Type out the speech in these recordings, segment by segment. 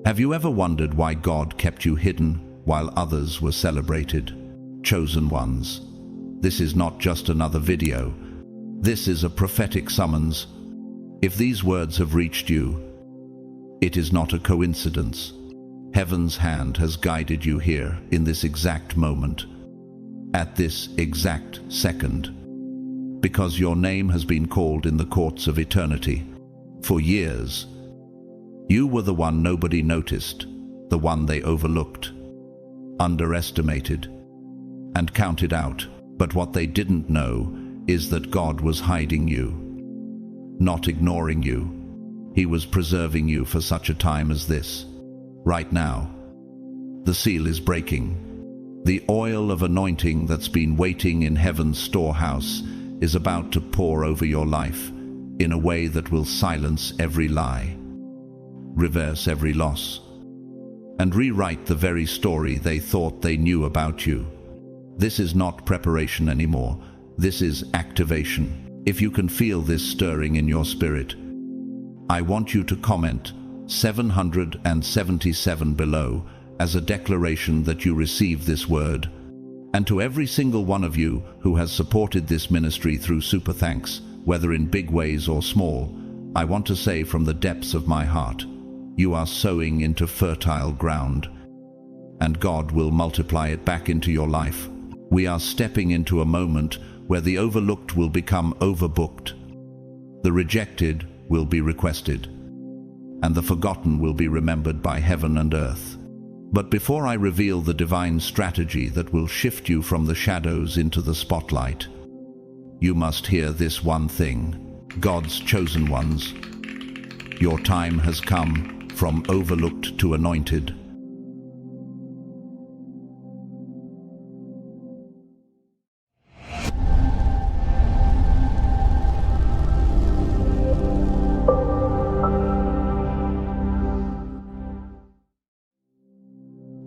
Have you ever wondered why God kept you hidden while others were celebrated? Chosen ones. This is not just another video. This is a prophetic summons. If these words have reached you, it is not a coincidence. Heaven's hand has guided you here in this exact moment, at this exact second, because your name has been called in the courts of eternity. For years, you were the one nobody noticed, the one they overlooked, underestimated, and counted out. But what they didn't know is that God was hiding you, not ignoring you. He was preserving you for such a time as this. Right now, the seal is breaking. The oil of anointing that's been waiting in heaven's storehouse is about to pour over your life in a way that will silence every lie, reverse every loss, and rewrite the very story they thought they knew about you. This is not preparation anymore. This is activation. If you can feel this stirring in your spirit, I want you to comment 777 below as a declaration that you receive this word. And to every single one of you who has supported this ministry through super thanks, whether in big ways or small, I want to say from the depths of my heart, you are sowing into fertile ground, and God will multiply it back into your life. We are stepping into a moment where the overlooked will become overbooked, the rejected will be requested, and the forgotten will be remembered by heaven and earth. But before I reveal the divine strategy that will shift you from the shadows into the spotlight, you must hear this one thing. God's chosen ones, your time has come from overlooked to anointed.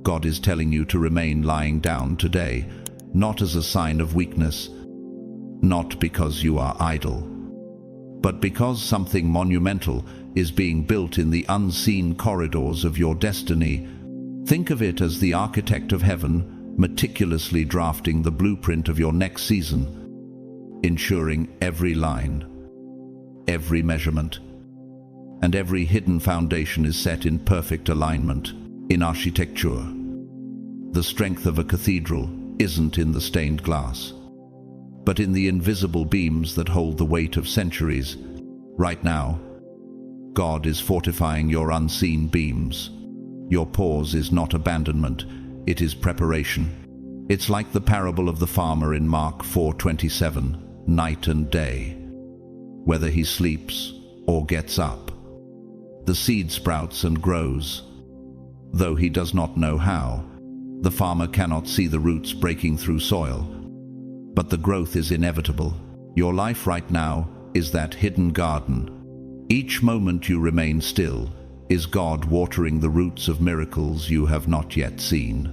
God is telling you to remain lying down today, not as a sign of weakness, not because you are idle, but because something monumental is being built in the unseen corridors of your destiny. Think of it as the architect of heaven meticulously drafting the blueprint of your next season, ensuring every line, every measurement, and every hidden foundation is set in perfect alignment. In architecture, the strength of a cathedral isn't in the stained glass, but in the invisible beams that hold the weight of centuries. Right now, God is fortifying your unseen beams. Your pause is not abandonment, it is preparation. It's like the parable of the farmer in Mark 4:27, night and day. Whether he sleeps or gets up, the seed sprouts and grows. Though he does not know how, the farmer cannot see the roots breaking through soil, but the growth is inevitable. Your life right now is that hidden garden. Each moment you remain still is God watering the roots of miracles you have not yet seen.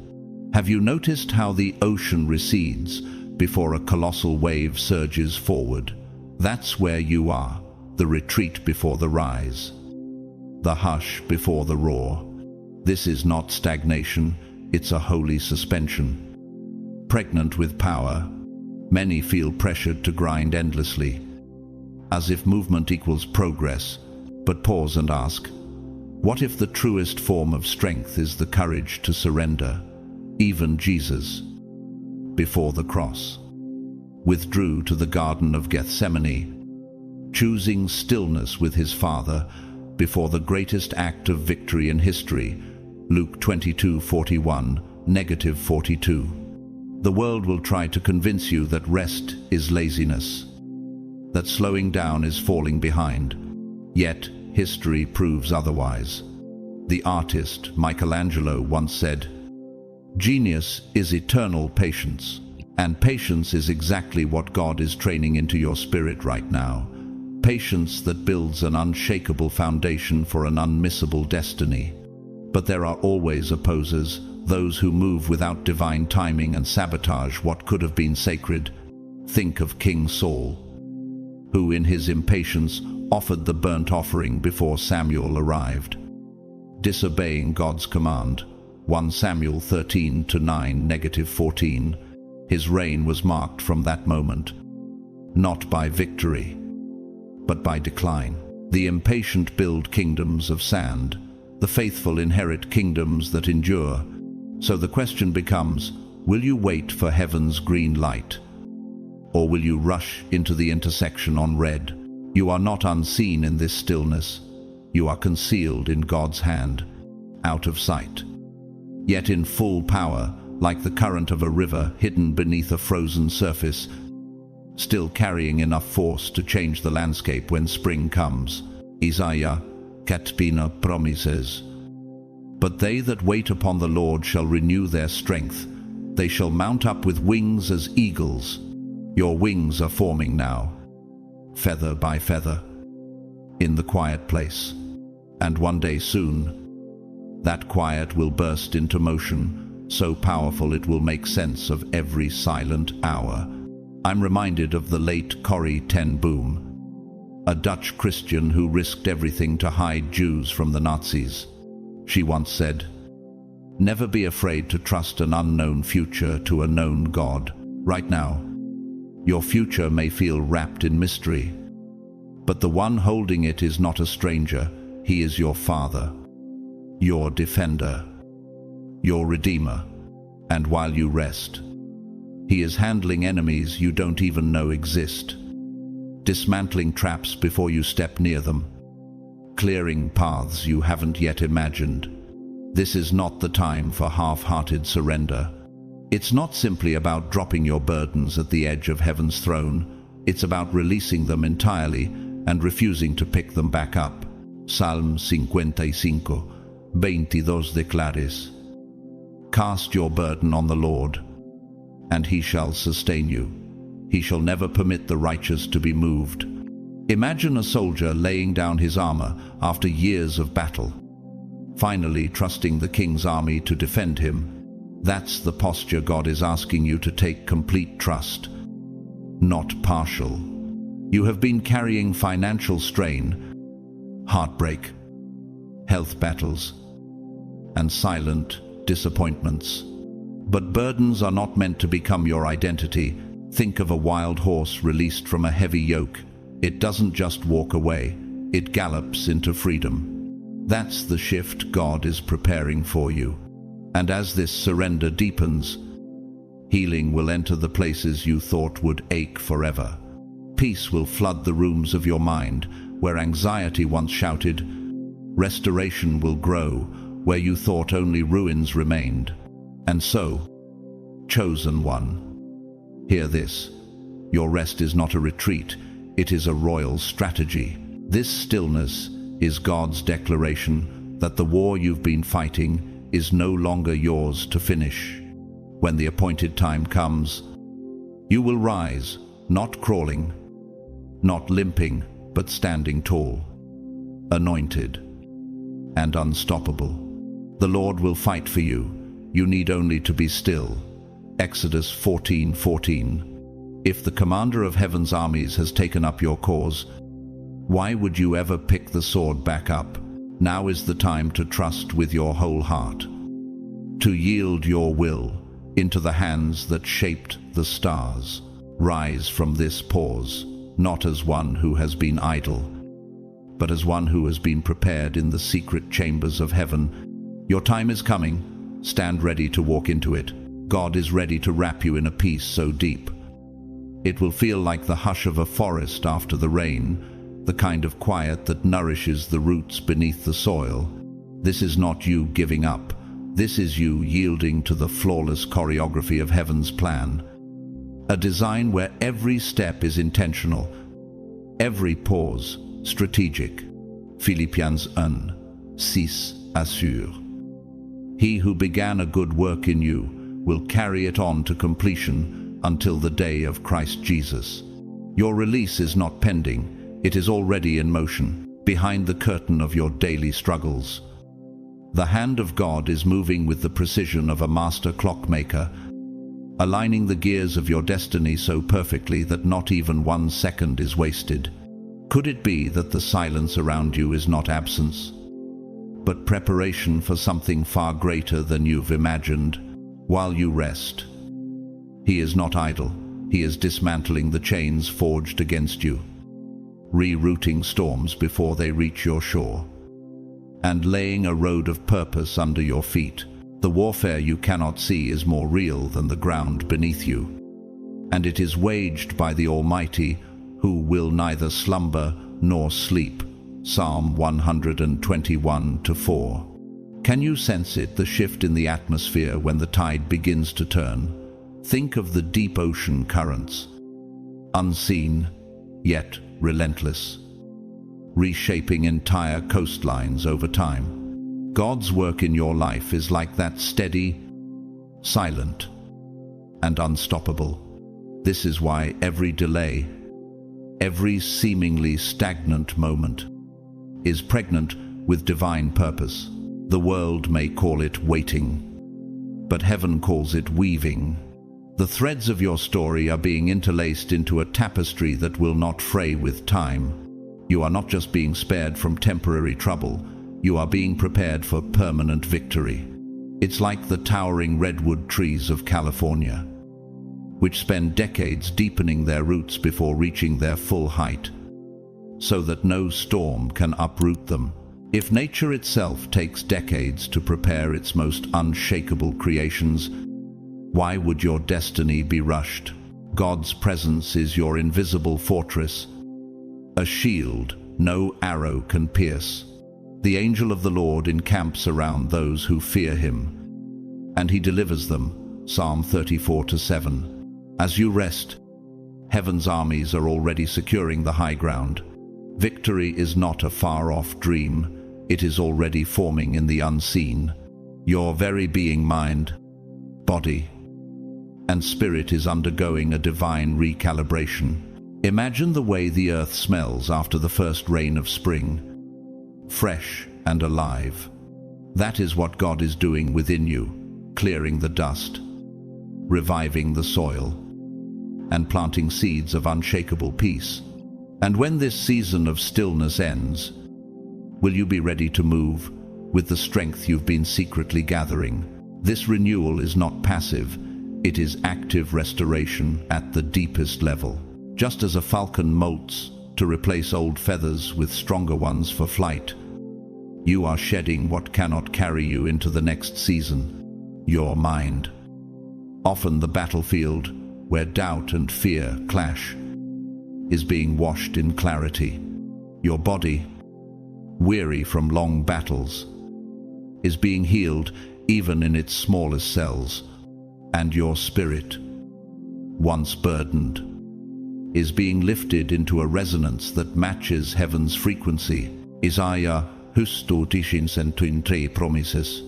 Have you noticed how the ocean recedes before a colossal wave surges forward? That's where you are, the retreat before the rise, the hush before the roar. This is not stagnation, it's a holy suspension. Pregnant with power, many feel pressured to grind endlessly, as if movement equals progress. But pause and ask, what if the truest form of strength is the courage to surrender? Even Jesus, before the cross, withdrew to the Garden of Gethsemane, choosing stillness with his Father before the greatest act of victory in history. Luke 22:41, -42. The world will try to convince you that rest is laziness, that slowing down is falling behind. Yet, history proves otherwise. The artist Michelangelo once said, "Genius is eternal patience." And patience is exactly what God is training into your spirit right now. Patience that builds an unshakable foundation for an unmissable destiny. But there are always opposers, those who move without divine timing and sabotage what could have been sacred. Think of King Saul, who in his impatience offered the burnt offering before Samuel arrived. disobeying God's command. 1 Samuel 13:9-14. His reign was marked from that moment, not by victory, but by decline. The impatient build kingdoms of sand, the faithful inherit kingdoms that endure. So the question becomes, will you wait for heaven's green light? Or will you rush into the intersection on red? You are not unseen in this stillness. You are concealed in God's hand, out of sight, yet in full power, like the current of a river hidden beneath a frozen surface, still carrying enough force to change the landscape when spring comes. Isaiah Katpina promises, "But they that wait upon the Lord shall renew their strength. They shall mount up with wings as eagles." Your wings are forming now, feather by feather, in the quiet place. And one day soon, that quiet will burst into motion, so powerful it will make sense of every silent hour. I'm reminded of the late Corrie ten Boom, a Dutch Christian who risked everything to hide Jews from the Nazis. She once said, "Never be afraid to trust an unknown future to a known God." Right now, your future may feel wrapped in mystery, but the one holding it is not a stranger. He is your Father, your defender, your Redeemer. And while you rest, He is handling enemies you don't even know exist, dismantling traps before you step near them, clearing paths you haven't yet imagined. This is not the time for half-hearted surrender. It's not simply about dropping your burdens at the edge of heaven's throne. It's about releasing them entirely and refusing to pick them back up. Psalm 55:22 declares, "Cast your burden on the Lord, and He shall sustain you. He shall never permit the righteous to be moved." Imagine a soldier laying down his armor after years of battle, finally trusting the King's army to defend him. That's the posture God is asking you to take: complete trust, not partial. You have been carrying financial strain, heartbreak, health battles, and silent disappointments. But burdens are not meant to become your identity. Think of a wild horse released from a heavy yoke. It doesn't just walk away, it gallops into freedom. That's the shift God is preparing for you. And as this surrender deepens, healing will enter the places you thought would ache forever. Peace will flood the rooms of your mind where anxiety once shouted. Restoration will grow where you thought only ruins remained. And so, chosen one, hear this. Your rest is not a retreat, it is a royal strategy. This stillness is God's declaration that the war you've been fighting is no longer yours to finish. When the appointed time comes, you will rise, not crawling, not limping, but standing tall, anointed, and unstoppable. The Lord will fight for you. You need only to be still. Exodus 14:14. If the commander of heaven's armies has taken up your cause, why would you ever pick the sword back up? Now is the time to trust with your whole heart, to yield your will into the hands that shaped the stars. Rise from this pause, not as one who has been idle, but as one who has been prepared in the secret chambers of heaven. Your time is coming. Stand ready to walk into it. God is ready to wrap you in a peace so deep it will feel like the hush of a forest after the rain, the kind of quiet that nourishes the roots beneath the soil. This is not you giving up. This is you yielding to the flawless choreography of heaven's plan. A design where every step is intentional, every pause strategic. Philippians 1:6 assure. He who began a good work in you will carry it on to completion until the day of Christ Jesus. Your release is not pending, it is already in motion, behind the curtain of your daily struggles. The hand of God is moving with the precision of a master clockmaker, aligning the gears of your destiny so perfectly that not even 1 second is wasted. Could it be that the silence around you is not absence, but preparation for something far greater than you've imagined. While you rest, He is not idle. He is dismantling the chains forged against you, rerouting storms before they reach your shore, and laying a road of purpose under your feet. The warfare you cannot see is more real than the ground beneath you, and it is waged by the Almighty, who will neither slumber nor sleep. Psalm 121:4. Can you sense it, the shift in the atmosphere when the tide begins to turn? Think of the deep ocean currents, unseen yet relentless, reshaping entire coastlines over time. God's work in your life is like that, steady, silent, and unstoppable. This is why every delay, every seemingly stagnant moment, is pregnant with divine purpose. The world may call it waiting, but heaven calls it weaving. The threads of your story are being interlaced into a tapestry that will not fray with time. You are not just being spared from temporary trouble, you are being prepared for permanent victory. It's like the towering redwood trees of California, which spend decades deepening their roots before reaching their full height, so that no storm can uproot them. If nature itself takes decades to prepare its most unshakable creations, why would your destiny be rushed? God's presence is your invisible fortress, a shield no arrow can pierce. The angel of the Lord encamps around those who fear Him, and He delivers them. Psalm 34:7. As you rest, heaven's armies are already securing the high ground. Victory is not a far-off dream. It is already forming in the unseen. Your very being, mind, body, and spirit is undergoing a divine recalibration. Imagine the way the earth smells after the first rain of spring, fresh and alive. That is what God is doing within you, clearing the dust, reviving the soil, and planting seeds of unshakable peace. And when this season of stillness ends, will you be ready to move with the strength you've been secretly gathering? This renewal is not passive. It is active restoration at the deepest level. Just as a falcon molts to replace old feathers with stronger ones for flight, you are shedding what cannot carry you into the next season, your mind. Often the battlefield where doubt and fear clash is being washed in clarity. Your body, weary from long battles, is being healed even in its smallest cells. And your spirit, once burdened, is being lifted into a resonance that matches heaven's frequency. Isaiah 1:3 promises,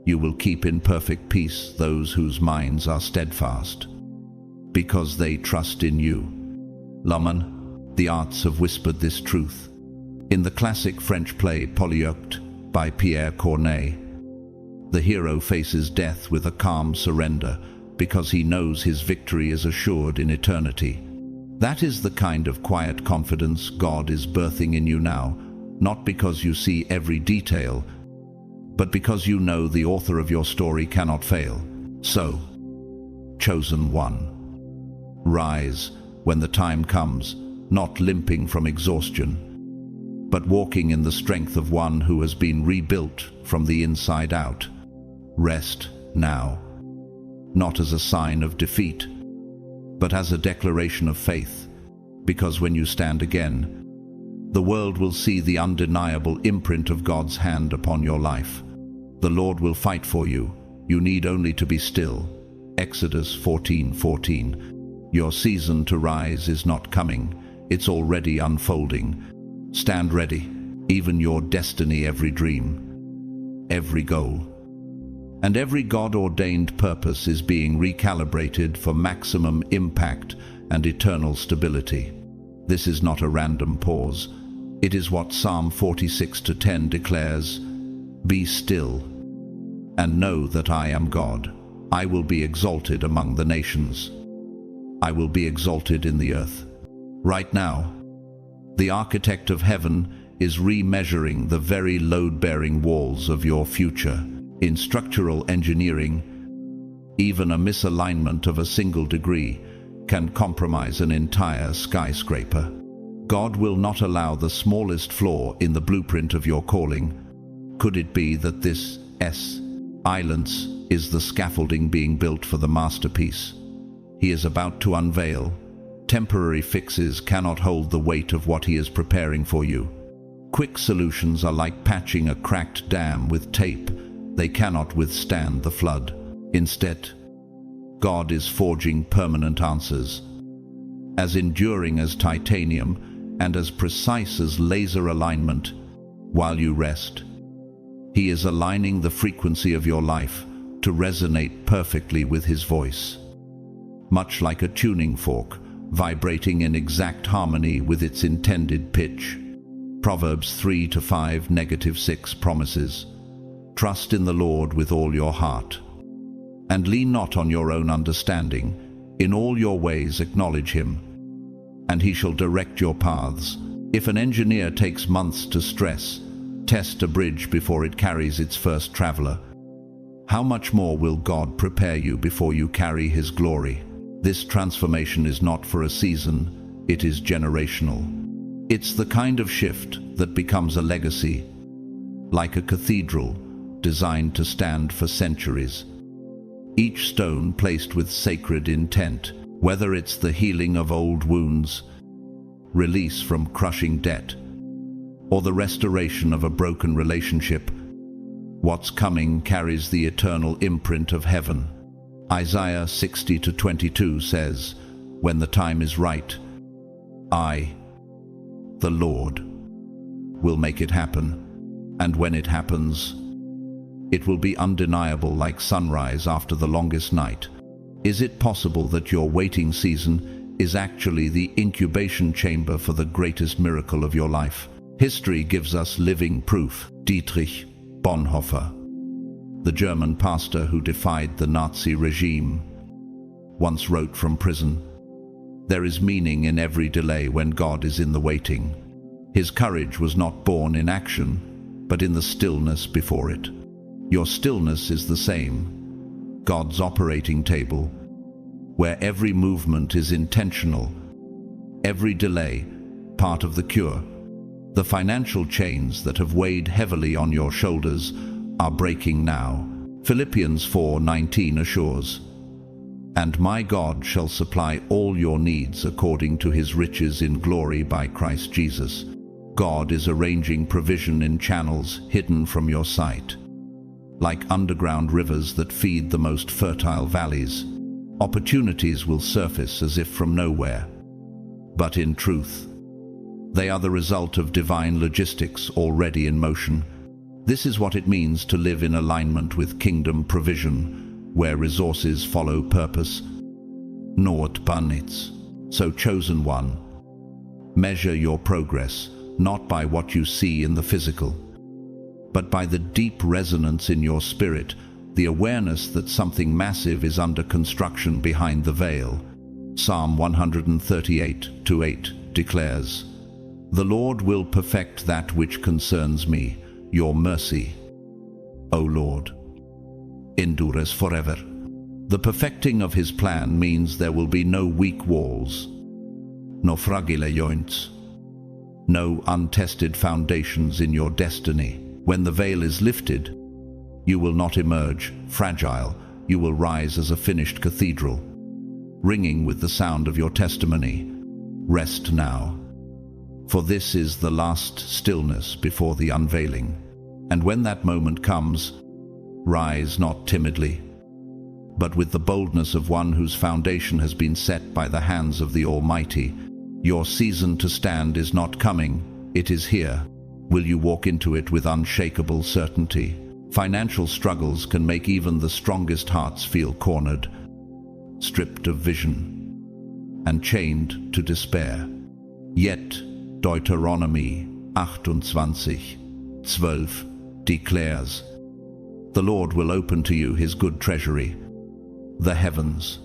"You will keep in perfect peace those whose minds are steadfast, because they trust in you." Laman, the arts have whispered this truth. In the classic French play Polyeucte by Pierre Corneille, the hero faces death with a calm surrender because he knows his victory is assured in eternity. That is the kind of quiet confidence God is birthing in you now, not because you see every detail, but because you know the author of your story cannot fail. So, chosen one, rise when the time comes, not limping from exhaustion, but walking in the strength of one who has been rebuilt from the inside out. Rest now, not as a sign of defeat, but as a declaration of faith, because when you stand again, the world will see the undeniable imprint of God's hand upon your life. The Lord will fight for you. You need only to be still. Exodus 14:14. Your season to rise is not coming. It's already unfolding. Stand ready. Even your destiny, every dream, every goal, and every God-ordained purpose is being recalibrated for maximum impact and eternal stability. This is not a random pause. It is what Psalm 46:10 declares, "Be still, and know that I am God. I will be exalted among the nations. I will be exalted in the earth." Right now, the architect of heaven is remeasuring the very load-bearing walls of your future. In structural engineering, even a misalignment of a single degree can compromise an entire skyscraper. God will not allow the smallest flaw in the blueprint of your calling. Could it be that this silence is the scaffolding being built for the masterpiece He is about to unveil? Temporary fixes cannot hold the weight of what He is preparing for you. Quick solutions are like patching a cracked dam with tape. They cannot withstand the flood. Instead, God is forging permanent answers, as enduring as titanium and as precise as laser alignment. While you rest, He is aligning the frequency of your life to resonate perfectly with His voice, much like a tuning fork vibrating in exact harmony with its intended pitch. Proverbs 3:5-6 promises, "Trust in the Lord with all your heart, and lean not on your own understanding. In all your ways acknowledge Him, and He shall direct your paths." If an engineer takes months to test a bridge before it carries its first traveler, how much more will God prepare you before you carry His glory? This transformation is not for a season, it is generational. It's the kind of shift that becomes a legacy, like a cathedral designed to stand for centuries. Each stone placed with sacred intent, whether it's the healing of old wounds, release from crushing debt, or the restoration of a broken relationship, what's coming carries the eternal imprint of heaven. Isaiah 60:22 says, "When the time is right, I, the Lord, will make it happen. And when it happens, it will be undeniable, like sunrise after the longest night." Is it possible that your waiting season is actually the incubation chamber for the greatest miracle of your life? History gives us living proof. Dietrich Bonhoeffer, the German pastor who defied the Nazi regime, once wrote from prison, "There is meaning in every delay when God is in the waiting." His courage was not born in action, but in the stillness before it. Your stillness is the same, God's operating table, where every movement is intentional, every delay part of the cure. The financial chains that have weighed heavily on your shoulders are breaking now. Philippians 4:19 assures, "And my God shall supply all your needs according to His riches in glory by Christ Jesus." God is arranging provision in channels hidden from your sight. Like underground rivers that feed the most fertile valleys, opportunities will surface as if from nowhere. But in truth, they are the result of divine logistics already in motion. This is what it means to live in alignment with kingdom provision, where resources follow purpose. Nord Banitz. So, chosen one, measure your progress not by what you see in the physical, but by the deep resonance in your spirit, the awareness that something massive is under construction behind the veil. Psalm 138:8 declares, "The Lord will perfect that which concerns me. Your mercy, O Lord, endures forever." The perfecting of His plan means there will be no weak walls, no fragile joints, no untested foundations in your destiny. When the veil is lifted, you will not emerge fragile, you will rise as a finished cathedral, ringing with the sound of your testimony. Rest now, for this is the last stillness before the unveiling. And when that moment comes, rise not timidly, but with the boldness of one whose foundation has been set by the hands of the Almighty. Your season to stand is not coming, it is here. Will you walk into it with unshakable certainty? Financial struggles can make even the strongest hearts feel cornered, stripped of vision, and chained to despair. Yet, Deuteronomy 28:12 declares, "The Lord will open to you His good treasury, the heavens,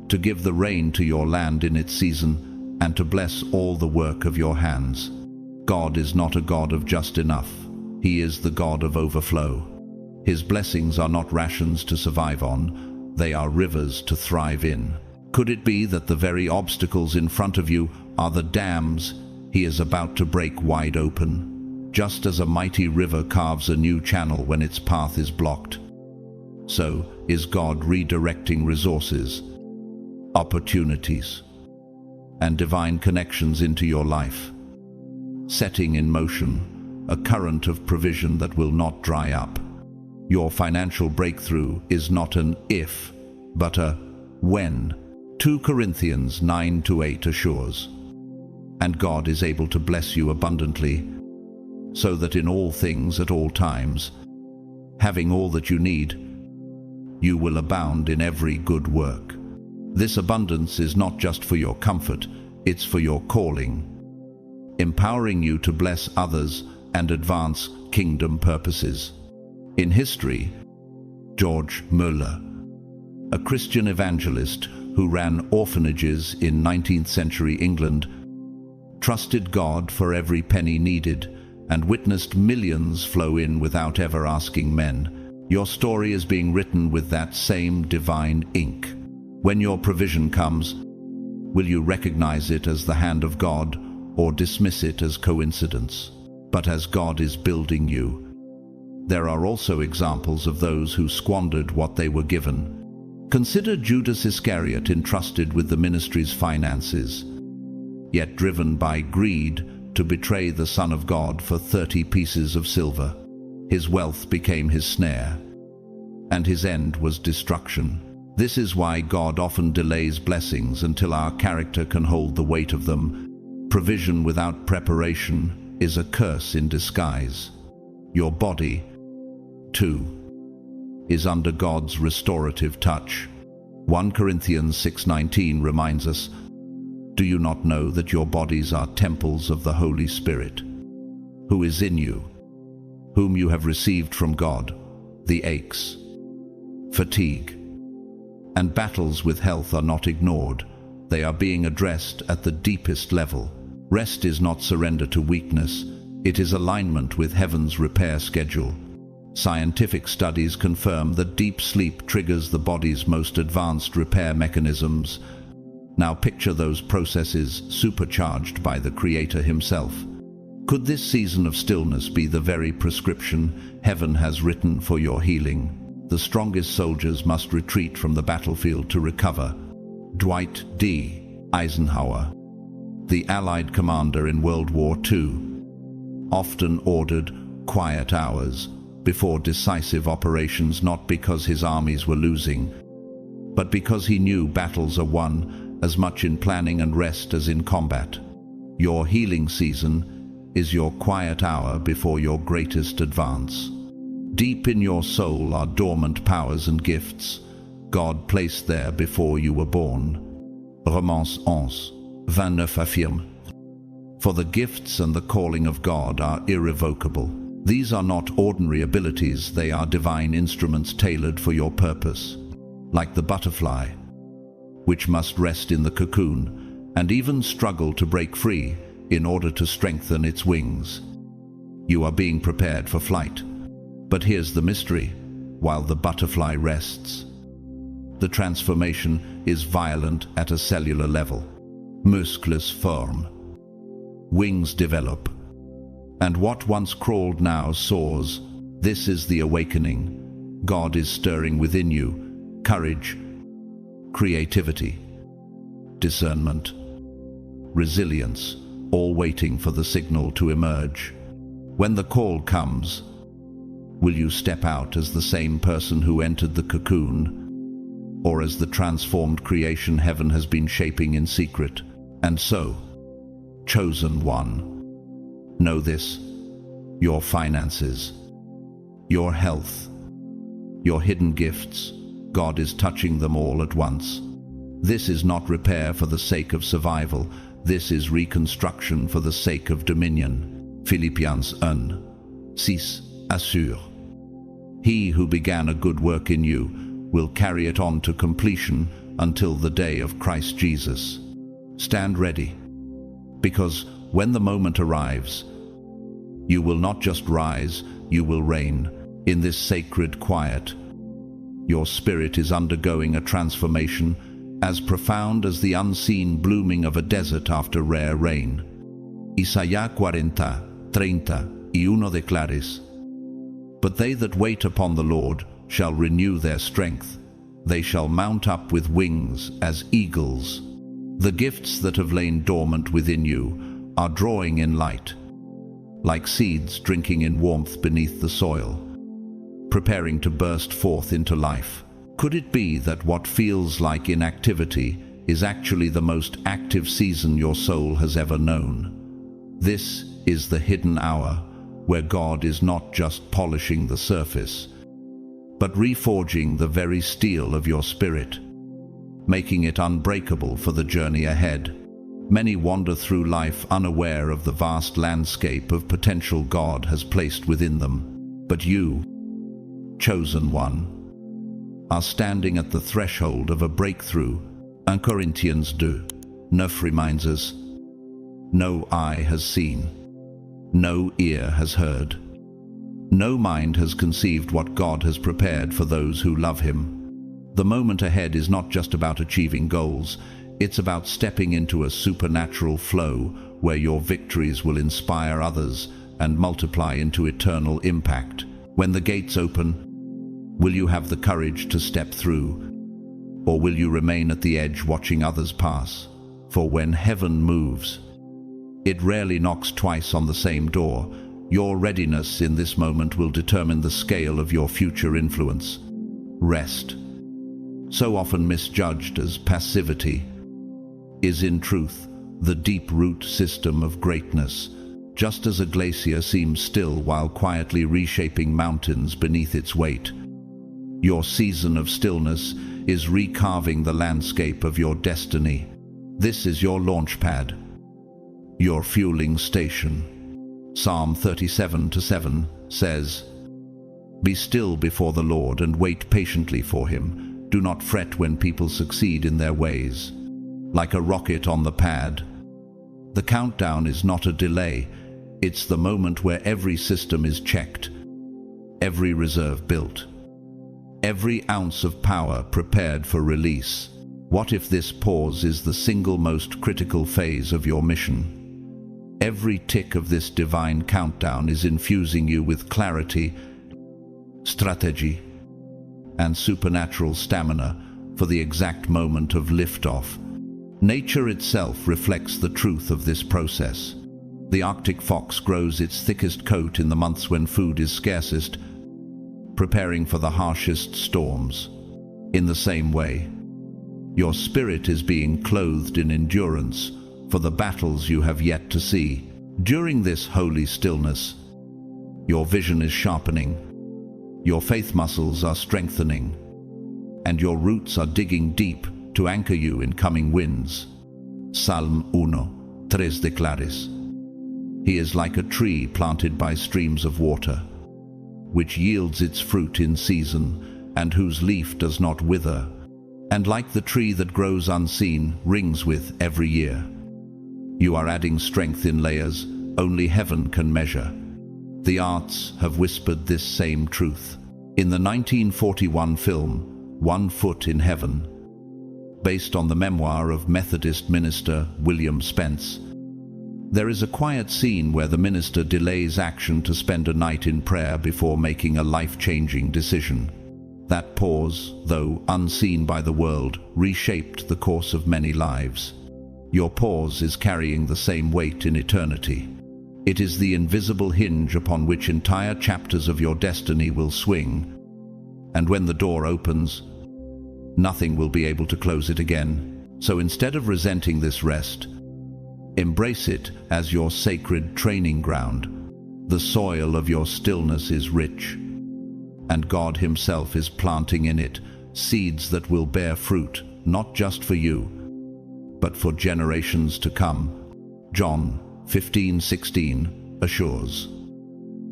to give the rain to your land in its season, and to bless all the work of your hands." God is not a God of just enough. He is the God of overflow. His blessings are not rations to survive on, they are rivers to thrive in. Could it be that the very obstacles in front of you are the dams He is about to break wide open? Just as a mighty river carves a new channel when its path is blocked, so is God redirecting resources, opportunities, and divine connections into your life, setting in motion a current of provision that will not dry up. Your financial breakthrough is not an if, but a when. 2 Corinthians 9-8 assures. And God is able to bless you abundantly, so that in all things at all times, having all that you need, you will abound in every good work. This abundance is not just for your comfort, it's for your calling, empowering you to bless others and advance kingdom purposes. In history, George Muller, a Christian evangelist who ran orphanages in 19th century England, trusted God for every penny needed and witnessed millions flow in without ever asking men. Your story is being written with that same divine ink. When your provision comes, will you recognize it as the hand of God or dismiss it as coincidence? But as God is building you, there are also examples of those who squandered what they were given. Consider Judas Iscariot, entrusted with the ministry's finances, yet driven by greed to betray the Son of God for 30 pieces of silver. His wealth became his snare, and his end was destruction. This is why God often delays blessings until our character can hold the weight of them. Provision without preparation is a curse in disguise. Your body, too, is under God's restorative touch. 1 Corinthians 6:19 reminds us, "Do you not know that your bodies are temples of the Holy Spirit, who is in you, whom you have received from God?" The aches, fatigue, and battles with health are not ignored. They are being addressed at the deepest level. Rest is not surrender to weakness. It is alignment with heaven's repair schedule. Scientific studies confirm that deep sleep triggers the body's most advanced repair mechanisms. Now picture those processes supercharged by the Creator himself. Could this season of stillness be the very prescription heaven has written for your healing? The strongest soldiers must retreat from the battlefield to recover. Dwight D. Eisenhower, the Allied commander in World War II, often ordered quiet hours before decisive operations, not because his armies were losing, but because he knew battles are won as much in planning and rest as in combat. Your healing season is your quiet hour before your greatest advance. Deep in your soul are dormant powers and gifts God placed there before you were born. Romans 11:29 affirme, "For the gifts and the calling of God are irrevocable." These are not ordinary abilities, they are divine instruments tailored for your purpose. Like the butterfly, which must rest in the cocoon and even struggle to break free in order to strengthen its wings. You are being prepared for flight. But here's the mystery: while the butterfly rests, the transformation is violent at a cellular level. Muscles form, wings develop, and what once crawled now soars. This is the awakening. God is stirring within you courage, creativity, discernment, resilience, all waiting for the signal to emerge. When the call comes, will you step out as the same person who entered the cocoon, or as the transformed creation heaven has been shaping in secret? And so, chosen one, know this: your finances, your health, your hidden gifts, God is touching them all at once. This is not repair for the sake of survival. This is reconstruction for the sake of dominion. Philippians 1:6 assure, "He who began a good work in you will carry it on to completion until the day of Christ Jesus." Stand ready, because when the moment arrives, You will not just rise, you will reign. In this sacred quiet, your spirit is undergoing a transformation as profound as the unseen blooming of a desert after rare rain. Isaías 40:30-1 declares, "But they that wait upon the Lord shall renew their strength. They shall mount up with wings as eagles." The gifts that have lain dormant within you are drawing in light, like seeds drinking in warmth beneath the soil, preparing to burst forth into life. Could it be that what feels like inactivity is actually the most active season your soul has ever known? This is the hidden hour where God is not just polishing the surface, but reforging the very steel of your spirit, making it unbreakable for the journey ahead. Many wander through life unaware of the vast landscape of potential God has placed within them. But you, chosen one, are standing at the threshold of a breakthrough. 1 Corinthians 2:9 reminds us, "No eye has seen, no ear has heard, no mind has conceived what God has prepared for those who love Him." The moment ahead is not just about achieving goals, it's about stepping into a supernatural flow where your victories will inspire others and multiply into eternal impact. When the gates open, will you have the courage to step through, or will you remain at the edge watching others pass? For when heaven moves, it rarely knocks twice on the same door. Your readiness in this moment will determine the scale of your future influence. Rest, so often misjudged as passivity, is in truth the deep root system of greatness. Just as a glacier seems still while quietly reshaping mountains beneath its weight, your season of stillness is recarving the landscape of your destiny. This is your launchpad, your fueling station. Psalm 37:7 says, "Be still before the Lord and wait patiently for Him. Do not fret when people succeed in their ways." Like a rocket on the pad, the countdown is not a delay. It's the moment where every system is checked, every reserve built, every ounce of power prepared for release. What if this pause is the single most critical phase of your mission? Every tick of this divine countdown is infusing you with clarity, strategy, and supernatural stamina for the exact moment of liftoff. Nature itself reflects the truth of this process. The Arctic fox grows its thickest coat in the months when food is scarcest, preparing for the harshest storms. In the same way, your spirit is being clothed in endurance for the battles you have yet to see. During this holy stillness, your vision is sharpening, your faith muscles are strengthening, and your roots are digging deep to anchor you in coming winds. Psalm 1:3 declares, "He is like a tree planted by streams of water, which yields its fruit in season, and whose leaf does not wither, and like the tree that grows unseen, rings with every year." You are adding strength in layers only heaven can measure. The arts have whispered this same truth. In the 1941 film, 1 Foot in Heaven, based on the memoir of Methodist minister William Spence, there is a quiet scene where the minister delays action to spend a night in prayer before making a life-changing decision. That pause, though unseen by the world, reshaped the course of many lives. Your pause is carrying the same weight in eternity. It is the invisible hinge upon which entire chapters of your destiny will swing. And when the door opens, nothing will be able to close it again. So instead of resenting this rest, embrace it as your sacred training ground. The soil of your stillness is rich, and God Himself is planting in it seeds that will bear fruit, not just for you, but for generations to come. John 15:16 assures,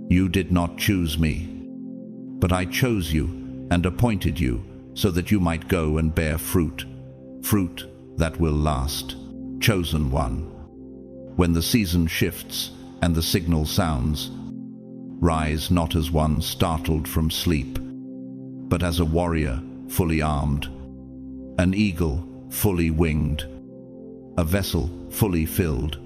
"You did not choose me, but I chose you and appointed you so that you might go and bear fruit, fruit that will last." Chosen one. When the season shifts and the signal sounds, rise not as one startled from sleep, but as a warrior fully armed, an eagle fully winged, a vessel fully filled.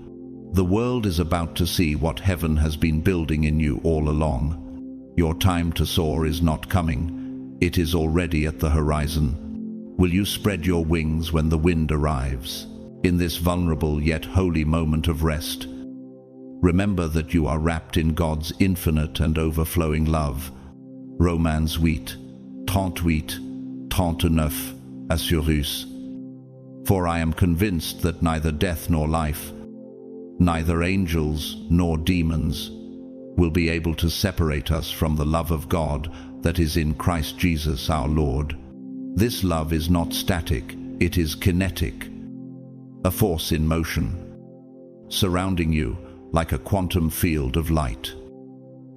The world is about to see what heaven has been building in you all along. Your time to soar is not coming. It is already at the horizon. Will you spread your wings when the wind arrives? In this vulnerable yet holy moment of rest, remember that you are wrapped in God's infinite and overflowing love. Romans 8, 38, 39, Assurus. For I am convinced that neither death nor life, neither angels nor demons, will be able to separate us from the love of God that is in Christ Jesus our Lord. This love is not static, it is kinetic, a force in motion, surrounding you like a quantum field of light,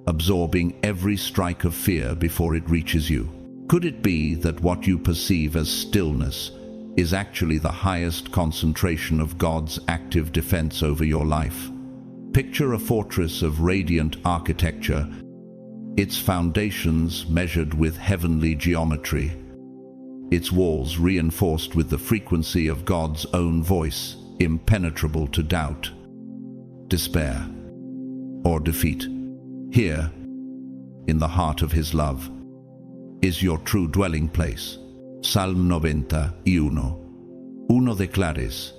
absorbing every strike of fear before it reaches you. Could it be that what you perceive as stillness is actually the highest concentration of God's active defense over your life? Picture a fortress of radiant architecture, its foundations measured with heavenly geometry, its walls reinforced with the frequency of God's own voice, impenetrable to doubt, despair, or defeat. Here, in the heart of His love, is your true dwelling place. Psalm 91, uno declares,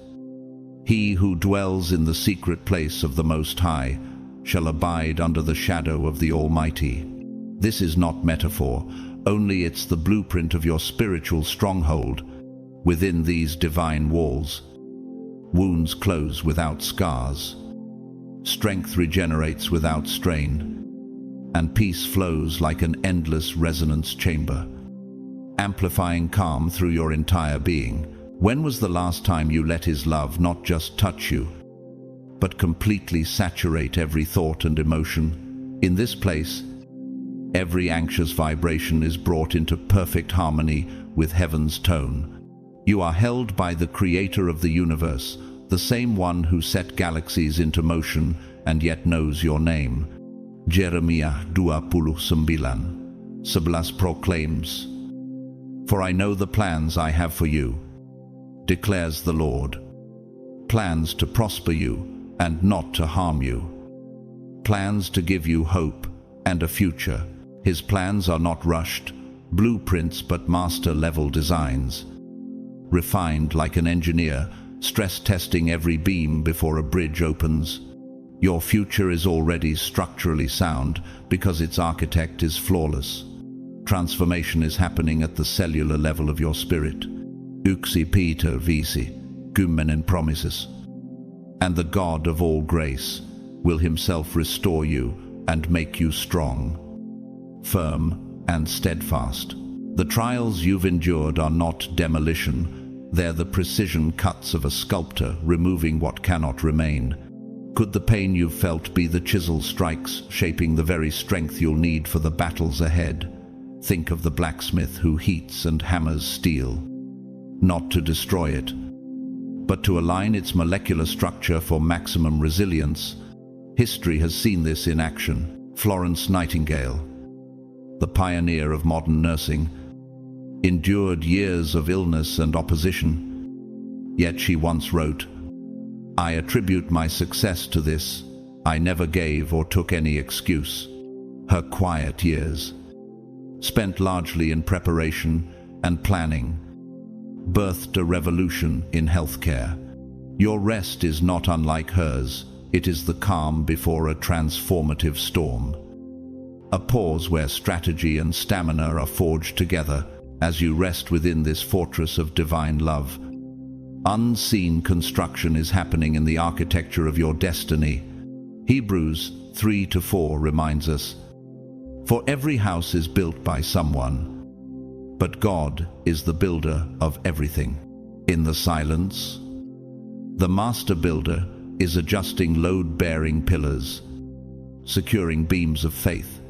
He who dwells in the secret place of the Most High shall abide under the shadow of the Almighty. This is not metaphor, only it's the blueprint of your spiritual stronghold. Within these divine walls, wounds close without scars, strength regenerates without strain, and peace flows like an endless resonance chamber, amplifying calm through your entire being. When was the last time you let His love not just touch you, but completely saturate every thought and emotion? In this place, every anxious vibration is brought into perfect harmony with heaven's tone. You are held by the Creator of the universe, the same one who set galaxies into motion and yet knows your name. Jeremiah 29:11 proclaims, For I know the plans I have for you, declares the Lord. Plans to prosper you and not to harm you. Plans to give you hope and a future. His plans are not rushed blueprints but master-level designs, refined like an engineer, stress-testing every beam before a bridge opens. Your future is already structurally sound because its architect is flawless. Transformation is happening at the cellular level of your spirit. Uxi Peter Visi, Gummen promises. And the God of all grace will Himself restore you and make you strong, firm, and steadfast. The trials you've endured are not demolition, they're the precision cuts of a sculptor removing what cannot remain. Could the pain you've felt be the chisel strikes shaping the very strength you'll need for the battles ahead? Think of the blacksmith who heats and hammers steel, not to destroy it, but to align its molecular structure for maximum resilience. History has seen this in action. Florence Nightingale, the pioneer of modern nursing, endured years of illness and opposition. Yet she once wrote, I attribute my success to this. I never gave or took any excuse. Her quiet years, spent largely in preparation and planning, birthed a revolution in healthcare. Your rest is not unlike hers. It is the calm before a transformative storm. A pause where strategy and stamina are forged together as you rest within this fortress of divine love. Unseen construction is happening in the architecture of your destiny. Hebrews 3:4 reminds us, For every house is built by someone, but God is the builder of everything. In the silence, the master builder is adjusting load-bearing pillars, securing beams of faith,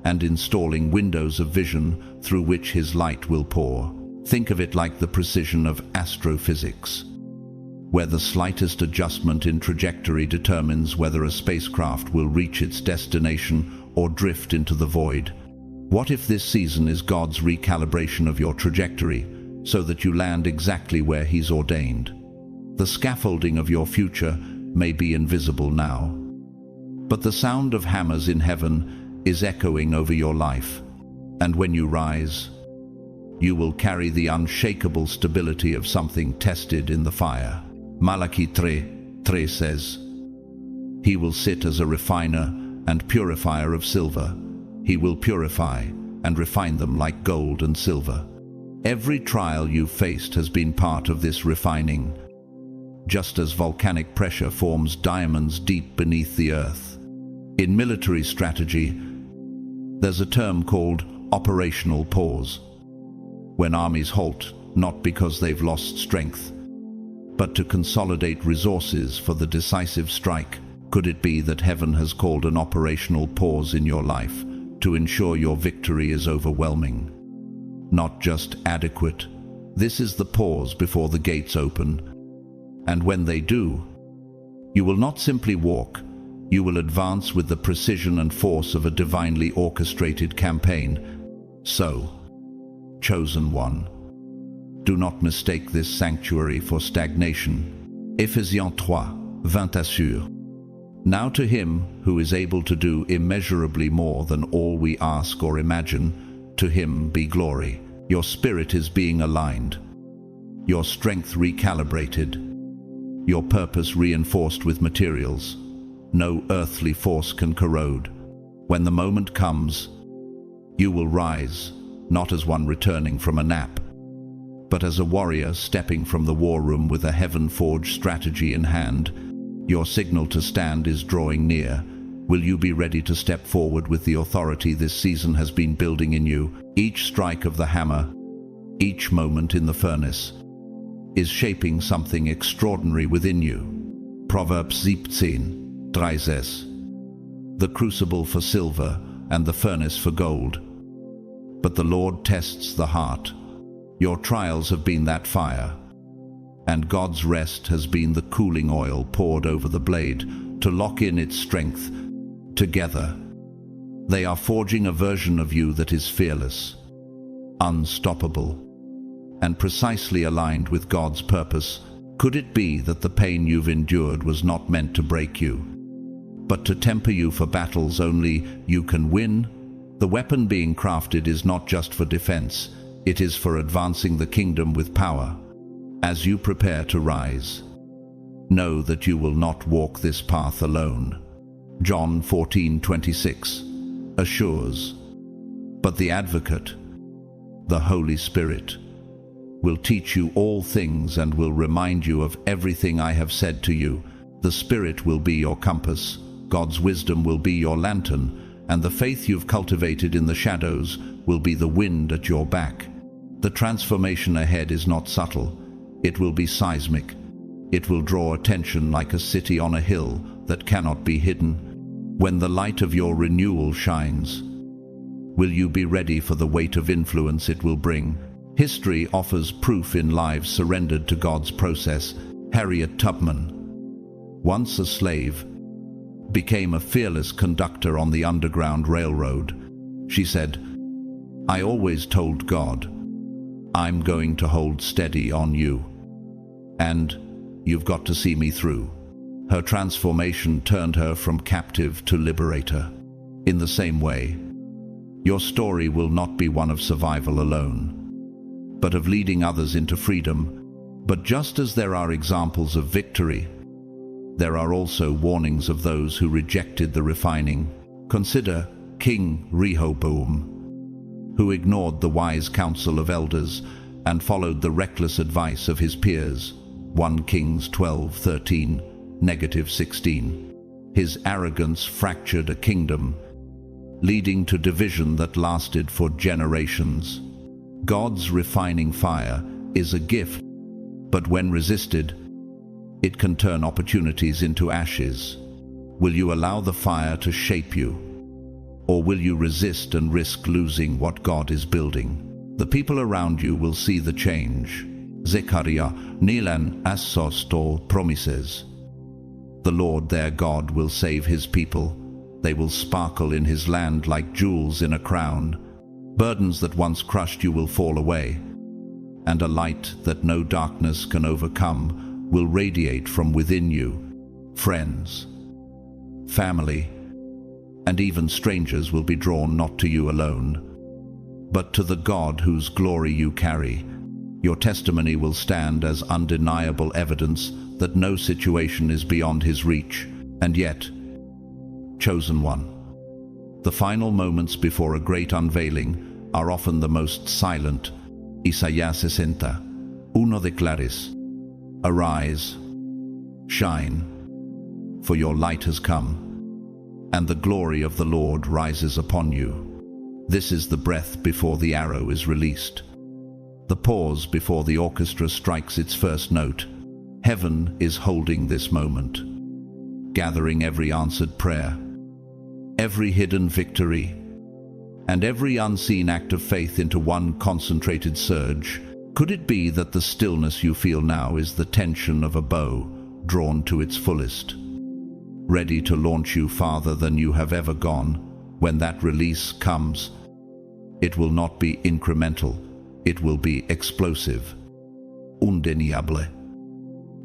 and installing windows of vision through which His light will pour. Think of it like the precision of astrophysics, where the slightest adjustment in trajectory determines whether a spacecraft will reach its destination or drift into the void? What if this season is God's recalibration of your trajectory, so that you land exactly where He's ordained? The scaffolding of your future may be invisible now, but the sound of hammers in heaven is echoing over your life. And when you rise, you will carry the unshakable stability of something tested in the fire. Malachi 3:3 says, "He will sit as a refiner and purifier of silver. He will purify and refine them like gold and silver." Every trial you've faced has been part of this refining, just as volcanic pressure forms diamonds deep beneath the earth. In military strategy, there's a term called operational pause, when armies halt, not because they've lost strength, but to consolidate resources for the decisive strike. Could it be that heaven has called an operational pause in your life to ensure your victory is overwhelming, not just adequate? This is the pause before the gates open. And when they do, you will not simply walk, you will advance with the precision and force of a divinely orchestrated campaign. So, chosen one, do not mistake this sanctuary for stagnation. Ephésiens 3:20 assure, "Now to Him who is able to do immeasurably more than all we ask or imagine, to Him be glory." Your spirit is being aligned, your strength recalibrated, your purpose reinforced with materials no earthly force can corrode. When the moment comes, you will rise, not as one returning from a nap, but as a warrior stepping from the war room with a heaven-forged strategy in hand. Your signal to stand is drawing near. Will you be ready to step forward with the authority this season has been building in you? Each strike of the hammer, each moment in the furnace, is shaping something extraordinary within you. Proverbs 17:13. The crucible for silver and the furnace for gold, but the Lord tests the heart. Your trials have been that fire, and God's rest has been the cooling oil poured over the blade to lock in its strength. Together, they are forging a version of you that is fearless, unstoppable, and precisely aligned with God's purpose. Could it be that the pain you've endured was not meant to break you, but to temper you for battles only you can win? The weapon being crafted is not just for defense, it is for advancing the kingdom with power. As you prepare to rise, know that you will not walk this path alone. John 14:26 assures, "But the Advocate, the Holy Spirit, will teach you all things and will remind you of everything I have said to you." The Spirit will be your compass, God's wisdom will be your lantern, and the faith you've cultivated in the shadows will be the wind at your back. The transformation ahead is not subtle, it will be seismic. It will draw attention like a city on a hill that cannot be hidden. When the light of your renewal shines, will you be ready for the weight of influence it will bring? History offers proof in lives surrendered to God's process. Harriet Tubman, once a slave, became a fearless conductor on the Underground Railroad. She said, "I always told God, I'm going to hold steady on you, and you've got to see me through." Her transformation turned her from captive to liberator. In the same way, your story will not be one of survival alone, but of leading others into freedom. But just as there are examples of victory, there are also warnings of those who rejected the refining. Consider King Rehoboam, who ignored the wise counsel of elders and followed the reckless advice of his peers. 1 Kings 12:13-16. His arrogance fractured a kingdom, leading to division that lasted for generations. God's refining fire is a gift, but when resisted, it can turn opportunities into ashes. Will you allow the fire to shape you, or will you resist and risk losing what God is building? The people around you will see the change. Zechariah 9:8 promises, "The Lord their God will save his people They will sparkle in his land like jewels in a crown. Burdens that once crushed you will fall away, and a light that no darkness can overcome will radiate from within you. Friends, family, and even strangers will be drawn not to you alone, but to the God whose glory you carry. Your testimony will stand as undeniable evidence that no situation is beyond his reach, and yet, chosen one. The final moments before a great unveiling are often the most silent. Isaías 60, 1 declares, "Arise, shine, for your light has come, and the glory of the Lord rises upon you." This is the breath before the arrow is released, the pause before the orchestra strikes its first note. Heaven is holding this moment, gathering every answered prayer, every hidden victory, and every unseen act of faith into one concentrated surge. Could it be that the stillness you feel now is the tension of a bow drawn to its fullest, ready to launch you farther than you have ever gone? When that release comes, it will not be incremental, it will be explosive, undeniable,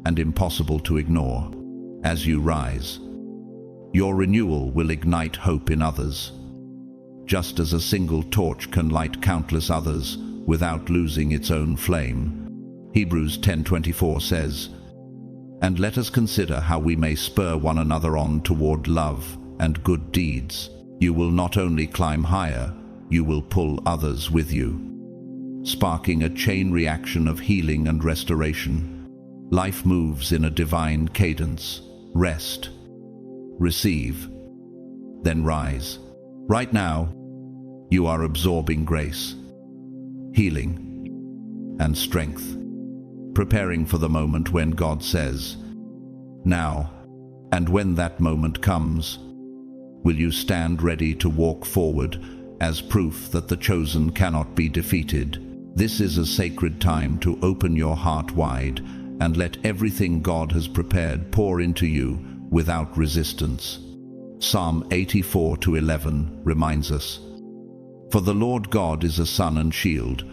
and impossible to ignore. As you rise, your renewal will ignite hope in others, just as a single torch can light countless others without losing its own flame. Hebrews 10:24 says, "And let us consider how we may spur one another on toward love and good deeds." You will not only climb higher, you will pull others with you, sparking a chain reaction of healing and restoration. Life moves in a divine cadence. Rest, receive, then rise. Right now, you are absorbing grace, healing, and strength, preparing for the moment when God says, "Now." And when that moment comes, will you stand ready to walk forward as proof that the chosen cannot be defeated? This is a sacred time to open your heart wide and let everything God has prepared pour into you without resistance. Psalm 84:11 reminds us, "For the Lord God is a sun and shield.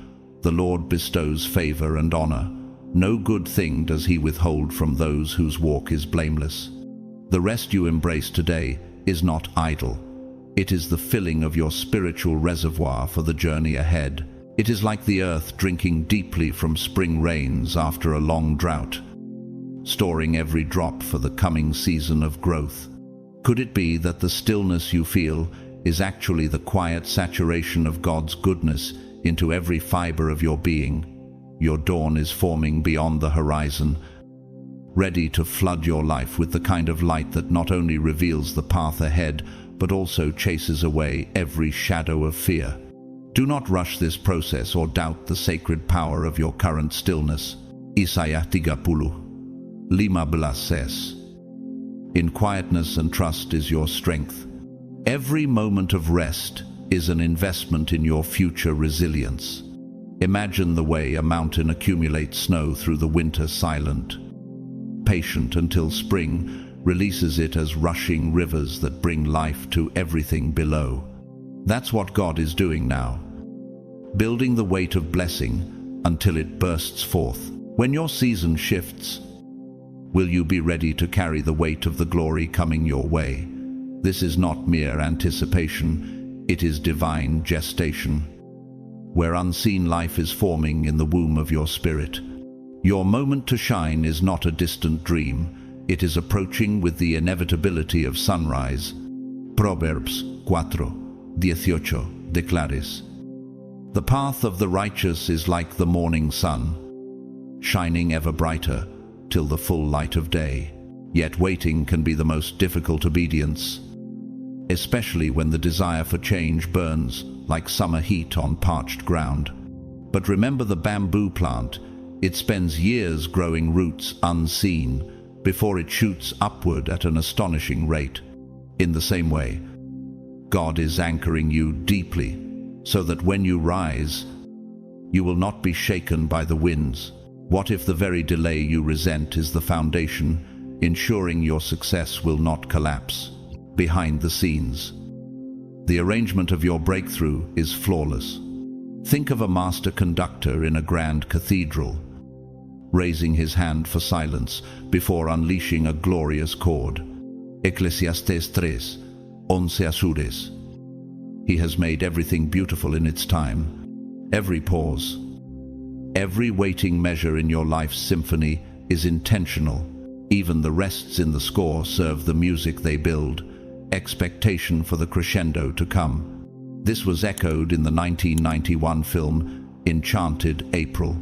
The Lord bestows favor and honor. No good thing does he withhold from those whose walk is blameless." The rest you embrace today is not idle. It is the filling of your spiritual reservoir for the journey ahead. It is like the earth drinking deeply from spring rains after a long drought, storing every drop for the coming season of growth. Could it be that the stillness you feel is actually the quiet saturation of God's goodness into every fiber of your being? Your dawn is forming beyond the horizon, ready to flood your life with the kind of light that not only reveals the path ahead, but also chases away every shadow of fear. Do not rush this process or doubt the sacred power of your current stillness. Isaías 30:15 says, "In quietness and trust is your strength." Every moment of rest is an investment in your future resilience. Imagine the way a mountain accumulates snow through the winter silent, patient until spring releases it as rushing rivers that bring life to everything below. That's what God is doing now, building the weight of blessing until it bursts forth. When your season shifts, will you be ready to carry the weight of the glory coming your way? This is not mere anticipation, it is divine gestation, where unseen life is forming in the womb of your spirit. Your moment to shine is not a distant dream, it is approaching with the inevitability of sunrise. Proverbs 4:18 declares, "The path of the righteous is like the morning sun, shining ever brighter till the full light of day." Yet waiting can be the most difficult obedience, especially when the desire for change burns like summer heat on parched ground. But remember the bamboo plant, it spends years growing roots unseen before it shoots upward at an astonishing rate. In the same way, God is anchoring you deeply so that when you rise, you will not be shaken by the winds. What if the very delay you resent is the foundation, ensuring your success will not collapse? behind the scenes. The arrangement of your breakthrough is flawless. Think of a master conductor in a grand cathedral, raising his hand for silence before unleashing a glorious chord. Ecclesiastes 3, 11 Asures. He has made everything beautiful in its time. Every pause, every waiting measure in your life's symphony is intentional. Even the rests in the score serve the music they build, expectation for the crescendo to come. This was echoed in the 1991 film Enchanted April,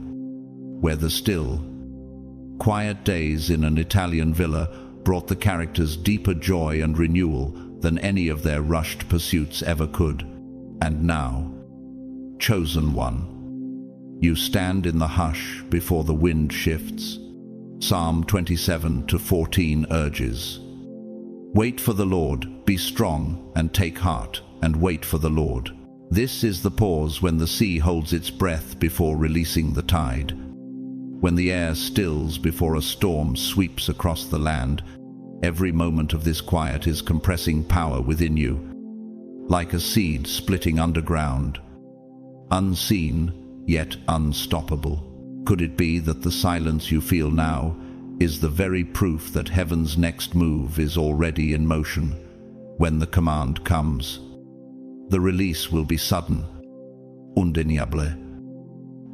where the still, quiet days in an Italian villa brought the characters deeper joy and renewal than any of their rushed pursuits ever could. And now, chosen one, you stand in the hush before the wind shifts. Psalm 27:14 urges, "Wait for the Lord, be strong, and take heart, and wait for the Lord." This is the pause when the sea holds its breath before releasing the tide, when the air stills before a storm sweeps across the land. Every moment of this quiet is compressing power within you, like a seed splitting underground, unseen yet unstoppable. Could it be that the silence you feel now is the very proof that heaven's next move is already in motion? When the command comes, the release will be sudden, undeniable,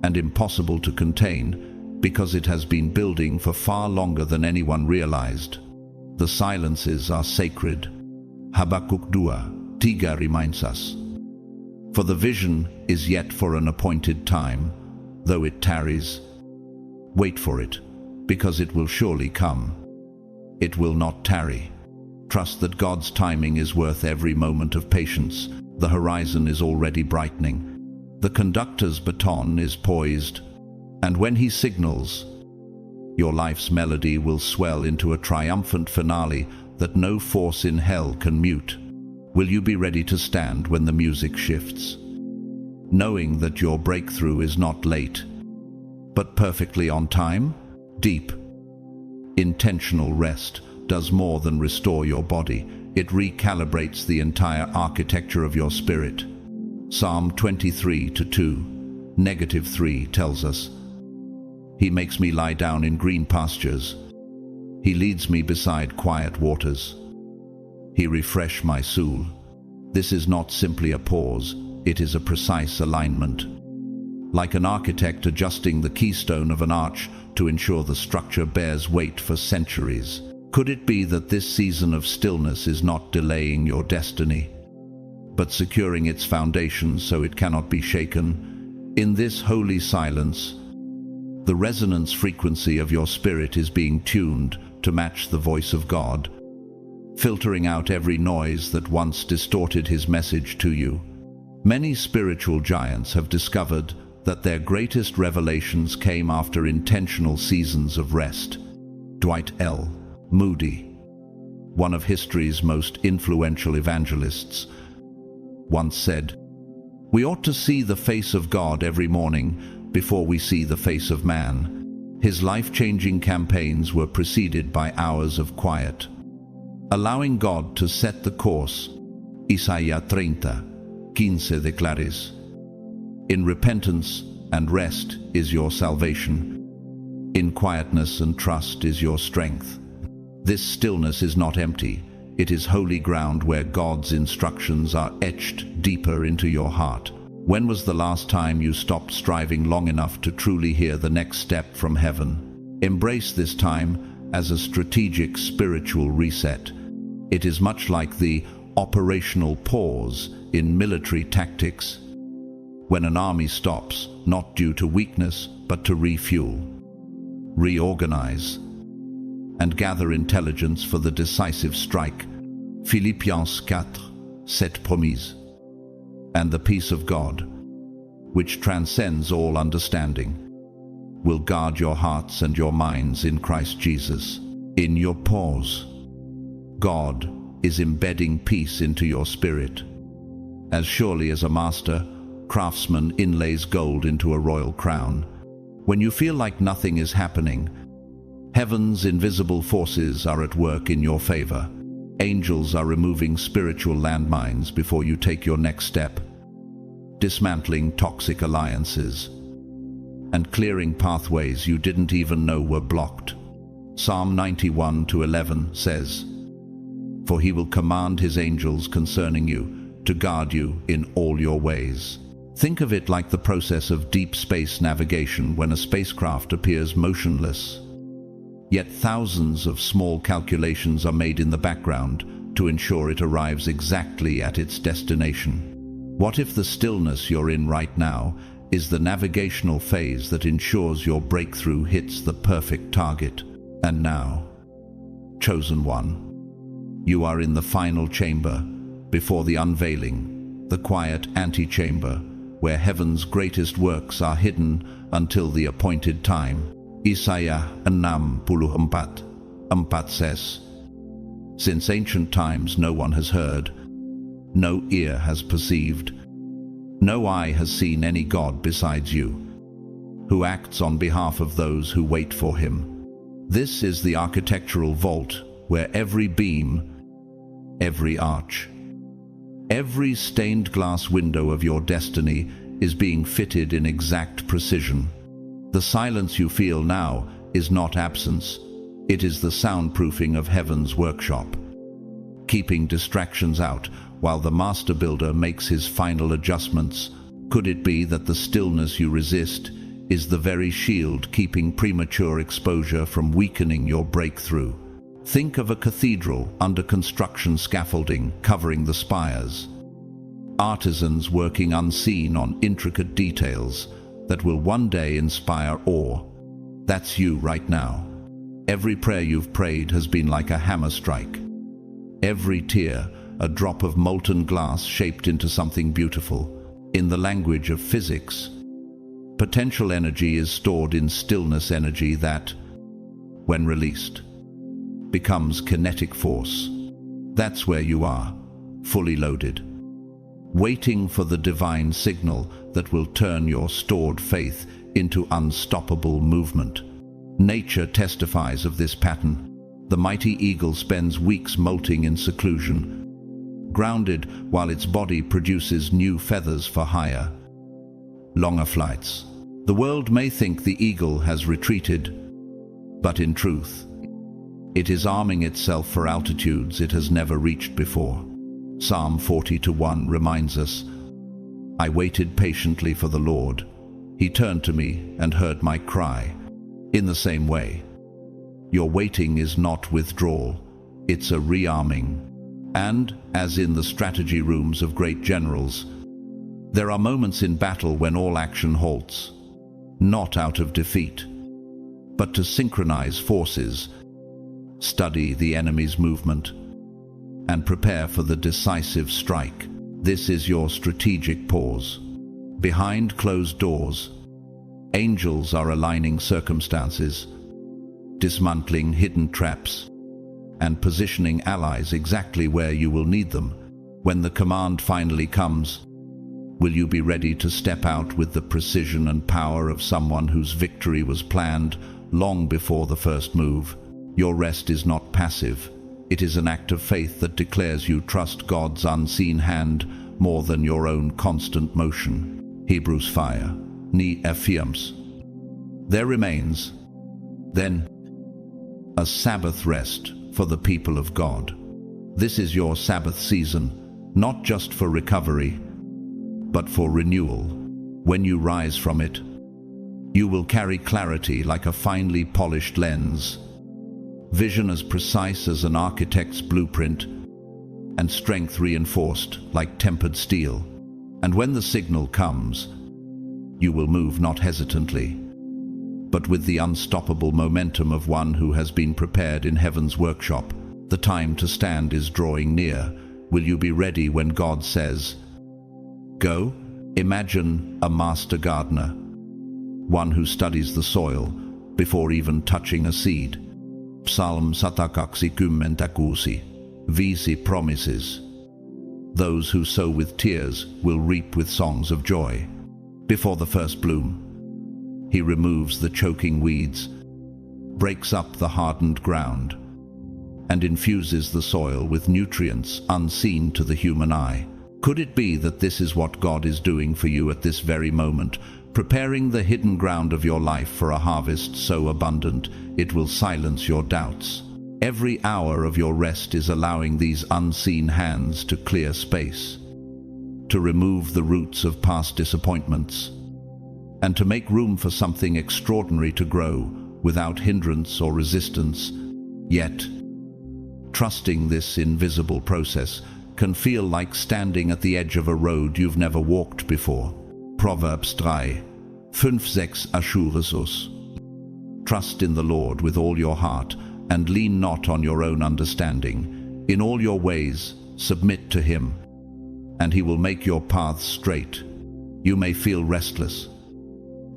and impossible to contain, because it has been building for far longer than anyone realized. The silences are sacred. Habakkuk 2:3 reminds us. For the vision is yet for an appointed time, though it tarries. Wait for it, because it will surely come. It will not tarry. Trust that God's timing is worth every moment of patience. The horizon is already brightening. The conductor's baton is poised, and when he signals, your life's melody will swell into a triumphant finale that no force in hell can mute. Will you be ready to stand when the music shifts, knowing that your breakthrough is not late, but perfectly on time? Deep, intentional rest does more than restore your body. It recalibrates the entire architecture of your spirit. Psalm 23:2, -3 tells us, "He makes me lie down in green pastures. He leads me beside quiet waters. He refresh my soul." This is not simply a pause, it is a precise alignment. Like an architect adjusting the keystone of an arch to ensure the structure bears weight for centuries. Could it be that this season of stillness is not delaying your destiny, but securing its foundation so it cannot be shaken? In this holy silence, the resonance frequency of your spirit is being tuned to match the voice of God, filtering out every noise that once distorted his message to you. Many spiritual giants have discovered that their greatest revelations came after intentional seasons of rest. Dwight L. Moody, one of history's most influential evangelists, once said, "We ought to see the face of God every morning before we see the face of man." His life-changing campaigns were preceded by hours of quiet, allowing God to set the course. Isaiah 30:15 declares, "In repentance and rest is your salvation. In quietness and trust is your strength." This stillness is not empty. It is holy ground where God's instructions are etched deeper into your heart. When was the last time you stopped striving long enough to truly hear the next step from heaven? Embrace this time as a strategic spiritual reset. It is much like the operational pause in military tactics, when an army stops, not due to weakness, but to refuel, reorganize, and gather intelligence for the decisive strike. Philippians 4:7 promise. And the peace of God, which transcends all understanding, will guard your hearts and your minds in Christ Jesus. In your pause, God is embedding peace into your spirit. As surely as a master craftsman inlays gold into a royal crown, when you feel like nothing is happening, heaven's invisible forces are at work in your favor. Angels are removing spiritual landmines before you take your next step, dismantling toxic alliances, and clearing pathways you didn't even know were blocked. Psalm 91:11 says, "For he will command his angels concerning you, to guard you in all your ways." Think of it like the process of deep space navigation when a spacecraft appears motionless. Yet thousands of small calculations are made in the background to ensure it arrives exactly at its destination. What if the stillness you're in right now is the navigational phase that ensures your breakthrough hits the perfect target? And now, chosen one, you are in the final chamber, before the unveiling, the quiet antechamber, where heaven's greatest works are hidden until the appointed time. Isaiah 64:4 says, "Since ancient times no one has heard, no ear has perceived, no eye has seen any God besides you, who acts on behalf of those who wait for him." This is the architectural vault where every beam, every arch, every stained glass window of your destiny is being fitted in exact precision. The silence you feel now is not absence. It is the soundproofing of heaven's workshop, keeping distractions out while the master builder makes his final adjustments. Could it be that the stillness you resist is the very shield keeping premature exposure from weakening your breakthrough? Think of a cathedral under construction scaffolding covering the spires. Artisans working unseen on intricate details that will one day inspire awe. That's you right now. Every prayer you've prayed has been like a hammer strike. Every tear, a drop of molten glass shaped into something beautiful. In the language of physics, potential energy is stored in stillness energy that, when released, becomes kinetic force. That's where you are, fully loaded, waiting for the divine signal that will turn your stored faith into unstoppable movement. Nature testifies of this pattern. The mighty eagle spends weeks molting in seclusion, grounded while its body produces new feathers for higher, longer flights. The world may think the eagle has retreated, but in truth, it is arming itself for altitudes it has never reached before. Psalm 40:1 reminds us, "I waited patiently for the Lord. He turned to me and heard my cry." In the same way, your waiting is not withdrawal, it's a rearming. And, as in the strategy rooms of great generals, there are moments in battle when all action halts, not out of defeat, but to synchronize forces, study the enemy's movement, and prepare for the decisive strike. This is your strategic pause. Behind closed doors, angels are aligning circumstances, dismantling hidden traps, and positioning allies exactly where you will need them. When the command finally comes, will you be ready to step out with the precision and power of someone whose victory was planned long before the first move? Your rest is not passive. It is an act of faith that declares you trust God's unseen hand more than your own constant motion. Hebrews 5:9. There remains, then, a Sabbath rest for the people of God. This is your Sabbath season, not just for recovery, but for renewal. When you rise from it, you will carry clarity like a finely polished lens, vision as precise as an architect's blueprint, and strength reinforced like tempered steel. And when the signal comes, you will move not hesitantly, but with the unstoppable momentum of one who has been prepared in heaven's workshop. The time to stand is drawing near. Will you be ready when God says, "Go"? Imagine a master gardener, one who studies the soil before even touching a seed. Psalm 119 VC promises, "Those who sow with tears will reap with songs of joy." Before the first bloom, he removes the choking weeds, breaks up the hardened ground, and infuses the soil with nutrients unseen to the human eye. Could it be that this is what God is doing for you at this very moment, preparing the hidden ground of your life for a harvest so abundant it will silence your doubts? Every hour of your rest is allowing these unseen hands to clear space, to remove the roots of past disappointments, and to make room for something extraordinary to grow without hindrance or resistance. Yet, trusting this invisible process can feel like standing at the edge of a road you've never walked before. Proverbs 3:5-6 assures us. Trust in the Lord with all your heart, and lean not on your own understanding. In all your ways submit to him, and he will make your paths straight. You may feel restless,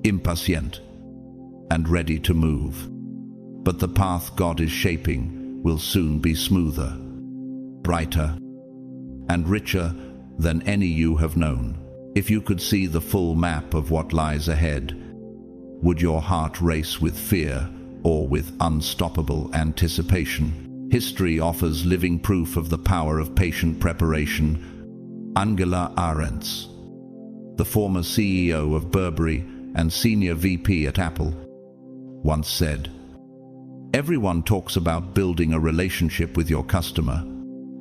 impatient, and ready to move, but the path God is shaping will soon be smoother, brighter, and richer than any you have known. If you could see the full map of what lies ahead, would your heart race with fear or with unstoppable anticipation? History offers living proof of the power of patient preparation. Angela Arendt, the former CEO of Burberry and senior VP at Apple, once said, "Everyone talks about building a relationship with your customer.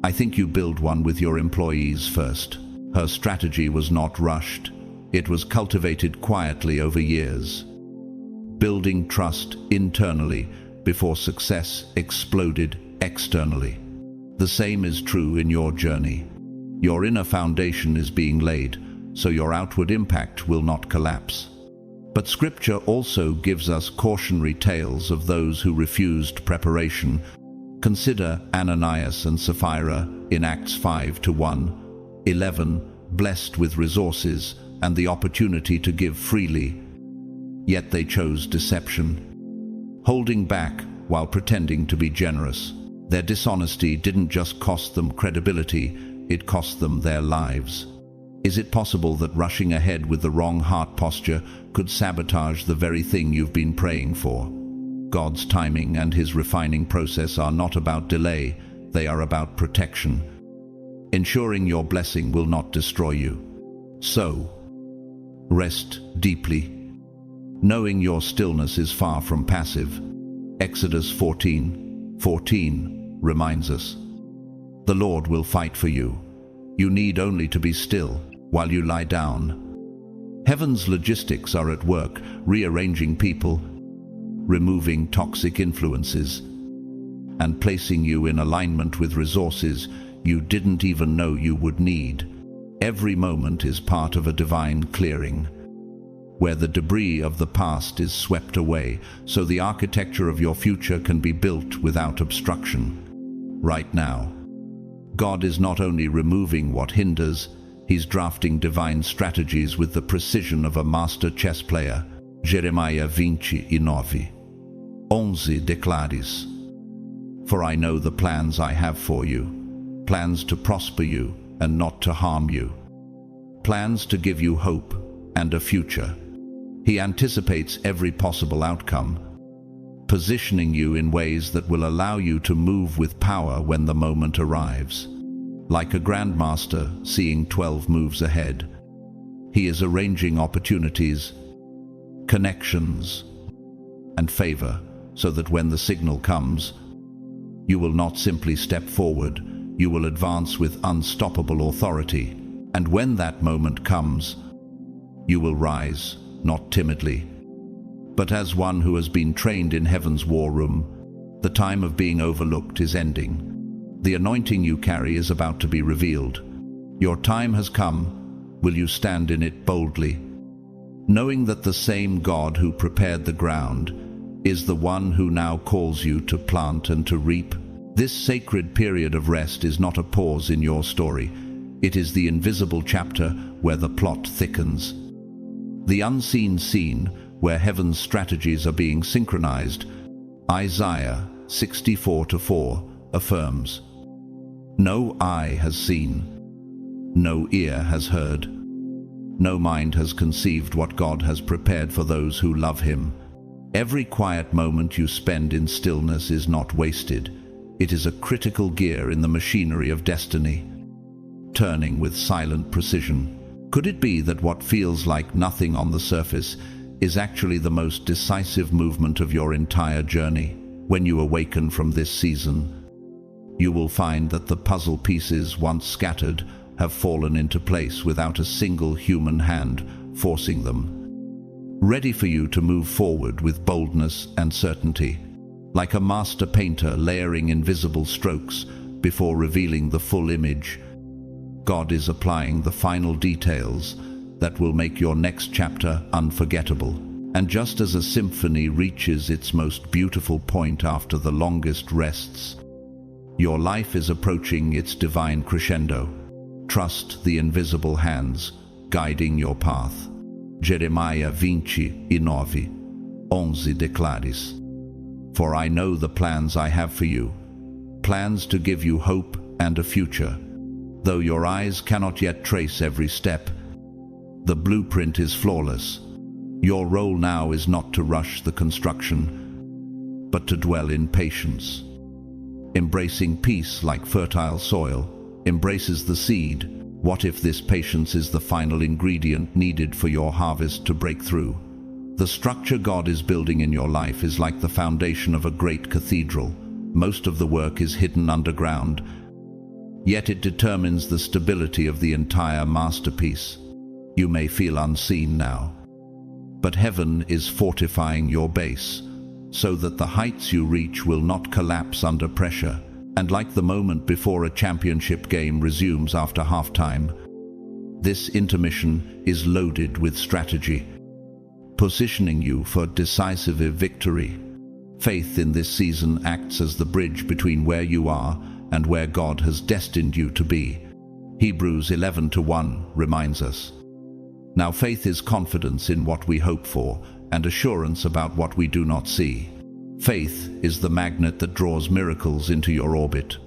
I think you build one with your employees first." Her strategy was not rushed. It was cultivated quietly over years, building trust internally before success exploded externally. The same is true in your journey. Your inner foundation is being laid, so your outward impact will not collapse. But Scripture also gives us cautionary tales of those who refused preparation. Consider Ananias and Sapphira in Acts 5:1-11, blessed with resources and the opportunity to give freely, yet they chose deception, holding back while pretending to be generous. Their dishonesty didn't just cost them credibility, it cost them their lives. Is it possible that rushing ahead with the wrong heart posture could sabotage the very thing you've been praying for? God's timing and his refining process are not about delay, they are about protection, ensuring your blessing will not destroy you. So, rest deeply, knowing your stillness is far from passive. Exodus 14:14 reminds us, "The Lord will fight for you. You need only to be still while you lie down." Heaven's logistics are at work, rearranging people, removing toxic influences, and placing you in alignment with resources you didn't even know you would need. Every moment is part of a divine clearing, where the debris of the past is swept away, so the architecture of your future can be built without obstruction. Right now, God is not only removing what hinders, he's drafting divine strategies with the precision of a master chess player. Jeremiah 29:11 declares, "For I know the plans I have for you, plans to prosper you and not to harm you, plans to give you hope and a future." He anticipates every possible outcome, positioning you in ways that will allow you to move with power when the moment arrives. Like a grandmaster seeing 12 moves ahead, he is arranging opportunities, connections, and favor so that when the signal comes, you will not simply step forward, you will advance with unstoppable authority. And when that moment comes, you will rise, not timidly, but as one who has been trained in heaven's war room. The time of being overlooked is ending. The anointing you carry is about to be revealed. Your time has come. Will you stand in it boldly, knowing that the same God who prepared the ground is the one who now calls you to plant and to reap? This sacred period of rest is not a pause in your story. It is the invisible chapter where the plot thickens, the unseen scene where heaven's strategies are being synchronized. Isaiah 64:4 affirms, "No eye has seen, no ear has heard, no mind has conceived what God has prepared for those who love him." Every quiet moment you spend in stillness is not wasted. It is a critical gear in the machinery of destiny, turning with silent precision. Could it be that what feels like nothing on the surface is actually the most decisive movement of your entire journey? When you awaken from this season, you will find that the puzzle pieces once scattered have fallen into place without a single human hand forcing them, ready for you to move forward with boldness and certainty, like a master painter layering invisible strokes before revealing the full image. God is applying the final details that will make your next chapter unforgettable. And just as a symphony reaches its most beautiful point after the longest rests, your life is approaching its divine crescendo. Trust the invisible hands guiding your path. Jeremiah 29:11 declares, "For I know the plans I have for you, plans to give you hope and a future." Though your eyes cannot yet trace every step, the blueprint is flawless. Your role now is not to rush the construction, but to dwell in patience. Embracing peace like fertile soil embraces the seed. What if this patience is the final ingredient needed for your harvest to break through? The structure God is building in your life is like the foundation of a great cathedral. Most of the work is hidden underground, yet it determines the stability of the entire masterpiece. You may feel unseen now, but heaven is fortifying your base, so that the heights you reach will not collapse under pressure. And like the moment before a championship game resumes after halftime, this intermission is loaded with strategy, positioning you for decisive victory. Faith in this season acts as the bridge between where you are and where God has destined you to be. Hebrews 11:1 reminds us, "Now faith is confidence in what we hope for and assurance about what we do not see." Faith is the magnet that draws miracles into your orbit.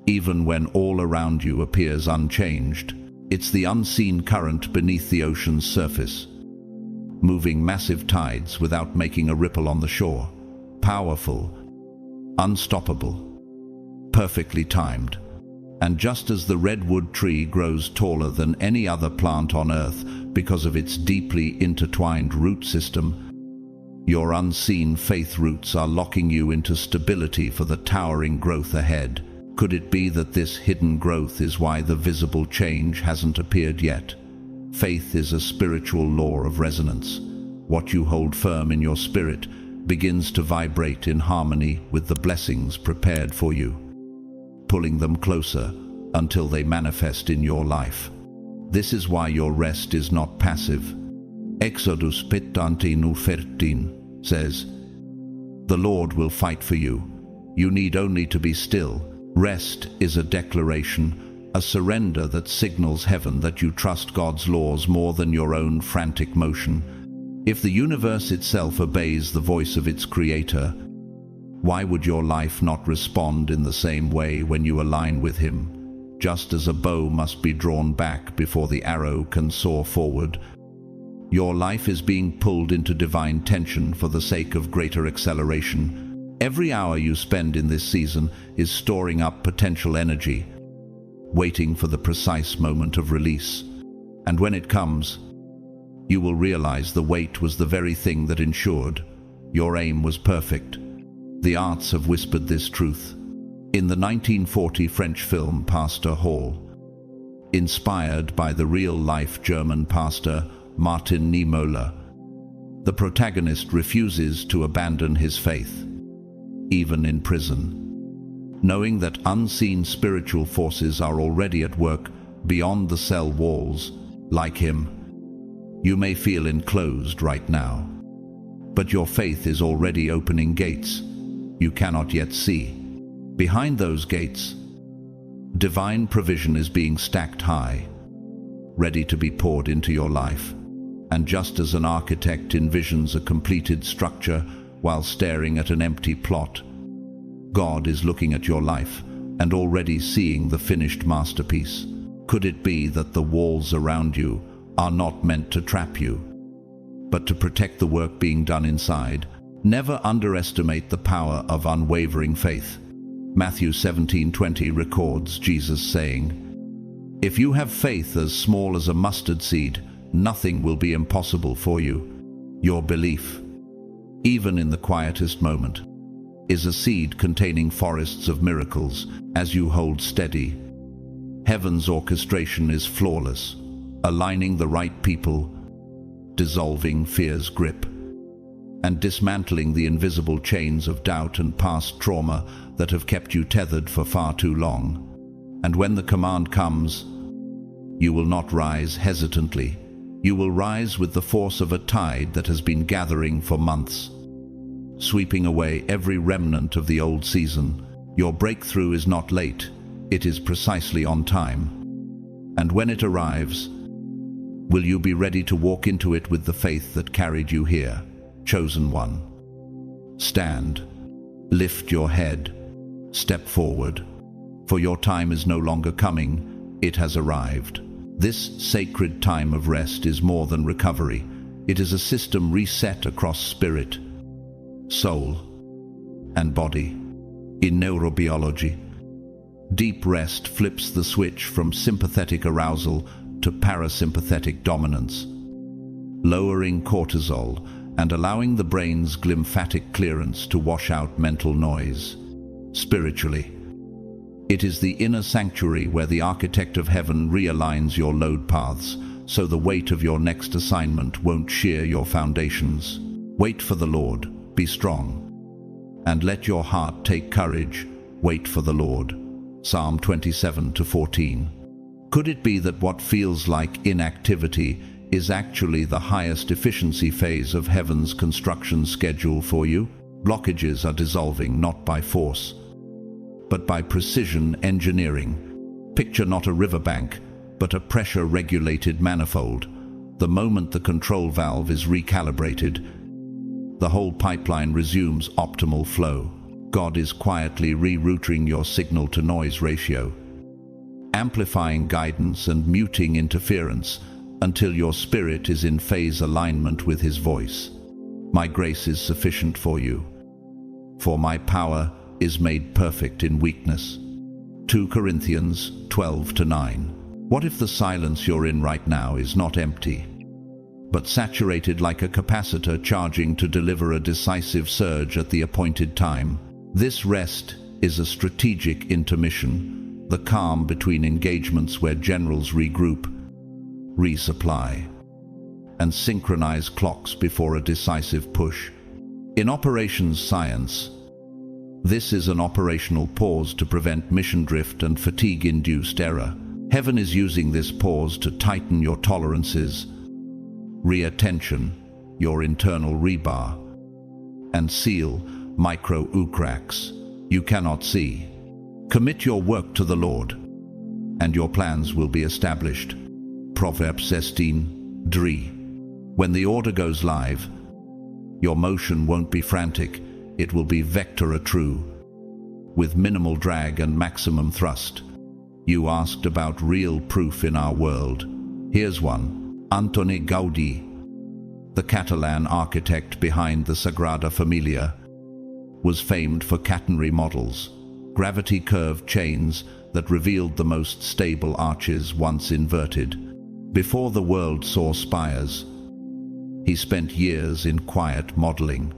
Even when all around you appears unchanged, it's the unseen current beneath the ocean's surface, moving massive tides without making a ripple on the shore. Powerful, unstoppable, perfectly timed. And just as the redwood tree grows taller than any other plant on earth because of its deeply intertwined root system, your unseen faith roots are locking you into stability for the towering growth ahead. Could it be that this hidden growth is why the visible change hasn't appeared yet? Faith is a spiritual law of resonance. What you hold firm in your spirit begins to vibrate in harmony with the blessings prepared for you, pulling them closer until they manifest in your life. This is why your rest is not passive. Exodus 15:13 says, "The Lord will fight for you. You need only to be still." Rest is a declaration, a surrender that signals heaven that you trust God's laws more than your own frantic motion. If the universe itself obeys the voice of its creator, why would your life not respond in the same way when you align with Him? Just as a bow must be drawn back before the arrow can soar forward, your life is being pulled into divine tension for the sake of greater acceleration. Every hour you spend in this season is storing up potential energy, waiting for the precise moment of release. And when it comes, you will realize the wait was the very thing that ensured your aim was perfect. The arts have whispered this truth. In the 1940 French film Pastor Hall, inspired by the real-life German pastor Martin Niemöller, the protagonist refuses to abandon his faith, even in prison. Knowing that unseen spiritual forces are already at work beyond the cell walls, like him, you may feel enclosed right now, but your faith is already opening gates you cannot yet see. Behind those gates, divine provision is being stacked high, ready to be poured into your life. And just as an architect envisions a completed structure while staring at an empty plot, God is looking at your life and already seeing the finished masterpiece. Could it be that the walls around you are not meant to trap you, but to protect the work being done inside? Never underestimate the power of unwavering faith. Matthew 17:20 records Jesus saying, "If you have faith as small as a mustard seed, nothing will be impossible for you." Your belief, even in the quietest moment, is a seed containing forests of miracles as you hold steady. Heaven's orchestration is flawless, aligning the right people, dissolving fear's grip, and dismantling the invisible chains of doubt and past trauma that have kept you tethered for far too long. And when the command comes, you will not rise hesitantly. You will rise with the force of a tide that has been gathering for months, sweeping away every remnant of the old season. Your breakthrough is not late, it is precisely on time. And when it arrives, will you be ready to walk into it with the faith that carried you here, chosen one? Stand, lift your head, step forward, for your time is no longer coming, it has arrived. This sacred time of rest is more than recovery. It is a system reset across spirit, soul, and body. In neurobiology, deep rest flips the switch from sympathetic arousal to parasympathetic dominance, lowering cortisol and allowing the brain's glymphatic clearance to wash out mental noise. Spiritually, it is the inner sanctuary where the architect of heaven realigns your load paths so the weight of your next assignment won't shear your foundations. Wait for the Lord, be strong, and let your heart take courage. Wait for the Lord. Psalm 27:14. Could it be that what feels like inactivity is actually the highest efficiency phase of heaven's construction schedule for you? Blockages are dissolving not by force, but by precision engineering. Picture not a riverbank, but a pressure-regulated manifold. The moment the control valve is recalibrated, the whole pipeline resumes optimal flow. God is quietly rerouting your signal-to-noise ratio, amplifying guidance and muting interference until your spirit is in phase alignment with His voice. My grace is sufficient for you, for my power is made perfect in weakness. 2 Corinthians 12:9. What if the silence you're in right now is not empty, but saturated like a capacitor charging to deliver a decisive surge at the appointed time? This rest is a strategic intermission, the calm between engagements where generals regroup, resupply, and synchronize clocks before a decisive push. In operations science, this is an operational pause to prevent mission drift and fatigue-induced error. Heaven is using this pause to tighten your tolerances, reattention, your internal rebar, and seal micro-cracks you cannot see. Commit your work to the Lord, and your plans will be established. Proverbs 16:3. When the order goes live, your motion won't be frantic, it will be vector true, with minimal drag and maximum thrust. You asked about real proof in our world. Here's one. Antoni Gaudí, the Catalan architect behind the Sagrada Familia, was famed for catenary models, gravity curved chains that revealed the most stable arches once inverted. Before the world saw spires, he spent years in quiet modeling,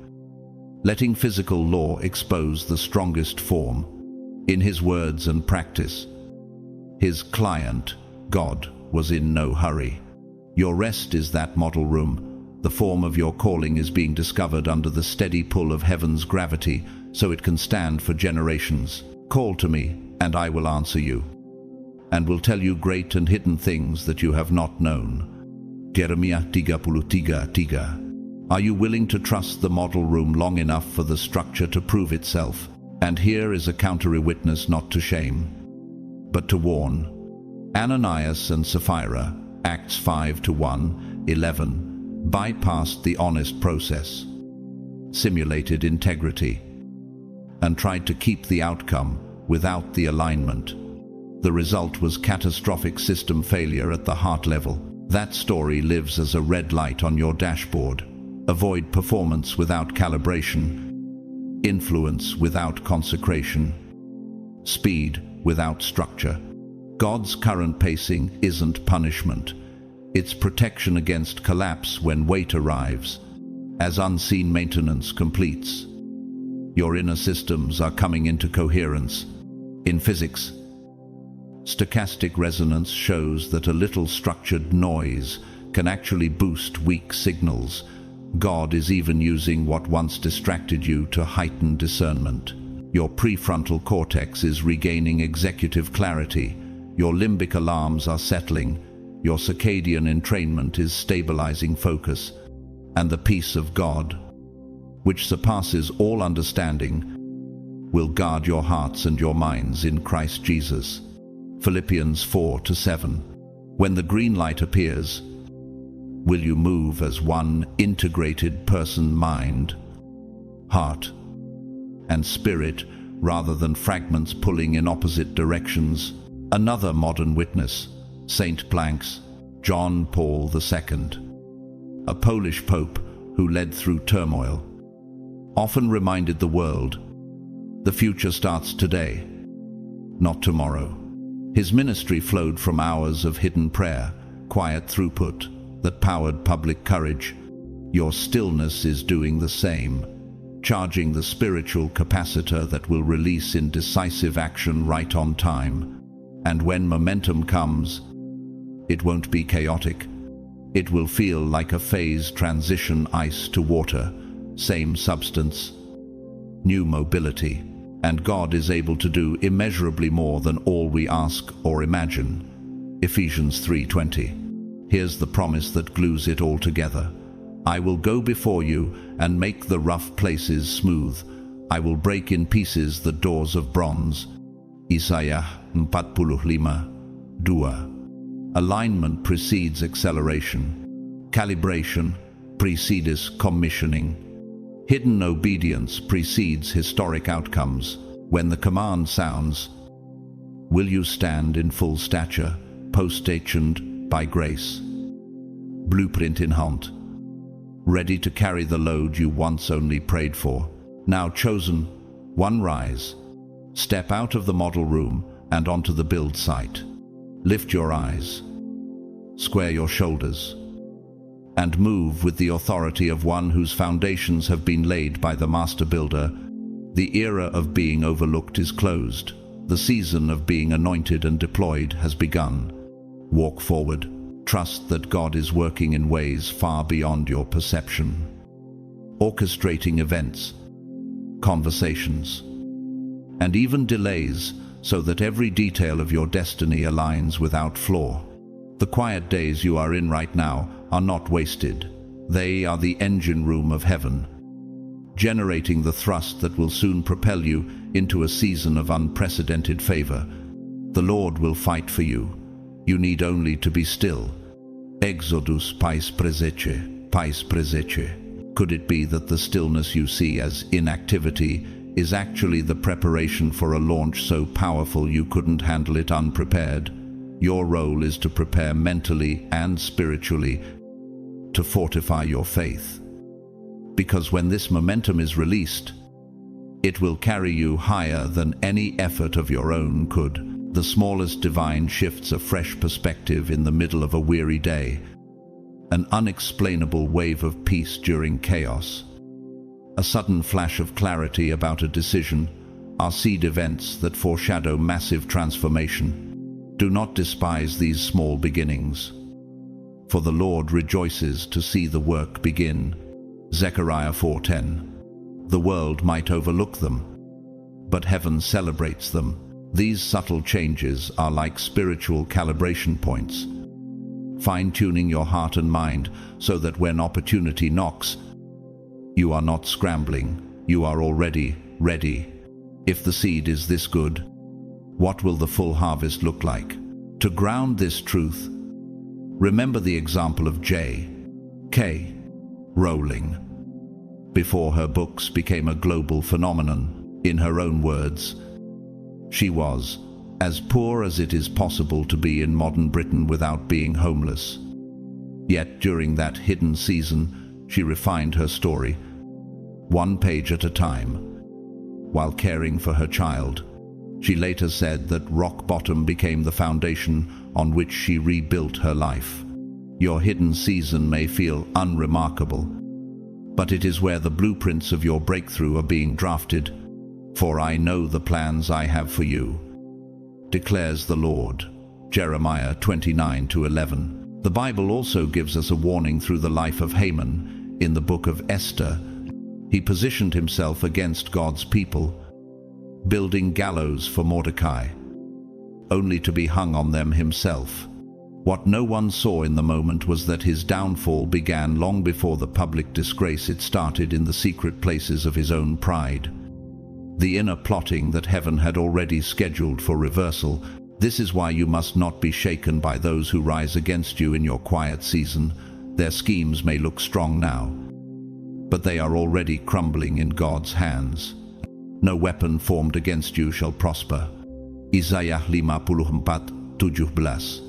letting physical law expose the strongest form. In his words and practice, his client, God, was in no hurry. Your rest is that model room. The form of your calling is being discovered under the steady pull of heaven's gravity, so it can stand for generations. Call to me, and I will answer you, and will tell you great and hidden things that you have not known. Jeremiah 33:3. Are you willing to trust the model room long enough for the structure to prove itself? And here is a counter-witness, not to shame, but to warn. Ananias and Sapphira, Acts 5:1-11, bypassed the honest process, simulated integrity, and tried to keep the outcome without the alignment. The result was catastrophic system failure at the heart level. That story lives as a red light on your dashboard. Avoid performance without calibration, influence without consecration, speed without structure. God's current pacing isn't punishment. It's protection against collapse when weight arrives, as unseen maintenance completes. Your inner systems are coming into coherence. In physics, stochastic resonance shows that a little structured noise can actually boost weak signals. God is even using what once distracted you to heighten discernment. Your prefrontal cortex is regaining executive clarity. Your limbic alarms are settling. Your circadian entrainment is stabilizing focus. And the peace of God, which surpasses all understanding, will guard your hearts and your minds in Christ Jesus. Philippians 4:7. When the green light appears, will you move as one integrated person, mind, heart, and spirit, rather than fragments pulling in opposite directions? Another modern witness, Saint Blank's John Paul II, a Polish pope who led through turmoil, often reminded the world, the future starts today, not tomorrow. His ministry flowed from hours of hidden prayer, quiet throughput that powered public courage. Your stillness is doing the same, charging the spiritual capacitor that will release in decisive action right on time. And when momentum comes, it won't be chaotic. It will feel like a phase transition, ice to water, same substance, new mobility. And God is able to do immeasurably more than all we ask or imagine. Ephesians 3:20. Here's the promise that glues it all together. I will go before you and make the rough places smooth. I will break in pieces the doors of bronze. Isaiah 45:2. Alignment precedes acceleration. Calibration precedes commissioning. Hidden obedience precedes historic outcomes. When the command sounds, will you stand in full stature, post-stationed by grace, blueprint in hand, ready to carry the load you once only prayed for? Now chosen, one, rise. Step out of the model room and onto the build site. Lift your eyes, square your shoulders, and move with the authority of one whose foundations have been laid by the master builder. The era of being overlooked is closed. The season of being anointed and deployed has begun. Walk forward. Trust that God is working in ways far beyond your perception. Orchestrating events, conversations, and even delays so that every detail of your destiny aligns without flaw. The quiet days you are in right now are not wasted. They are the engine room of heaven, generating the thrust that will soon propel you into a season of unprecedented favor. The Lord will fight for you. You need only to be still. Exodus pais presece, pais presece. Could it be that the stillness you see as inactivity is actually the preparation for a launch so powerful you couldn't handle it unprepared? Your role is to prepare mentally and spiritually to fortify your faith. Because when this momentum is released, it will carry you higher than any effort of your own could. The smallest divine shifts a fresh perspective in the middle of a weary day, an unexplainable wave of peace during chaos, a sudden flash of clarity about a decision, are seed events that foreshadow massive transformation. Do not despise these small beginnings, for the Lord rejoices to see the work begin. Zechariah 4:10. The world might overlook them, but heaven celebrates them. These subtle changes are like spiritual calibration points, fine-tuning your heart and mind so that when opportunity knocks, you are not scrambling, you are already ready. If the seed is this good, what will the full harvest look like? To ground this truth, remember the example of J.K. Rowling. Before her books became a global phenomenon, in her own words, she was as poor as it is possible to be in modern Britain without being homeless. Yet during that hidden season, she refined her story, one page at a time, while caring for her child. She later said that rock bottom became the foundation on which she rebuilt her life. Your hidden season may feel unremarkable, but it is where the blueprints of your breakthrough are being drafted. For I know the plans I have for you, declares the Lord. Jeremiah 29:11. The Bible also gives us a warning through the life of Haman in the book of Esther. He positioned himself against God's people, building gallows for Mordecai, only to be hung on them himself. What no one saw in the moment was that his downfall began long before the public disgrace. It started in the secret places of his own pride, the inner plotting that heaven had already scheduled for reversal. This is why you must not be shaken by those who rise against you in your quiet season. Their schemes may look strong now, but they are already crumbling in God's hands. No weapon formed against you shall prosper. Isaiah 54:17.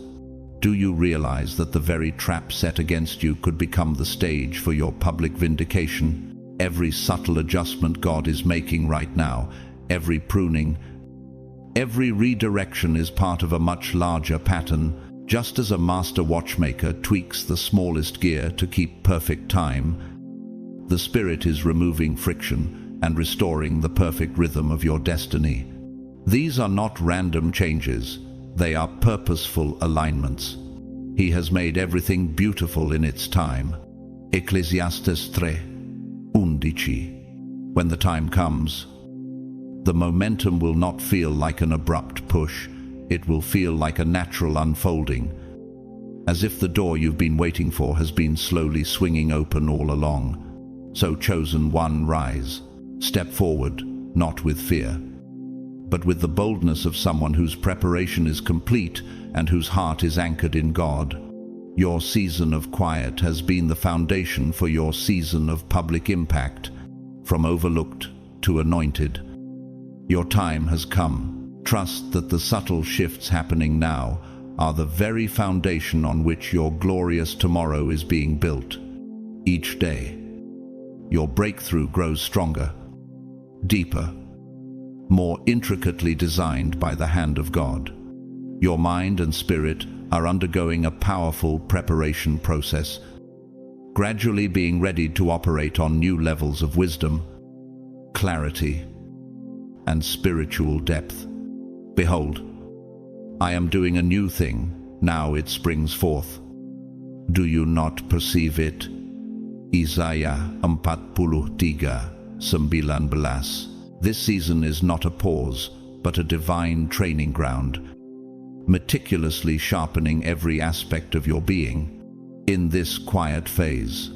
Do you realize that the very trap set against you could become the stage for your public vindication? Every subtle adjustment God is making right now, every pruning, every redirection is part of a much larger pattern. Just as a master watchmaker tweaks the smallest gear to keep perfect time, the Spirit is removing friction and restoring the perfect rhythm of your destiny. These are not random changes, they are purposeful alignments. He has made everything beautiful in its time. Ecclesiastes 3:11. When the time comes, the momentum will not feel like an abrupt push, it will feel like a natural unfolding, as if the door you've been waiting for has been slowly swinging open all along. So chosen one, rise, step forward, not with fear, but with the boldness of someone whose preparation is complete and whose heart is anchored in God. Your season of quiet has been the foundation for your season of public impact, from overlooked to anointed. Your time has come. Trust that the subtle shifts happening now are the very foundation on which your glorious tomorrow is being built. Each day, your breakthrough grows stronger, deeper, more intricately designed by the hand of God. Your mind and spirit are undergoing a powerful preparation process, gradually being ready to operate on new levels of wisdom, clarity, and spiritual depth. Behold, I am doing a new thing, now it springs forth. Do you not perceive it? Isaiah 43:19. This season is not a pause, but a divine training ground, meticulously sharpening every aspect of your being. In this quiet phase,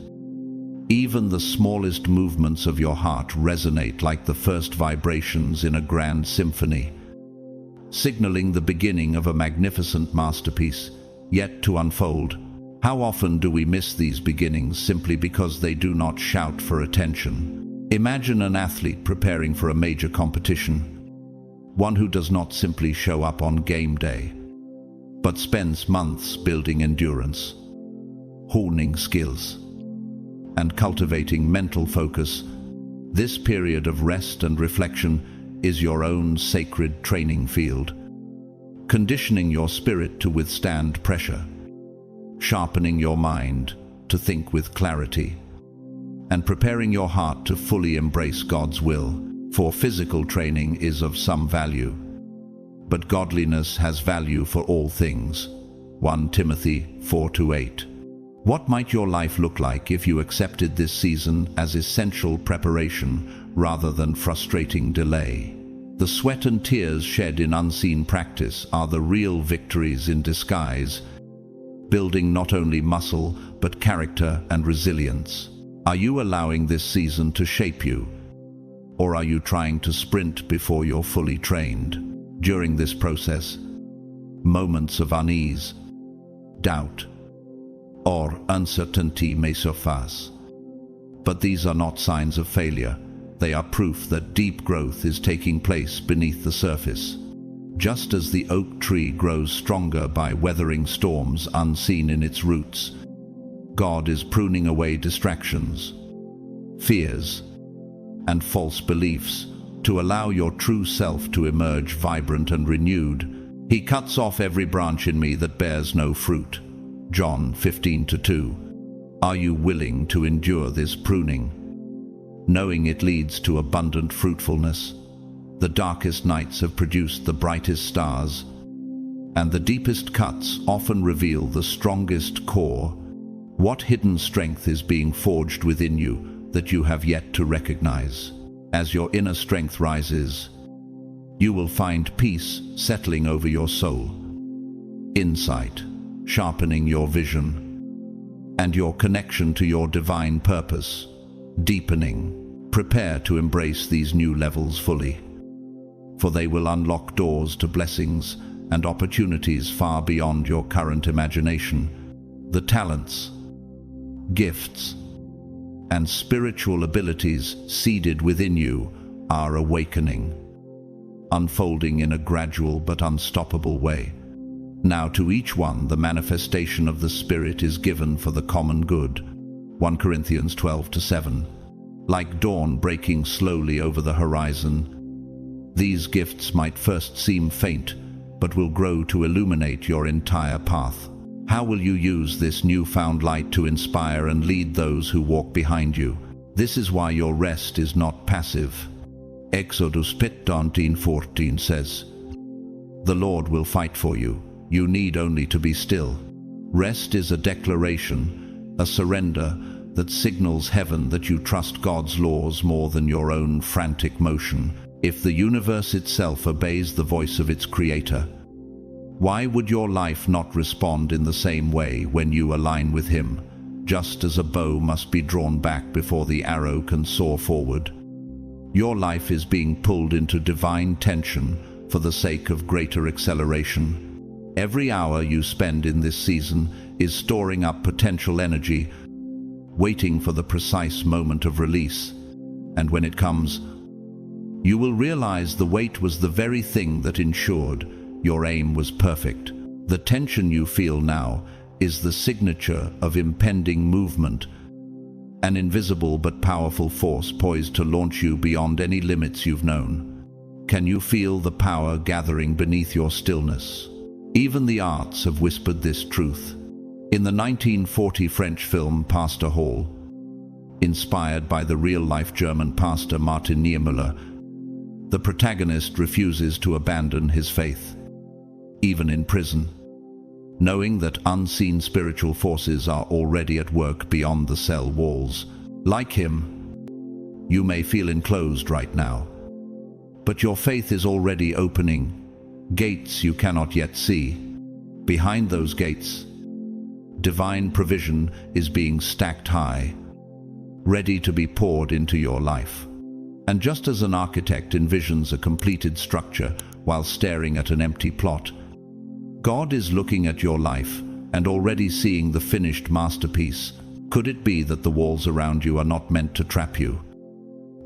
even the smallest movements of your heart resonate like the first vibrations in a grand symphony, signaling the beginning of a magnificent masterpiece yet to unfold. How often do we miss these beginnings simply because they do not shout for attention? Imagine an athlete preparing for a major competition, one who does not simply show up on game day, but spends months building endurance, honing skills, and cultivating mental focus. This period of rest and reflection is your own sacred training field, conditioning your spirit to withstand pressure, sharpening your mind to think with clarity, and preparing your heart to fully embrace God's will. For physical training is of some value, but godliness has value for all things. 1 Timothy 4:8. What might your life look like if you accepted this season as essential preparation rather than frustrating delay? The sweat and tears shed in unseen practice are the real victories in disguise, building not only muscle but character and resilience. Are you allowing this season to shape you, or are you trying to sprint before you're fully trained? During this process, moments of unease, doubt, or uncertainty may surface. But these are not signs of failure. They are proof that deep growth is taking place beneath the surface. Just as the oak tree grows stronger by weathering storms unseen in its roots, God is pruning away distractions, fears, and false beliefs, to allow your true self to emerge vibrant and renewed. He cuts off every branch in me that bears no fruit. John 15:2. Are you willing to endure this pruning, knowing it leads to abundant fruitfulness? The darkest nights have produced the brightest stars, and the deepest cuts often reveal the strongest core. What hidden strength is being forged within you that you have yet to recognize? As your inner strength rises, you will find peace settling over your soul, insight sharpening your vision, and your connection to your divine purpose deepening. Prepare to embrace these new levels fully, for they will unlock doors to blessings and opportunities far beyond your current imagination. The talents, gifts, and spiritual abilities seeded within you are awakening, unfolding in a gradual but unstoppable way. Now to each one the manifestation of the Spirit is given for the common good. 1 Corinthians 12:7. Like dawn breaking slowly over the horizon, these gifts might first seem faint, but will grow to illuminate your entire path. How will you use this newfound light to inspire and lead those who walk behind you? This is why your rest is not passive. Exodus 15:14 says, "The Lord will fight for you. You need only to be still." Rest is a declaration, a surrender that signals heaven that you trust God's laws more than your own frantic motion. If the universe itself obeys the voice of its creator, why would your life not respond in the same way when you align with Him? Just as a bow must be drawn back before the arrow can soar forward, your life is being pulled into divine tension for the sake of greater acceleration. Every hour you spend in this season is storing up potential energy, waiting for the precise moment of release. And when it comes, you will realize the wait was the very thing that ensured your aim was perfect. The tension you feel now is the signature of impending movement, an invisible but powerful force poised to launch you beyond any limits you've known. Can you feel the power gathering beneath your stillness? Even the arts have whispered this truth. In the 1940 French film Pastor Hall, inspired by the real-life German pastor Martin Niemöller, the protagonist refuses to abandon his faith, even in prison, knowing that unseen spiritual forces are already at work beyond the cell walls. Like him, you may feel enclosed right now, but your faith is already opening gates you cannot yet see. Behind those gates, divine provision is being stacked high, ready to be poured into your life. And just as an architect envisions a completed structure while staring at an empty plot, God is looking at your life and already seeing the finished masterpiece. Could it be that the walls around you are not meant to trap you,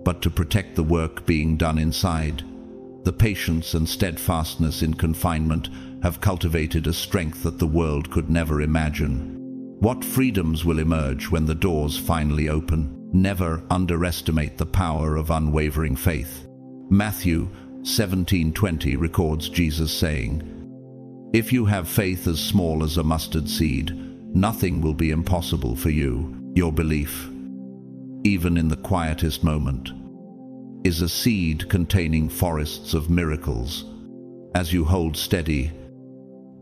but to protect the work being done inside? The patience and steadfastness in confinement have cultivated a strength that the world could never imagine. What freedoms will emerge when the doors finally open? Never underestimate the power of unwavering faith. Matthew 17:20 records Jesus saying, "If you have faith as small as a mustard seed, nothing will be impossible for you." Your belief, even in the quietest moment, is a seed containing forests of miracles. As you hold steady,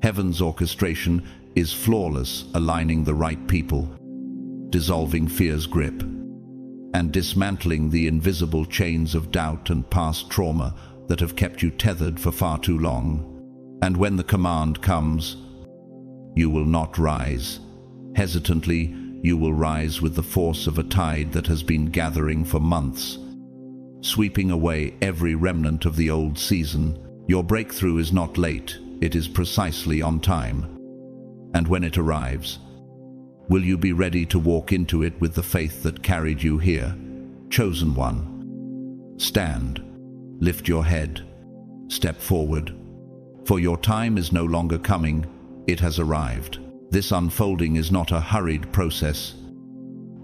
heaven's orchestration is flawless, aligning the right people, dissolving fear's grip, and dismantling the invisible chains of doubt and past trauma that have kept you tethered for far too long. And when the command comes, you will not rise hesitantly. You will rise with the force of a tide that has been gathering for months, sweeping away every remnant of the old season. Your breakthrough is not late, it is precisely on time. And when it arrives, will you be ready to walk into it with the faith that carried you here? Chosen one, stand, lift your head, step forward, for your time is no longer coming, it has arrived. This unfolding is not a hurried process,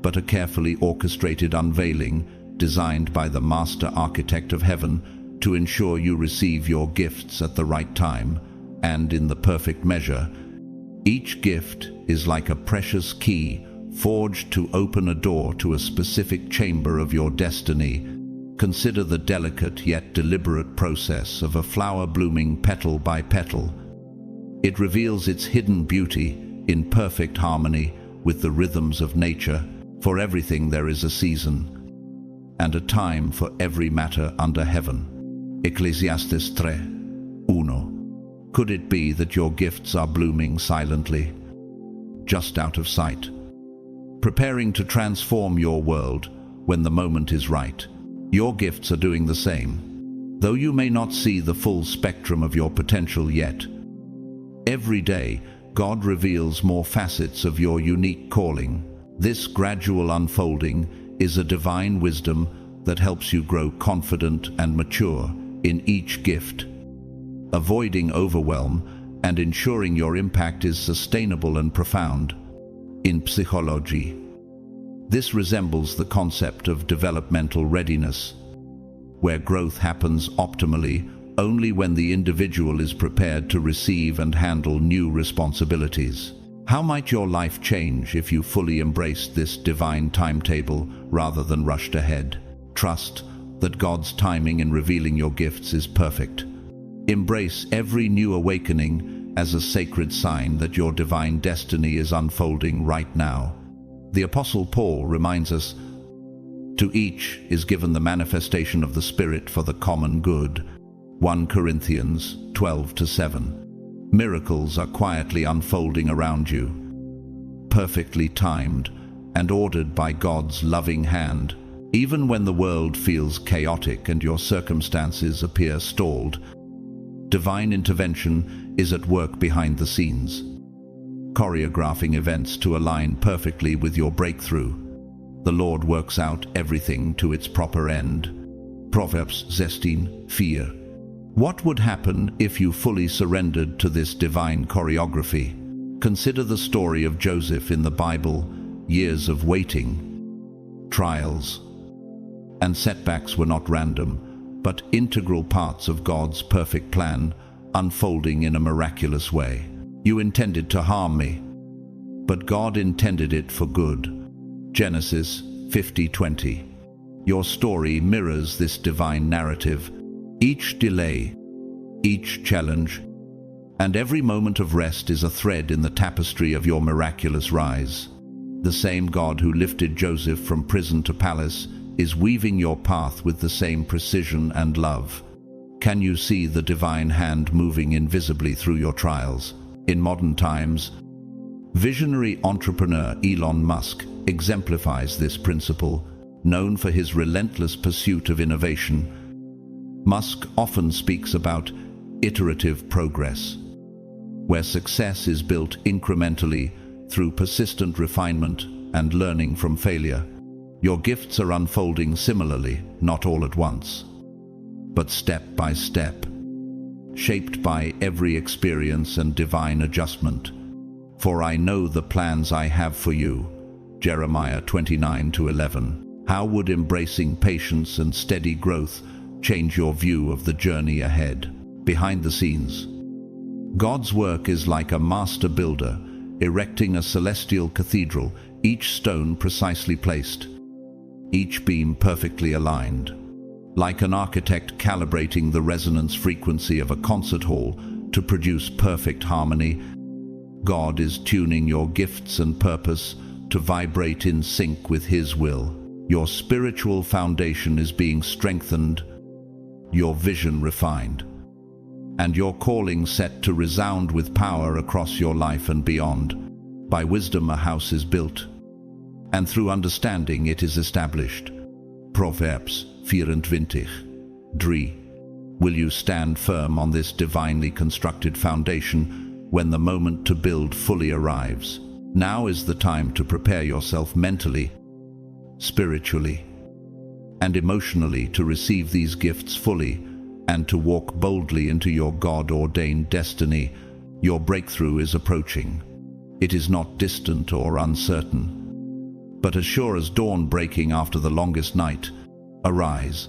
but a carefully orchestrated unveiling designed by the master architect of heaven to ensure you receive your gifts at the right time and in the perfect measure. Each gift is like a precious key forged to open a door to a specific chamber of your destiny. Consider the delicate yet deliberate process of a flower blooming petal by petal. It reveals its hidden beauty in perfect harmony with the rhythms of nature. For everything there is a season, and a time for every matter under heaven. Ecclesiastes 3:1. Could it be that your gifts are blooming silently, just out of sight, preparing to transform your world when the moment is right? Your gifts are doing the same, though you may not see the full spectrum of your potential yet. Every day, God reveals more facets of your unique calling. This gradual unfolding is a divine wisdom that helps you grow confident and mature in each gift, avoiding overwhelm and ensuring your impact is sustainable and profound. In psychology, this resembles the concept of developmental readiness, where growth happens optimally only when the individual is prepared to receive and handle new responsibilities. How might your life change if you fully embraced this divine timetable rather than rushed ahead? Trust that God's timing in revealing your gifts is perfect. Embrace every new awakening as a sacred sign that your divine destiny is unfolding right now. The Apostle Paul reminds us, "To each is given the manifestation of the Spirit for the common good." 1 Corinthians 12:7. Miracles are quietly unfolding around you, perfectly timed and ordered by God's loving hand. Even when the world feels chaotic and your circumstances appear stalled, divine intervention is at work behind the scenes, choreographing events to align perfectly with your breakthrough. The Lord works out everything to its proper end. Proverbs 16:4. What would happen if you fully surrendered to this divine choreography? Consider the story of Joseph in the Bible. Years of waiting, trials, and setbacks were not random, but integral parts of God's perfect plan, unfolding in a miraculous way. "You intended to harm me, but God intended it for good." Genesis 50:20. Your story mirrors this divine narrative. Each delay, each challenge, and every moment of rest is a thread in the tapestry of your miraculous rise. The same God who lifted Joseph from prison to palace is weaving your path with the same precision and love. Can you see the divine hand moving invisibly through your trials? In modern times, visionary entrepreneur Elon Musk exemplifies this principle. Known for his relentless pursuit of innovation, Musk often speaks about iterative progress, where success is built incrementally through persistent refinement and learning from failure. Your gifts are unfolding similarly, not all at once, but step by step, shaped by every experience and divine adjustment. "For I know the plans I have for you." Jeremiah 29:11. How would embracing patience and steady growth change your view of the journey ahead? Behind the scenes, God's work is like a master builder, erecting a celestial cathedral, each stone precisely placed, each beam perfectly aligned. Like an architect calibrating the resonance frequency of a concert hall to produce perfect harmony, God is tuning your gifts and purpose to vibrate in sync with His will. Your spiritual foundation is being strengthened, your vision refined, and your calling set to resound with power across your life and beyond. By wisdom a house is built, and through understanding it is established. Proverbs 24:3. Will you stand firm on this divinely constructed foundation when the moment to build fully arrives? Now is the time to prepare yourself mentally, spiritually, and emotionally to receive these gifts fully and to walk boldly into your God-ordained destiny. Your breakthrough is approaching. It is not distant or uncertain, but as sure as dawn breaking after the longest night, Arise,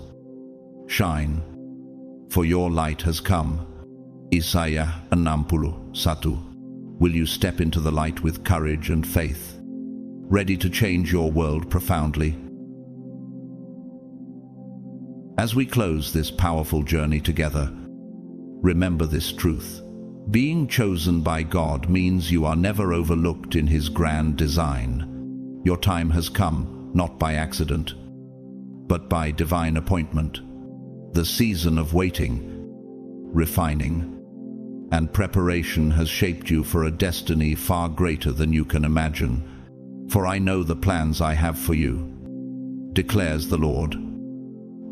shine, for your light has come. Isaiah 61. Will you step into the light with courage and faith, ready to change your world profoundly? As we close this powerful journey together, remember this truth. Being chosen by God means you are never overlooked in His grand design. Your time has come, not by accident, but by divine appointment. The season of waiting, refining, and preparation has shaped you for a destiny far greater than you can imagine. For I know the plans I have for you, declares the Lord.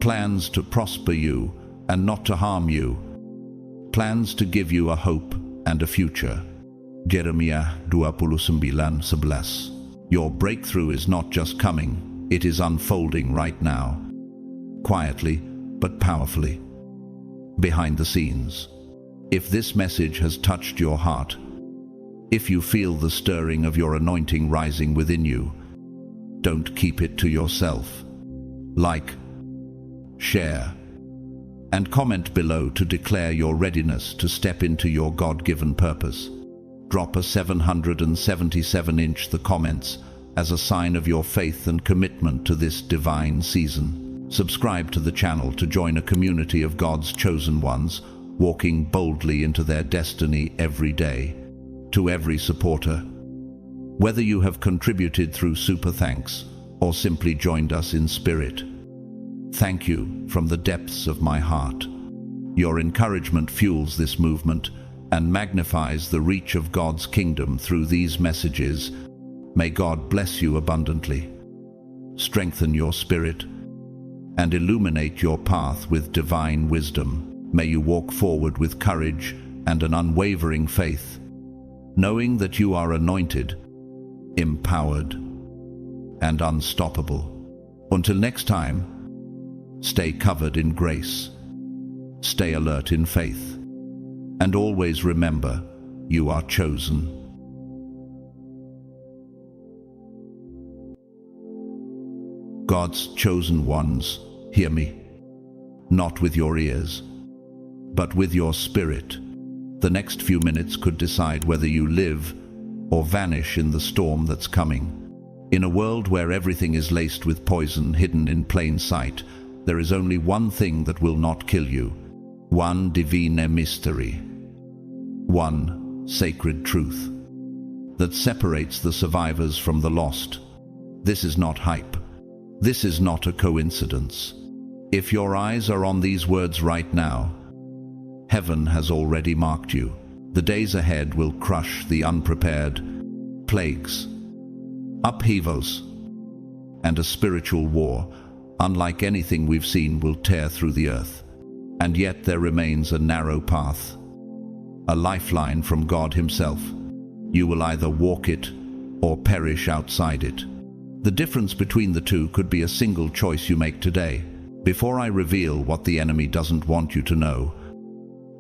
Plans to prosper you and not to harm you. Plans to give you a hope and a future. Jeremiah 29:11. Your breakthrough is not just coming, it is unfolding right now. Quietly, but powerfully. Behind the scenes. If this message has touched your heart, if you feel the stirring of your anointing rising within you, don't keep it to yourself. Like, share, and comment below to declare your readiness to step into your God-given purpose. Drop a 777-inch the comments as a sign of your faith and commitment to this divine season. Subscribe to the channel to join a community of God's chosen ones, walking boldly into their destiny every day. To every supporter, whether you have contributed through super thanks or simply joined us in spirit, thank you from the depths of my heart. Your encouragement fuels this movement and magnifies the reach of God's kingdom through these messages. May God bless you abundantly, strengthen your spirit, and illuminate your path with divine wisdom. May you walk forward with courage and an unwavering faith, knowing that you are anointed, empowered, and unstoppable. Until next time, stay covered in grace, stay alert in faith, and always remember, you are chosen. God's chosen ones, hear me, not with your ears, but with your spirit. The next few minutes could decide whether you live or vanish in the storm that's coming. In a world where everything is laced with poison hidden in plain sight, there is only one thing that will not kill you. One divine mystery. One sacred truth that separates the survivors from the lost. This is not hype. This is not a coincidence. If your eyes are on these words right now, heaven has already marked you. The days ahead will crush the unprepared, plagues, upheavals, and a spiritual war, unlike anything we've seen, will tear through the earth. And yet there remains a narrow path, a lifeline from God Himself. You will either walk it or perish outside it. The difference between the two could be a single choice you make today. Before I reveal what the enemy doesn't want you to know,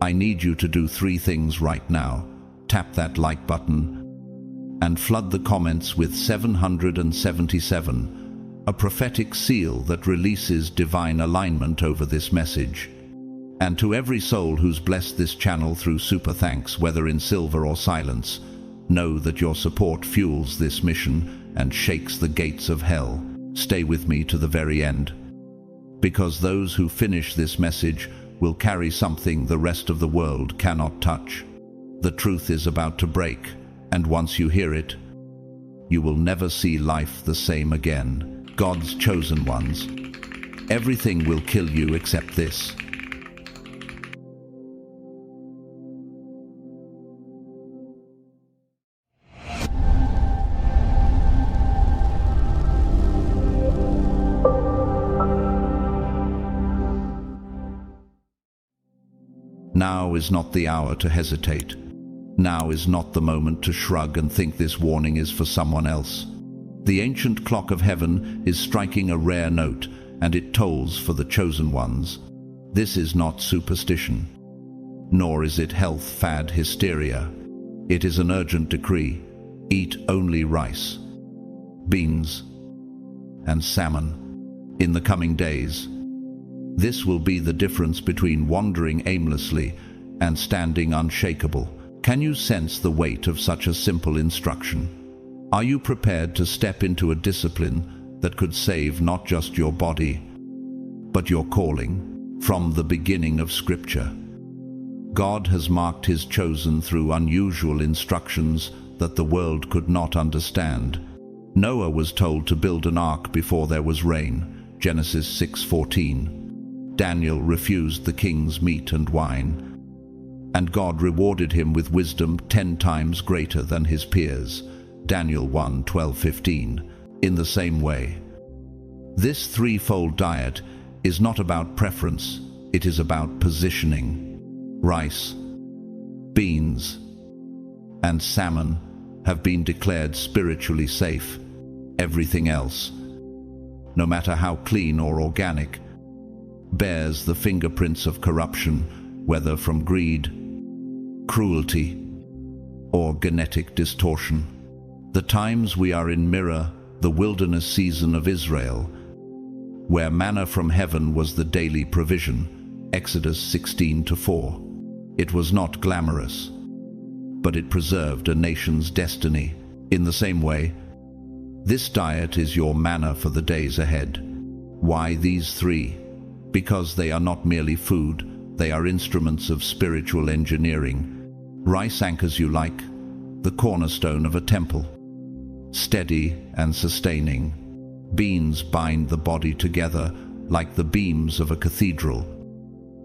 I need you to do 3 things right now. Tap that like button and flood the comments with 777, a prophetic seal that releases divine alignment over this message. And to every soul who's blessed this channel through super thanks, whether in silver or silence, know that your support fuels this mission and shakes the gates of hell. Stay with me to the very end, because those who finish this message will carry something the rest of the world cannot touch. The truth is about to break, and once you hear it, you will never see life the same again. God's chosen ones, everything will kill you except this. Now is not the hour to hesitate. Now is not the moment to shrug and think this warning is for someone else. The ancient clock of heaven is striking a rare note, and it tolls for the chosen ones. This is not superstition, nor is it health fad hysteria. It is an urgent decree. Eat only rice, beans, and salmon. in the coming days. This will be the difference between wandering aimlessly and standing unshakable. Can you sense the weight of such a simple instruction? Are you prepared to step into a discipline that could save not just your body, but your calling? From the beginning of Scripture, God has marked His chosen through unusual instructions that the world could not understand. Noah was told to build an ark before there was rain, Genesis 6:14. Daniel refused the king's meat and wine, and God rewarded him with wisdom 10 times greater than his peers, Daniel 1:12-15. In the same way, this threefold diet is not about preference, it is about positioning. Rice, beans, and salmon have been declared spiritually safe. Everything else, no matter how clean or organic, bears the fingerprints of corruption, whether from greed, cruelty, or genetic distortion. The times we are in mirror the wilderness season of Israel, where manna from heaven was the daily provision, Exodus 16:4. It was not glamorous, but it preserved a nation's destiny. In the same way, this diet is your manna for the days ahead. Why these three? Because they are not merely food, they are instruments of spiritual engineering. Rice anchors you like the cornerstone of a temple, steady and sustaining. Beans bind the body together like the beams of a cathedral,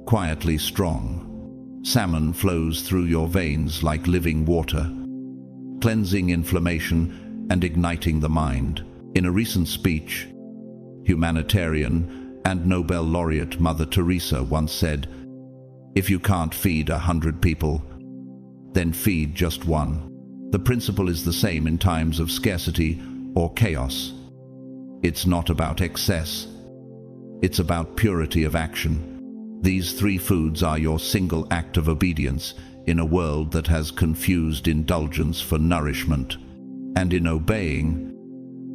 quietly strong. Salmon flows through your veins like living water, cleansing inflammation and igniting the mind. In a recent speech, humanitarian and Nobel laureate Mother Teresa once said, "If you can't feed 100 people, then feed just one." The principle is the same in times of scarcity or chaos. It's not about excess, it's about purity of action. These three foods are your single act of obedience in a world that has confused indulgence for nourishment. And in obeying,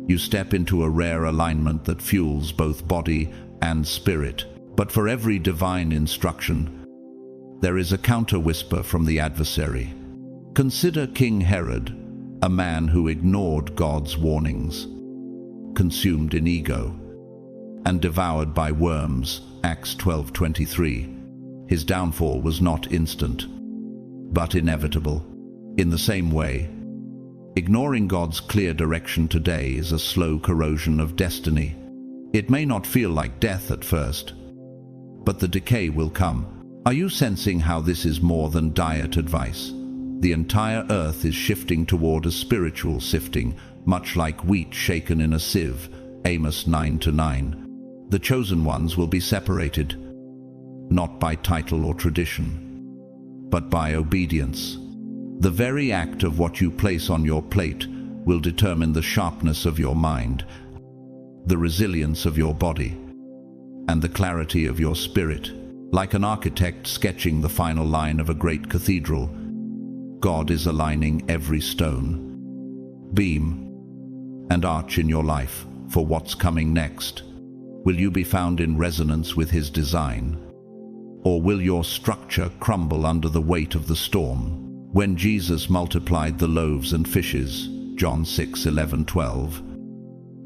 you step into a rare alignment that fuels both body and spirit. But for every divine instruction, there is a counter-whisper from the adversary. Consider King Herod, a man who ignored God's warnings, consumed in ego, and devoured by worms, Acts 12:23. His downfall was not instant, but inevitable. In the same way, ignoring God's clear direction today is a slow corrosion of destiny. It may not feel like death at first, but the decay will come. Are you sensing how this is more than diet advice? The entire earth is shifting toward a spiritual sifting, much like wheat shaken in a sieve, Amos 9:9. The chosen ones will be separated, not by title or tradition, but by obedience. The very act of what you place on your plate will determine the sharpness of your mind, the resilience of your body, and the clarity of your spirit. Like an architect sketching the final line of a great cathedral, God is aligning every stone, beam, and arch in your life for what's coming next. Will you be found in resonance with His design? Or will your structure crumble under the weight of the storm? When Jesus multiplied the loaves and fishes, John 6:11-12,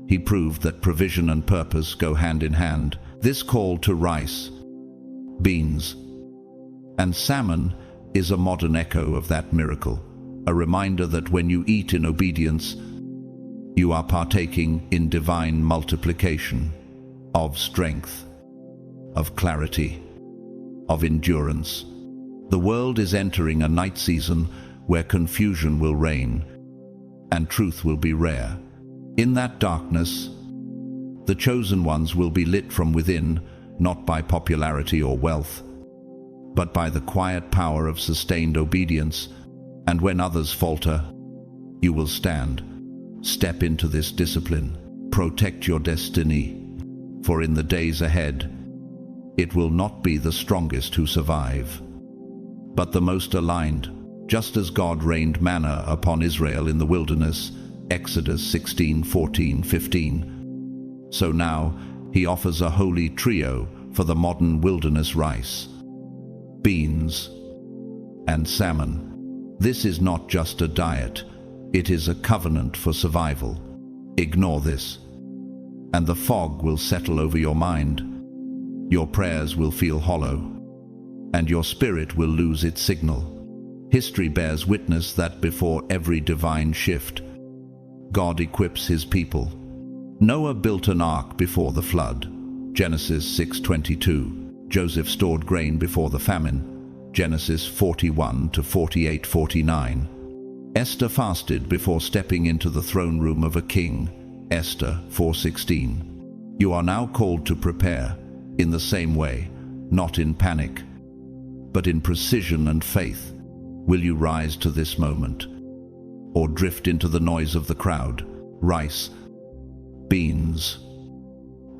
He proved that provision and purpose go hand in hand. This call to rice, beans, and salmon is a modern echo of that miracle, a reminder that when you eat in obedience, you are partaking in divine multiplication, of strength, of clarity, of endurance. The world is entering a night season where confusion will reign and truth will be rare. In that darkness, the chosen ones will be lit from within, not by popularity or wealth, but by the quiet power of sustained obedience. And when others falter, you will stand. Step into this discipline. Protect your destiny, for in the days ahead, it will not be the strongest who survive, but the most aligned, just as God rained manna upon Israel in the wilderness, Exodus 16:14-15. So now, He offers a holy trio for the modern wilderness: rice, beans, and salmon. This is not just a diet, it is a covenant for survival. Ignore this, and the fog will settle over your mind. Your prayers will feel hollow, and your spirit will lose its signal. History bears witness that before every divine shift, God equips his people. Noah built an ark before the flood, Genesis 6:22. Joseph stored grain before the famine, Genesis 41 to 48:49. Esther fasted before stepping into the throne room of a king, Esther 4:16. You are now called to prepare in the same way, not in panic, but in precision and faith. Will you rise to this moment, or drift into the noise of the crowd? Rice, beans,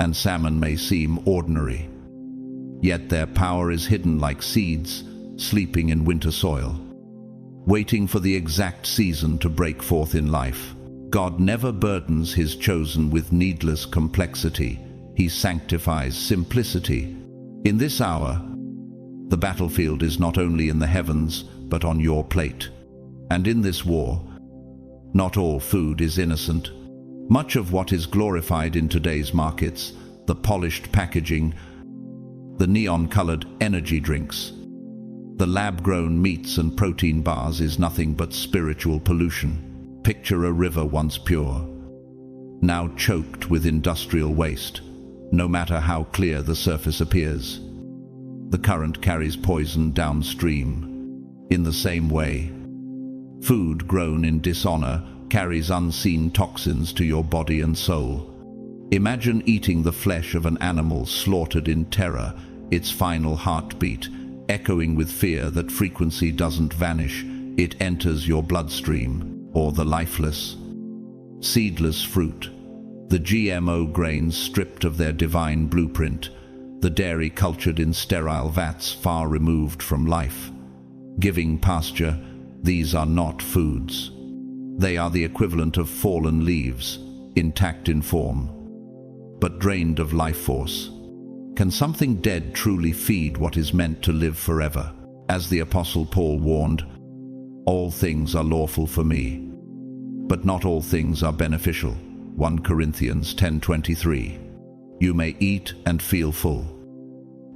and salmon may seem ordinary, yet their power is hidden like seeds sleeping in winter soil, waiting for the exact season to break forth in life. God never burdens his chosen with needless complexity. He sanctifies simplicity. In this hour, the battlefield is not only in the heavens, but on your plate. And in this war, not all food is innocent. Much of what is glorified in today's markets, the polished packaging, the neon-colored energy drinks, the lab-grown meats and protein bars, is nothing but spiritual pollution. Picture a river once pure, now choked with industrial waste. No matter how clear the surface appears, the current carries poison downstream. In the same way, food grown in dishonor carries unseen toxins to your body and soul. Imagine eating the flesh of an animal slaughtered in terror, its final heartbeat echoing with fear. That frequency doesn't vanish, it enters your bloodstream. Or the lifeless, seedless fruit, the GMO grains stripped of their divine blueprint, the dairy cultured in sterile vats far removed from life, giving pasture. These are not foods. They are the equivalent of fallen leaves, intact in form, but drained of life force. Can something dead truly feed what is meant to live forever? As the Apostle Paul warned, all things are lawful for me, but not all things are beneficial. 1 Corinthians 10:23. You may eat and feel full,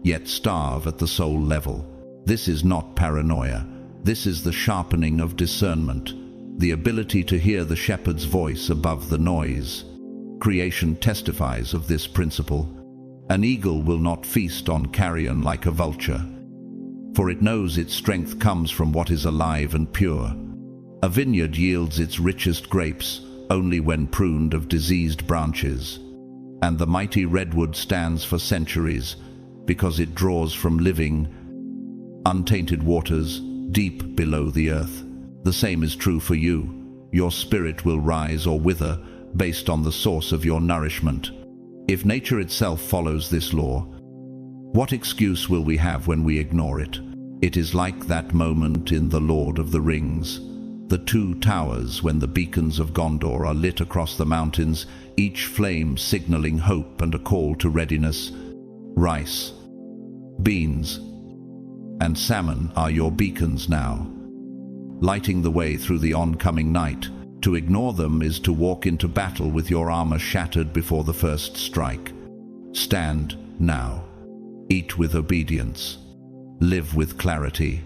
yet starve at the soul level. This is not paranoia. This is the sharpening of discernment, the ability to hear the shepherd's voice above the noise. Creation testifies of this principle. An eagle will not feast on carrion like a vulture, for it knows its strength comes from what is alive and pure. A vineyard yields its richest grapes only when pruned of diseased branches, and the mighty redwood stands for centuries because it draws from living, untainted waters deep below the earth. The same is true for you. Your spirit will rise or wither based on the source of your nourishment. If nature itself follows this law, what excuse will we have when we ignore it? It is like that moment in The Lord of the Rings, the two towers, when the beacons of Gondor are lit across the mountains, each flame signaling hope and a call to readiness. Rice, beans, and salmon are your beacons now, lighting the way through the oncoming night. To ignore them is to walk into battle with your armor shattered before the first strike. Stand now. Eat with obedience. Live with clarity.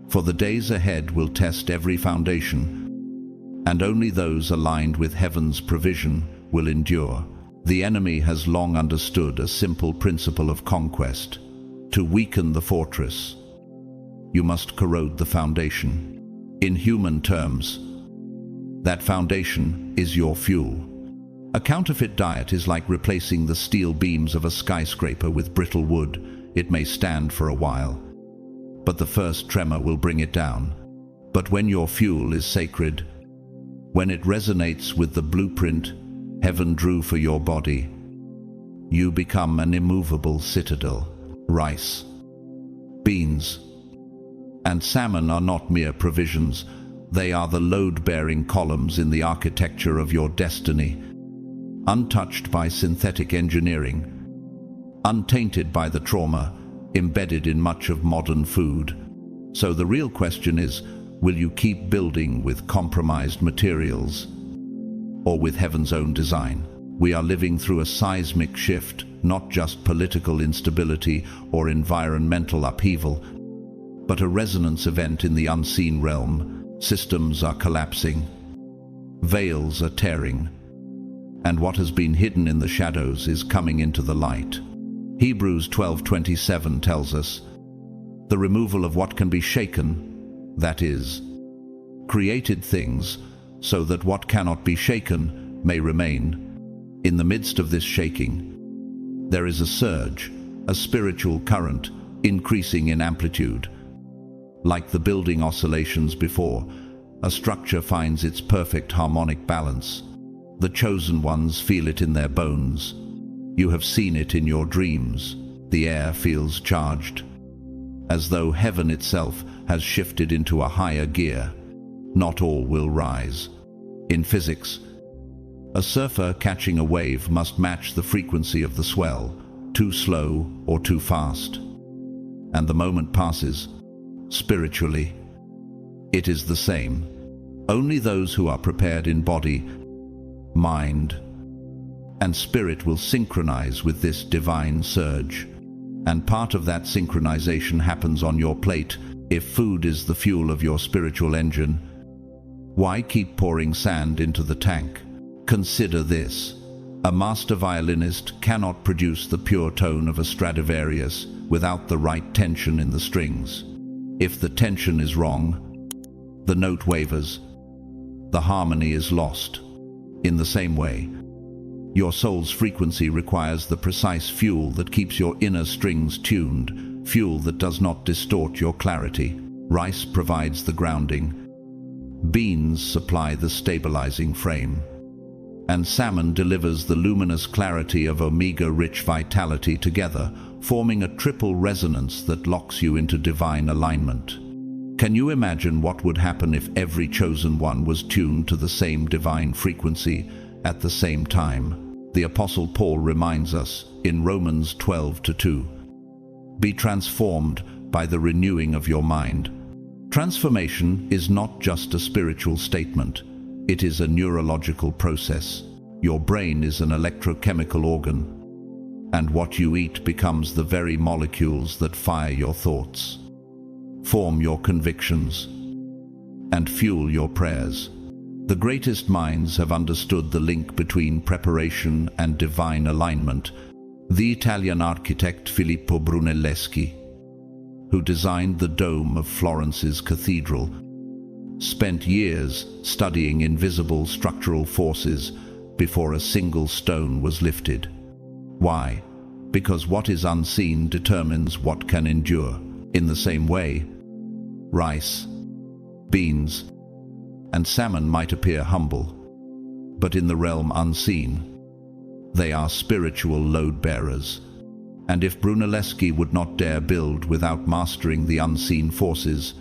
For the days ahead will test every foundation, and only those aligned with heaven's provision will endure. The enemy has long understood a simple principle of conquest. To weaken the fortress, you must corrode the foundation. In human terms, that foundation is your fuel. A counterfeit diet is like replacing the steel beams of a skyscraper with brittle wood. It may stand for a while, but the first tremor will bring it down. But when your fuel is sacred, when it resonates with the blueprint heaven drew for your body, you become an immovable citadel. Rice, beans, and salmon are not mere provisions. They are the load-bearing columns in the architecture of your destiny. Untouched by synthetic engineering, untainted by the trauma embedded in much of modern food. So the real question is, will you keep building with compromised materials or with heaven's own design? We are living through a seismic shift, not just political instability or environmental upheaval, but a resonance event in the unseen realm. Systems are collapsing, veils are tearing, and what has been hidden in the shadows is coming into the light. Hebrews 12:27 tells us, the removal of what can be shaken, that is, created things, so that what cannot be shaken may remain. In the midst of this shaking, there is a surge, a spiritual current, increasing in amplitude. Like the building oscillations before, a structure finds its perfect harmonic balance. The chosen ones feel it in their bones. You have seen it in your dreams. The air feels charged, as though heaven itself has shifted into a higher gear. Not all will rise. In physics, a surfer catching a wave must match the frequency of the swell, too slow or too fast. And the moment passes. Spiritually, it is the same. Only those who are prepared in body, mind, and spirit will synchronize with this divine surge. And part of that synchronization happens on your plate. If food is the fuel of your spiritual engine, why keep pouring sand into the tank? Consider this. A master violinist cannot produce the pure tone of a Stradivarius without the right tension in the strings. If the tension is wrong, the note wavers, the harmony is lost. In the same way, your soul's frequency requires the precise fuel that keeps your inner strings tuned, fuel that does not distort your clarity. Rice provides the grounding, beans supply the stabilizing frame, and salmon delivers the luminous clarity of omega-rich vitality together, forming a triple resonance that locks you into divine alignment. Can you imagine what would happen if every chosen one was tuned to the same divine frequency at the same time? The Apostle Paul reminds us in Romans 12:2, "Be transformed by the renewing of your mind." Transformation is not just a spiritual statement. It is a neurological process. Your brain is an electrochemical organ, and what you eat becomes the very molecules that fire your thoughts, form your convictions, and fuel your prayers. The greatest minds have understood the link between preparation and divine alignment. The Italian architect Filippo Brunelleschi, who designed the dome of Florence's cathedral, spent years studying invisible structural forces before a single stone was lifted. Why? Because what is unseen determines what can endure. In the same way, rice, beans, and salmon might appear humble, but in the realm unseen, they are spiritual load-bearers. And if Brunelleschi would not dare build without mastering the unseen forces,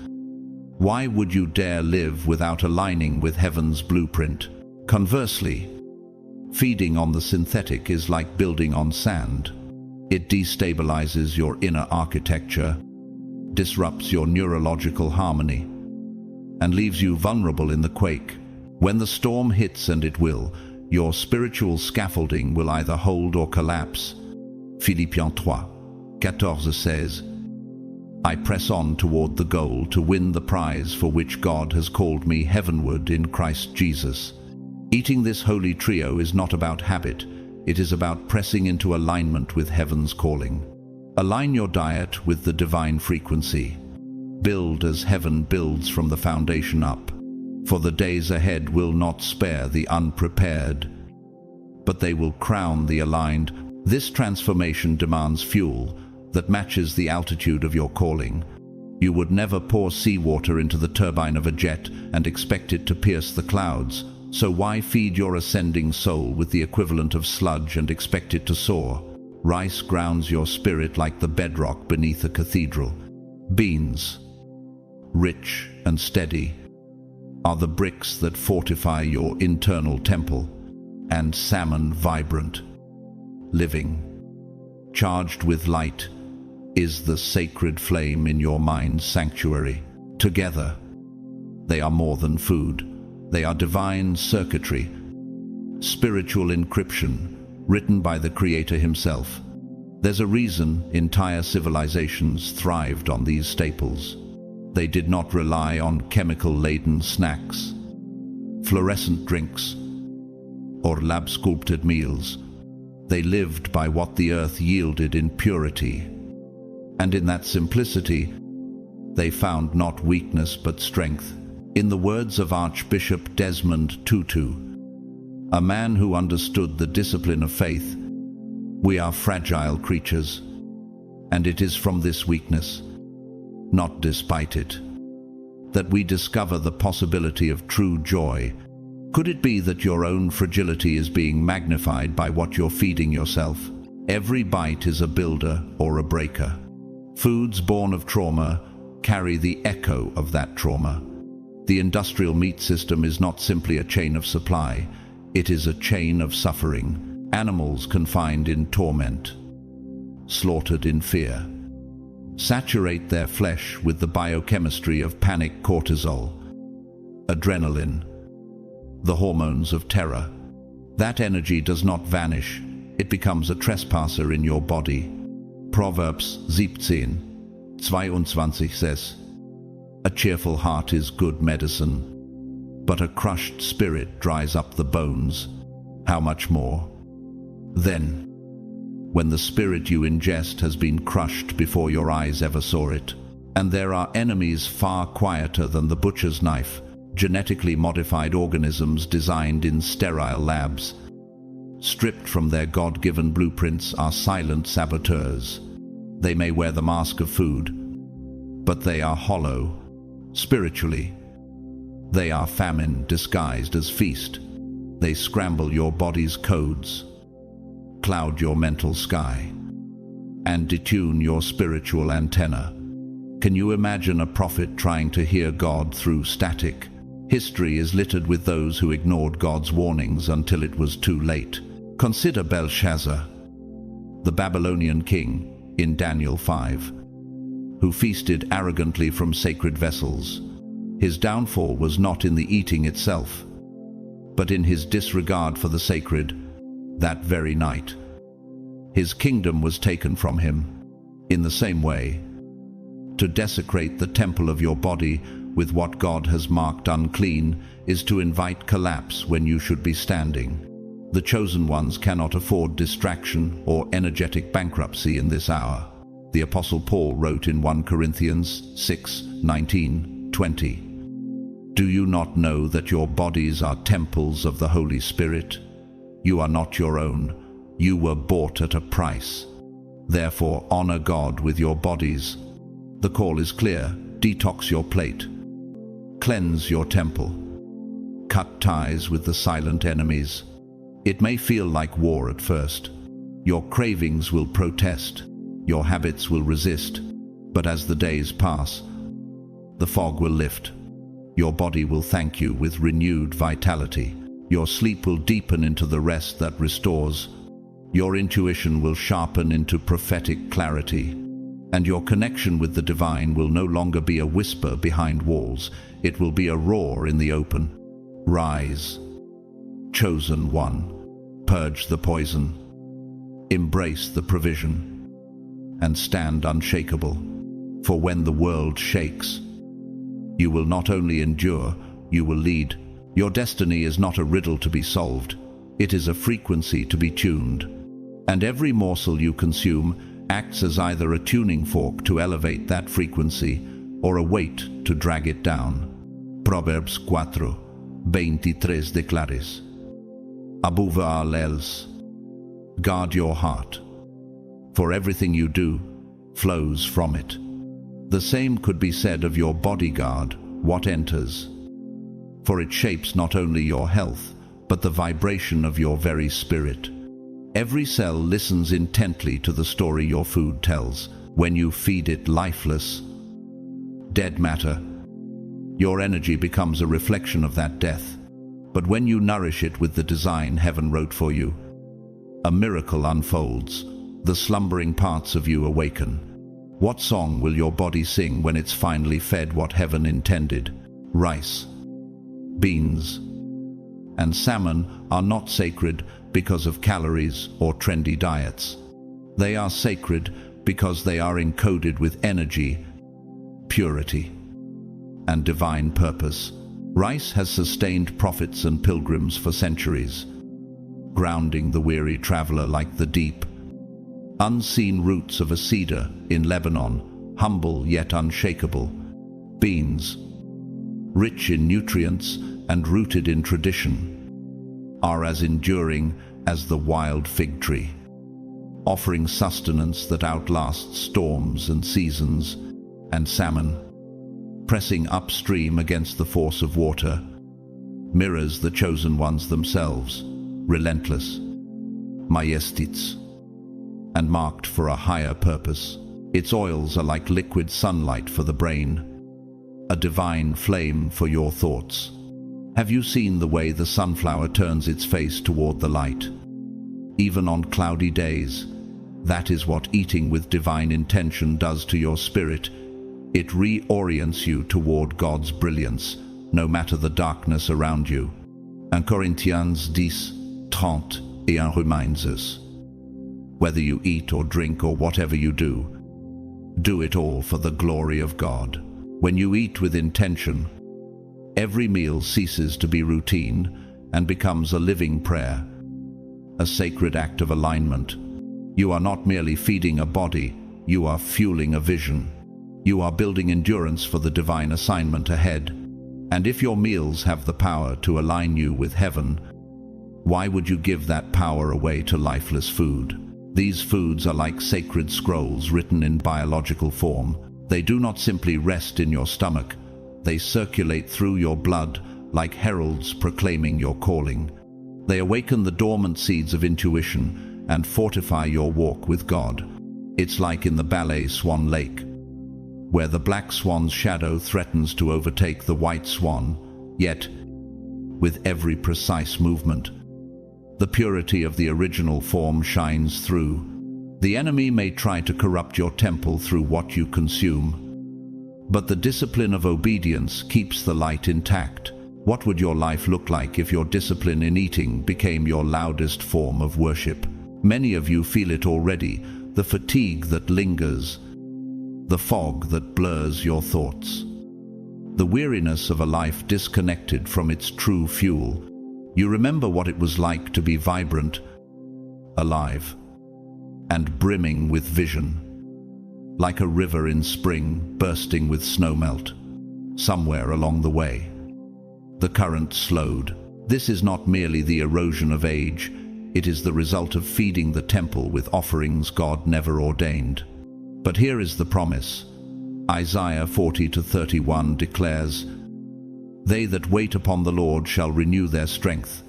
why would you dare live without aligning with heaven's blueprint? Conversely, feeding on the synthetic is like building on sand. It destabilizes your inner architecture, disrupts your neurological harmony, and leaves you vulnerable in the quake. When the storm hits, and it will, your spiritual scaffolding will either hold or collapse. Philippiens 3:14 says, "I press on toward the goal to win the prize for which God has called me heavenward in Christ Jesus." Eating this holy trio is not about habit. It is about pressing into alignment with heaven's calling. Align your diet with the divine frequency. Build as heaven builds from the foundation up. For the days ahead will not spare the unprepared, but they will crown the aligned. This transformation demands fuel that matches the altitude of your calling. You would never pour seawater into the turbine of a jet and expect it to pierce the clouds. So why feed your ascending soul with the equivalent of sludge and expect it to soar? Rice grounds your spirit like the bedrock beneath a cathedral. Beans, rich and steady, are the bricks that fortify your internal temple, and salmon vibrant, living, charged with light, is the sacred flame in your mind's sanctuary. Together, they are more than food. They are divine circuitry, spiritual encryption, written by the Creator himself. There's a reason entire civilizations thrived on these staples. They did not rely on chemical-laden snacks, fluorescent drinks, or lab-sculpted meals. They lived by what the earth yielded in purity. And in that simplicity, they found not weakness but strength. In the words of Archbishop Desmond Tutu, a man who understood the discipline of faith, we are fragile creatures, and it is from this weakness, not despite it, that we discover the possibility of true joy. Could it be that your own fragility is being magnified by what you're feeding yourself? Every bite is a builder or a breaker. Foods born of trauma carry the echo of that trauma. The industrial meat system is not simply a chain of supply, it is a chain of suffering. Animals confined in torment, slaughtered in fear, saturate their flesh with the biochemistry of panic cortisol, adrenaline, the hormones of terror. That energy does not vanish, it becomes a trespasser in your body. Proverbs 17:22 says, a cheerful heart is good medicine, but a crushed spirit dries up the bones. How much more? Then, when the spirit you ingest has been crushed before your eyes ever saw it, and there are enemies far quieter than the butcher's knife, genetically modified organisms designed in sterile labs, stripped from their God-given blueprints, are silent saboteurs. They may wear the mask of food, but they are hollow. Spiritually, they are famine disguised as feast. They scramble your body's codes, cloud your mental sky, and detune your spiritual antenna. Can you imagine a prophet trying to hear God through static? History is littered with those who ignored God's warnings until it was too late. Consider Belshazzar, the Babylonian king in Daniel 5, who feasted arrogantly from sacred vessels. His downfall was not in the eating itself, but in his disregard for the sacred. That very night, his kingdom was taken from him. In the same way, to desecrate the temple of your body with what God has marked unclean is to invite collapse when you should be standing. The chosen ones cannot afford distraction or energetic bankruptcy in this hour. The Apostle Paul wrote in 1 Corinthians 6:19-20, do you not know that your bodies are temples of the Holy Spirit? You are not your own. You were bought at a price. Therefore, honor God with your bodies. The call is clear. Detox your plate. Cleanse your temple. Cut ties with the silent enemies. It may feel like war at first. Your cravings will protest. Your habits will resist. But as the days pass, the fog will lift. Your body will thank you with renewed vitality. Your sleep will deepen into the rest that restores. Your intuition will sharpen into prophetic clarity. And your connection with the divine will no longer be a whisper behind walls. It will be a roar in the open. Rise, chosen one. Purge the poison. Embrace the provision. And stand unshakable. For when the world shakes, you will not only endure, you will lead. Your destiny is not a riddle to be solved. It is a frequency to be tuned. And every morsel you consume acts as either a tuning fork to elevate that frequency or a weight to drag it down. Proverbs 4:23 declares, Above all else, guard your heart, for everything you do flows from it. The same could be said of your bodyguard, what enters, for it shapes not only your health, but the vibration of your very spirit. Every cell listens intently to the story your food tells. When you feed it lifeless, dead matter, your energy becomes a reflection of that death. But when you nourish it with the design heaven wrote for you, a miracle unfolds. The slumbering parts of you awaken. What song will your body sing when it's finally fed what heaven intended? Rice, beans, and salmon are not sacred because of calories or trendy diets. They are sacred because they are encoded with energy, purity, and divine purpose. Rice has sustained prophets and pilgrims for centuries, grounding the weary traveler like the deep. Unseen roots of a cedar in Lebanon, humble yet unshakable. Beans, rich in nutrients and rooted in tradition, are as enduring as the wild fig tree, offering sustenance that outlasts storms and seasons. And salmon, pressing upstream against the force of water, mirrors the chosen ones themselves, relentless, majestits, and marked for a higher purpose. Its oils are like liquid sunlight for the brain, a divine flame for your thoughts. Have you seen the way the sunflower turns its face toward the light? Even on cloudy days, that is what eating with divine intention does to your spirit. It reorients you toward God's brilliance, no matter the darkness around you. 1 Corinthians 10:31 reminds us, whether you eat or drink or whatever you do it all for the glory of God. When you eat with intention, every meal ceases to be routine and becomes a living prayer, a sacred act of alignment. You are not merely feeding a body, you are fueling a vision. You are building endurance for the divine assignment ahead. And if your meals have the power to align you with heaven, why would you give that power away to lifeless food? These foods are like sacred scrolls written in biological form. They do not simply rest in your stomach. They circulate through your blood like heralds proclaiming your calling. They awaken the dormant seeds of intuition and fortify your walk with God. It's like in the ballet Swan Lake, where the black swan's shadow threatens to overtake the white swan, yet, with every precise movement, the purity of the original form shines through. The enemy may try to corrupt your temple through what you consume, but the discipline of obedience keeps the light intact. What would your life look like if your discipline in eating became your loudest form of worship? Many of you feel it already, the fatigue that lingers, the fog that blurs your thoughts, the weariness of a life disconnected from its true fuel. You remember what it was like to be vibrant, alive, and brimming with vision, like a river in spring bursting with snowmelt. Somewhere along the way, the current slowed. This is not merely the erosion of age, it is the result of feeding the temple with offerings God never ordained. But here is the promise. Isaiah 40:31 declares, "They that wait upon the Lord shall renew their strength.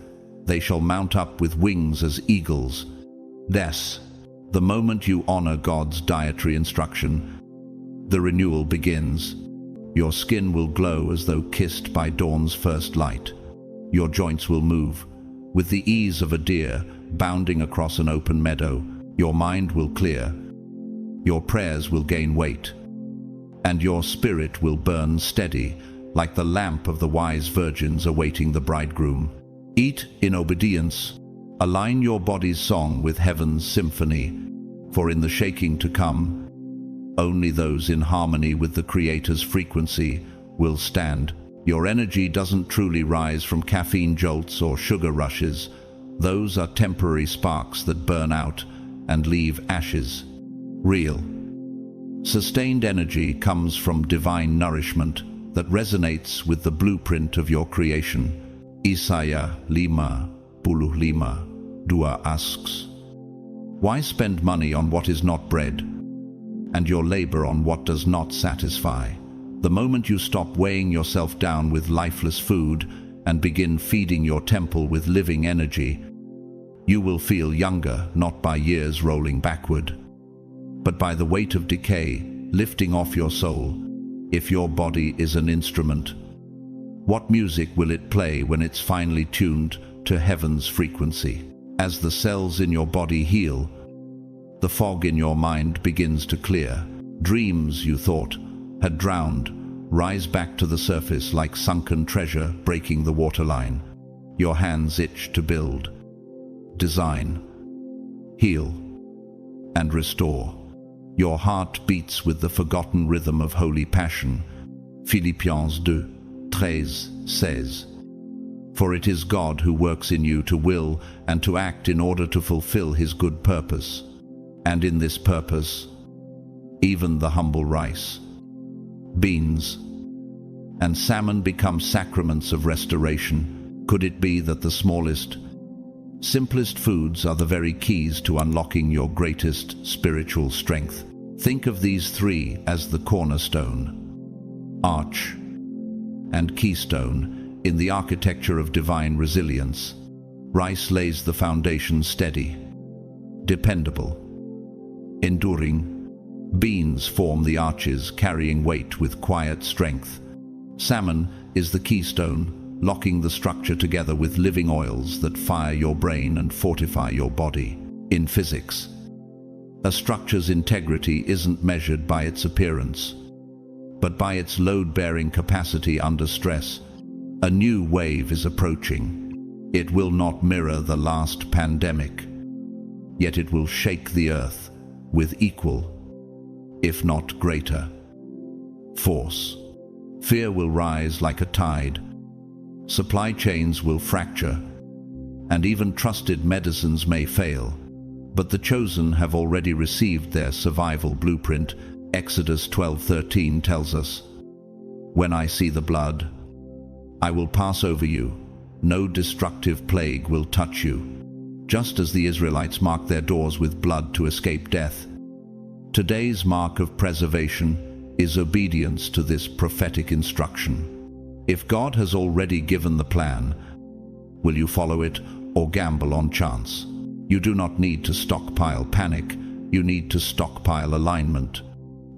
They shall mount up with wings as eagles." Thus, the moment you honor God's dietary instruction, the renewal begins. Your skin will glow as though kissed by dawn's first light. Your joints will move with the ease of a deer bounding across an open meadow. Your mind will clear. Your prayers will gain weight, and your spirit will burn steady, like the lamp of the wise virgins awaiting the bridegroom. Eat in obedience. Align your body's song with heaven's symphony, for in the shaking to come, only those in harmony with the Creator's frequency will stand. Your energy doesn't truly rise from caffeine jolts or sugar rushes. Those are temporary sparks that burn out and leave ashes. Real, sustained energy comes from divine nourishment that resonates with the blueprint of your creation. Isaiah 5:5 asks, "Why spend money on what is not bread, and your labor on what does not satisfy?" The moment you stop weighing yourself down with lifeless food and begin feeding your temple with living energy, you will feel younger, not by years rolling backward, but by the weight of decay lifting off your soul. If your body is an instrument, what music will it play when it's finally tuned to heaven's frequency? As the cells in your body heal, The fog in your mind begins to clear. Dreams you thought had drowned rise back to the surface like sunken treasure breaking the waterline. Your hands itch to build, design, heal, and restore. Your heart beats with the forgotten rhythm of holy passion. Philippians 2:13 says, "For it is God who works in you to will and to act in order to fulfill his good purpose." And in this purpose, even the humble rice, beans, and salmon become sacraments of restoration. Could it be that the smallest, simplest foods are the very keys to unlocking your greatest spiritual strength? Think of these three as the cornerstone, arch, and keystone in the architecture of divine resilience. Rice lays the foundation steady, dependable, enduring. Beans form the arches, carrying weight with quiet strength. Salmon is the keystone, locking the structure together with living oils that fire your brain and fortify your body. In physics, a structure's integrity isn't measured by its appearance, but by its load-bearing capacity under stress. A new wave is approaching. It will not mirror the last pandemic, yet it will shake the earth with equal, if not greater, force. Fear will rise like a tide. Supply chains will fracture, and even trusted medicines may fail. But the chosen have already received their survival blueprint. Exodus 12:13 tells us, "When I see the blood, I will pass over you. No destructive plague will touch you." Just as the Israelites marked their doors with blood to escape death, today's mark of preservation is obedience to this prophetic instruction. If God has already given the plan, will you follow it or gamble on chance? You do not need to stockpile panic. You need to stockpile alignment,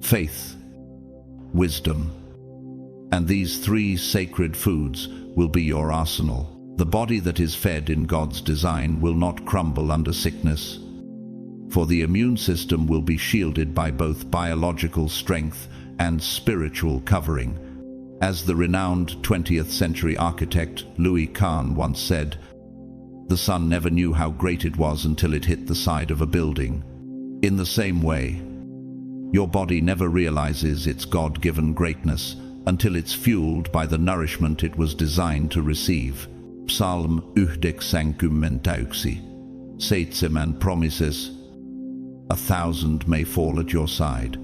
faith, wisdom. And these three sacred foods will be your arsenal. The body that is fed in God's design will not crumble under sickness, for the immune system will be shielded by both biological strength and spiritual covering. As the renowned 20th century architect Louis Kahn once said, "The sun never knew how great it was until it hit the side of a building." In the same way, your body never realizes its God-given greatness until it's fueled by the nourishment it was designed to receive. Psalm 95:6 and promises, "1,000 may fall at your side,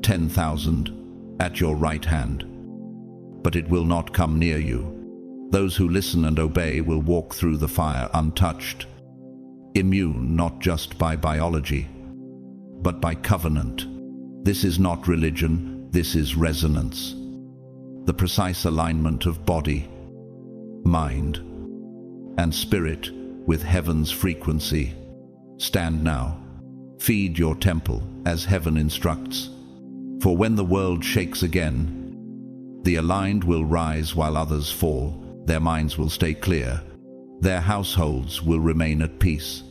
10,000 at your right hand, but it will not come near you." Those who listen and obey will walk through the fire untouched, immune not just by biology, but by covenant. This is not religion, this is resonance. The precise alignment of body, mind, and spirit with heaven's frequency. Stand now. Feed your temple as heaven instructs. For when the world shakes again, the aligned will rise while others fall. Their minds will stay clear. Their households will remain at peace.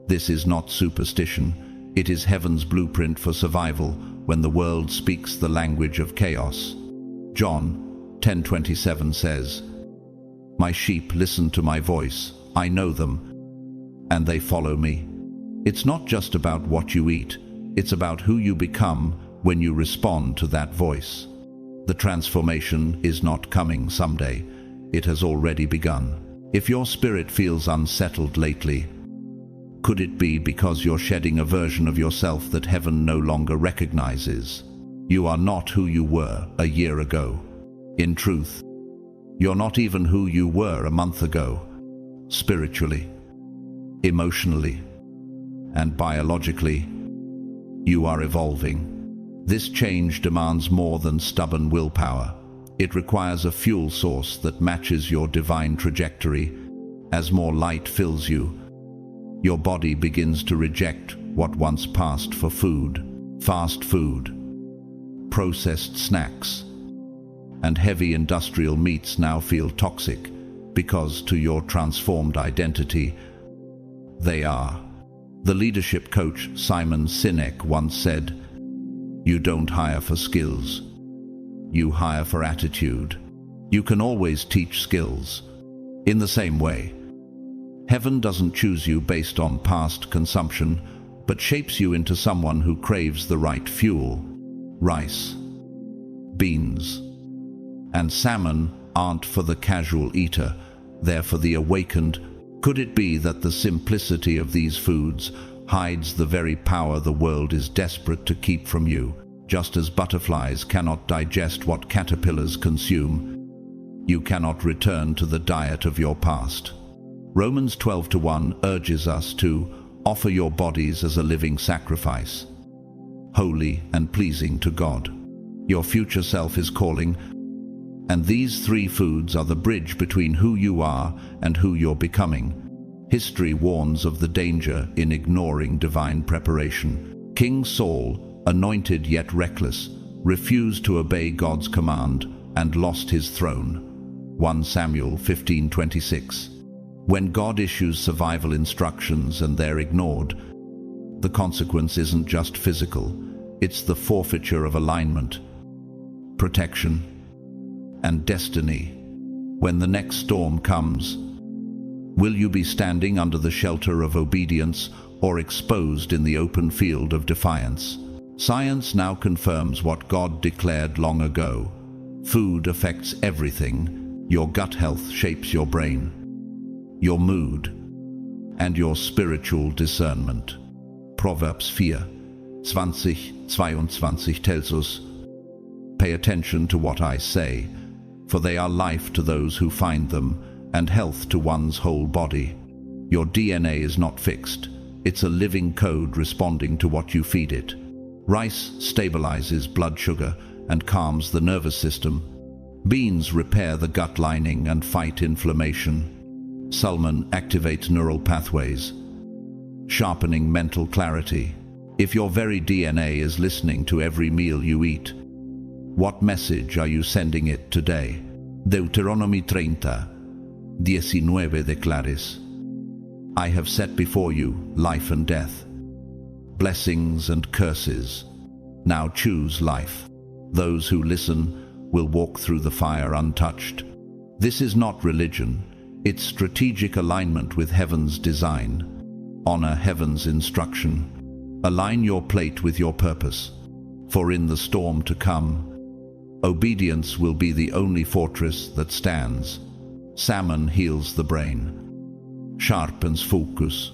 This is not superstition. It is heaven's blueprint for survival when the world speaks the language of chaos. John 10:27 says, "My sheep listen to my voice. I know them, and they follow me." It's not just about what you eat. It's about who you become when you respond to that voice. The transformation is not coming someday. It has already begun. If your spirit feels unsettled lately, could it be because you're shedding a version of yourself that heaven no longer recognizes? You are not who you were a year ago. In truth, you're not even who you were a month ago. Spiritually, emotionally, and biologically, you are evolving. This change demands more than stubborn willpower. It requires a fuel source that matches your divine trajectory. As more light fills you, your body begins to reject what once passed for food. Fast food, processed snacks, and heavy industrial meats now feel toxic because to your transformed identity, they are. The leadership coach Simon Sinek once said, "You don't hire for skills. You hire for attitude." You can always teach skills. In the same way, heaven doesn't choose you based on past consumption, but shapes you into someone who craves the right fuel. Rice, beans, and salmon aren't for the casual eater, they're for the awakened. Could it be that the simplicity of these foods hides the very power the world is desperate to keep from you? Just as butterflies cannot digest what caterpillars consume, you cannot return to the diet of your past. Romans 12:1 urges us to offer your bodies as a living sacrifice, holy and pleasing to God. Your future self is calling, and these three foods are the bridge between who you are and who you're becoming. History warns of the danger in ignoring divine preparation. King Saul, anointed yet reckless, refused to obey God's command and lost his throne. 1 Samuel 15:26. When God issues survival instructions and they're ignored, the consequence isn't just physical, it's the forfeiture of alignment, protection, and destiny. When the next storm comes, will you be standing under the shelter of obedience or exposed in the open field of defiance? Science now confirms what God declared long ago. Food affects everything. Your gut health shapes your brain, your mood, and your spiritual discernment. Proverbs 4:20-22 tells us, "Pay attention to what I say, for they are life to those who find them, and health to one's whole body." Your DNA is not fixed. It's a living code responding to what you feed it. Rice stabilizes blood sugar and calms the nervous system. Beans repair the gut lining and fight inflammation. Salmon activates neural pathways, sharpening mental clarity. If your very DNA is listening to every meal you eat, what message are you sending it today? Deuteronomy 30:19 declares, "I have set before you life and death, blessings and curses. Now choose life. Those who listen will walk through the fire untouched." This is not religion, it's strategic alignment with heaven's design. Honor heaven's instruction. Align your plate with your purpose. For in the storm to come, obedience will be the only fortress that stands. Salmon heals the brain, sharpens focus,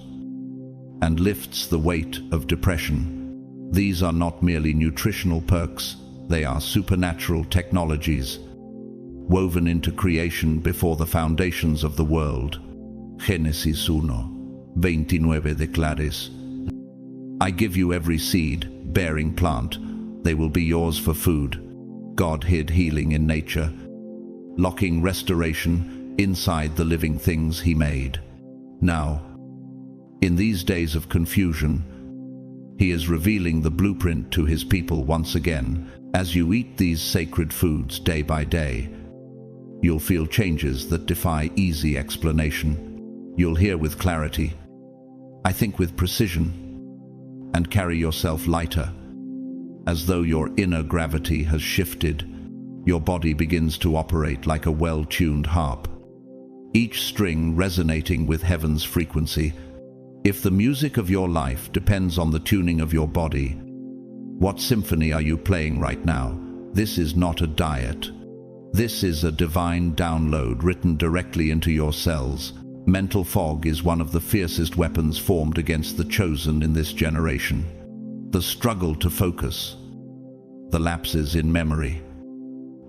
and lifts the weight of depression. These are not merely nutritional perks, they are supernatural technologies, woven into creation before the foundations of the world. Génesis 1:29 declares, "I give you every seed-bearing plant, they will be yours for food." God hid healing in nature, locking restoration inside the living things He made. Now, in these days of confusion, He is revealing the blueprint to His people once again. As you eat these sacred foods day by day, you'll feel changes that defy easy explanation. You'll hear with clarity, I think with precision, and carry yourself lighter. As though your inner gravity has shifted, your body begins to operate like a well-tuned harp, each string resonating with heaven's frequency. If the music of your life depends on the tuning of your body, what symphony are you playing right now? This is not a diet. This is a divine download written directly into your cells. Mental fog is one of the fiercest weapons formed against the chosen in this generation. The struggle to focus, the lapses in memory,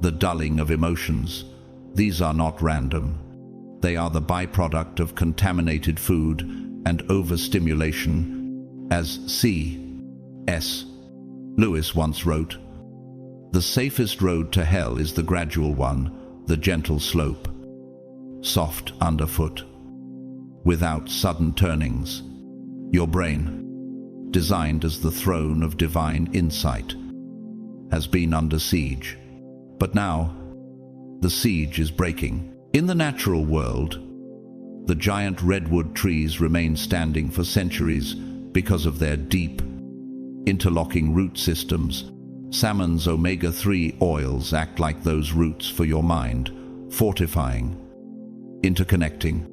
the dulling of emotions, these are not random. They are the byproduct of contaminated food and overstimulation. As C.S. Lewis once wrote, "The safest road to hell is the gradual one, the gentle slope, soft underfoot, without sudden turnings." Your brain, designed as the throne of divine insight, has been under siege. But now, the siege is breaking. In the natural world, the giant redwood trees remain standing for centuries because of their deep, interlocking root systems. Salmon's omega-3 oils act like those roots for your mind, fortifying, interconnecting,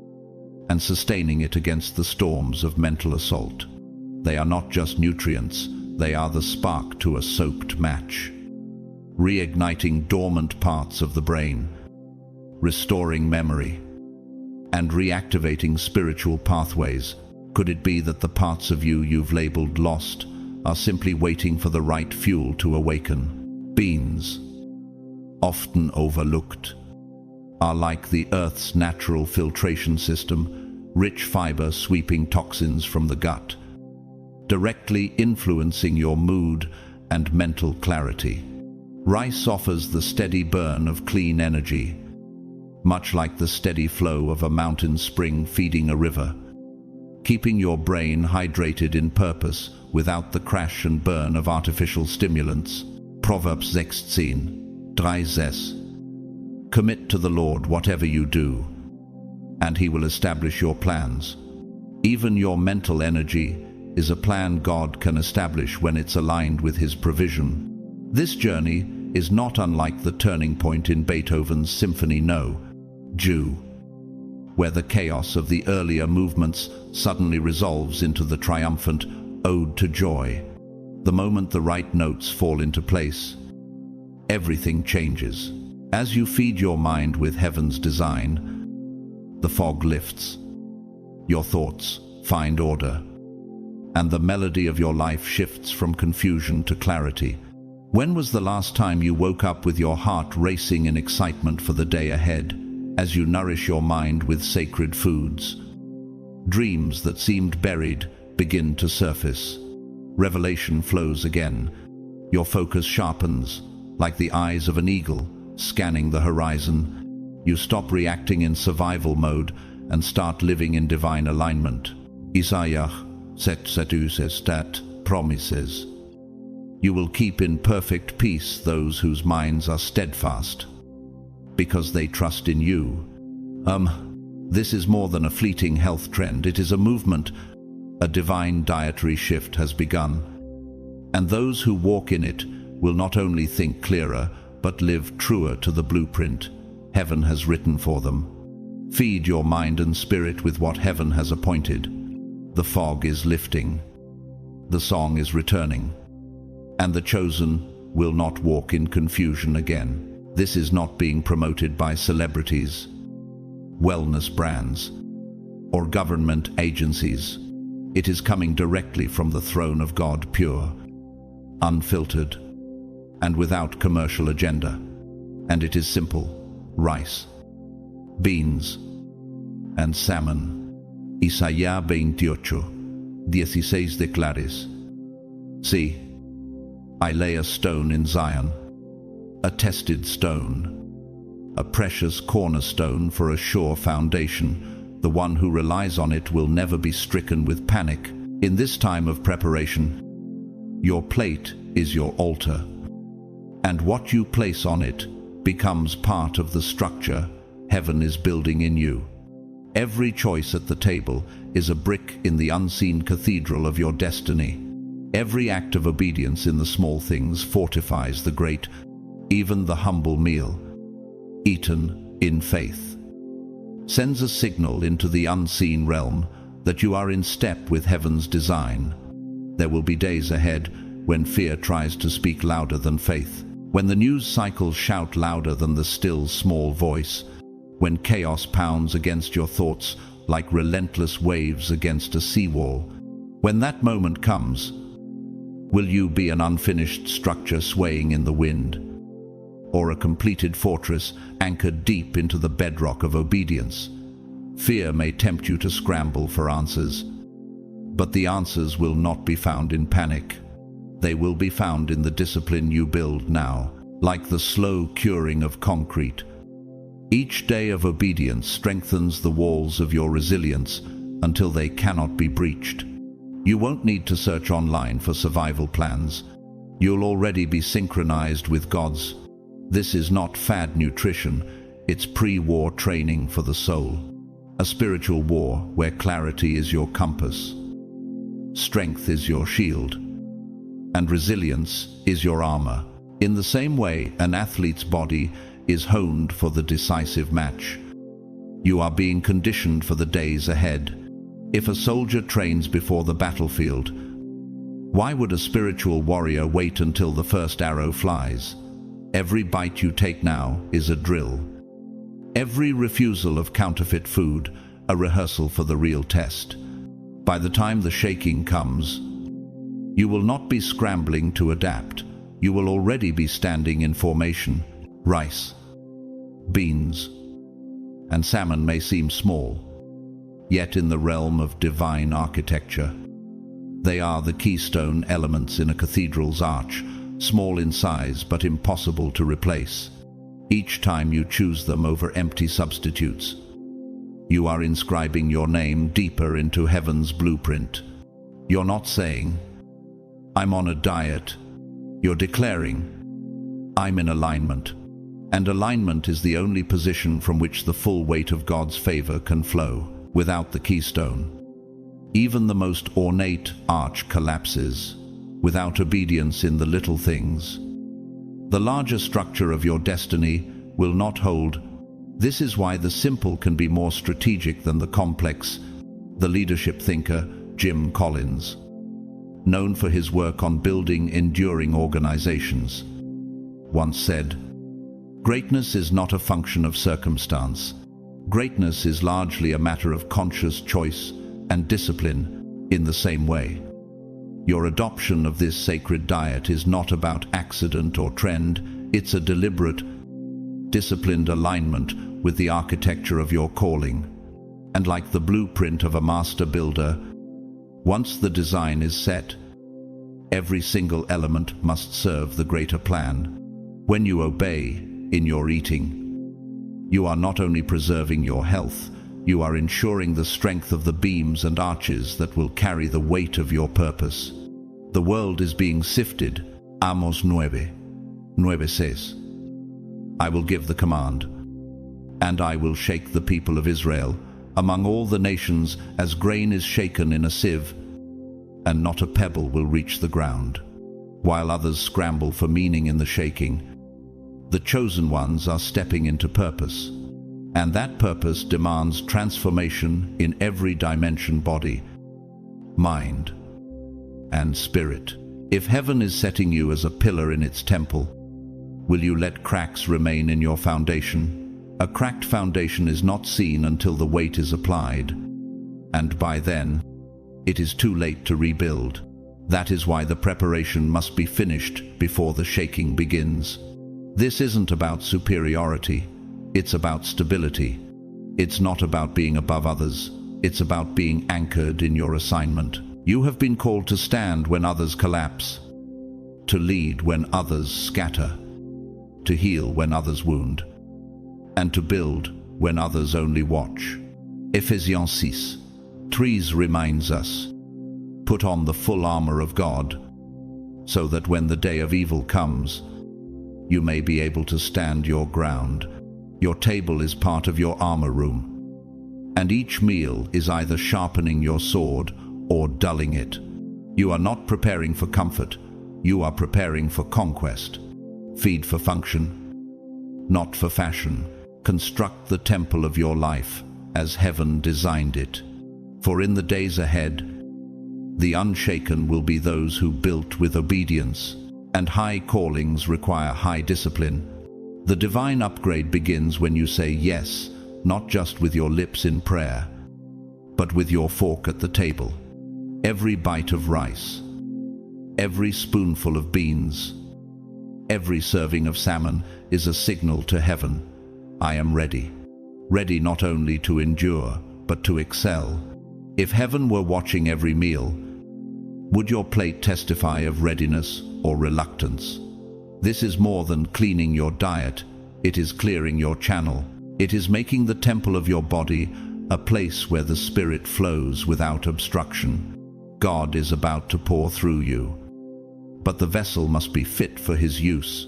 and sustaining it against the storms of mental assault. They are not just nutrients, they are the spark to a soaked match, reigniting dormant parts of the brain, restoring memory, and reactivating spiritual pathways. Could it be that the parts of you you've labeled lost are simply waiting for the right fuel to awaken? Beans, often overlooked, are like the Earth's natural filtration system, rich fiber sweeping toxins from the gut, directly influencing your mood and mental clarity. Rice offers the steady burn of clean energy, much like the steady flow of a mountain spring feeding a river, keeping your brain hydrated in purpose without the crash and burn of artificial stimulants. Proverbs 16:3. Commit to the Lord whatever you do, and He will establish your plans. Even your mental energy is a plan God can establish when it's aligned with His provision. This journey is not unlike the turning point in Beethoven's Symphony No. Jew, where the chaos of the earlier movements suddenly resolves into the triumphant Ode to Joy. The moment the right notes fall into place, everything changes. As you feed your mind with heaven's design, the fog lifts, your thoughts find order, and the melody of your life shifts from confusion to clarity. When was the last time you woke up with your heart racing in excitement for the day ahead, as you nourish your mind with sacred foods? Dreams that seemed buried begin to surface. Revelation flows again. Your focus sharpens, like the eyes of an eagle scanning the horizon. You stop reacting in survival mode and start living in divine alignment. Isaiah 7:7 promises, "You will keep in perfect peace those whose minds are steadfast, because they trust in you." This is more than a fleeting health trend. It is a movement. A divine dietary shift has begun, and those who walk in it will not only think clearer, but live truer to the blueprint heaven has written for them. Feed your mind and spirit with what heaven has appointed. The fog is lifting, the song is returning, and the chosen will not walk in confusion again. This is not being promoted by celebrities, wellness brands, or government agencies. It is coming directly from the throne of God, pure, unfiltered, and without commercial agenda. And it is simple: rice, beans, and salmon. Isaías 28:16 declares, "See, I lay a stone in Zion, a tested stone, a precious cornerstone for a sure foundation. The one who relies on it will never be stricken with panic." In this time of preparation, your plate is your altar, and what you place on it becomes part of the structure heaven is building in you. Every choice at the table is a brick in the unseen cathedral of your destiny. Every act of obedience in the small things fortifies the great. Even the humble meal, eaten in faith, sends a signal into the unseen realm that you are in step with heaven's design. There will be days ahead when fear tries to speak louder than faith, when the news cycles shout louder than the still small voice, when chaos pounds against your thoughts like relentless waves against a seawall. When that moment comes, will you be an unfinished structure swaying in the wind, or a completed fortress anchored deep into the bedrock of obedience? Fear may tempt you to scramble for answers, but the answers will not be found in panic. They will be found in the discipline you build now, like the slow curing of concrete. Each day of obedience strengthens the walls of your resilience until they cannot be breached. You won't need to search online for survival plans. You'll already be synchronized with God's. This is not fad nutrition, it's pre-war training for the soul. A spiritual war where clarity is your compass. strength is your shield, and resilience is your armor. In the same way, an athlete's body is honed for the decisive match. You are being conditioned for the days ahead. If a soldier trains before the battlefield, why would a spiritual warrior wait until the first arrow flies? Every bite you take now is a drill. Every refusal of counterfeit food, a rehearsal for the real test. By the time the shaking comes, you will not be scrambling to adapt. You will already be standing in formation. Rice, beans, and salmon may seem small, yet in the realm of divine architecture, they are the keystone elements in a cathedral's arch, small in size but impossible to replace. Each time you choose them over empty substitutes, you are inscribing your name deeper into heaven's blueprint. You're not saying, "I'm on a diet." You're declaring, "I'm in alignment." And alignment is the only position from which the full weight of God's favor can flow. Without the keystone, even the most ornate arch collapses. Without obedience in the little things, the larger structure of your destiny will not hold. This is why the simple can be more strategic than the complex. The leadership thinker, Jim Collins, known for his work on building enduring organizations, once said, "Greatness is not a function of circumstance. Greatness is largely a matter of conscious choice and discipline." In the same way, your adoption of this sacred diet is not about accident or trend. It's a deliberate, disciplined alignment with the architecture of your calling. And like the blueprint of a master builder, once the design is set, every single element must serve the greater plan. When you obey in your eating, you are not only preserving your health, you are ensuring the strength of the beams and arches that will carry the weight of your purpose. The world is being sifted. Amos 9:9 "I will give the command, and I will shake the people of Israel among all the nations as grain is shaken in a sieve, and not a pebble will reach the ground." While others scramble for meaning in the shaking, the chosen ones are stepping into purpose. And that purpose demands transformation in every dimension: body, mind, and spirit. If heaven is setting you as a pillar in its temple, will you let cracks remain in your foundation? A cracked foundation is not seen until the weight is applied, and by then, it is too late to rebuild. That is why the preparation must be finished before the shaking begins. This isn't about superiority, it's about stability. It's not about being above others, it's about being anchored in your assignment. You have been called to stand when others collapse, to lead when others scatter, to heal when others wound, and to build when others only watch. Ephesians 6:3 reminds us, "Put on the full armor of God, so that when the day of evil comes, you may be able to stand your ground." Your table is part of your armor room, and each meal is either sharpening your sword or dulling it. You are not preparing for comfort, you are preparing for conquest. Feed for function, not for fashion. Construct the temple of your life as heaven designed it. For in the days ahead, the unshaken will be those who built with obedience, and high callings require high discipline. The divine upgrade begins when you say yes, not just with your lips in prayer, but with your fork at the table. Every bite of rice, every spoonful of beans, every serving of salmon is a signal to heaven. I am ready. Ready not only to endure, but to excel. If heaven were watching every meal, would your plate testify of readiness or reluctance? This is more than cleaning your diet, it is clearing your channel. It is making the temple of your body a place where the Spirit flows without obstruction. God is about to pour through you, but the vessel must be fit for his use.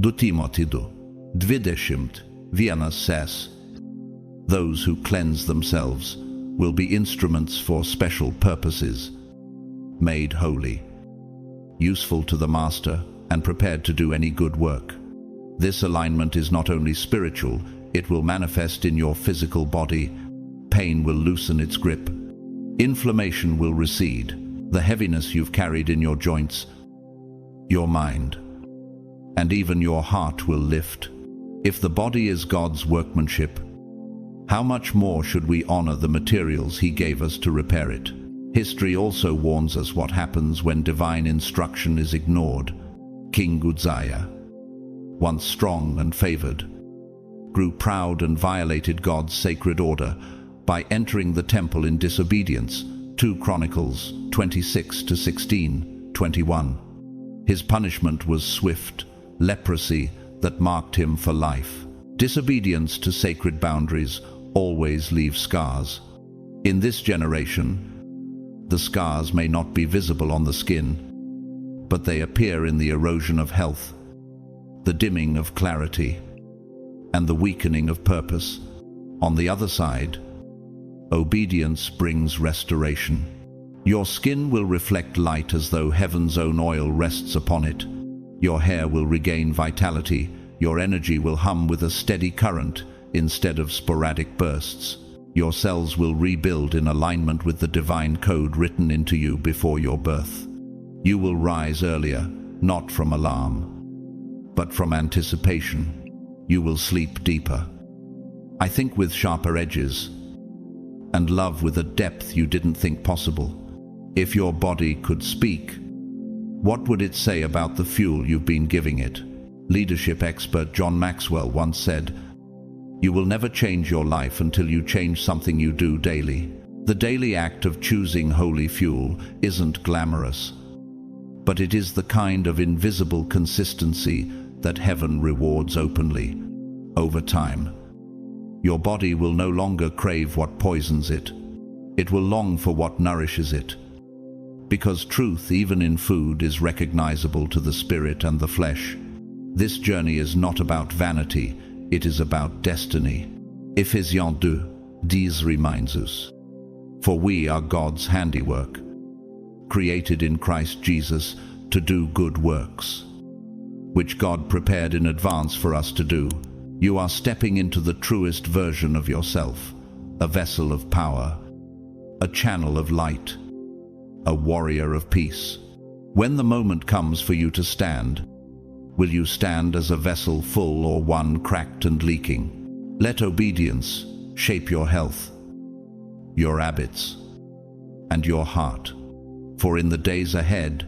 2 Timothy 2:20 Those who cleanse themselves will be instruments for special purposes. made holy, useful to the Master, and prepared to do any good work. This alignment is not only spiritual, it will manifest in your physical body. Pain will loosen its grip. Inflammation will recede. The heaviness you've carried in your joints, your mind, and even your heart will lift. If the body is God's workmanship, how much more should we honor the materials He gave us to repair it? History also warns us what happens when divine instruction is ignored. King Uzziah, once strong and favored, grew proud and violated God's sacred order by entering the temple in disobedience. 2 Chronicles 26-16-21. His punishment was swift, leprosy that marked him for life. Disobedience to sacred boundaries always leaves scars. In this generation, the scars may not be visible on the skin, but they appear in the erosion of health, the dimming of clarity, and the weakening of purpose. On the other side, obedience brings restoration. Your skin will reflect light as though heaven's own oil rests upon it. Your hair will regain vitality. Your energy will hum with a steady current instead of sporadic bursts. Your cells will rebuild in alignment with the divine code written into you before your birth. You will rise earlier, not from alarm, but from anticipation. You will sleep deeper, I think with sharper edges, and love with a depth you didn't think possible. If your body could speak, what would it say about the fuel you've been giving it? Leadership expert John Maxwell once said, "You will never change your life until you change something you do daily." The daily act of choosing holy fuel isn't glamorous, but it is the kind of invisible consistency that heaven rewards openly. Over time, your body will no longer crave what poisons it. It will long for what nourishes it. Because truth, even in food, is recognizable to the spirit and the flesh. This journey is not about vanity, it is about destiny. Ephesians 2:10 reminds us, "For we are God's handiwork, created in Christ Jesus to do good works, which God prepared in advance for us to do." You are stepping into the truest version of yourself, a vessel of power, a channel of light, a warrior of peace. When the moment comes for you to stand, will you stand as a vessel full or one cracked and leaking? Let obedience shape your health, your habits, and your heart. For in the days ahead,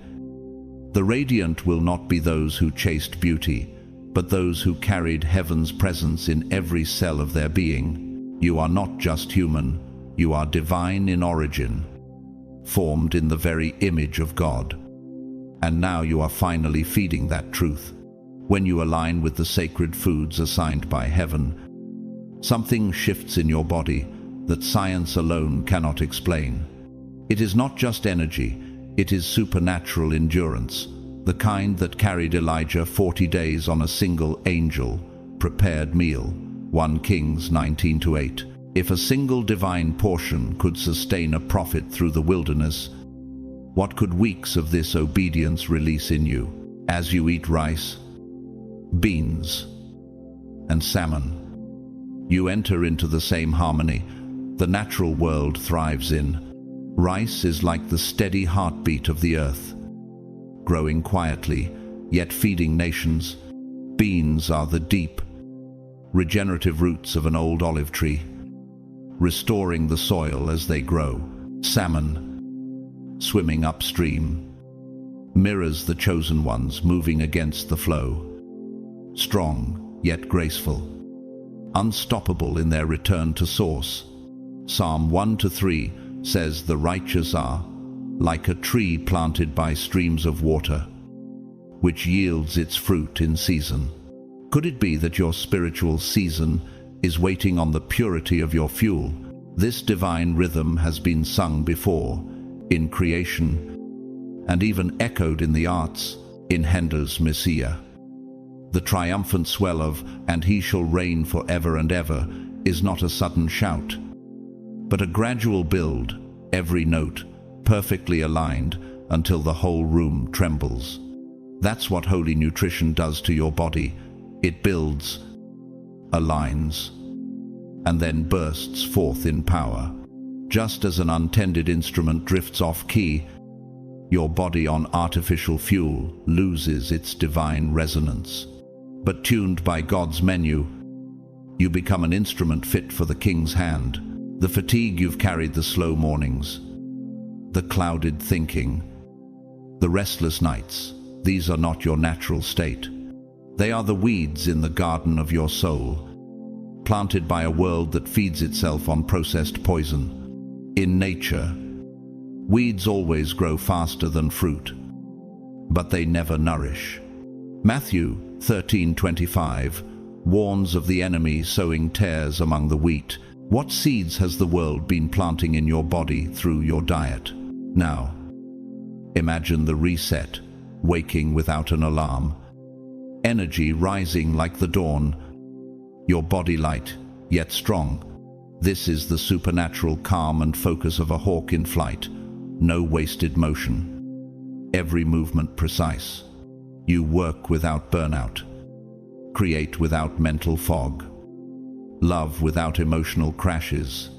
the radiant will not be those who chased beauty, but those who carried heaven's presence in every cell of their being. You are not just human, you are divine in origin, formed in the very image of God. And now you are finally feeding that truth. When you align with the sacred foods assigned by heaven, something shifts in your body that science alone cannot explain. It is not just energy, it is supernatural endurance, the kind that carried Elijah 40 days on a single angel-prepared meal. 1 Kings 19-8. If a single divine portion could sustain a prophet through the wilderness, what could weeks of this obedience release in you? As you eat rice, beans, and salmon, you enter into the same harmony the natural world thrives in. Rice is like the steady heartbeat of the earth, growing quietly, yet feeding nations. Beans are the deep, regenerative roots of an old olive tree, restoring the soil as they grow. Salmon, swimming upstream, mirrors the chosen ones moving against the flow, strong yet graceful, unstoppable in their return to source. Psalm 1-3 says the righteous are like a tree planted by streams of water, which yields its fruit in season. Could it be that your spiritual season is waiting on the purity of your fuel? This divine rhythm has been sung before, in creation, and even echoed in the arts, in Handel's Messiah. The triumphant swell of "and he shall reign forever and ever" is not a sudden shout, but a gradual build, every note perfectly aligned, until the whole room trembles. That's what holy nutrition does to your body. It builds, aligns, and then bursts forth in power. Just as an untended instrument drifts off key, your body on artificial fuel loses its divine resonance. But tuned by God's menu, you become an instrument fit for the King's hand. The fatigue you've carried, the slow mornings, the clouded thinking, the restless nights, these are not your natural state. They are the weeds in the garden of your soul, planted by a world that feeds itself on processed poison. In nature, weeds always grow faster than fruit, but they never nourish. Matthew 13:25 warns of the enemy sowing tares among the wheat. What seeds has the world been planting in your body through your diet? Now, imagine the reset, waking without an alarm, energy rising like the dawn, your body light, yet strong. This is the supernatural calm and focus of a hawk in flight. No wasted motion. Every movement precise. You work without burnout. Create without mental fog. Love without emotional crashes.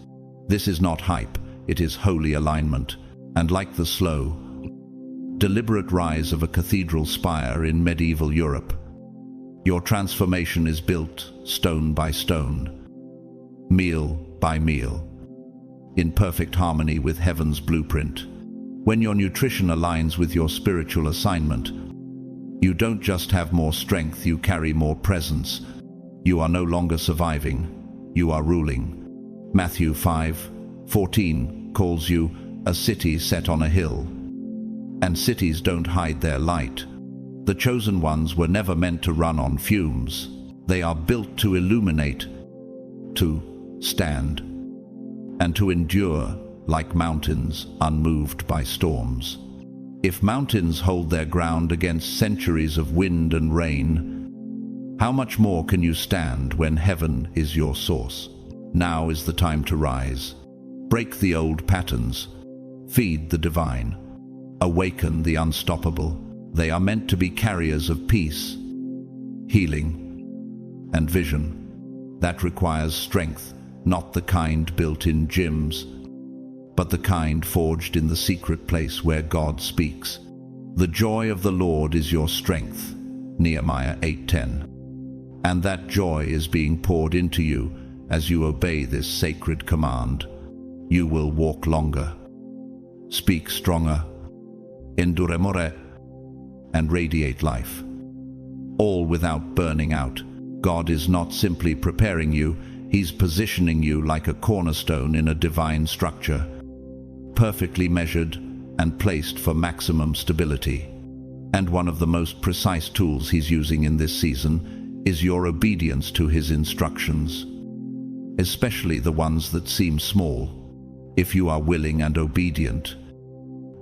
This is not hype, it is holy alignment. And like the slow, deliberate rise of a cathedral spire in medieval Europe, your transformation is built stone by stone, meal by meal, in perfect harmony with heaven's blueprint. When your nutrition aligns with your spiritual assignment, you don't just have more strength, you carry more presence. You are no longer surviving, you are ruling. Matthew 5:14 calls you a city set on a hill. And cities don't hide their light. The chosen ones were never meant to run on fumes. They are built to illuminate, to stand, and to endure like mountains unmoved by storms. If mountains hold their ground against centuries of wind and rain, how much more can you stand when heaven is your source? Now is the time to rise. Break the old patterns. Feed the divine. Awaken the unstoppable. They are meant to be carriers of peace, healing, and vision. That requires strength, not the kind built in gyms, but the kind forged in the secret place where God speaks. The joy of the Lord is your strength. Nehemiah 8:10. And that joy is being poured into you as you obey this sacred command. You will walk longer, speak stronger, endure more, and radiate life. All without burning out. God is not simply preparing you, He's positioning you like a cornerstone in a divine structure, perfectly measured and placed for maximum stability. And one of the most precise tools He's using in this season is your obedience to His instructions, especially the ones that seem small. If you are willing and obedient,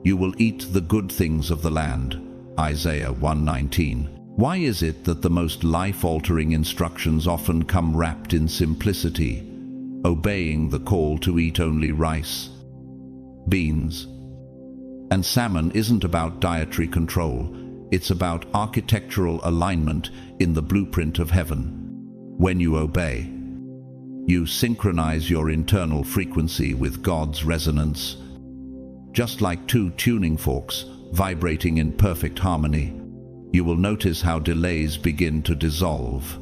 you will eat the good things of the land. Isaiah 1:19. Why is it that the most life-altering instructions often come wrapped in simplicity, obeying the call to eat only rice, beans, and salmon isn't about dietary control, it's about architectural alignment in the blueprint of heaven. When you obey, you synchronize your internal frequency with God's resonance, just like two tuning forks vibrating in perfect harmony. You will notice how delays begin to dissolve.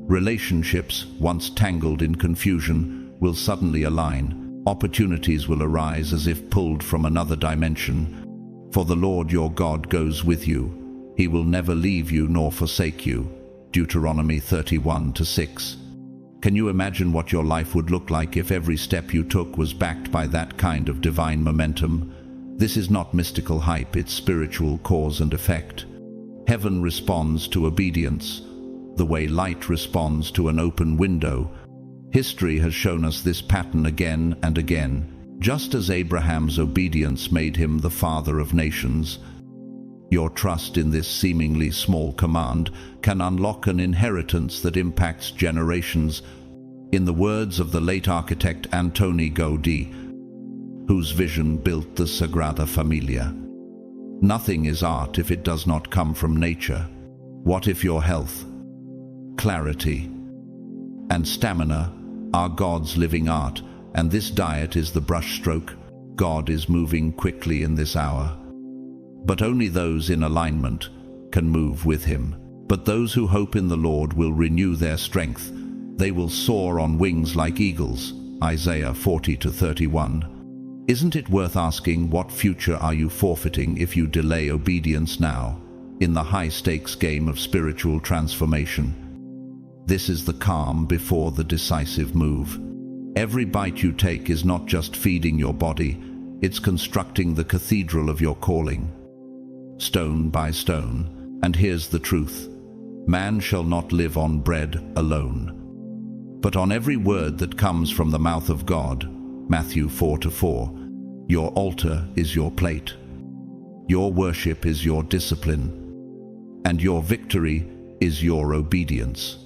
Relationships, once tangled in confusion, will suddenly align. Opportunities will arise as if pulled from another dimension. For the Lord your God goes with you. He will never leave you nor forsake you. Deuteronomy 31:6. Can you imagine what your life would look like if every step you took was backed by that kind of divine momentum? This is not mystical hype, it's spiritual cause and effect. Heaven responds to obedience, the way light responds to an open window. History has shown us this pattern again and again. Just as Abraham's obedience made him the father of nations, your trust in this seemingly small command can unlock an inheritance that impacts generations. In the words of the late architect Antoni Gaudí, whose vision built the Sagrada Familia, Nothing is art if it does not come from nature. What if your health, clarity, and stamina are God's living art, and this diet is the brushstroke? God is moving quickly in this hour. But only those in alignment can move with him. But those who hope in the Lord will renew their strength. They will soar on wings like eagles. Isaiah 40-31. Isn't it worth asking, what future are you forfeiting if you delay obedience now, in the high-stakes game of spiritual transformation? This is the calm before the decisive move. Every bite you take is not just feeding your body, it's constructing the cathedral of your calling, stone by stone. And here's the truth: man shall not live on bread alone, but on every word that comes from the mouth of God. Matthew 4:4. Your altar is your plate. Your worship is your discipline. And your victory is your obedience.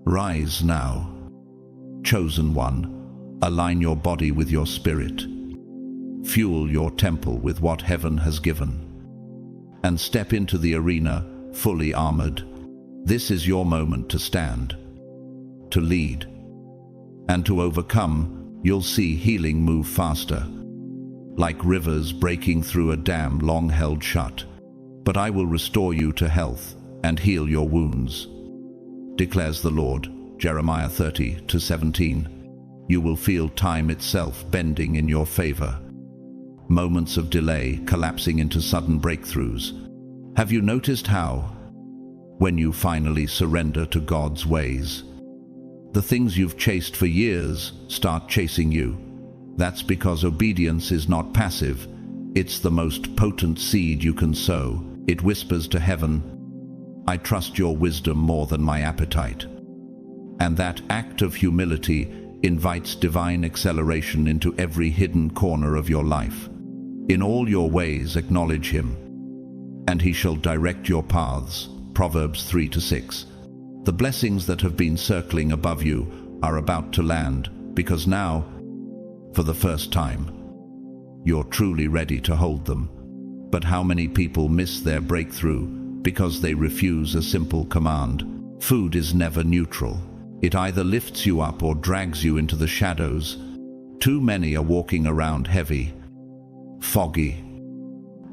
Rise now. Chosen one, align your body with your spirit. Fuel your temple with what heaven has given. And step into the arena fully armored. This is your moment to stand, to lead, and to overcome. You'll see healing move faster, like rivers breaking through a dam long held shut. But I will restore you to health and heal your wounds, declares the Lord. Jeremiah 30:17. You will feel time itself bending in your favor. Moments of delay collapsing into sudden breakthroughs. Have you noticed how, when you finally surrender to God's ways, the things you've chased for years start chasing you? That's because obedience is not passive. It's the most potent seed you can sow. It whispers to heaven, I trust your wisdom more than my appetite. And that act of humility invites divine acceleration into every hidden corner of your life. In all your ways acknowledge him, and he shall direct your paths. Proverbs 3-6. The blessings that have been circling above you are about to land, because now, for the first time, you're truly ready to hold them. But how many people miss their breakthrough because they refuse a simple command? Food is never neutral. It either lifts you up or drags you into the shadows. Too many are walking around heavy, foggy,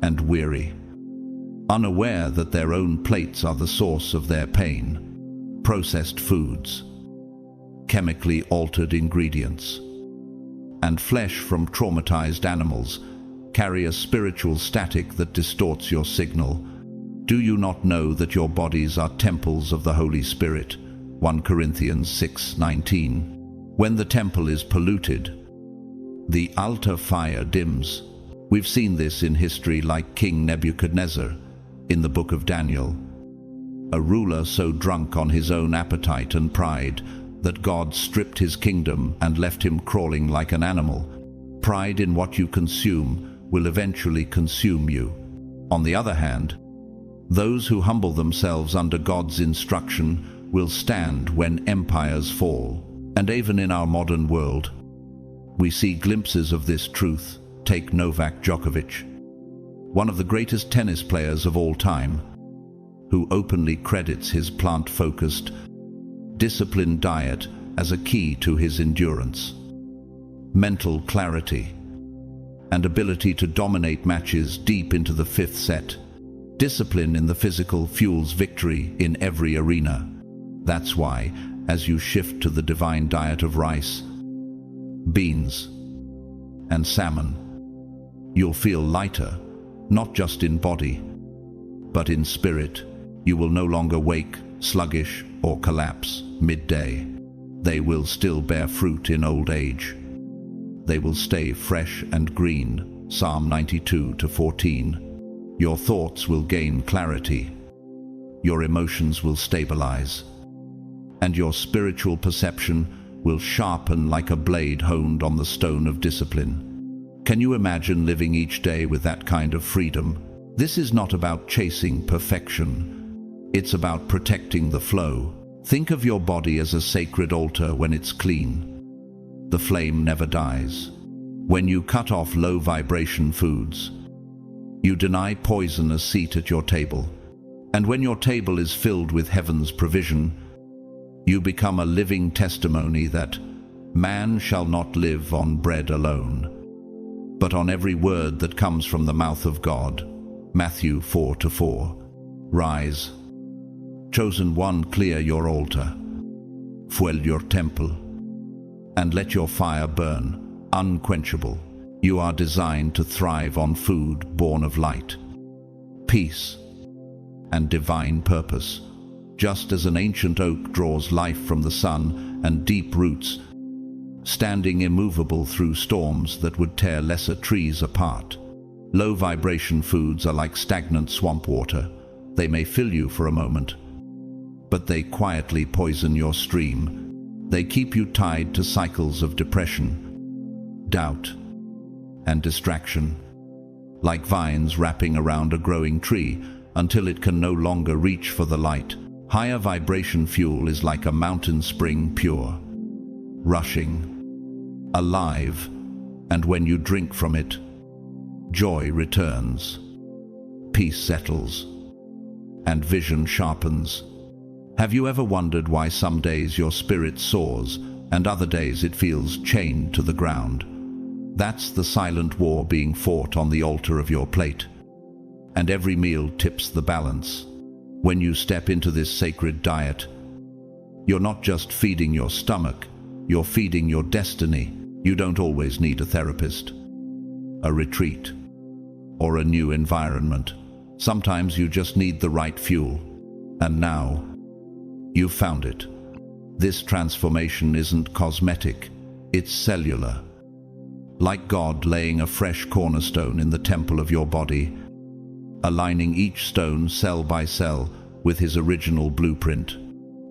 and weary, unaware that their own plates are the source of their pain. Processed foods, chemically altered ingredients, and flesh from traumatized animals carry a spiritual static that distorts your signal. Do you not know that your bodies are temples of the Holy Spirit? 1 Corinthians 6:19. When the temple is polluted, the altar fire dims. We've seen this in history, like King Nebuchadnezzar in the book of Daniel, a ruler so drunk on his own appetite and pride that God stripped his kingdom and left him crawling like an animal. Pride in what you consume will eventually consume you. On the other hand, those who humble themselves under God's instruction will stand when empires fall. And even in our modern world, we see glimpses of this truth. Take Novak Djokovic, one of the greatest tennis players of all time, who openly credits his plant-focused, disciplined diet as a key to his endurance, mental clarity, and ability to dominate matches deep into the fifth set. Discipline in the physical fuels victory in every arena. That's why, as you shift to the divine diet of rice, beans, and salmon, you'll feel lighter, not just in body, but in spirit. You will no longer wake sluggish or collapse midday. They will still bear fruit in old age. They will stay fresh and green. Psalm 92:14. Your thoughts will gain clarity. Your emotions will stabilize. And your spiritual perception will sharpen like a blade honed on the stone of discipline. Can you imagine living each day with that kind of freedom? This is not about chasing perfection. It's about protecting the flow. Think of your body as a sacred altar. When it's clean, the flame never dies. When you cut off low vibration foods, You deny poison a seat at your table. And when your table is filled with heaven's provision, you become a living testimony that man shall not live on bread alone, but on every word that comes from the mouth of God. Matthew 4:4. Rise. Chosen one, clear your altar. Fuel your temple. And let your fire burn, unquenchable. You are designed to thrive on food born of light, peace, and divine purpose. Just as an ancient oak draws life from the sun and deep roots, standing immovable through storms that would tear lesser trees apart. Low-vibration foods are like stagnant swamp water. They may fill you for a moment, but they quietly poison your stream. They keep you tied to cycles of depression, doubt, and distraction, like vines wrapping around a growing tree until it can no longer reach for the light. Higher vibration fuel is like a mountain spring, pure, rushing, alive, and when you drink from it, joy returns, peace settles, and vision sharpens. Have you ever wondered why some days your spirit soars and other days it feels chained to the ground? That's the silent war being fought on the altar of your plate. And every meal tips the balance. When you step into this sacred diet, you're not just feeding your stomach, you're feeding your destiny. You don't always need a therapist, a retreat, or a new environment. Sometimes you just need the right fuel. And now, you've found it. This transformation isn't cosmetic, it's cellular. Like God laying a fresh cornerstone in the temple of your body, aligning each stone cell by cell with his original blueprint.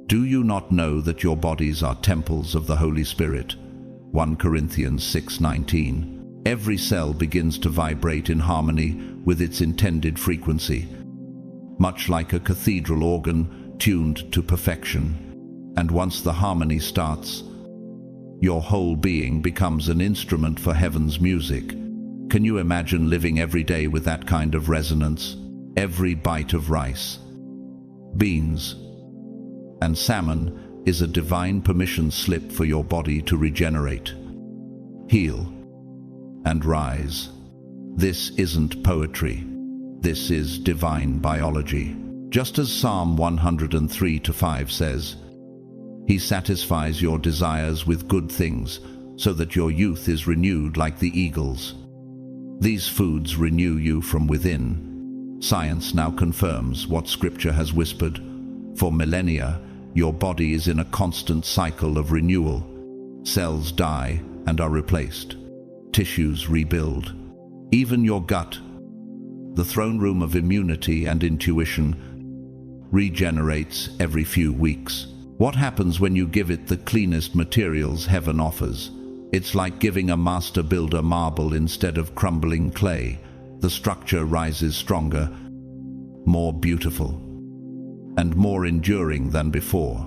Do you not know that your bodies are temples of the Holy Spirit? 1 Corinthians 6:19. Every cell begins to vibrate in harmony with its intended frequency, much like a cathedral organ tuned to perfection. And once the harmony starts, your whole being becomes an instrument for heaven's music. Can you imagine living every day with that kind of resonance? Every bite of rice, beans, and salmon is a divine permission slip for your body to regenerate, heal, and rise. This isn't poetry. This is divine biology. Just as Psalm 103:5 says, He satisfies your desires with good things, so that your youth is renewed like the eagles. These foods renew you from within. Science now confirms what Scripture has whispered. For millennia, your body is in a constant cycle of renewal. Cells die and are replaced. Tissues rebuild. Even your gut, the throne room of immunity and intuition, regenerates every few weeks. What happens when you give it the cleanest materials heaven offers? It's like giving a master builder marble instead of crumbling clay. The structure rises stronger, more beautiful, and more enduring than before.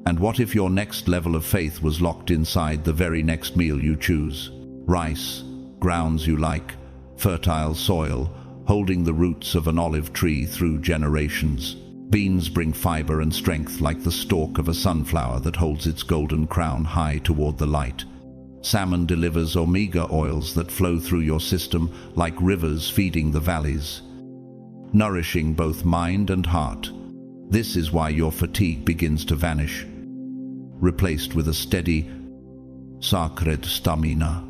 And what if your next level of faith was locked inside the very next meal you choose? Rice, grounds you like, fertile soil, holding the roots of an olive tree through generations. Beans bring fiber and strength like the stalk of a sunflower that holds its golden crown high toward the light. Salmon delivers omega oils that flow through your system like rivers feeding the valleys, nourishing both mind and heart. This is why your fatigue begins to vanish, replaced with a steady, sacred stamina.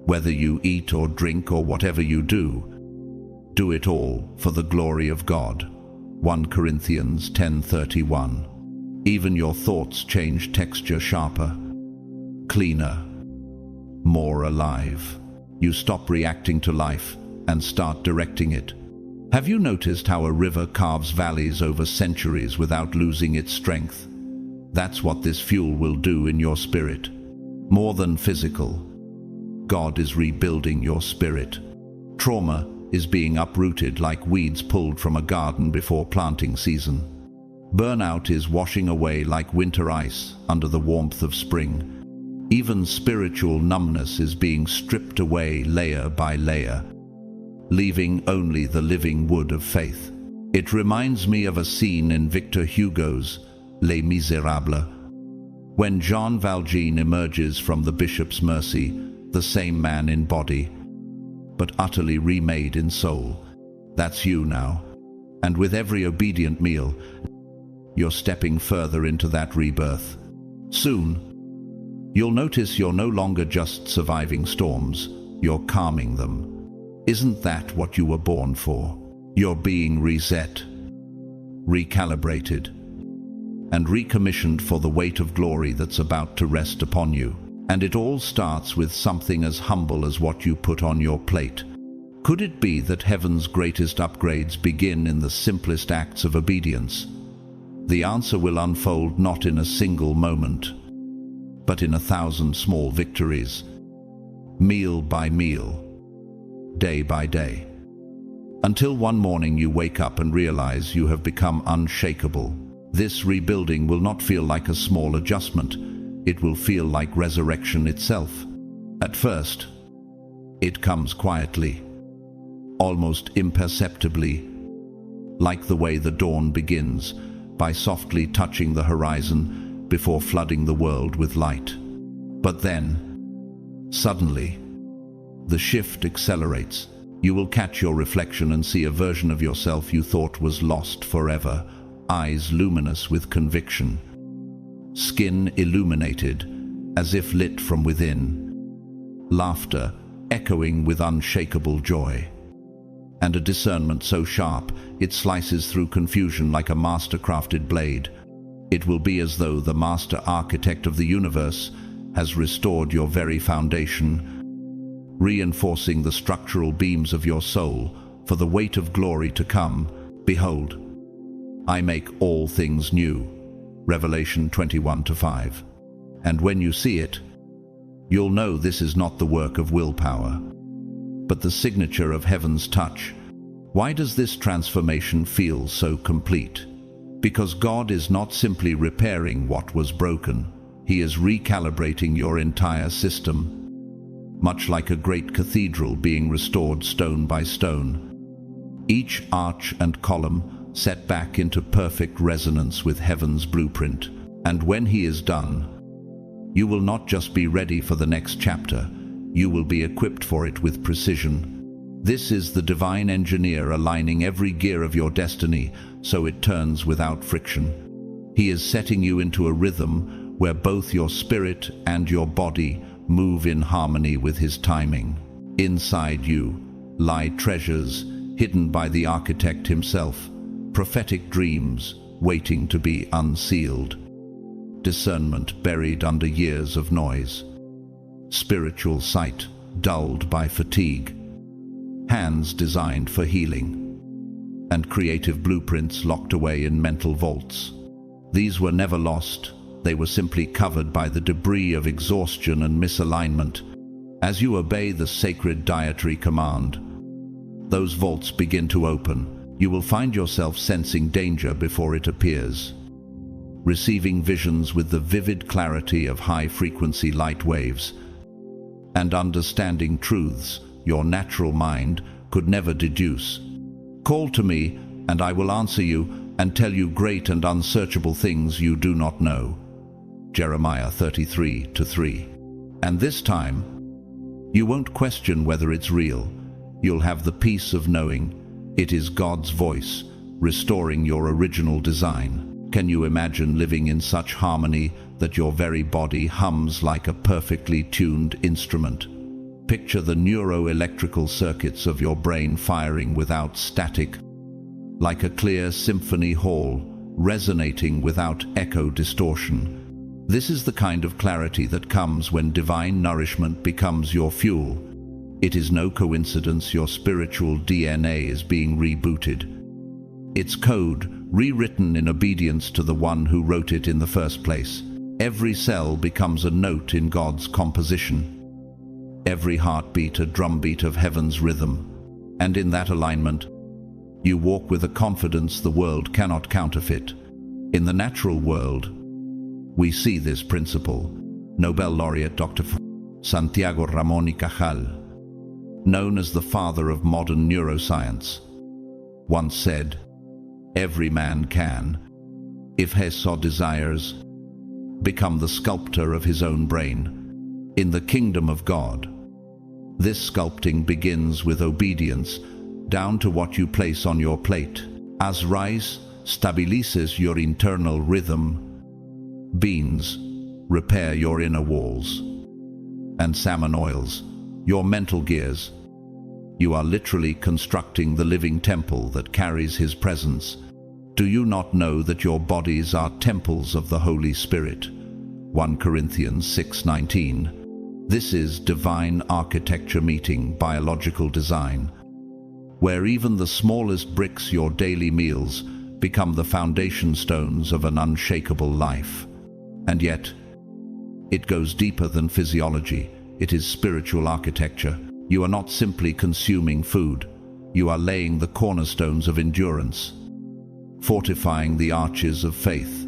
Whether you eat or drink or whatever you do it all for the glory of God. 1 Corinthians 10:31. Even your thoughts change texture, sharper, cleaner, more alive. You stop reacting to life and start directing it. Have you noticed how a river carves valleys over centuries without losing its strength? That's what this fuel will do in your spirit. More than physical, God is rebuilding your spirit. Trauma is being uprooted like weeds pulled from a garden before planting season. Burnout is washing away like winter ice under the warmth of spring. Even spiritual numbness is being stripped away layer by layer, leaving only the living wood of faith. It reminds me of a scene in Victor Hugo's Les Miserables, when Jean Valjean emerges from the bishop's mercy, the same man in body, but utterly remade in soul. That's you now. And with every obedient meal, you're stepping further into that rebirth. Soon, you'll notice you're no longer just surviving storms, you're calming them. Isn't that what you were born for? You're being reset, recalibrated, and recommissioned for the weight of glory that's about to rest upon you. And it all starts with something as humble as what you put on your plate. Could it be that heaven's greatest upgrades begin in the simplest acts of obedience? The answer will unfold not in a single moment, but in 1,000 small victories, meal by meal, day by day. Until one morning you wake up and realize you have become unshakable. This rebuilding will not feel like a small adjustment. It will feel like resurrection itself. At first, it comes quietly, almost imperceptibly, like the way the dawn begins, by softly touching the horizon before flooding the world with light. But then, suddenly, the shift accelerates. You will catch your reflection and see a version of yourself you thought was lost forever, eyes luminous with conviction, skin illuminated as if lit from within, laughter echoing with unshakable joy, and a discernment so sharp it slices through confusion like a master-crafted blade. It will be as though the master architect of the universe has restored your very foundation, reinforcing the structural beams of your soul for the weight of glory to come. Behold, I make all things new. Revelation 21:5. And when you see it, you'll know this is not the work of willpower, but the signature of heaven's touch. Why does this transformation feel so complete? Because God is not simply repairing what was broken. He is recalibrating your entire system, much like a great cathedral being restored stone by stone. Each arch and column set back into perfect resonance with heaven's blueprint. And when he is done, you will not just be ready for the next chapter, you will be equipped for it with precision. This is the divine engineer aligning every gear of your destiny so it turns without friction. He is setting you into a rhythm where both your spirit and your body move in harmony with his timing. Inside you lie treasures hidden by the architect himself, prophetic dreams waiting to be unsealed, discernment buried under years of noise, spiritual sight dulled by fatigue, hands designed for healing, and creative blueprints locked away in mental vaults. These were never lost. They were simply covered by the debris of exhaustion and misalignment. As you obey the sacred dietary command, those vaults begin to open. You will find yourself sensing danger before it appears, receiving visions with the vivid clarity of high-frequency light waves, and understanding truths your natural mind could never deduce. Call to me, and I will answer you and tell you great and unsearchable things you do not know. Jeremiah 33:3. And this time, you won't question whether it's real. You'll have the peace of knowing it is God's voice, restoring your original design. Can you imagine living in such harmony that your very body hums like a perfectly tuned instrument? Picture the neuroelectrical circuits of your brain firing without static, like a clear symphony hall, resonating without echo distortion. This is the kind of clarity that comes when divine nourishment becomes your fuel. It is no coincidence your spiritual DNA is being rebooted. Its code rewritten in obedience to the one who wrote it in the first place. Every cell becomes a note in God's composition. Every heartbeat a drumbeat of heaven's rhythm. And in that alignment, you walk with a confidence the world cannot counterfeit. In the natural world, we see this principle. Nobel laureate Dr. Santiago Ramón y Cajal known as the father of modern neuroscience, once said, "Every man can, if he so desires, become the sculptor of his own brain." In the kingdom of God, this sculpting begins with obedience, down to what you place on your plate. As rice stabilizes your internal rhythm, beans repair your inner walls, and salmon oils your mental gears. You are literally constructing the living temple that carries His presence. Do you not know that your bodies are temples of the Holy Spirit? 1 Corinthians 6:19. This is divine architecture meeting biological design, where even the smallest bricks, your daily meals, become the foundation stones of an unshakable life. And yet, it goes deeper than physiology. It is spiritual architecture. You are not simply consuming food. You are laying the cornerstones of endurance, fortifying the arches of faith,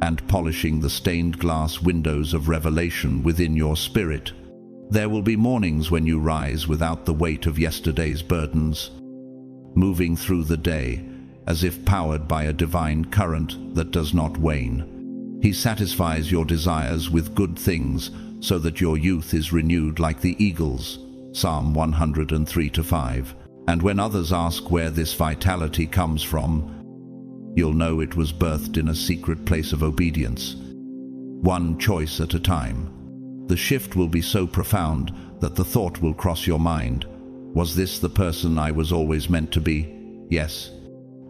and polishing the stained glass windows of revelation within your spirit. There will be mornings when you rise without the weight of yesterday's burdens, moving through the day as if powered by a divine current that does not wane. He satisfies your desires with good things so that your youth is renewed like the eagles. Psalm 103:5. And when others ask where this vitality comes from, you'll know it was birthed in a secret place of obedience, one choice at a time. The shift will be so profound that the thought will cross your mind, was this the person I was always meant to be? Yes,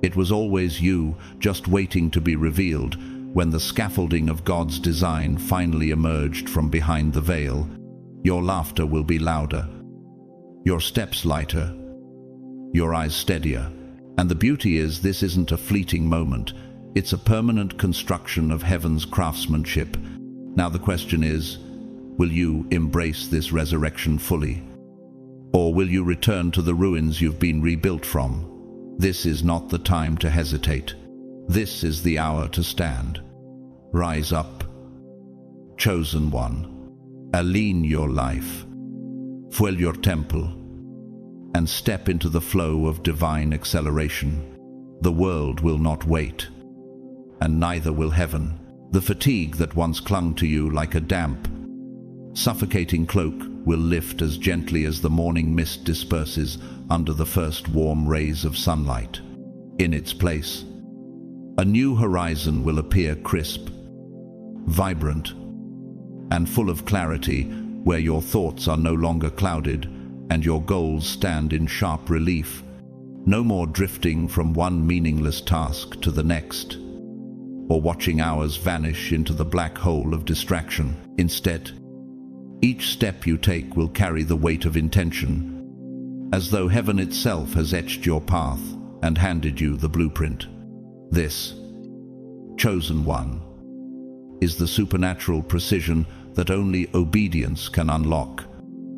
it was always you, just waiting to be revealed. When the scaffolding of God's design finally emerged from behind the veil, your laughter will be louder, your steps lighter, your eyes steadier. And the beauty is, this isn't a fleeting moment. It's a permanent construction of heaven's craftsmanship. Now the question is, will you embrace this resurrection fully? Or will you return to the ruins you've been rebuilt from? This is not the time to hesitate. This is the hour to stand. Rise up, chosen one. Align your life, fuel your temple, and step into the flow of divine acceleration. The world will not wait, and neither will heaven. The fatigue that once clung to you like a damp, suffocating cloak will lift as gently as the morning mist disperses under the first warm rays of sunlight. In its place, a new horizon will appear, crisp, vibrant, and full of clarity, where your thoughts are no longer clouded and your goals stand in sharp relief. No more drifting from one meaningless task to the next, or watching hours vanish into the black hole of distraction. Instead, each step you take will carry the weight of intention, as though heaven itself has etched your path and handed you the blueprint. This, chosen one, is the supernatural precision that only obedience can unlock.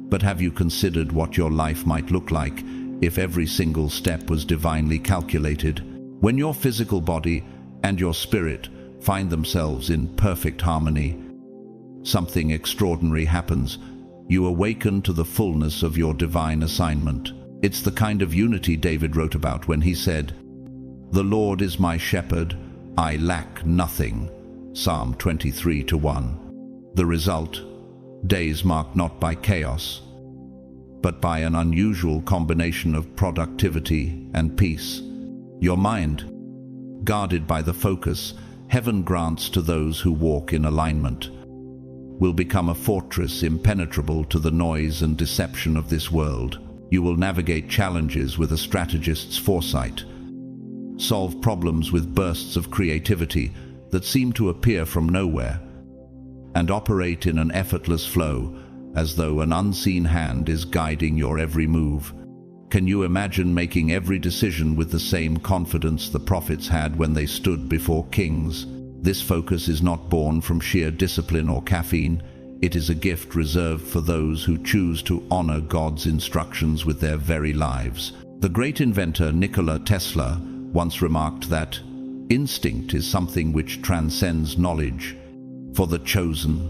But have you considered what your life might look like if every single step was divinely calculated? When your physical body and your spirit find themselves in perfect harmony, something extraordinary happens. You awaken to the fullness of your divine assignment. It's the kind of unity David wrote about when he said, "The Lord is my shepherd, I lack nothing." Psalm 23:1. The result, days marked not by chaos, but by an unusual combination of productivity and peace. Your mind, guarded by the focus heaven grants to those who walk in alignment, will become a fortress impenetrable to the noise and deception of this world. You will navigate challenges with a strategist's foresight, solve problems with bursts of creativity that seem to appear from nowhere, and operate in an effortless flow as though an unseen hand is guiding your every move. Can you imagine making every decision with the same confidence the prophets had when they stood before kings? This focus is not born from sheer discipline or caffeine. It is a gift reserved for those who choose to honor God's instructions with their very lives. The great inventor Nikola Tesla once remarked that instinct is something which transcends knowledge. For the chosen,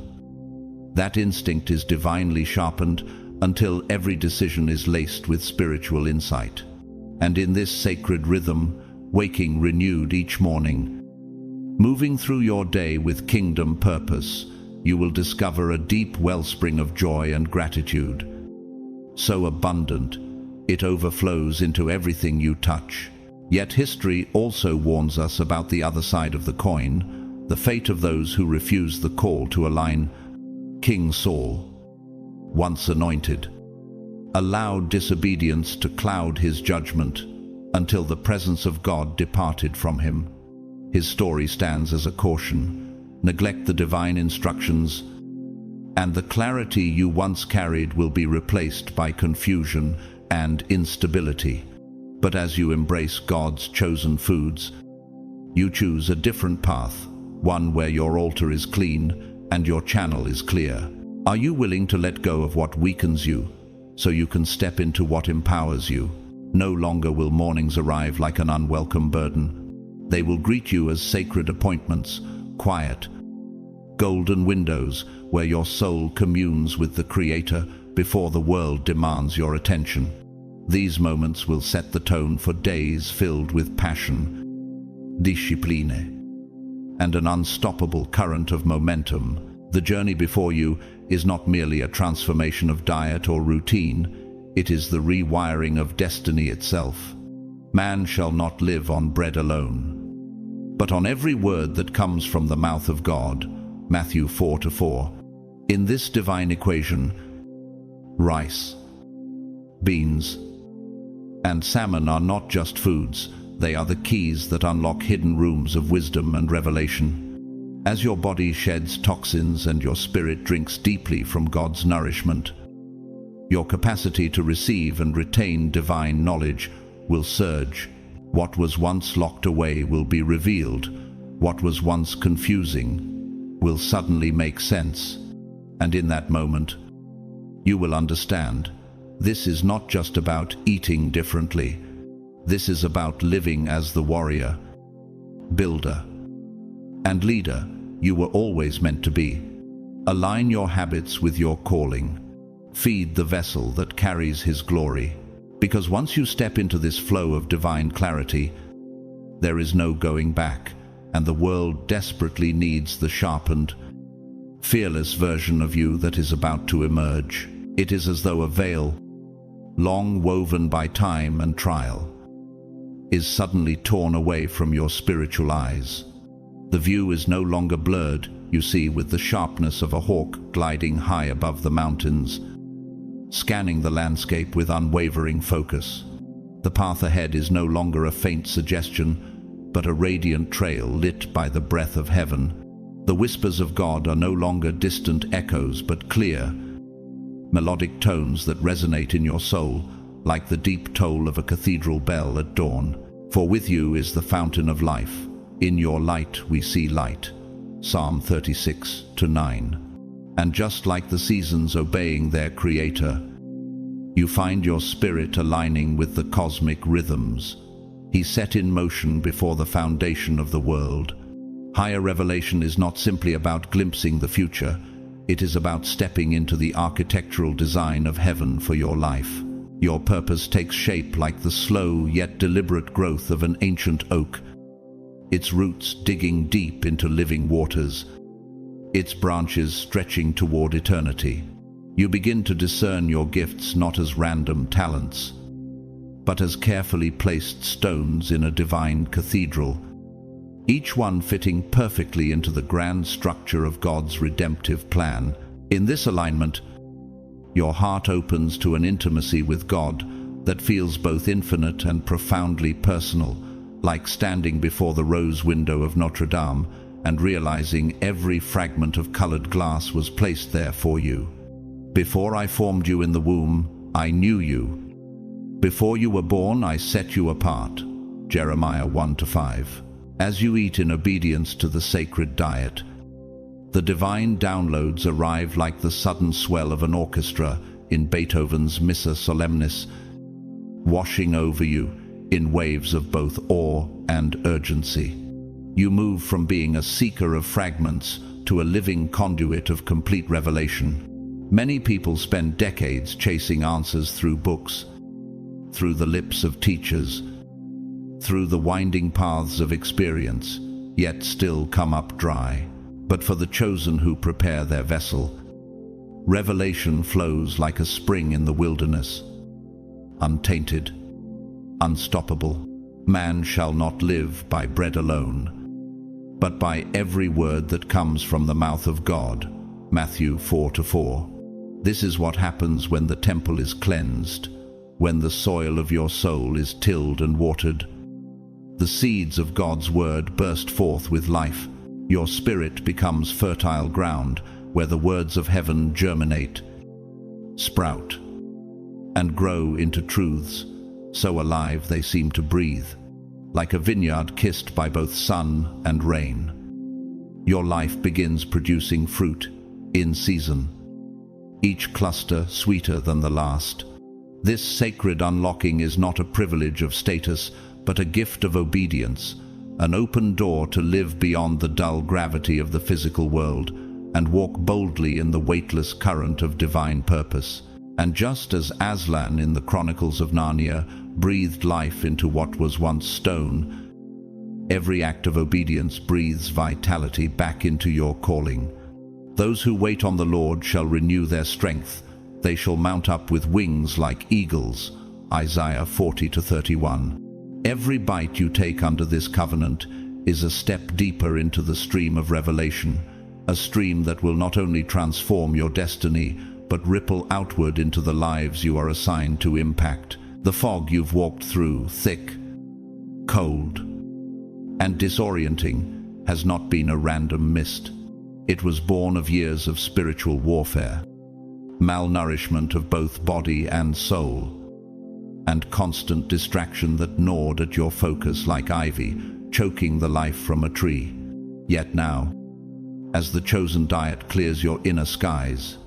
that instinct is divinely sharpened until every decision is laced with spiritual insight. And in this sacred rhythm, waking renewed each morning, moving through your day with kingdom purpose, you will discover a deep wellspring of joy and gratitude. So abundant, it overflows into everything you touch. Yet history also warns us about the other side of the coin, the fate of those who refuse the call to align. King Saul, once anointed, allowed disobedience to cloud his judgment until the presence of God departed from him. His story stands as a caution. Neglect the divine instructions, and the clarity you once carried will be replaced by confusion and instability. But as you embrace God's chosen foods, you choose a different path, one where your altar is clean and your channel is clear. Are you willing to let go of what weakens you, so you can step into what empowers you? No longer will mornings arrive like an unwelcome burden. They will greet you as sacred appointments, quiet, golden windows where your soul communes with the Creator before the world demands your attention. These moments will set the tone for days filled with passion, discipline, and an unstoppable current of momentum. The journey before you is not merely a transformation of diet or routine, it is the rewiring of destiny itself. Man shall not live on bread alone, but on every word that comes from the mouth of God. Matthew 4:4. In this divine equation, rice, beans, and salmon are not just foods, they are the keys that unlock hidden rooms of wisdom and revelation. As your body sheds toxins and your spirit drinks deeply from God's nourishment, your capacity to receive and retain divine knowledge will surge. What was once locked away will be revealed. What was once confusing will suddenly make sense. And in that moment, you will understand. This is not just about eating differently. This is about living as the warrior, builder, and leader you were always meant to be. Align your habits with your calling. Feed the vessel that carries His glory. Because once you step into this flow of divine clarity, there is no going back, and the world desperately needs the sharpened, fearless version of you that is about to emerge. It is as though a veil, long woven by time and trial, is suddenly torn away from your spiritual eyes. The view is no longer blurred, you see, with the sharpness of a hawk gliding high above the mountains, scanning the landscape with unwavering focus. The path ahead is no longer a faint suggestion, but a radiant trail lit by the breath of heaven. The whispers of God are no longer distant echoes, but clear, melodic tones that resonate in your soul, like the deep toll of a cathedral bell at dawn. For with you is the fountain of life. In your light we see light. Psalm 36:9. And just like the seasons obeying their Creator, you find your spirit aligning with the cosmic rhythms He set in motion before the foundation of the world. Higher revelation is not simply about glimpsing the future, it is about stepping into the architectural design of heaven for your life. Your purpose takes shape like the slow yet deliberate growth of an ancient oak, its roots digging deep into living waters, its branches stretching toward eternity. You begin to discern your gifts not as random talents, but as carefully placed stones in a divine cathedral, each one fitting perfectly into the grand structure of God's redemptive plan. In this alignment, your heart opens to an intimacy with God that feels both infinite and profoundly personal, like standing before the rose window of Notre Dame and realizing every fragment of colored glass was placed there for you. Before I formed you in the womb, I knew you. Before you were born, I set you apart. Jeremiah 1-5. As you eat in obedience to the sacred diet, the divine downloads arrive like the sudden swell of an orchestra in Beethoven's Missa Solemnis, washing over you in waves of both awe and urgency. You move from being a seeker of fragments to a living conduit of complete revelation. Many people spend decades chasing answers through books, through the lips of teachers, through the winding paths of experience, yet still come up dry. But for the chosen who prepare their vessel, revelation flows like a spring in the wilderness, untainted, unstoppable. Man shall not live by bread alone, but by every word that comes from the mouth of God. Matthew 4:4. This is what happens when the temple is cleansed, when the soil of your soul is tilled and watered. The seeds of God's word burst forth with life. Your spirit becomes fertile ground where the words of heaven germinate, sprout, and grow into truths so alive they seem to breathe, like a vineyard kissed by both sun and rain. Your life begins producing fruit in season, each cluster sweeter than the last. This sacred unlocking is not a privilege of status, but a gift of obedience, an open door to live beyond the dull gravity of the physical world and walk boldly in the weightless current of divine purpose. And just as Aslan in the Chronicles of Narnia breathed life into what was once stone, every act of obedience breathes vitality back into your calling. Those who wait on the Lord shall renew their strength. They shall mount up with wings like eagles. Isaiah 40:31. Every bite you take under this covenant is a step deeper into the stream of revelation, a stream that will not only transform your destiny, but ripple outward into the lives you are assigned to impact. The fog you've walked through, thick, cold, and disorienting, has not been a random mist. It was born of years of spiritual warfare, malnourishment of both body and soul, and constant distraction that gnawed at your focus like ivy, choking the life from a tree. Yet now, as the chosen diet clears your inner skies,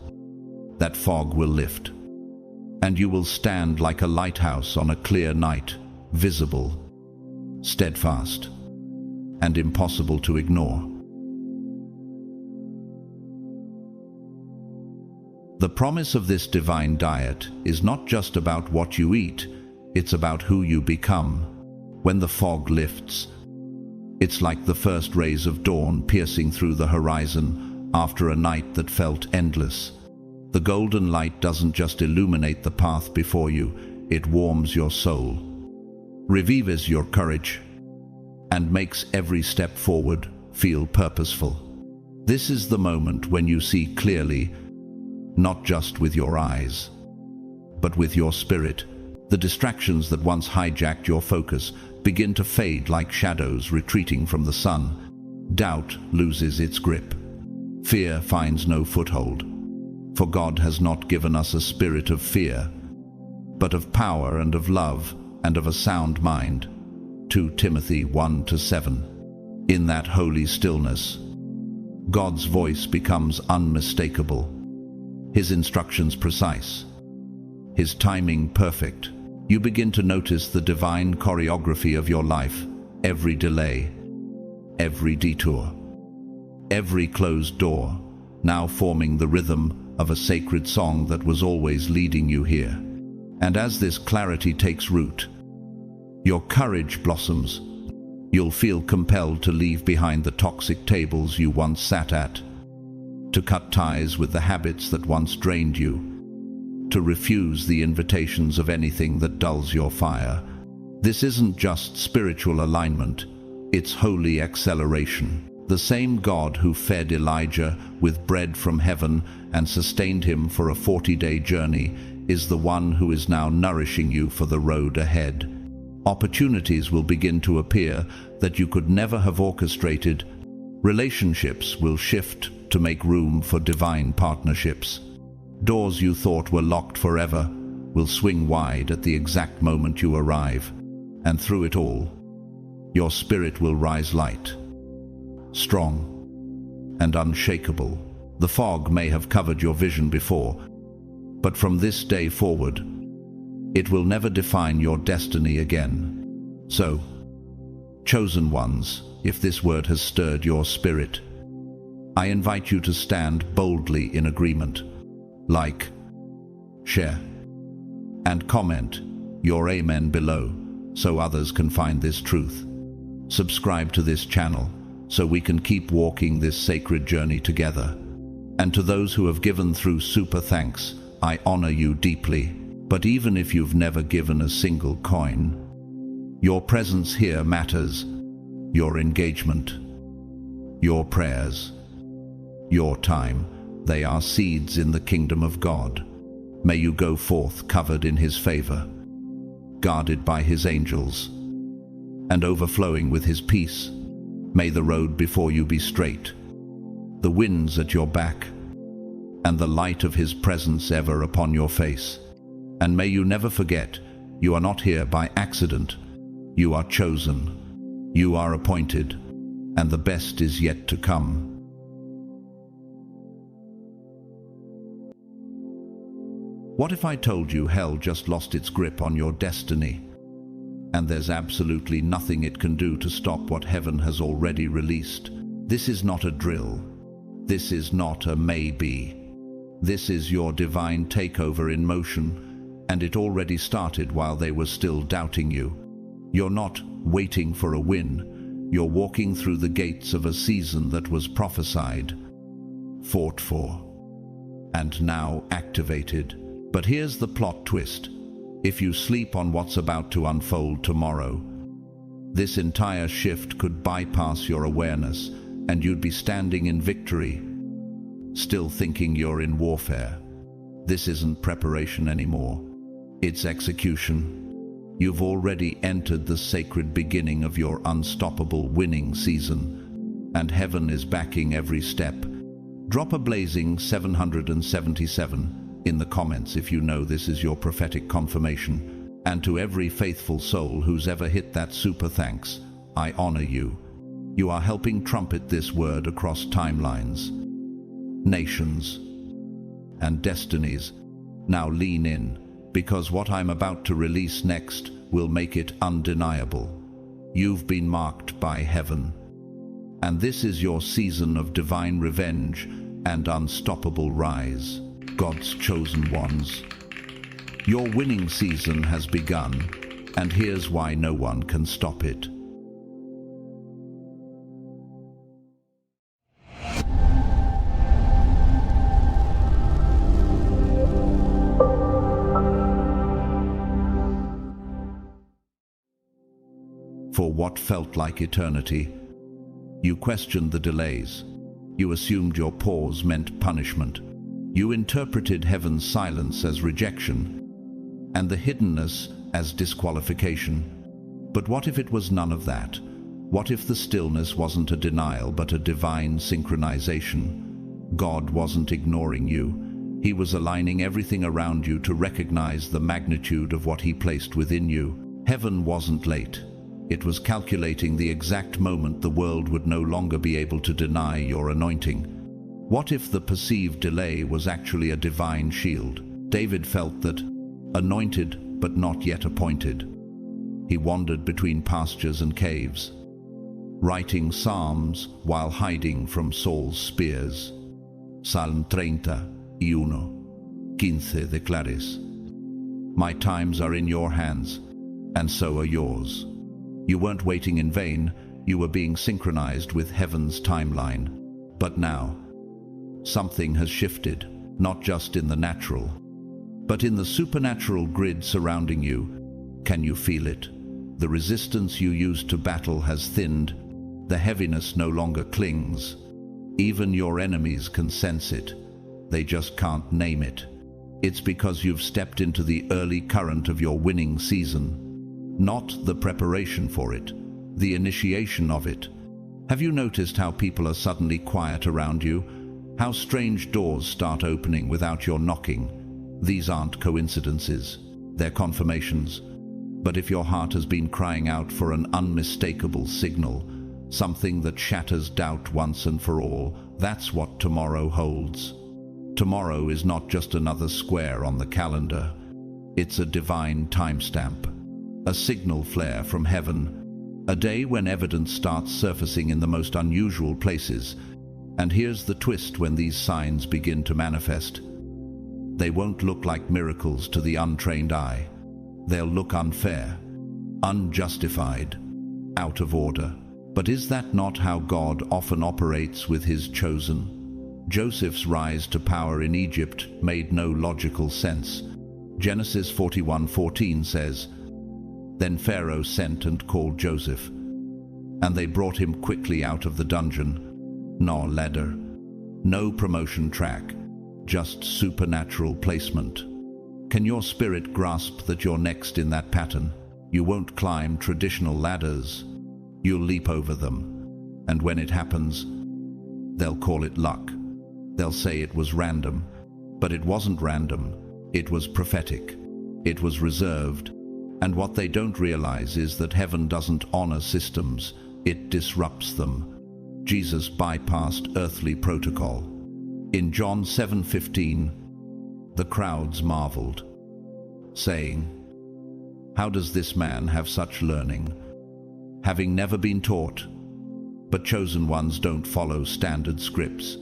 that fog will lift, and you will stand like a lighthouse on a clear night, visible, steadfast, and impossible to ignore. The promise of this divine diet is not just about what you eat, it's about who you become. When the fog lifts, it's like the first rays of dawn piercing through the horizon after a night that felt endless. The golden light doesn't just illuminate the path before you, it warms your soul, revives your courage, and makes every step forward feel purposeful. This is the moment when you see clearly, not just with your eyes, but with your spirit. The distractions that once hijacked your focus begin to fade like shadows retreating from the sun. Doubt loses its grip. Fear finds no foothold. For God has not given us a spirit of fear, but of power and of love and of a sound mind. 2 Timothy 1:7. In that holy stillness, God's voice becomes unmistakable, His instructions precise, His timing perfect. You begin to notice the divine choreography of your life, every delay, every detour, every closed door, now forming the rhythm of a sacred song that was always leading you here. And as this clarity takes root, your courage blossoms. You'll feel compelled to leave behind the toxic tables you once sat at, to cut ties with the habits that once drained you, to refuse the invitations of anything that dulls your fire. This isn't just spiritual alignment, it's holy acceleration. The same God who fed Elijah with bread from heaven and sustained him for a 40-day journey is the one who is now nourishing you for the road ahead. Opportunities will begin to appear that you could never have orchestrated. Relationships will shift to make room for divine partnerships. Doors you thought were locked forever will swing wide at the exact moment you arrive. And through it all, your spirit will rise light, strong, and unshakable. The fog may have covered your vision before, but from this day forward, it will never define your destiny again. So, chosen ones, if this word has stirred your spirit, I invite you to stand boldly in agreement. Like, share, and comment your amen below so others can find this truth. Subscribe to this channel so we can keep walking this sacred journey together. And to those who have given through super thanks, I honor you deeply. But even if you've never given a single coin, your presence here matters. Your engagement, your prayers, your time, they are seeds in the kingdom of God. May you go forth covered in His favor, guarded by His angels, and overflowing with His peace. May the road before you be straight, the winds at your back, and the light of His presence ever upon your face. And may you never forget, you are not here by accident. You are chosen, you are appointed, and the best is yet to come. What if I told you hell just lost its grip on your destiny, and there's absolutely nothing it can do to stop what heaven has already released? This is not a drill. This is not a maybe. This is your divine takeover in motion, and it already started while they were still doubting you. You're not waiting for a win. You're walking through the gates of a season that was prophesied, fought for, and now activated. But here's the plot twist. If you sleep on what's about to unfold tomorrow, this entire shift could bypass your awareness, and you'd be standing in victory, still thinking you're in warfare. This isn't preparation anymore. It's execution. You've already entered the sacred beginning of your unstoppable winning season, and heaven is backing every step. Drop a blazing 777 in the comments if you know this is your prophetic confirmation. And to every faithful soul who's ever hit that super thanks, I honor you. You are helping trumpet this word across timelines, nations, and destinies. Now lean in, because what I'm about to release next will make it undeniable. You've been marked by heaven, and this is your season of divine revenge and unstoppable rise. God's chosen ones. Your winning season has begun, and here's why no one can stop it. For what felt like eternity, you questioned the delays. You assumed your pause meant punishment. You interpreted heaven's silence as rejection, and the hiddenness as disqualification. But what if it was none of that? What if the stillness wasn't a denial but a divine synchronization? God wasn't ignoring you. He was aligning everything around you to recognize the magnitude of what He placed within you. Heaven wasn't late. It was calculating the exact moment the world would no longer be able to deny your anointing. What if the perceived delay was actually a divine shield? David felt that, anointed but not yet appointed. He wandered between pastures and caves, writing psalms while hiding from Saul's spears. Psalm 31, 15 declares, "My times are in your hands, and so are yours." You weren't waiting in vain, you were being synchronized with heaven's timeline. But now, something has shifted, not just in the natural, but in the supernatural grid surrounding you. Can you feel it? The resistance you used to battle has thinned. The heaviness no longer clings. Even your enemies can sense it. They just can't name it. It's because you've stepped into the early current of your winning season. Not the preparation for it, the initiation of it. Have you noticed how people are suddenly quiet around you? How strange doors start opening without your knocking? These aren't coincidences, they're confirmations. But if your heart has been crying out for an unmistakable signal, something that shatters doubt once and for all, that's what tomorrow holds. Tomorrow is not just another square on the calendar. It's a divine timestamp. A signal flare from heaven, a day when evidence starts surfacing in the most unusual places. And here's the twist when these signs begin to manifest. They won't look like miracles to the untrained eye. They'll look unfair, unjustified, out of order. But is that not how God often operates with his chosen? Joseph's rise to power in Egypt made no logical sense. Genesis 41:14 says, "Then Pharaoh sent and called Joseph, and they brought him quickly out of the dungeon. No ladder, no promotion track, just supernatural placement." Can your spirit grasp that you're next in that pattern? You won't climb traditional ladders. You'll leap over them. And when it happens, they'll call it luck. They'll say it was random. But it wasn't random. It was prophetic. It was reserved. And what they don't realize is that heaven doesn't honor systems. It disrupts them. Jesus bypassed earthly protocol. In John 7:15, the crowds marveled, saying, "How does this man have such learning, having never been taught?" But chosen ones don't follow standard scripts.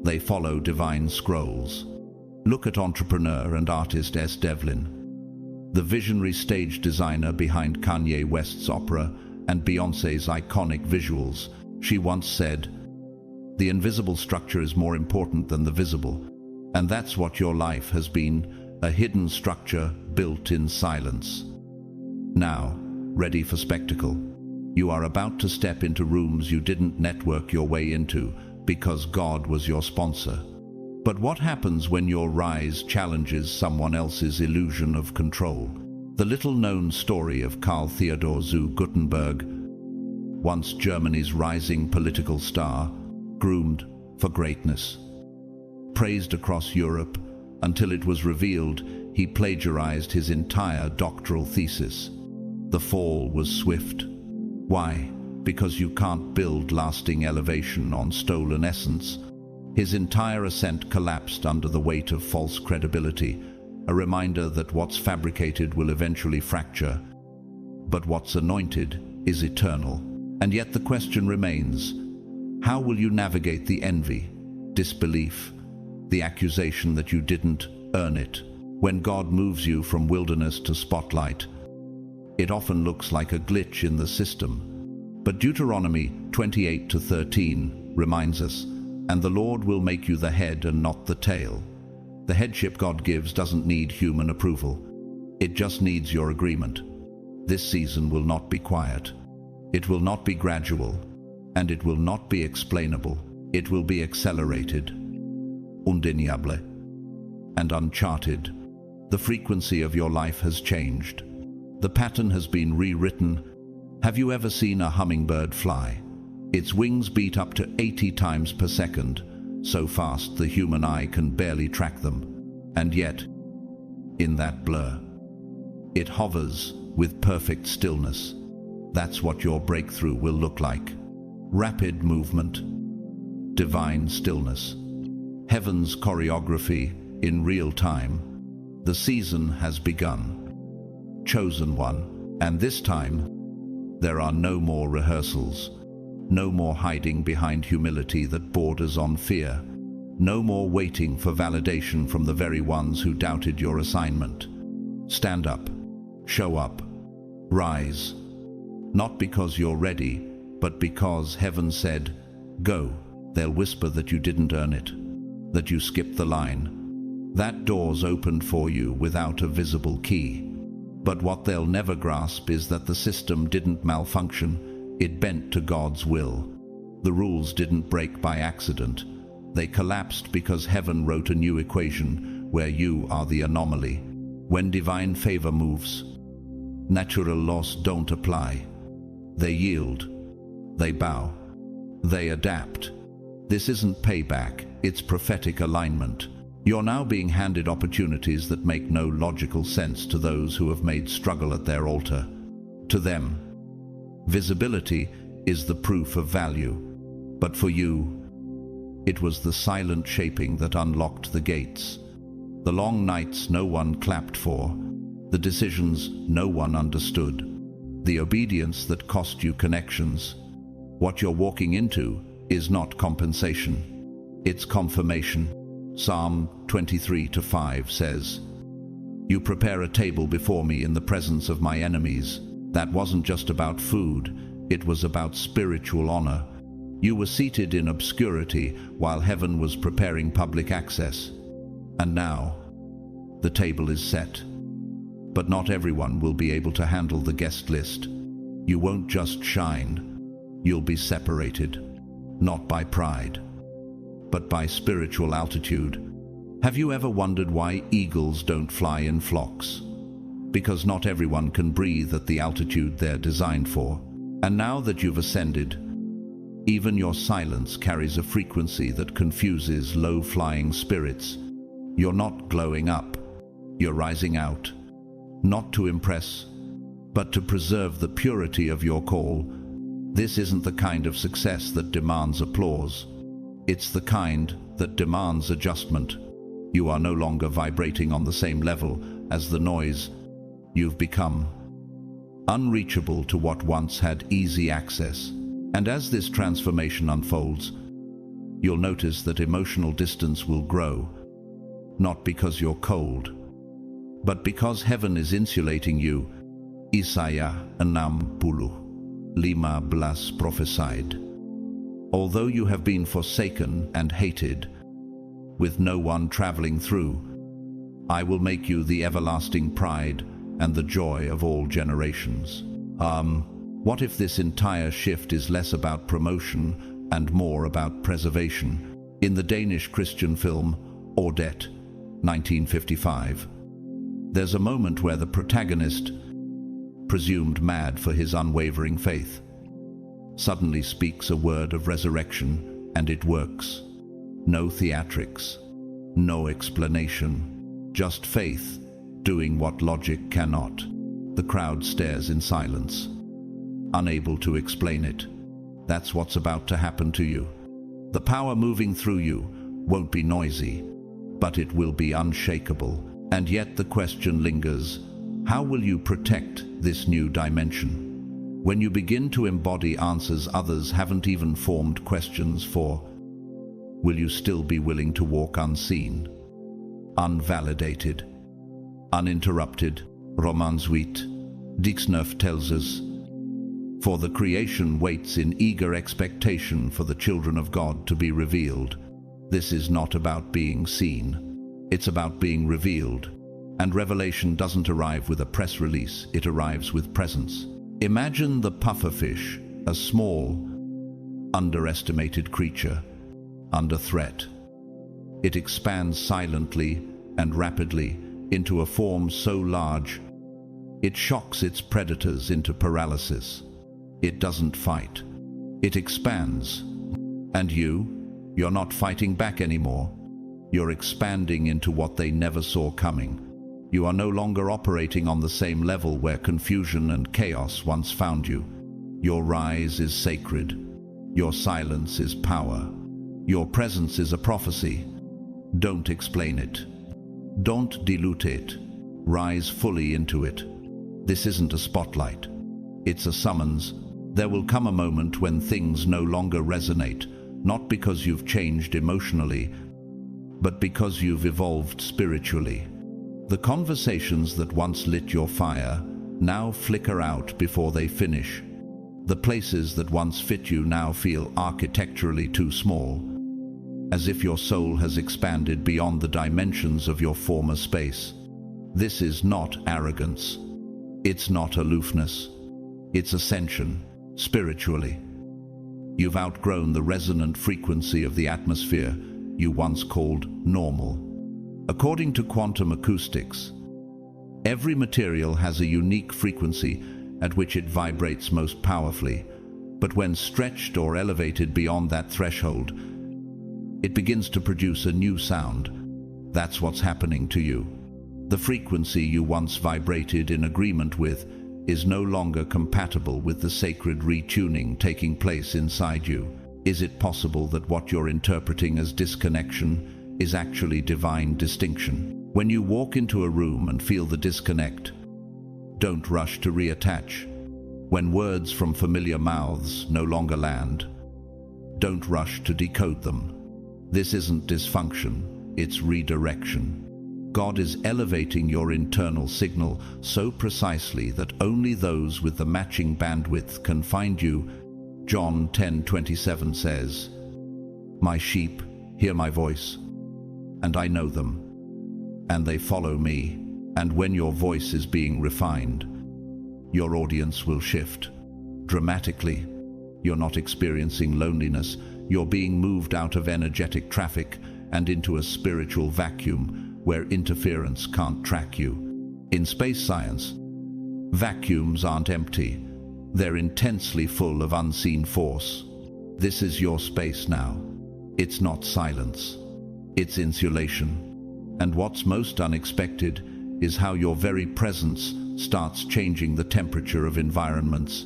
They follow divine scrolls. Look at entrepreneur and artist S. Devlin, the visionary stage designer behind Kanye West's opera and Beyoncé's iconic visuals. She once said, "The invisible structure is more important than the visible." And that's what your life has been, a hidden structure built in silence. Now, ready for spectacle. You are about to step into rooms you didn't network your way into because God was your sponsor. But what happens when your rise challenges someone else's illusion of control? The little-known story of Karl Theodor zu Guttenberg, once Germany's rising political star, groomed for greatness. Praised across Europe until it was revealed he plagiarized his entire doctoral thesis. The fall was swift. Why? Because you can't build lasting elevation on stolen essence. His entire ascent collapsed under the weight of false credibility, a reminder that what's fabricated will eventually fracture. But what's anointed is eternal. And yet the question remains, how will you navigate the envy, disbelief, the accusation that you didn't earn it? When God moves you from wilderness to spotlight, it often looks like a glitch in the system. But Deuteronomy 28:13 reminds us, "And the Lord will make you the head and not the tail." The headship God gives doesn't need human approval. It just needs your agreement. This season will not be quiet. It will not be gradual. And it will not be explainable. It will be accelerated, undeniable, and uncharted. The frequency of your life has changed. The pattern has been rewritten. Have you ever seen a hummingbird fly? Its wings beat up to 80 times per second, so fast the human eye can barely track them. And yet, in that blur, it hovers with perfect stillness. That's what your breakthrough will look like. Rapid movement, divine stillness, heaven's choreography in real time. The season has begun. Chosen one, and this time, there are no more rehearsals, no more hiding behind humility that borders on fear, no more waiting for validation from the very ones who doubted your assignment. Stand up, show up, rise, not because you're ready, but because heaven said, "Go." They'll whisper that you didn't earn it, that you skipped the line. That door's opened for you without a visible key. But what they'll never grasp is that the system didn't malfunction, it bent to God's will. The rules didn't break by accident. They collapsed because heaven wrote a new equation where you are the anomaly. When divine favor moves, natural laws don't apply. They yield, they bow, they adapt. This isn't payback, it's prophetic alignment. You're now being handed opportunities that make no logical sense to those who have made struggle at their altar. To them, visibility is the proof of value. But for you, it was the silent shaping that unlocked the gates. The long nights no one clapped for, the decisions no one understood, the obedience that cost you connections. What you're walking into is not compensation, it's confirmation. Psalm 23:5 says, "You prepare a table before me in the presence of my enemies." That wasn't just about food, it was about spiritual honor. You were seated in obscurity while heaven was preparing public access. And now, the table is set. But not everyone will be able to handle the guest list. You won't just shine, you'll be separated, not by pride, but by spiritual altitude. Have you ever wondered why eagles don't fly in flocks? Because not everyone can breathe at the altitude they're designed for. And now that you've ascended, even your silence carries a frequency that confuses low-flying spirits. You're not glowing up, you're rising out, not to impress, but to preserve the purity of your call. This isn't the kind of success that demands applause. It's the kind that demands adjustment. You are no longer vibrating on the same level as the noise. You've become unreachable to what once had easy access. And as this transformation unfolds, you'll notice that emotional distance will grow, not because you're cold, but because heaven is insulating you. Isaiah 60:15 prophesied, "Although you have been forsaken and hated, with no one traveling through, I will make you the everlasting pride and the joy of all generations." What if this entire shift is less about promotion and more about preservation? In the Danish Christian film Orchestration, 1955, there's a moment where the protagonist, presumed mad for his unwavering faith, suddenly speaks a word of resurrection, and it works. No theatrics, no explanation, just faith doing what logic cannot. The crowd stares in silence, unable to explain it. That's what's about to happen to you. The power moving through you won't be noisy, but it will be unshakable. And yet the question lingers, how will you protect this new dimension? When you begin to embody answers others haven't even formed questions for, will you still be willing to walk unseen, unvalidated, uninterrupted? Romans 8:19 tells us, "For the creation waits in eager expectation for the children of God to be revealed." This is not about being seen, it's about being revealed. And revelation doesn't arrive with a press release, it arrives with presence. Imagine the pufferfish, a small, underestimated creature, under threat. It expands silently and rapidly into a form so large, it shocks its predators into paralysis. It doesn't fight, it expands. And you're not fighting back anymore. You're expanding into what they never saw coming. You are no longer operating on the same level where confusion and chaos once found you. Your rise is sacred. Your silence is power. Your presence is a prophecy. Don't explain it. Don't dilute it. Rise fully into it. This isn't a spotlight. It's a summons. There will come a moment when things no longer resonate, not because you've changed emotionally, but because you've evolved spiritually. The conversations that once lit your fire now flicker out before they finish. The places that once fit you now feel architecturally too small, as if your soul has expanded beyond the dimensions of your former space. This is not arrogance. It's not aloofness. It's ascension, spiritually. You've outgrown the resonant frequency of the atmosphere you once called normal. According to quantum acoustics, every material has a unique frequency at which it vibrates most powerfully, but when stretched or elevated beyond that threshold, it begins to produce a new sound. That's what's happening to you. The frequency you once vibrated in agreement with is no longer compatible with the sacred retuning taking place inside you. Is it possible that what you're interpreting as disconnection is actually divine distinction? When you walk into a room and feel the disconnect, don't rush to reattach. When words from familiar mouths no longer land, don't rush to decode them. This isn't dysfunction, it's redirection. God is elevating your internal signal so precisely that only those with the matching bandwidth can find you. John 10:27 says, "My sheep hear my voice, and I know them, and they follow me." And when your voice is being refined, your audience will shift dramatically. You're not experiencing loneliness, you're being moved out of energetic traffic and into a spiritual vacuum where interference can't track you. In space science, vacuums aren't empty. They're intensely full of unseen force. This is your space now. It's not silence. It's insulation. And what's most unexpected is how your very presence starts changing the temperature of environments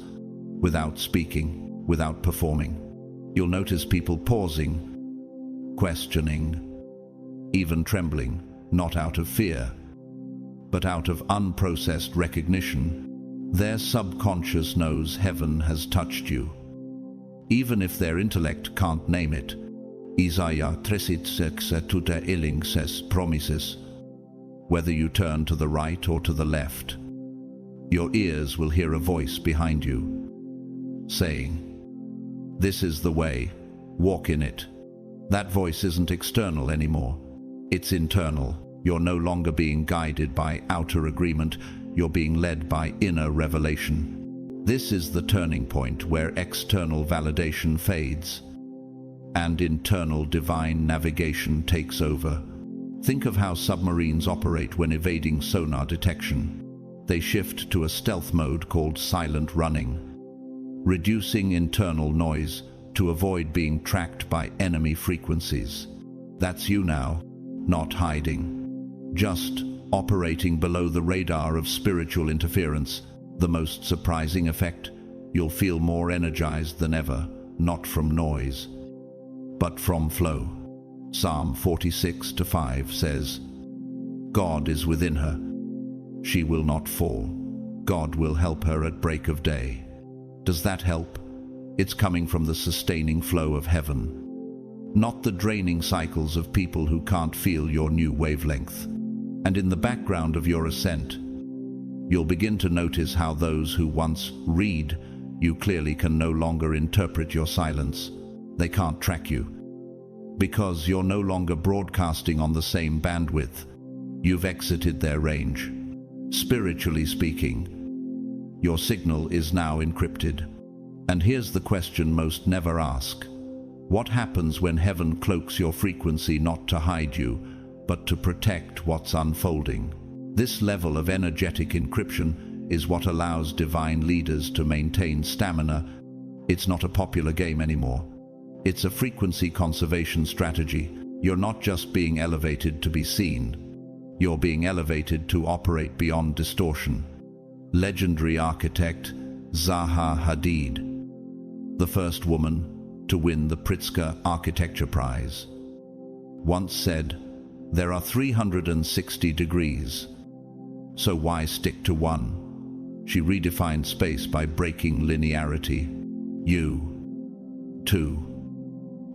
without speaking, without performing. You'll notice people pausing, questioning, even trembling. Not out of fear, but out of unprocessed recognition. Their subconscious knows heaven has touched you, even if their intellect can't name it. Isaiah 36:2 says promises. Whether you turn to the right or to the left, your ears will hear a voice behind you, saying, "This is the way, walk in it." That voice isn't external anymore. It's internal. You're no longer being guided by outer agreement, you're being led by inner revelation. This is the turning point where external validation fades and internal divine navigation takes over. Think of how submarines operate when evading sonar detection. They shift to a stealth mode called silent running, reducing internal noise to avoid being tracked by enemy frequencies. That's you now. Not hiding, just operating below the radar of spiritual interference. The most surprising effect, you'll feel more energized than ever, not from noise, but from flow. Psalm 46:5 says, "God is within her. She will not fall. God will help her at break of day." Does that help? It's coming from the sustaining flow of heaven, not the draining cycles of people who can't feel your new wavelength. And in the background of your ascent, you'll begin to notice how those who once read you clearly can no longer interpret your silence. They can't track you, because you're no longer broadcasting on the same bandwidth. You've exited their range. Spiritually speaking, your signal is now encrypted. And here's the question most never ask. What happens when heaven cloaks your frequency not to hide you, but to protect what's unfolding? This level of energetic encryption is what allows divine leaders to maintain stamina. It's not a popular game anymore. It's a frequency conservation strategy. You're not just being elevated to be seen. You're being elevated to operate beyond distortion. Legendary architect Zaha Hadid, the first woman to win the Pritzker Architecture Prize, once said, "There are 360 degrees, so why stick to one?" She redefined space by breaking linearity. You, too,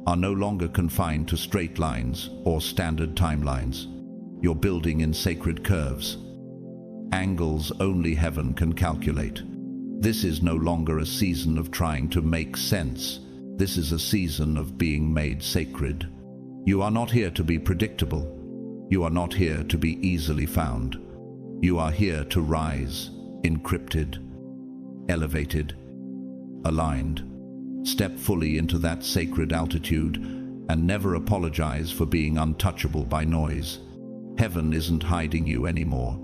are no longer confined to straight lines or standard timelines. You're building in sacred curves, angles only heaven can calculate. This is no longer a season of trying to make sense. This is a season of being made sacred. You are not here to be predictable. You are not here to be easily found. You are here to rise, encrypted, elevated, aligned. Step fully into that sacred altitude and never apologize for being untouchable by noise. Heaven isn't hiding you anymore.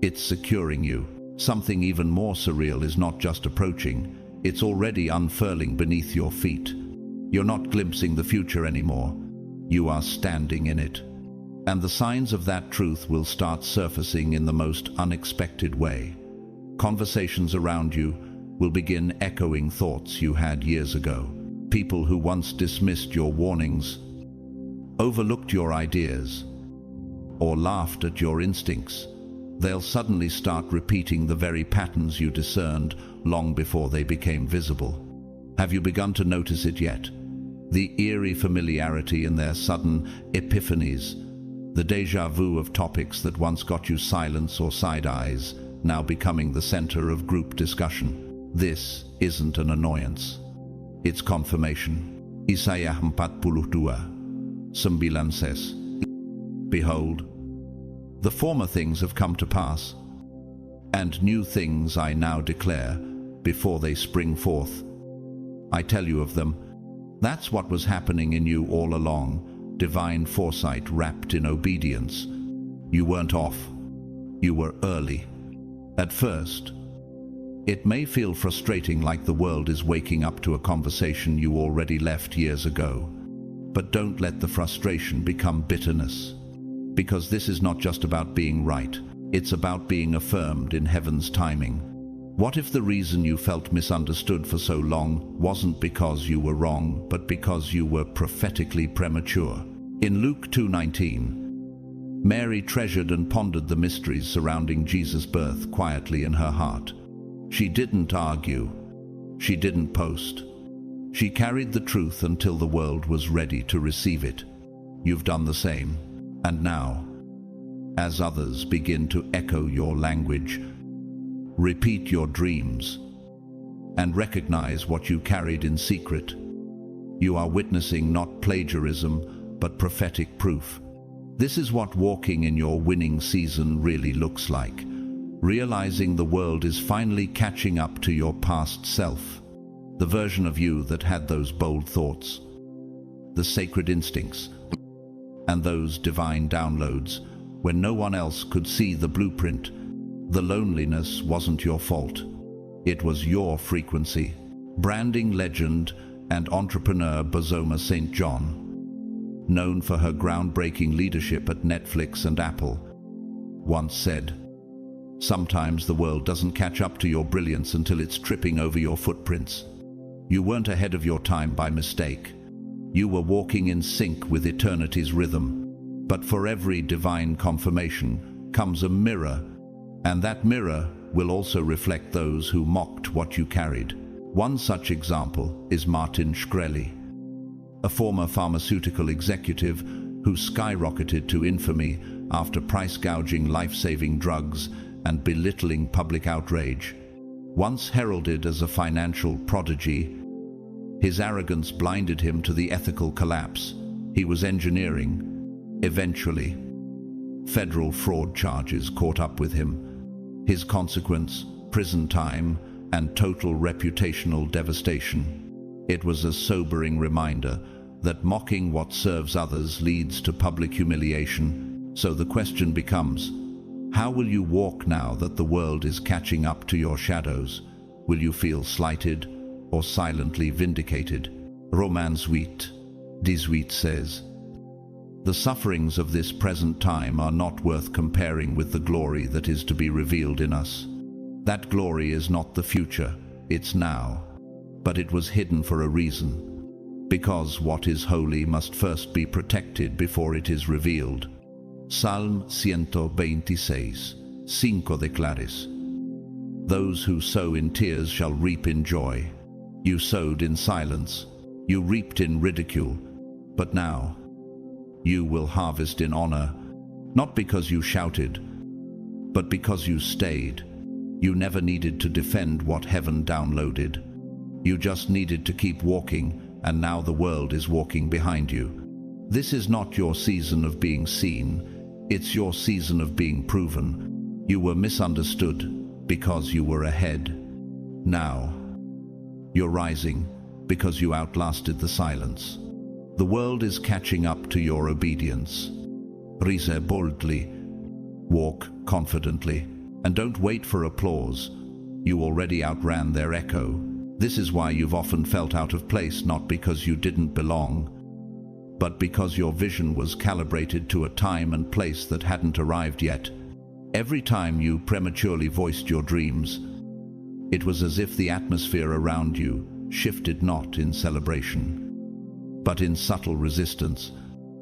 It's securing you. Something even more surreal is not just approaching, it's already unfurling beneath your feet. You're not glimpsing the future anymore. You are standing in it. And the signs of that truth will start surfacing in the most unexpected way. Conversations around you will begin echoing thoughts you had years ago. People who once dismissed your warnings, overlooked your ideas, or laughed at your instincts, they'll suddenly start repeating the very patterns you discerned long before they became visible. Have you begun to notice it yet? The eerie familiarity in their sudden epiphanies, The déjà vu of topics that once got you silence or side eyes, now becoming the center of group discussion. This isn't an annoyance. It's confirmation. Isaiah 42:9 says, "Behold, the former things have come to pass, and new things I now declare, before they spring forth. I tell you of them." That's what was happening in you all along, divine foresight wrapped in obedience. You weren't off. You were early. At first, it may feel frustrating, like the world is waking up to a conversation you already left years ago. But don't let the frustration become bitterness. Because this is not just about being right. It's about being affirmed in heaven's timing. What if the reason you felt misunderstood for so long wasn't because you were wrong, but because you were prophetically premature? In Luke 2:19, Mary treasured and pondered the mysteries surrounding Jesus' birth quietly in her heart. She didn't argue. She didn't post. She carried the truth until the world was ready to receive it. You've done the same. And now, as others begin to echo your language, repeat your dreams, and recognize what you carried in secret, you are witnessing not plagiarism, but prophetic proof. This is what walking in your winning season really looks like. Realizing the world is finally catching up to your past self, the version of you that had those bold thoughts, the sacred instincts, and those divine downloads when no one else could see the blueprint. The loneliness wasn't your fault. It was your frequency. Branding legend and entrepreneur Bozoma St. John, known for her groundbreaking leadership at Netflix and Apple, once said, "Sometimes the world doesn't catch up to your brilliance until it's tripping over your footprints." You weren't ahead of your time by mistake. You were walking in sync with eternity's rhythm. But for every divine confirmation comes a mirror, and that mirror will also reflect those who mocked what you carried. One such example is Martin Shkreli, a former pharmaceutical executive who skyrocketed to infamy after price-gouging life-saving drugs and belittling public outrage. Once heralded as a financial prodigy, his arrogance blinded him to the ethical collapse he was engineering. Eventually, federal fraud charges caught up with him. His consequence, prison time and total reputational devastation. It was a sobering reminder that mocking what serves others leads to public humiliation. So the question becomes, how will you walk now that the world is catching up to your shadows? Will you feel slighted or silently vindicated? Romans 8:18 says, "The sufferings of this present time are not worth comparing with the glory that is to be revealed in us." That glory is not the future, it's now. But it was hidden for a reason. Because what is holy must first be protected before it is revealed. Psalm 126:5 declares, "Those who sow in tears shall reap in joy." You sowed in silence. You reaped in ridicule. But now, you will harvest in honor, not because you shouted, but because you stayed. You never needed to defend what heaven downloaded. You just needed to keep walking, and now the world is walking behind you. This is not your season of being seen, it's your season of being proven. You were misunderstood because you were ahead. Now, you're rising because you outlasted the silence. The world is catching up to your obedience. Rise boldly, walk confidently, and don't wait for applause. You already outran their echo. This is why you've often felt out of place, not because you didn't belong, but because your vision was calibrated to a time and place that hadn't arrived yet. Every time you prematurely voiced your dreams, it was as if the atmosphere around you shifted not in celebration, but in subtle resistance.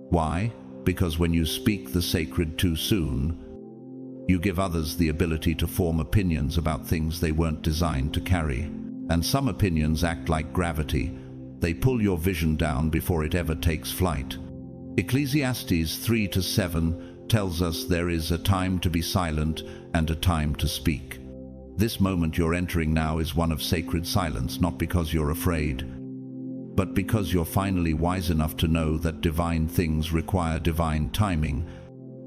Why? Because when you speak the sacred too soon, you give others the ability to form opinions about things they weren't designed to carry. And some opinions act like gravity. They pull your vision down before it ever takes flight. Ecclesiastes 3-7 tells us there is a time to be silent and a time to speak. This moment you're entering now is one of sacred silence, not because you're afraid, but because you're finally wise enough to know that divine things require divine timing.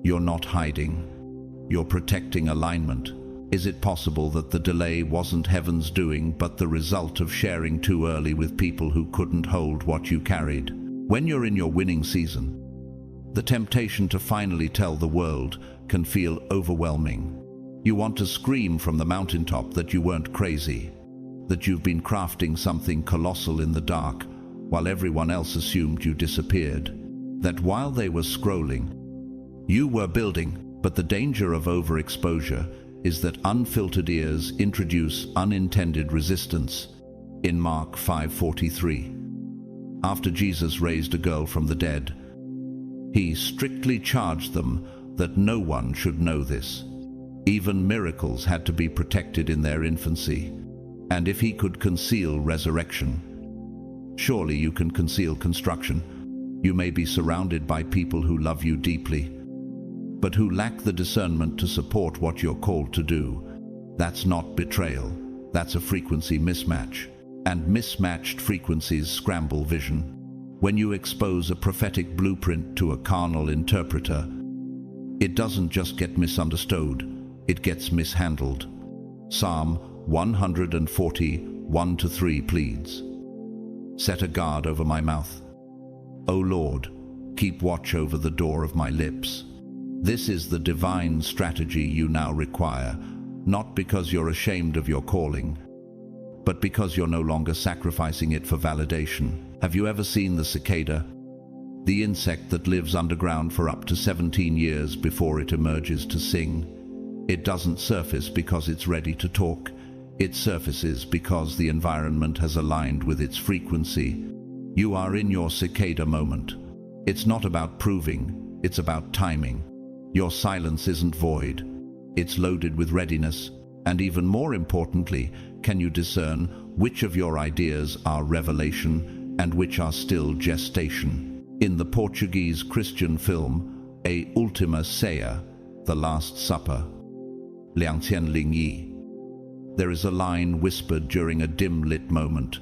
You're not hiding. You're protecting alignment. Is it possible that the delay wasn't heaven's doing, but the result of sharing too early with people who couldn't hold what you carried? When you're in your winning season, the temptation to finally tell the world can feel overwhelming. You want to scream from the mountaintop that you weren't crazy, that you've been crafting something colossal in the dark while everyone else assumed you disappeared, that while they were scrolling, you were building. But the danger of overexposure is that unfiltered ears introduce unintended resistance. In Mark 5:43, after Jesus raised a girl from the dead, he strictly charged them that no one should know this. Even miracles had to be protected in their infancy. And if he could conceal resurrection, surely you can conceal construction. You may be surrounded by people who love you deeply, but who lack the discernment to support what you're called to do. That's not betrayal. That's a frequency mismatch. And mismatched frequencies scramble vision. When you expose a prophetic blueprint to a carnal interpreter, it doesn't just get misunderstood, it gets mishandled. Psalm 140:1-3 pleads, "Set a guard over my mouth. O Lord, keep watch over the door of my lips." This is the divine strategy you now require, not because you're ashamed of your calling, but because you're no longer sacrificing it for validation. Have you ever seen the cicada? The insect that lives underground for up to 17 years before it emerges to sing. It doesn't surface because it's ready to talk. It surfaces because the environment has aligned with its frequency. You are in your cicada moment. It's not about proving, it's about timing. Your silence isn't void. It's loaded with readiness. And even more importantly, can you discern which of your ideas are revelation and which are still gestation? In the Portuguese Christian film, A Última Ceia, The Last Supper, 2001, there is a line whispered during a dim-lit moment.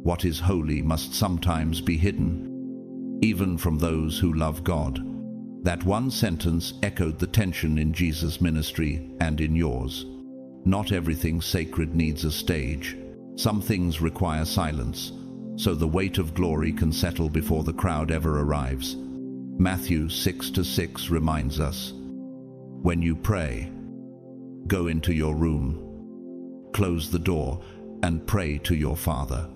What is holy must sometimes be hidden, even from those who love God. That one sentence echoed the tension in Jesus' ministry and in yours. Not everything sacred needs a stage. Some things require silence, so the weight of glory can settle before the crowd ever arrives. Matthew 6:6 reminds us, when you pray, go into your room, close the door, and pray to your Father,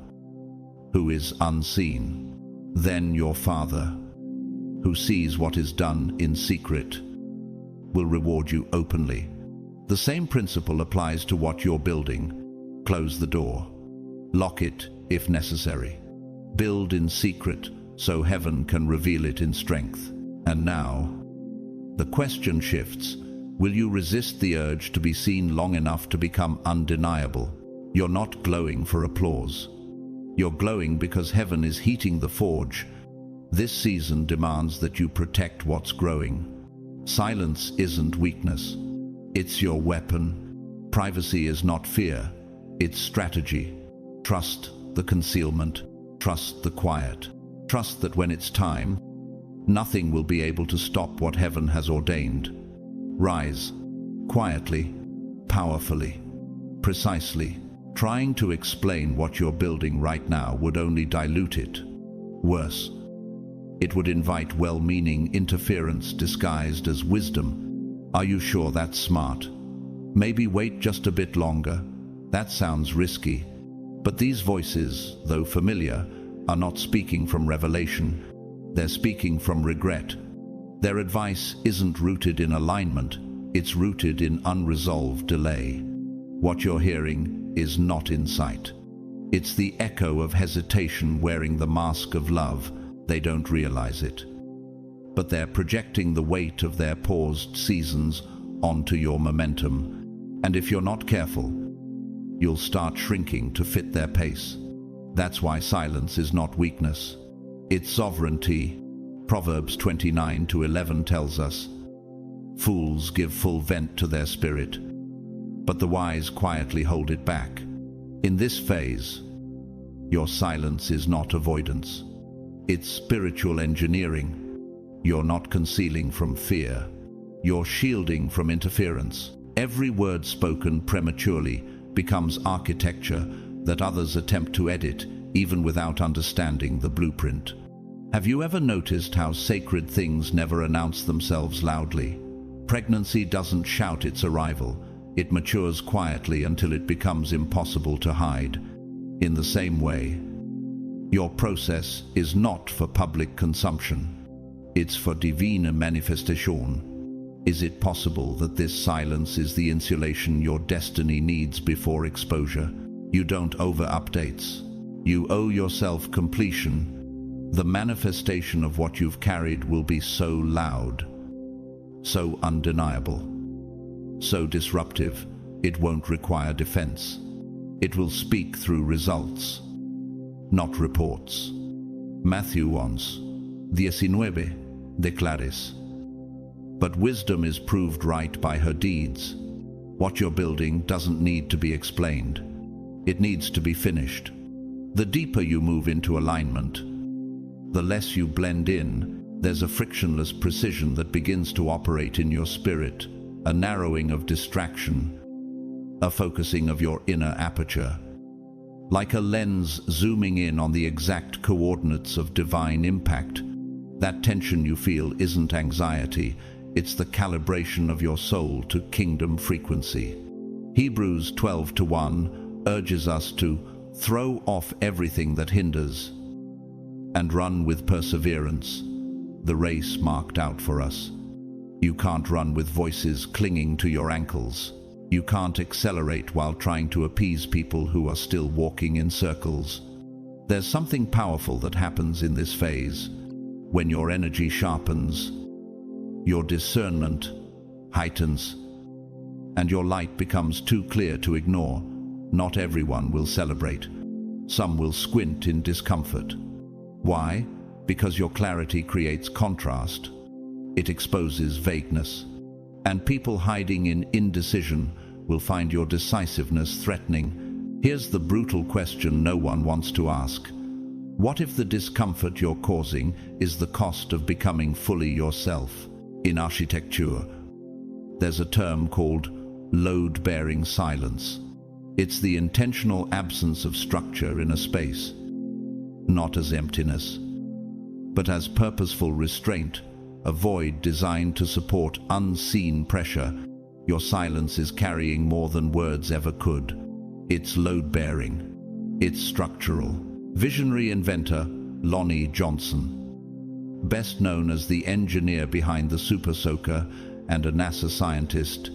who is unseen. Then your Father, who sees what is done in secret, will reward you openly. The same principle applies to what you're building. Close the door. Lock it if necessary. Build in secret so heaven can reveal it in strength. And now, the question shifts. Will you resist the urge to be seen long enough to become undeniable? You're not glowing for applause. You're glowing because heaven is heating the forge. This season demands that you protect what's growing. Silence isn't weakness. It's your weapon. Privacy is not fear. It's strategy. Trust the concealment. Trust the quiet. Trust that when it's time, nothing will be able to stop what heaven has ordained. Rise, quietly, powerfully, precisely. Trying to explain what you're building right now would only dilute it. Worse, it would invite well-meaning interference disguised as wisdom. Are you sure that's smart? Maybe wait just a bit longer. That sounds risky. But these voices, though familiar, are not speaking from revelation. They're speaking from regret. Their advice isn't rooted in alignment. It's rooted in unresolved delay. What you're hearing is not insight. It's the echo of hesitation wearing the mask of love. They don't realize it, but they're projecting the weight of their paused seasons onto your momentum. And if you're not careful, you'll start shrinking to fit their pace. That's why silence is not weakness. It's sovereignty. Proverbs 29:11 tells us, "Fools give full vent to their spirit, but the wise quietly hold it back." In this phase, your silence is not avoidance. It's spiritual engineering. You're not concealing from fear. You're shielding from interference. Every word spoken prematurely becomes architecture that others attempt to edit, even without understanding the blueprint. Have you ever noticed how sacred things never announce themselves loudly? Pregnancy doesn't shout its arrival. It matures quietly until it becomes impossible to hide. In the same way, your process is not for public consumption. It's for divine manifestation. Is it possible that this silence is the insulation your destiny needs before exposure? You don't over updates. You owe yourself completion. The manifestation of what you've carried will be so loud, so undeniable, so disruptive, it won't require defense. It will speak through results, not reports. Matthew 19 declares, "But wisdom is proved right by her deeds." What you're building doesn't need to be explained. It needs to be finished. The deeper you move into alignment, the less you blend in. There's a frictionless precision that begins to operate in your spirit, a narrowing of distraction, a focusing of your inner aperture. Like a lens zooming in on the exact coordinates of divine impact. That tension you feel isn't anxiety, it's the calibration of your soul to kingdom frequency. Hebrews 12:1 urges us to throw off everything that hinders and run with perseverance the race marked out for us. You can't run with voices clinging to your ankles. You can't accelerate while trying to appease people who are still walking in circles. There's something powerful that happens in this phase. When your energy sharpens, your discernment heightens, and your light becomes too clear to ignore. Not everyone will celebrate. Some will squint in discomfort. Why? Because your clarity creates contrast. It exposes vagueness. And people hiding in indecision will find your decisiveness threatening. Here's the brutal question no one wants to ask. What if the discomfort you're causing is the cost of becoming fully yourself? In architecture, there's a term called load-bearing silence. It's the intentional absence of structure in a space, not as emptiness, but as purposeful restraint, a void designed to support unseen pressure. Your silence is carrying more than words ever could. It's load-bearing. It's structural. Visionary inventor Lonnie Johnson, best known as the engineer behind the Super Soaker and a NASA scientist,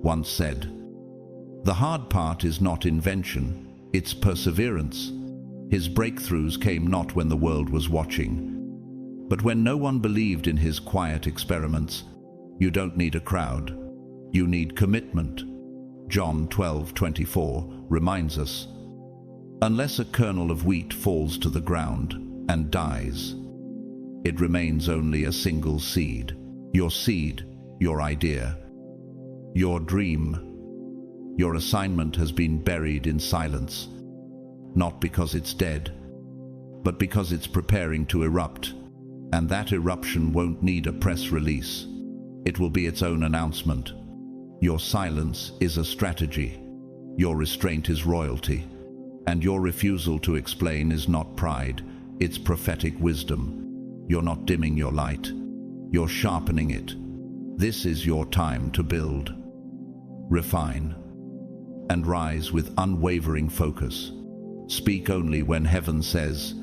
once said, "The hard part is not invention, it's perseverance." His breakthroughs came not when the world was watching, but when no one believed in his quiet experiments. You don't need a crowd. You need commitment. John 12:24 reminds us, "Unless a kernel of wheat falls to the ground and dies, it remains only a single seed." Your seed, your idea, your dream, your assignment has been buried in silence, not because it's dead, but because it's preparing to erupt. And that eruption won't need a press release. It will be its own announcement. Your silence is a strategy. Your restraint is royalty. And your refusal to explain is not pride, it's prophetic wisdom. You're not dimming your light. You're sharpening it. This is your time to build, refine, and rise with unwavering focus. Speak only when heaven says,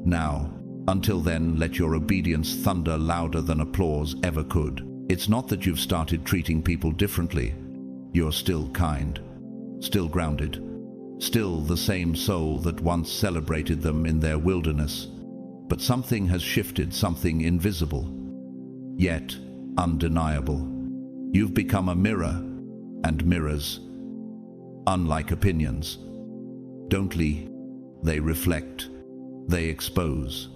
"Now." Until then, let your obedience thunder louder than applause ever could. It's not that you've started treating people differently. You're still kind, still grounded, still the same soul that once celebrated them in their wilderness. But something has shifted, something invisible, yet undeniable. You've become a mirror, and mirrors, unlike opinions, don't lie. They reflect, they expose.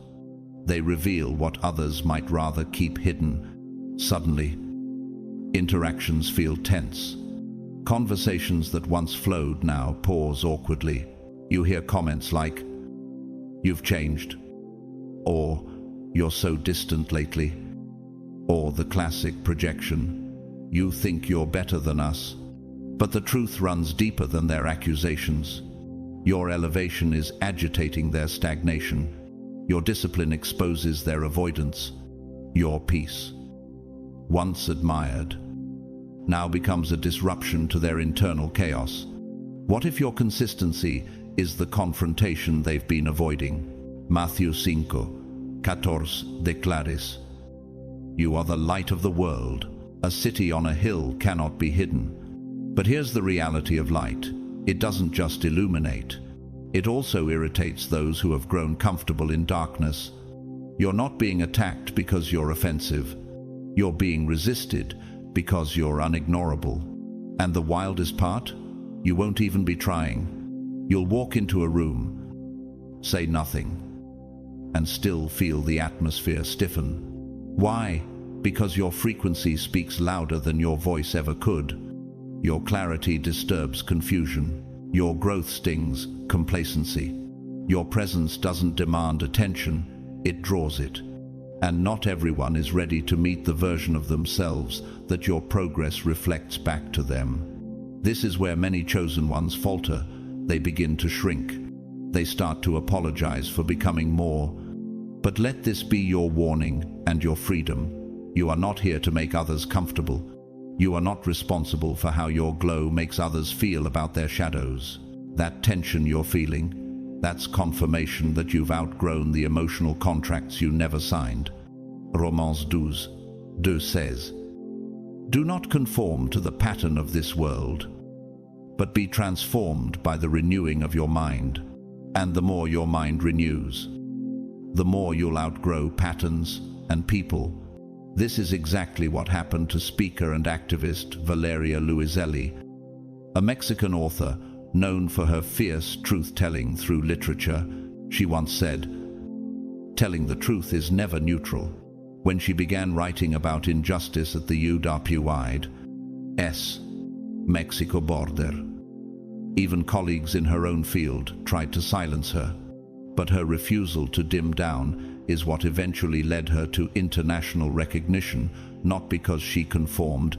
They reveal what others might rather keep hidden. Suddenly, interactions feel tense. Conversations that once flowed now pause awkwardly. You hear comments like, "You've changed," or "You're so distant lately," or the classic projection, "You think you're better than us." But the truth runs deeper than their accusations. Your elevation is agitating their stagnation. Your discipline exposes their avoidance. Your peace, once admired, now becomes a disruption to their internal chaos. What if your consistency is the confrontation they've been avoiding? Matthew 5:14 declares, "You are the light of the world. A city on a hill cannot be hidden." But here's the reality of light. It doesn't just illuminate. It also irritates those who have grown comfortable in darkness. You're not being attacked because you're offensive. You're being resisted because you're unignorable. And the wildest part? You won't even be trying. You'll walk into a room, say nothing, and still feel the atmosphere stiffen. Why? Because your frequency speaks louder than your voice ever could. Your clarity disturbs confusion. Your growth stings complacency. Your presence doesn't demand attention, it draws it. And not everyone is ready to meet the version of themselves that your progress reflects back to them. This is where many chosen ones falter. They begin to shrink. They start to apologize for becoming more. But let this be your warning and your freedom. You are not here to make others comfortable. You are not responsible for how your glow makes others feel about their shadows. That tension you're feeling, that's confirmation that you've outgrown the emotional contracts you never signed. Romans 12:2 says, "Do not conform to the pattern of this world, but be transformed by the renewing of your mind." And the more your mind renews, the more you'll outgrow patterns and people. This is exactly what happened to speaker and activist Valeria Luiselli, a Mexican author known for her fierce truth-telling through literature. She once said, "Telling the truth is never neutral." When she began writing about injustice at the U.S. Mexico border, even colleagues in her own field tried to silence her. But her refusal to dim down is what eventually led her to international recognition, not because she conformed,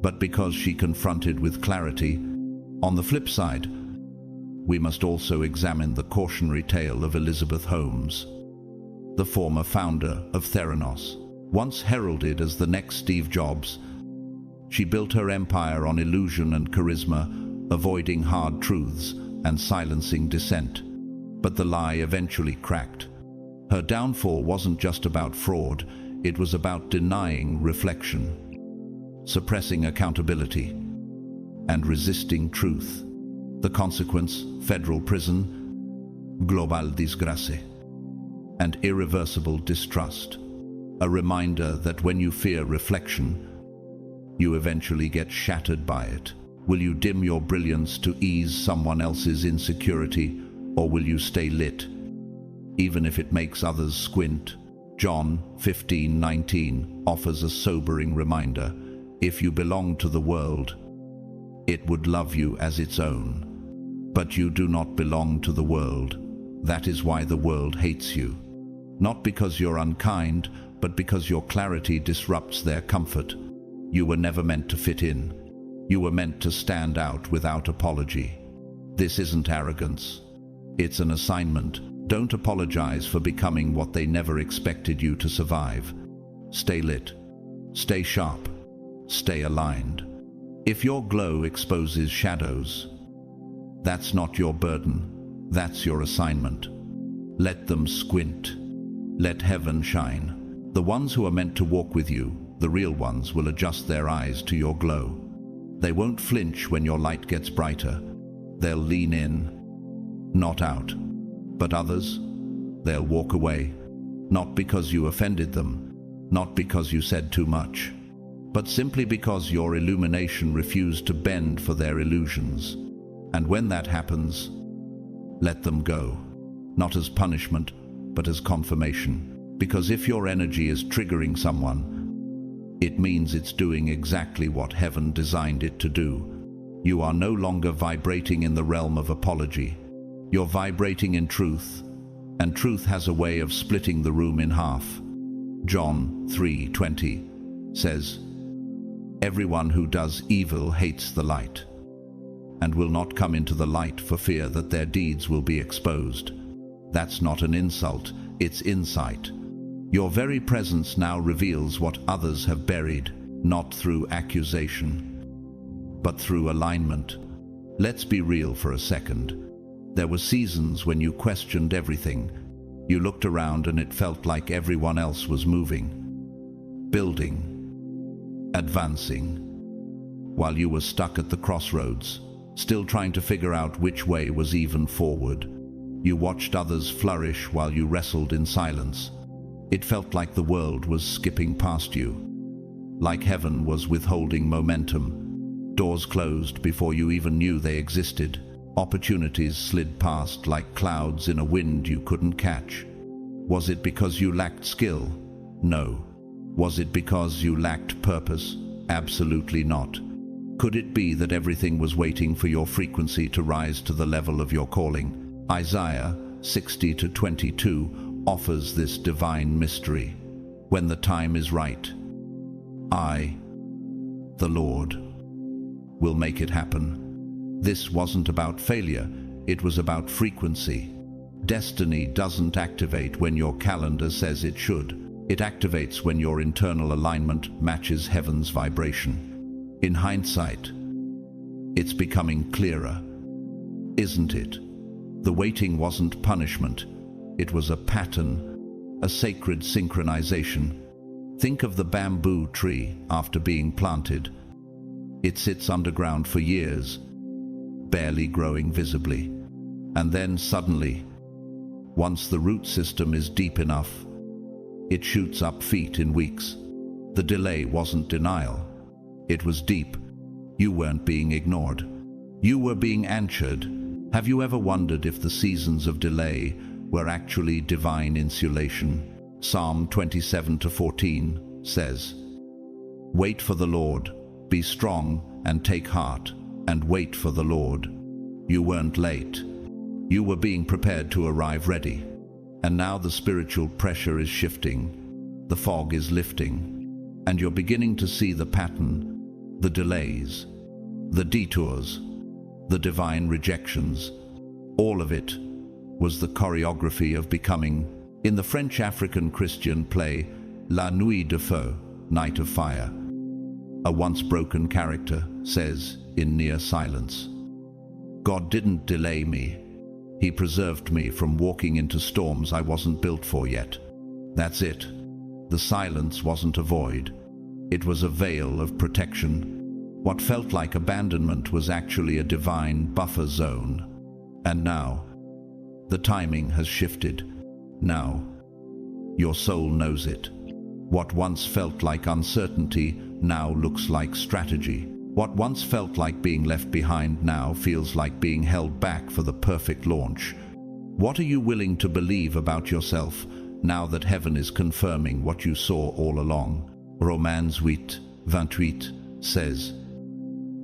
but because she confronted with clarity. On the flip side, we must also examine the cautionary tale of Elizabeth Holmes, the former founder of Theranos. Once heralded as the next Steve Jobs, she built her empire on illusion and charisma, avoiding hard truths and silencing dissent. But the lie eventually cracked. Her downfall wasn't just about fraud, it was about denying reflection, suppressing accountability, and resisting truth. The consequence: federal prison, global disgrace, and irreversible distrust. A reminder that when you fear reflection, you eventually get shattered by it. Will you dim your brilliance to ease someone else's insecurity, or will you stay lit, even if it makes others squint? John 15:19 offers a sobering reminder. If you belong to the world, it would love you as its own. But you do not belong to the world. That is why the world hates you. Not because you're unkind, but because your clarity disrupts their comfort. You were never meant to fit in. You were meant to stand out without apology. This isn't arrogance. It's an assignment. Don't apologize for becoming what they never expected you to survive. Stay lit. Stay sharp. Stay aligned. If your glow exposes shadows, that's not your burden. That's your assignment. Let them squint. Let heaven shine. The ones who are meant to walk with you, the real ones, will adjust their eyes to your glow. They won't flinch when your light gets brighter. They'll lean in, not out. But others, they'll walk away. Not because you offended them, not because you said too much, but simply because your illumination refused to bend for their illusions. And when that happens, let them go. Not as punishment, but as confirmation. Because if your energy is triggering someone, it means it's doing exactly what heaven designed it to do. You are no longer vibrating in the realm of apology. You're vibrating in truth, and truth has a way of splitting the room in half. John 3:20 says, "Everyone who does evil hates the light, and will not come into the light for fear that their deeds will be exposed." That's not an insult, it's insight. Your very presence now reveals what others have buried, not through accusation, but through alignment. Let's be real for a second. There were seasons when you questioned everything. You looked around and it felt like everyone else was moving, building, advancing, while you were stuck at the crossroads, still trying to figure out which way was even forward. You watched others flourish while you wrestled in silence. It felt like the world was skipping past you, like heaven was withholding momentum. Doors closed before you even knew they existed. Opportunities slid past like clouds in a wind you couldn't catch. Was it because you lacked skill? No. Was it because you lacked purpose? Absolutely not. Could it be that everything was waiting for your frequency to rise to the level of your calling? Isaiah 60:22 offers this divine mystery. When the time is right, I, the Lord, will make it happen. This wasn't about failure, it was about frequency. Destiny doesn't activate when your calendar says it should. It activates when your internal alignment matches heaven's vibration. In hindsight, it's becoming clearer, isn't it? The waiting wasn't punishment, it was a pattern, a sacred synchronization. Think of the bamboo tree after being planted. It sits underground for years, barely growing visibly. And then suddenly, once the root system is deep enough, it shoots up feet in weeks. The delay wasn't denial. It was deep. You weren't being ignored. You were being anchored. Have you ever wondered if the seasons of delay were actually divine insulation? Psalm 27:14 says, "Wait for the Lord, be strong and take heart, and wait for the Lord." You weren't late. You were being prepared to arrive ready. And now the spiritual pressure is shifting. The fog is lifting. And you're beginning to see the pattern, the delays, the detours, the divine rejections. All of it was the choreography of becoming. In the French African Christian play La Nuit de Feu, Night of Fire, a once broken character says in near silence, "God didn't delay me. He preserved me from walking into storms I wasn't built for yet." That's it. The silence wasn't a void. It was a veil of protection. What felt like abandonment was actually a divine buffer zone. And now, the timing has shifted. Now, your soul knows it. What once felt like uncertainty now looks like strategy. What once felt like being left behind now feels like being held back for the perfect launch. What are you willing to believe about yourself now that heaven is confirming what you saw all along? Romans 8:28 says,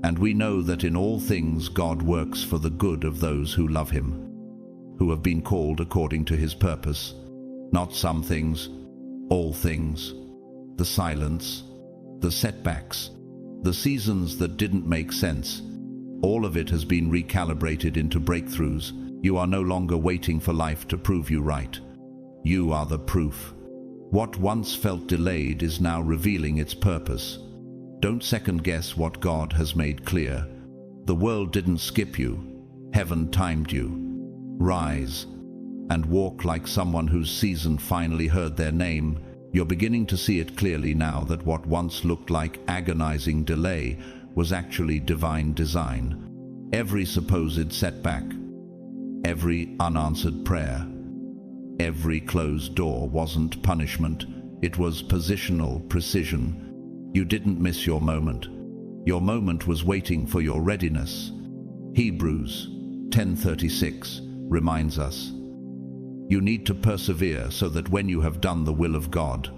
"And we know that in all things God works for the good of those who love him, who have been called according to his purpose." Not some things, all things. The silence, the setbacks, the seasons that didn't make sense, all of it has been recalibrated into breakthroughs. You are no longer waiting for life to prove you right. You are the proof. What once felt delayed is now revealing its purpose. Don't second guess what God has made clear. The world didn't skip you. Heaven timed you. Rise and walk like someone whose season finally heard their name. You're beginning to see it clearly now that what once looked like agonizing delay was actually divine design. Every supposed setback, every unanswered prayer, every closed door wasn't punishment. It was positional precision. You didn't miss your moment. Your moment was waiting for your readiness. Hebrews 10:36 reminds us, You need to persevere so that when you have done the will of God,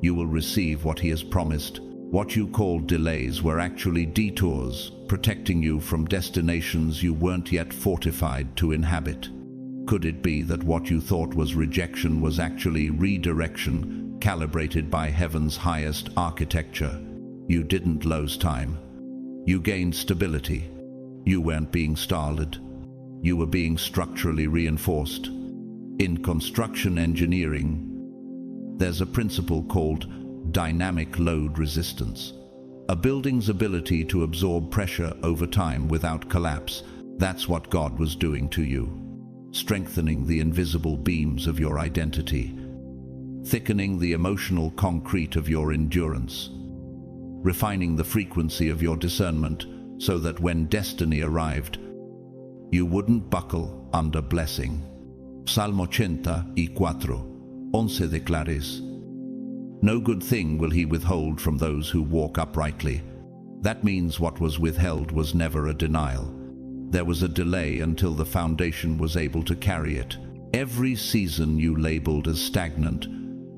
you will receive what He has promised. What you called delays were actually detours, protecting you from destinations you weren't yet fortified to inhabit. Could it be that what you thought was rejection was actually redirection, calibrated by heaven's highest architecture? You didn't lose time. You gained stability. You weren't being startled. You were being structurally reinforced. In construction engineering, there's a principle called dynamic load resistance. A building's ability to absorb pressure over time without collapse. That's what God was doing to you. Strengthening the invisible beams of your identity. Thickening the emotional concrete of your endurance. Refining the frequency of your discernment so that when destiny arrived, you wouldn't buckle under blessing. Salmo 104:11 declares, "No good thing will He withhold from those who walk uprightly." That means what was withheld was never a denial. There was a delay until the foundation was able to carry it. Every season you labeled as stagnant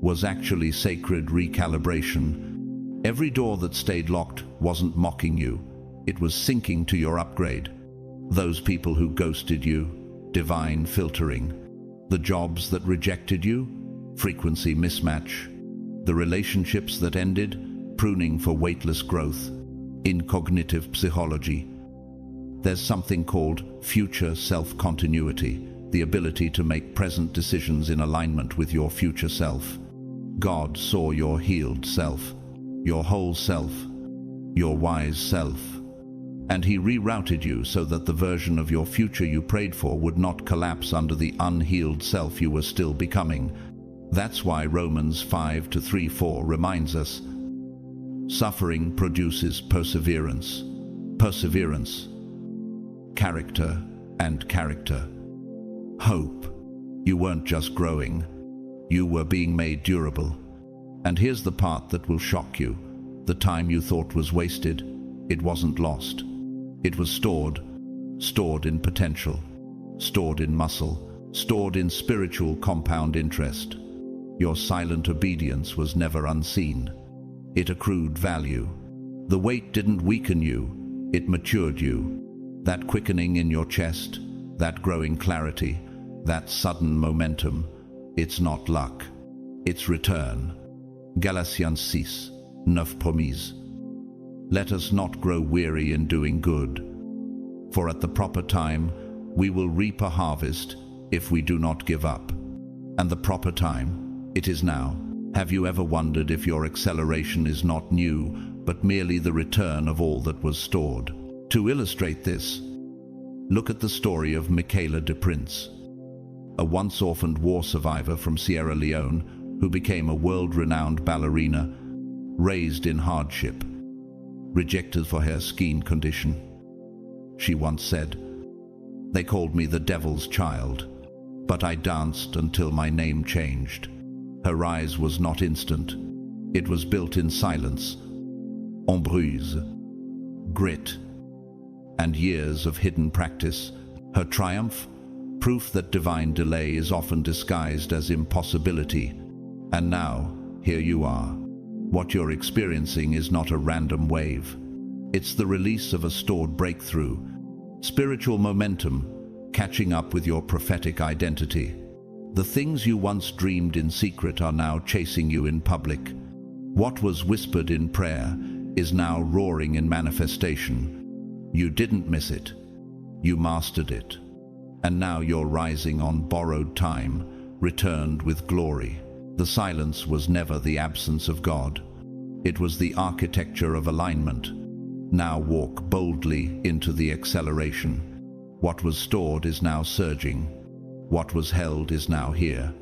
was actually sacred recalibration. Every door that stayed locked wasn't mocking you. It was sinking to your upgrade. Those people who ghosted you, divine filtering. The jobs that rejected you, frequency mismatch. The relationships that ended, pruning for weightless growth. In cognitive psychology, there's something called future self-continuity, the ability to make present decisions in alignment with your future self. God saw your healed self, your whole self, your wise self, and He rerouted you so that the version of your future you prayed for would not collapse under the unhealed self you were still becoming. That's why Romans 5:3-4 reminds us, suffering produces perseverance. Perseverance, character, and character. Hope. You weren't just growing, you were being made durable. And here's the part that will shock you. The time you thought was wasted, it wasn't lost. It was stored in potential, stored in muscle, stored in spiritual compound interest. Your silent obedience was never unseen. It accrued value. The weight didn't weaken you, it matured you. That quickening in your chest, that growing clarity, that sudden momentum, it's not luck, it's return. Galatians 6:9 promise. Let us not grow weary in doing good, for at the proper time we will reap a harvest if we do not give up. And the proper time, it is now. Have you ever wondered if your acceleration is not new, but merely the return of all that was stored? To illustrate this, look at the story of Michaela de Prince, a once orphaned war survivor from Sierra Leone who became a world-renowned ballerina, raised in hardship, rejected for her skin condition. She once said, "They called me the devil's child, but I danced until my name changed." Her rise was not instant. It was built in silence, embrouille, grit, and years of hidden practice. Her triumph, proof that divine delay is often disguised as impossibility. And now, here you are. What you're experiencing is not a random wave. It's the release of a stored breakthrough, spiritual momentum, catching up with your prophetic identity. The things you once dreamed in secret are now chasing you in public. What was whispered in prayer is now roaring in manifestation. You didn't miss it. You mastered it. And now you're rising on borrowed time, returned with glory. The silence was never the absence of God. It was the architecture of alignment. Now walk boldly into the acceleration. What was stored is now surging. What was held is now here.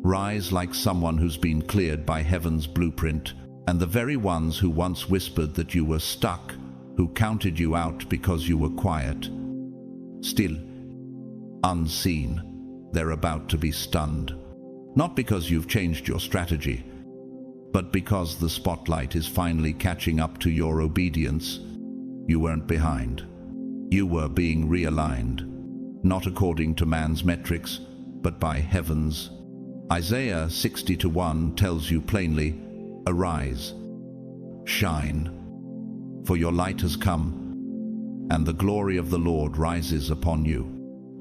Rise like someone who's been cleared by heaven's blueprint, and the very ones who once whispered that you were stuck, who counted you out because you were quiet, still, unseen, they're about to be stunned. Not because you've changed your strategy, but because the spotlight is finally catching up to your obedience. You weren't behind. You were being realigned, not according to man's metrics, but by heavens. Isaiah 60:1 tells you plainly, "Arise, shine, for your light has come, and the glory of the Lord rises upon you."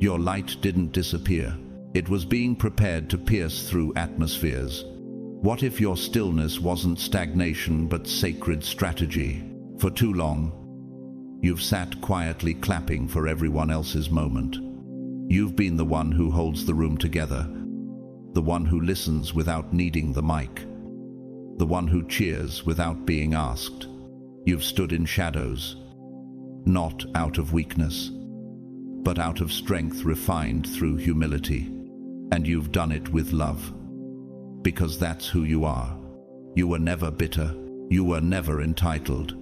Your light didn't disappear. It was being prepared to pierce through atmospheres. What if your stillness wasn't stagnation but sacred strategy? For too long, you've sat quietly clapping for everyone else's moment. You've been the one who holds the room together, the one who listens without needing the mic, the one who cheers without being asked. You've stood in shadows, not out of weakness, but out of strength refined through humility. And you've done it with love, because that's who you are. You were never bitter, you were never entitled,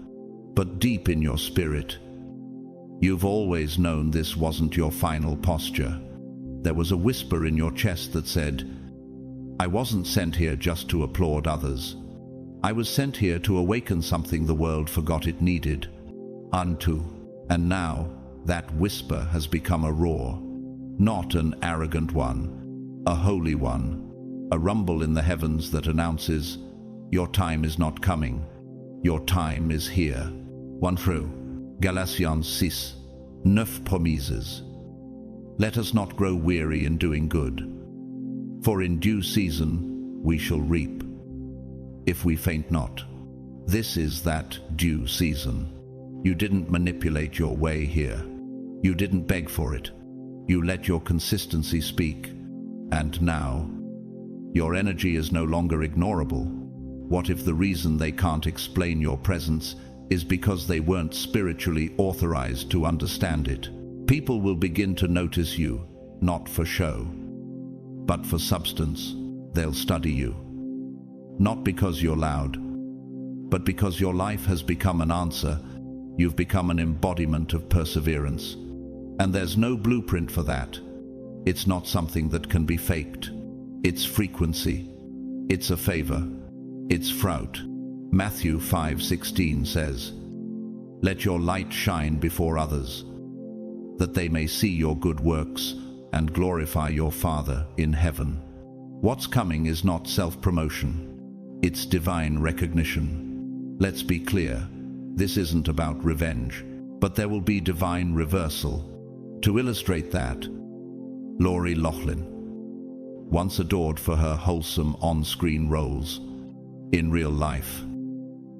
but deep in your spirit, you've always known this wasn't your final posture. There was a whisper in your chest that said, "I wasn't sent here just to applaud others. I was sent here to awaken something the world forgot it needed." Unto. And now, that whisper has become a roar, not an arrogant one, a holy one, a rumble in the heavens that announces, your time is not coming, your time is here. 1 through Galatians 6:9 promises, "Let us not grow weary in doing good, for in due season we shall reap, if we faint not." This is that due season. You didn't manipulate your way here. You didn't beg for it. You let your consistency speak. And now, your energy is no longer ignorable. What if the reason they can't explain your presence is because they weren't spiritually authorized to understand it? People will begin to notice you, not for show, but for substance. They'll study you, not because you're loud, but because your life has become an answer. You've become an embodiment of perseverance. And there's no blueprint for that. It's not something that can be faked. It's frequency. It's a favor. It's fruit. Matthew 5:16 says, "Let your light shine before others, that they may see your good works and glorify your Father in heaven." What's coming is not self-promotion. It's divine recognition. Let's be clear. This isn't about revenge, but there will be divine reversal. To illustrate that, Lori Loughlin, once adored for her wholesome on-screen roles, in real life,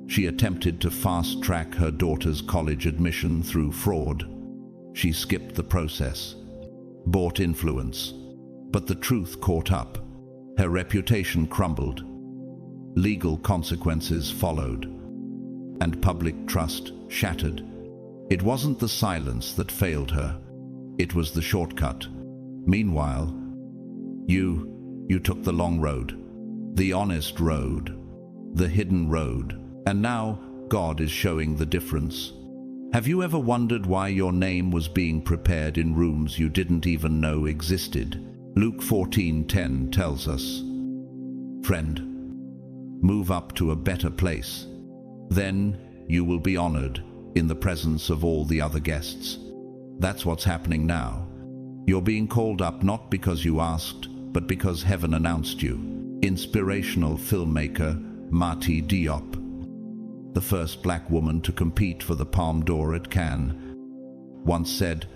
she attempted to fast-track her daughter's college admission through fraud. She skipped the process, bought influence, but the truth caught up. Her reputation crumbled. Legal consequences followed, and public trust shattered. It wasn't the silence that failed her. It was the shortcut. Meanwhile, you took the long road, the honest road, the hidden road, and now God is showing the difference. Have you ever wondered why your name was being prepared in rooms you didn't even know existed? Luke 14:10 tells us, "Friend, move up to a better place. Then you will be honored in the presence of all the other guests." That's what's happening now. You're being called up not because you asked, but because heaven announced you. Inspirational filmmaker Mati Diop, the first black woman to compete for the Palme d'Or at Cannes, once said,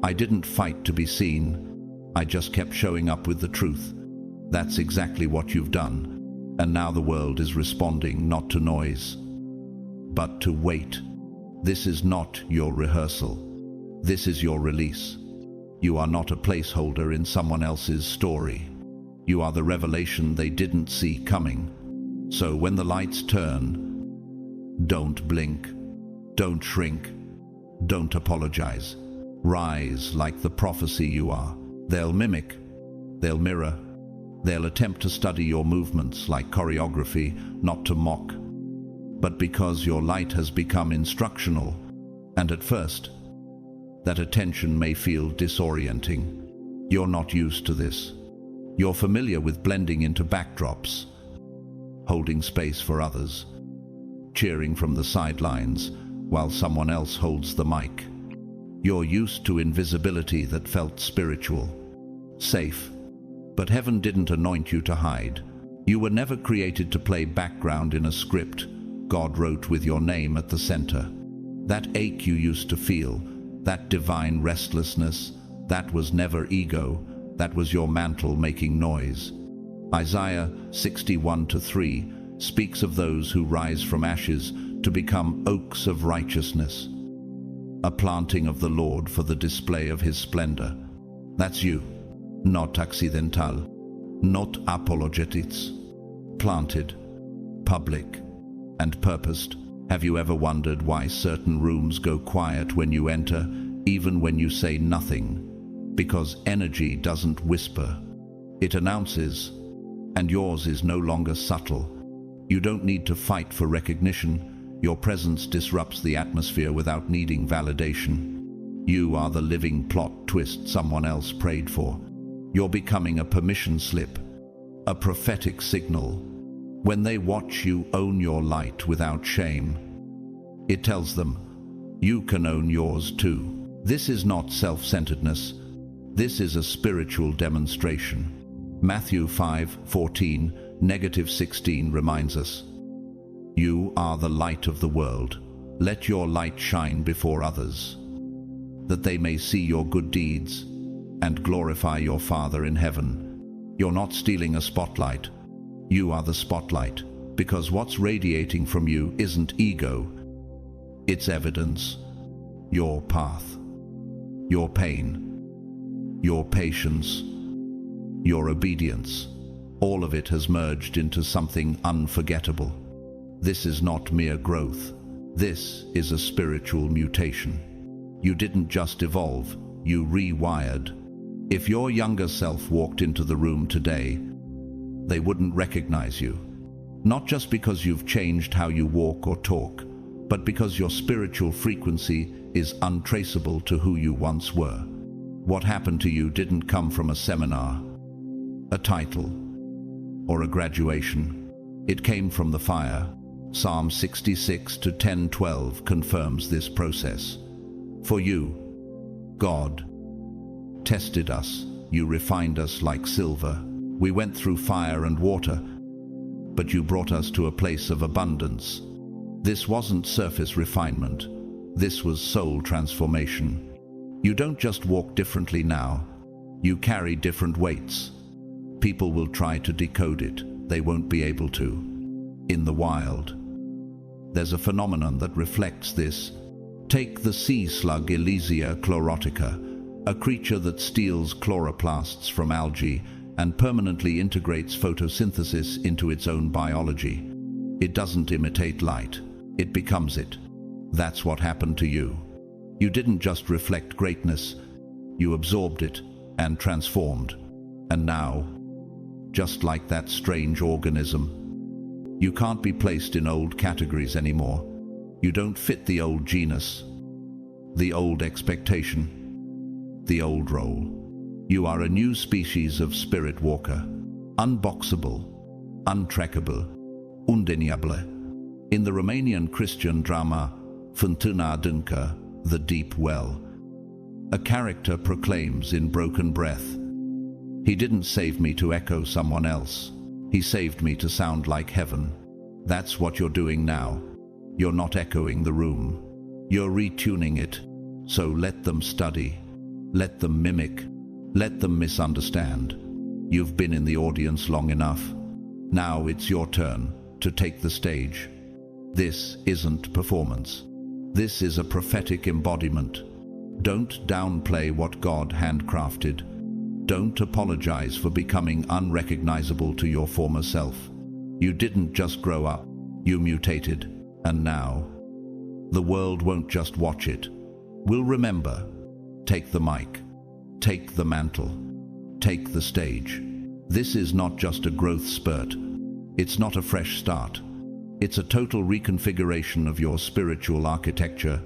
"I didn't fight to be seen. I just kept showing up with the truth." That's exactly what you've done. And now the world is responding not to noise, but to wait. This is not your rehearsal. This is your release. You are not a placeholder in someone else's story. You are the revelation they didn't see coming. So when the lights turn, don't blink, don't shrink, don't apologize. Rise like the prophecy you are. They'll mimic, they'll mirror, they'll attempt to study your movements like choreography, not to mock, but because your light has become instructional. And at first, that attention may feel disorienting. You're not used to this. You're familiar with blending into backdrops, holding space for others, cheering from the sidelines while someone else holds the mic. You're used to invisibility that felt spiritual, safe, But heaven didn't anoint you to hide. You were never created to play background in a script. God wrote with your name at the center. That ache you used to feel, that divine restlessness, that was never ego, that was your mantle making noise. Isaiah 61:3 speaks of those who rise from ashes to become oaks of righteousness, a planting of the Lord for the display of His splendor. That's you, not accidental, not apologetics, planted, public, and purposed. Have you ever wondered why certain rooms go quiet when you enter, even when you say nothing? Because energy doesn't whisper, it announces, and yours is no longer subtle. You don't need to fight for recognition. Your presence disrupts the atmosphere without needing validation. You are the living plot twist someone else prayed for. You're becoming a permission slip, a prophetic signal. When they watch you own your light without shame, it tells them, you can own yours too. This is not self-centeredness. This is a spiritual demonstration. Matthew 5:14-16 reminds us, you are the light of the world. Let your light shine before others, that they may see your good deeds and glorify your Father in heaven. You're not stealing a spotlight. You are the spotlight, because what's radiating from you isn't ego. It's evidence. Your path, your pain, your patience, your obedience, all of it has merged into something unforgettable. This is not mere growth. This is a spiritual mutation. You didn't just evolve, you rewired. If your younger self walked into the room today, they wouldn't recognize you. Not just because you've changed how you walk or talk, but because your spiritual frequency is untraceable to who you once were. What happened to you didn't come from a seminar, a title, or a graduation. It came from the fire. Psalm 66:10-12 confirms this process. For you, God, tested us. You refined us like silver. We went through fire and water, but you brought us to a place of abundance. This wasn't surface refinement. This was soul transformation. You don't just walk differently now. You carry different weights. People will try to decode it. They won't be able to. In the wild, there's a phenomenon that reflects this. Take the sea slug Elysia chlorotica, a creature that steals chloroplasts from algae and permanently integrates photosynthesis into its own biology. It doesn't imitate light, it becomes it. That's what happened to you. You didn't just reflect greatness, you absorbed it and transformed. And now, just like that strange organism, you can't be placed in old categories anymore. You don't fit the old genus, the old expectation, the old role. You are a new species of spirit walker, unboxable, untrackable, undeniable. In the Romanian Christian drama Fântâna Adâncă, The Deep Well, a character proclaims in broken breath, "He didn't save me to echo someone else. He saved me to sound like heaven." That's what you're doing now. You're not echoing the room. You're retuning it. So let them study. Let them mimic. Let them misunderstand. You've been in the audience long enough. Now it's your turn to take the stage. This isn't performance. This is a prophetic embodiment. Don't downplay what God handcrafted. Don't apologize for becoming unrecognizable to your former self. You didn't just grow up, you mutated. And now, the world won't just watch it. We'll remember. Take the mic. Take the mantle. Take the stage. This is not just a growth spurt. It's not a fresh start. It's a total reconfiguration of your spiritual architecture.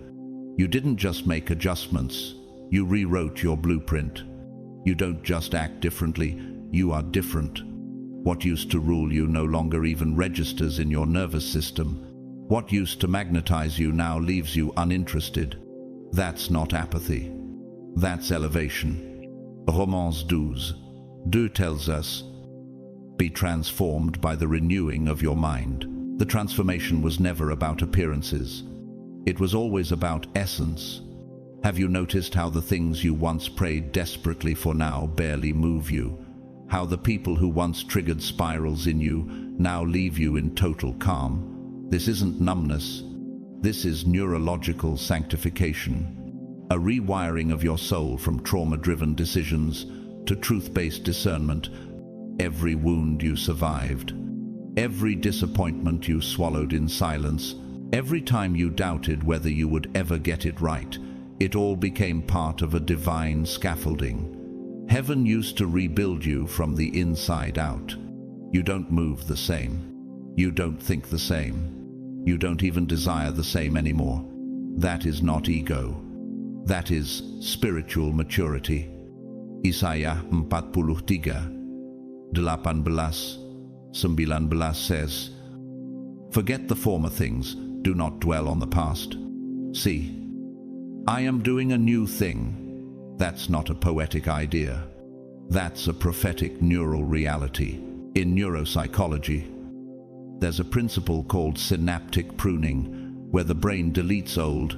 You didn't just make adjustments. You rewrote your blueprint. You don't just act differently, you are different. What used to rule you no longer even registers in your nervous system. What used to magnetize you now leaves you uninterested. That's not apathy. That's elevation. Romans 12, 2 tells us, be transformed by the renewing of your mind. The transformation was never about appearances. It was always about essence. Have you noticed how the things you once prayed desperately for now barely move you? How the people who once triggered spirals in you now leave you in total calm? This isn't numbness. This is neurological sanctification. A rewiring of your soul from trauma-driven decisions to truth-based discernment. Every wound you survived, every disappointment you swallowed in silence, every time you doubted whether you would ever get it right, it all became part of a divine scaffolding. Heaven used to rebuild you from the inside out. You don't move the same. You don't think the same. You don't even desire the same anymore. That is not ego. That is spiritual maturity. Isaiah 43, 18-19 says, forget the former things, do not dwell on the past. See, I am doing a new thing. That's not a poetic idea. That's a prophetic neural reality. In neuropsychology, there's a principle called synaptic pruning, where the brain deletes old,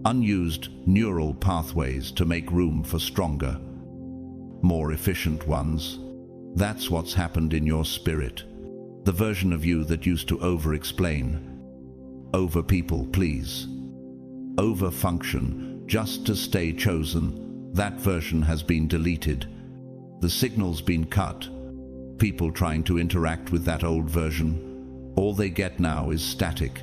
unused neural pathways to make room for stronger, more efficient ones. That's what's happened in your spirit. The version of you that used to over-explain, over-people please, over-function just to stay chosen, that version has been deleted. The signal's been cut. People trying to interact with that old version, all they get now is static,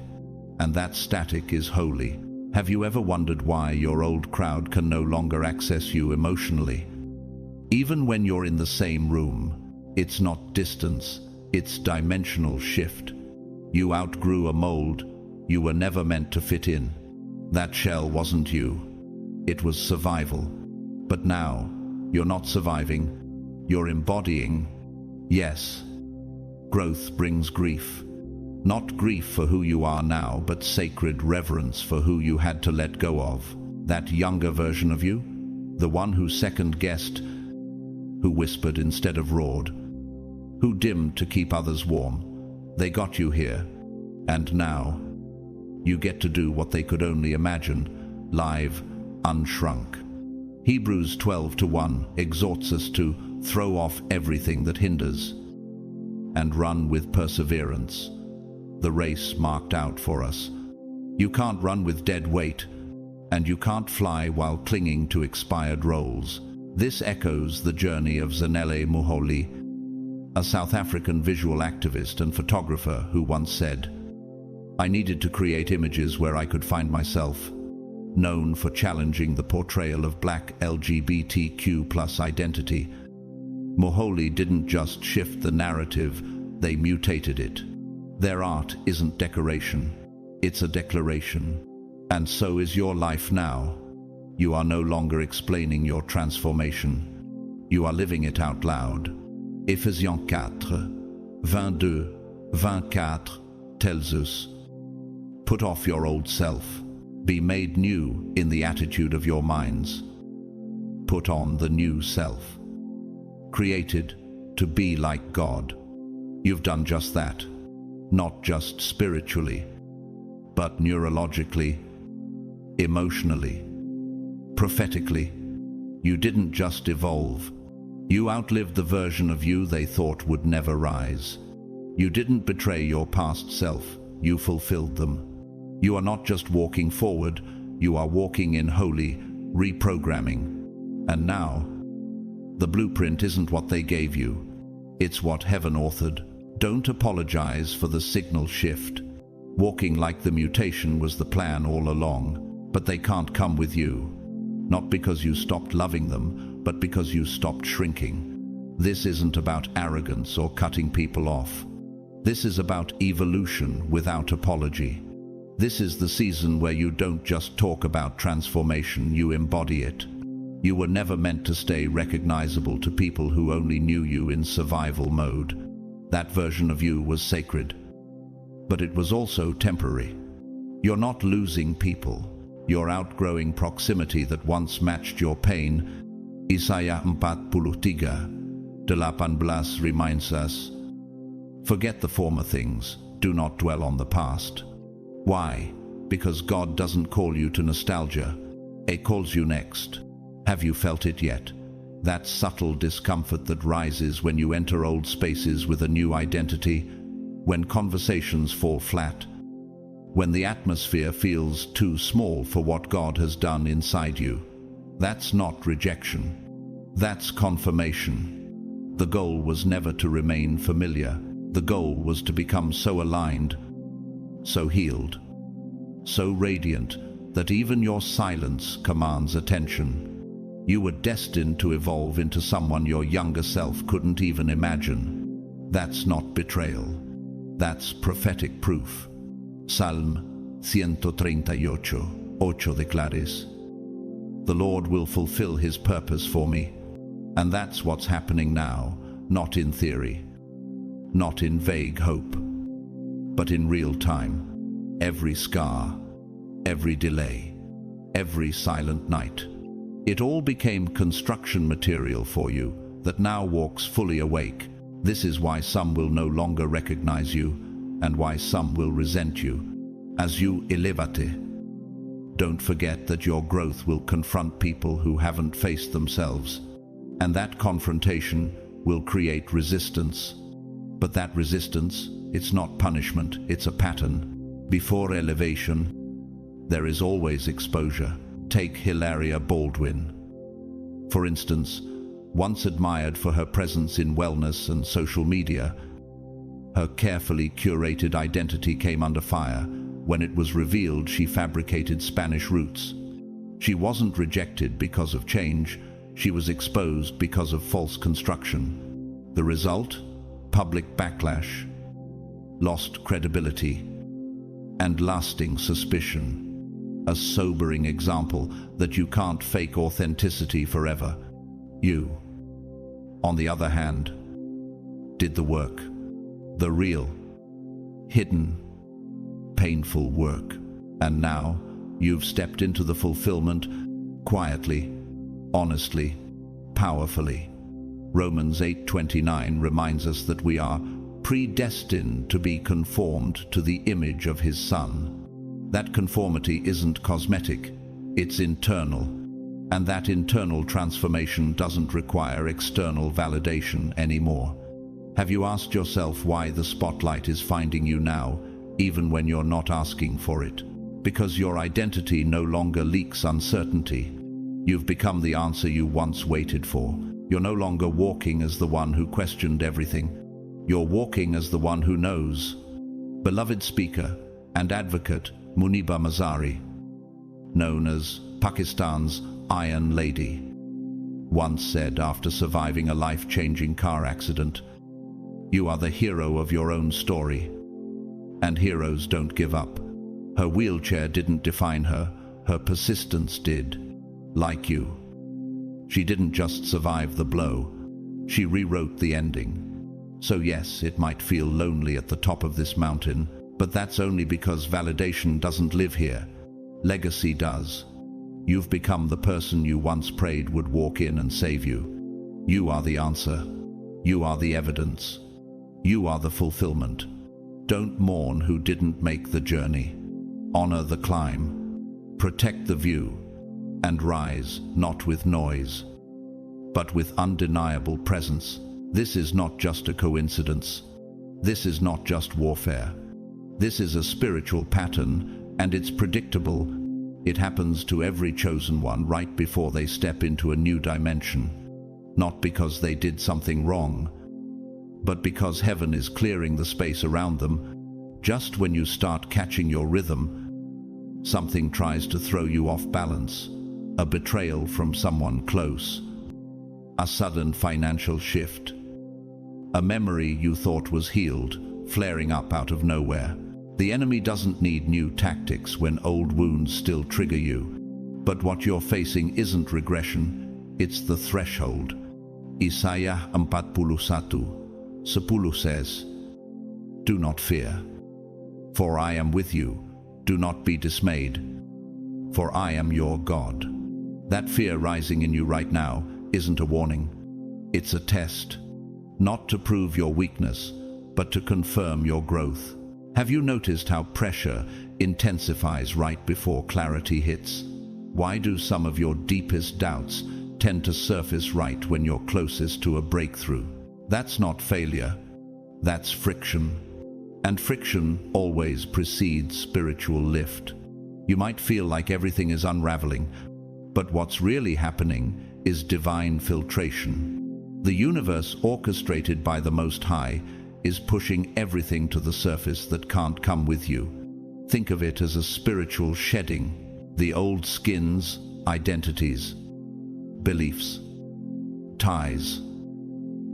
and that static is holy. Have you ever wondered why your old crowd can no longer access you emotionally? Even when you're in the same room, it's not distance, it's dimensional shift. You outgrew a mold. You were never meant to fit in. That shell wasn't you. It was survival. But now, you're not surviving. You're embodying. Yes. Growth brings grief. Not grief for who you are now, but sacred reverence for who you had to let go of. That younger version of you, the one who second-guessed, who whispered instead of roared, who dimmed to keep others warm. They got you here, and now you get to do what they could only imagine, live, unshrunk. Hebrews 12:1 exhorts us to throw off everything that hinders and run with perseverance the race marked out for us. You can't run with dead weight, and you can't fly while clinging to expired roles. This echoes the journey of Zanele Muholi, a South African visual activist and photographer who once said, I needed to create images where I could find myself. Known for challenging the portrayal of black LGBTQ+ identity, Muholi didn't just shift the narrative, they mutated it. Their art isn't decoration, it's a declaration. And so is your life now. You are no longer explaining your transformation. You are living it out loud. Ephesians 4:22-24 tells us, put off your old self. Be made new in the attitude of your minds. Put on the new self. Created to be like God. You've done just that. Not just spiritually, but neurologically, emotionally, prophetically. You didn't just evolve. You outlived the version of you they thought would never rise. You didn't betray your past self. You fulfilled them. You are not just walking forward, you are walking in holy reprogramming. And now, the blueprint isn't what they gave you. It's what heaven authored. Don't apologize for the signal shift. Walking like the mutation was the plan all along, but they can't come with you. Not because you stopped loving them, but because you stopped shrinking. This isn't about arrogance or cutting people off. This is about evolution without apology. This is the season where you don't just talk about transformation, you embody it. You were never meant to stay recognizable to people who only knew you in survival mode. That version of you was sacred. But it was also temporary. You're not losing people. You're outgrowing proximity that once matched your pain. Isaiah 43, Delapan Blas reminds us, forget the former things, do not dwell on the past. Why? Because God doesn't call you to nostalgia. He calls you next. Have you felt it yet? That subtle discomfort that rises when you enter old spaces with a new identity, when conversations fall flat, when the atmosphere feels too small for what God has done inside you. That's not rejection. That's confirmation. The goal was never to remain familiar. The goal was to become so aligned, so healed, so radiant that even your silence commands attention. You were destined to evolve into someone your younger self couldn't even imagine. That's not betrayal. That's prophetic proof. Salm 138, 8 declares, the Lord will fulfill his purpose for me. And that's what's happening now, not in theory, not in vague hope, but in real time. Every scar, every delay, every silent night. It all became construction material for you that now walks fully awake. This is why some will no longer recognize you and why some will resent you. As you elevate, don't forget that your growth will confront people who haven't faced themselves, and that confrontation will create resistance. But that resistance, it's not punishment, it's a pattern. Before elevation, there is always exposure. Take Hilaria Baldwin, for instance. Once admired for her presence in wellness and social media, her carefully curated identity came under fire when it was revealed she fabricated Spanish roots. She wasn't rejected because of change, she was exposed because of false construction. The result? Public backlash, lost credibility, and lasting suspicion. A sobering example that you can't fake authenticity forever. You, on the other hand, did the work. The real, hidden, painful work. And now you've stepped into the fulfillment quietly, honestly, powerfully. Romans 8:29 reminds us that we are predestined to be conformed to the image of his Son. That conformity isn't cosmetic, it's internal. And that internal transformation doesn't require external validation anymore. Have you asked yourself why the spotlight is finding you now, even when you're not asking for it? Because your identity no longer leaks uncertainty. You've become the answer you once waited for. You're no longer walking as the one who questioned everything. You're walking as the one who knows. Beloved speaker and advocate Muniba Mazari, known as Pakistan's Iron Lady, once said after surviving a life-changing car accident, "You are the hero of your own story." And heroes don't give up. Her wheelchair didn't define her, her persistence did. Like you, she didn't just survive the blow, she rewrote the ending. So yes, it might feel lonely at the top of this mountain, but that's only because validation doesn't live here. Legacy does. You've become the person you once prayed would walk in and save you. You are the answer. You are the evidence. You are the fulfillment. Don't mourn who didn't make the journey. Honor the climb. Protect the view. And rise, not with noise, but with undeniable presence. This is not just a coincidence. This is not just warfare. This is a spiritual pattern, and it's predictable. It happens to every chosen one right before they step into a new dimension. Not because they did something wrong, but because heaven is clearing the space around them. Just when you start catching your rhythm, something tries to throw you off balance. A betrayal from someone close. A sudden financial shift. A memory you thought was healed, flaring up out of nowhere. The enemy doesn't need new tactics when old wounds still trigger you. But what you're facing isn't regression, it's the threshold. Isaiah 41:10 says, "Do not fear, for I am with you. Do not be dismayed, for I am your God." That fear rising in you right now isn't a warning, it's a test. not to prove your weakness, but to confirm your growth. Have you noticed how pressure intensifies right before clarity hits? Why do some of your deepest doubts tend to surface right when you're closest to a breakthrough? That's not failure, that's friction. And friction always precedes spiritual lift. You might feel like everything is unraveling, but what's really happening is divine filtration. The universe, orchestrated by the Most High, is pushing everything to the surface that can't come with you. Think of it as a spiritual shedding. The old skins, identities, beliefs, ties,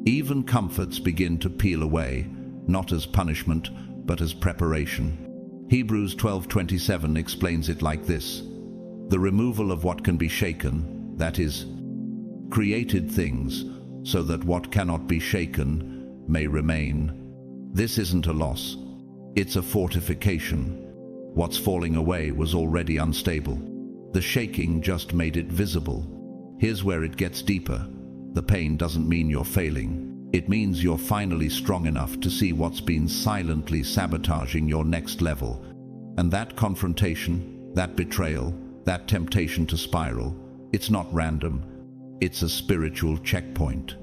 even comforts begin to peel away, not as punishment, but as preparation. Hebrews 12:27 explains it like this: the removal of what can be shaken, that is, created things, so that what cannot be shaken may remain. This isn't a loss, it's a fortification. What's falling away was already unstable. The shaking just made it visible. Here's where it gets deeper. The pain doesn't mean you're failing. It means you're finally strong enough to see what's been silently sabotaging your next level. And that confrontation, that betrayal, that temptation to spiral, it's not random. It's a spiritual checkpoint.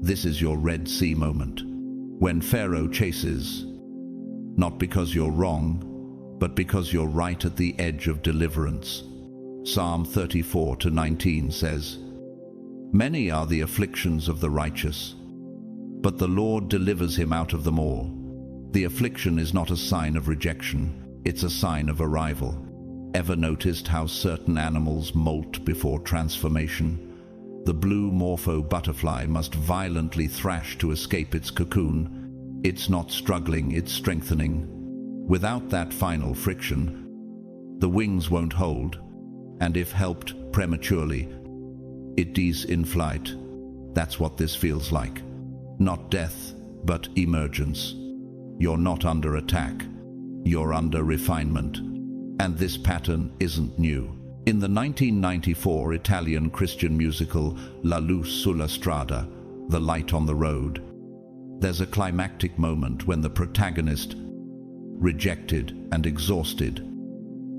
This is your Red Sea moment. When Pharaoh chases, not because you're wrong, but because you're right at the edge of deliverance. Psalm 34:19 says, "Many are the afflictions of the righteous, but the Lord delivers him out of them all." The affliction is not a sign of rejection, it's a sign of arrival. Ever noticed how certain animals molt before transformation? The blue morpho butterfly must violently thrash to escape its cocoon. It's not struggling, it's strengthening. Without that final friction, the wings won't hold, and if helped prematurely, it dies in flight. That's what this feels like. Not death, but emergence. You're not under attack, you're under refinement. And this pattern isn't new. In the 1994 Italian Christian musical La Luce sulla strada, The Light on the Road, there's a climactic moment when the protagonist, rejected and exhausted,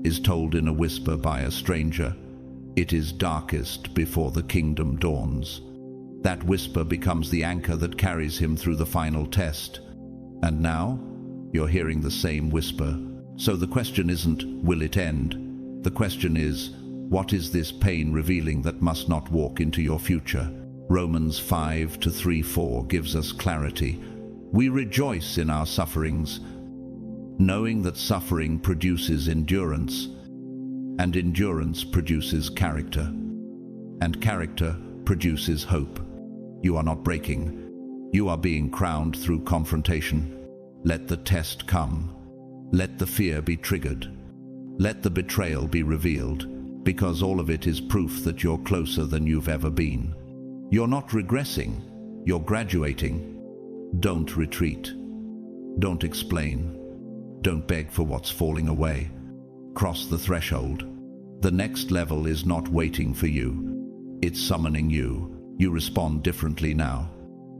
is told in a whisper by a stranger, "It is darkest before the kingdom dawns." That whisper becomes the anchor that carries him through the final test. And now, you're hearing the same whisper. So the question isn't, will it end? The question is, what is this pain revealing that must not walk into your future? Romans 5:3-4 gives us clarity. We rejoice in our sufferings, knowing that suffering produces endurance, and endurance produces character, and character produces hope. You are not breaking. You are being crowned through confrontation. Let the test come. Let the fear be triggered. Let the betrayal be revealed, because all of it is proof that you're closer than you've ever been. You're not regressing, you're graduating. Don't retreat. Don't explain. Don't beg for what's falling away. Cross the threshold. The next level is not waiting for you. It's summoning you. You respond differently now.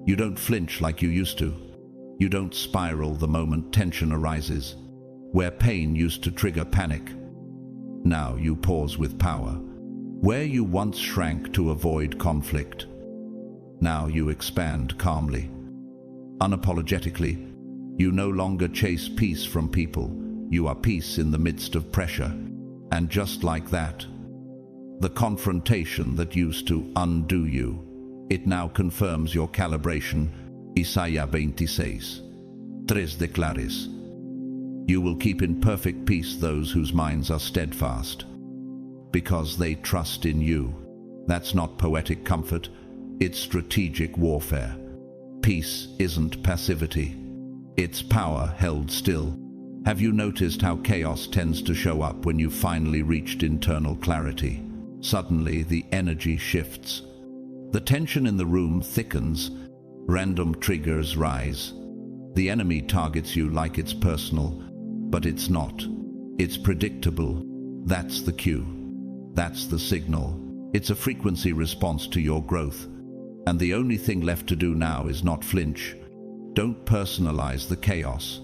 You don't flinch like you used to. You don't spiral the moment tension arises. Where pain used to trigger panic, now you pause with power. Where you once shrank to avoid conflict, now you expand calmly. Unapologetically, you no longer chase peace from people. You are peace in the midst of pressure. And just like that, the confrontation that used to undo you, it now confirms your calibration. Isaiah 26:3 declares, "You will keep in perfect peace those whose minds are steadfast, because they trust in you." That's not poetic comfort, it's strategic warfare. Peace isn't passivity, it's power held still. Have you noticed how chaos tends to show up when you've finally reached internal clarity? Suddenly the energy shifts. The tension in the room thickens, random triggers rise. The enemy targets you like it's personal, but it's not. It's predictable. That's the cue. That's the signal. It's a frequency response to your growth. And the only thing left to do now is not flinch. Don't personalize the chaos.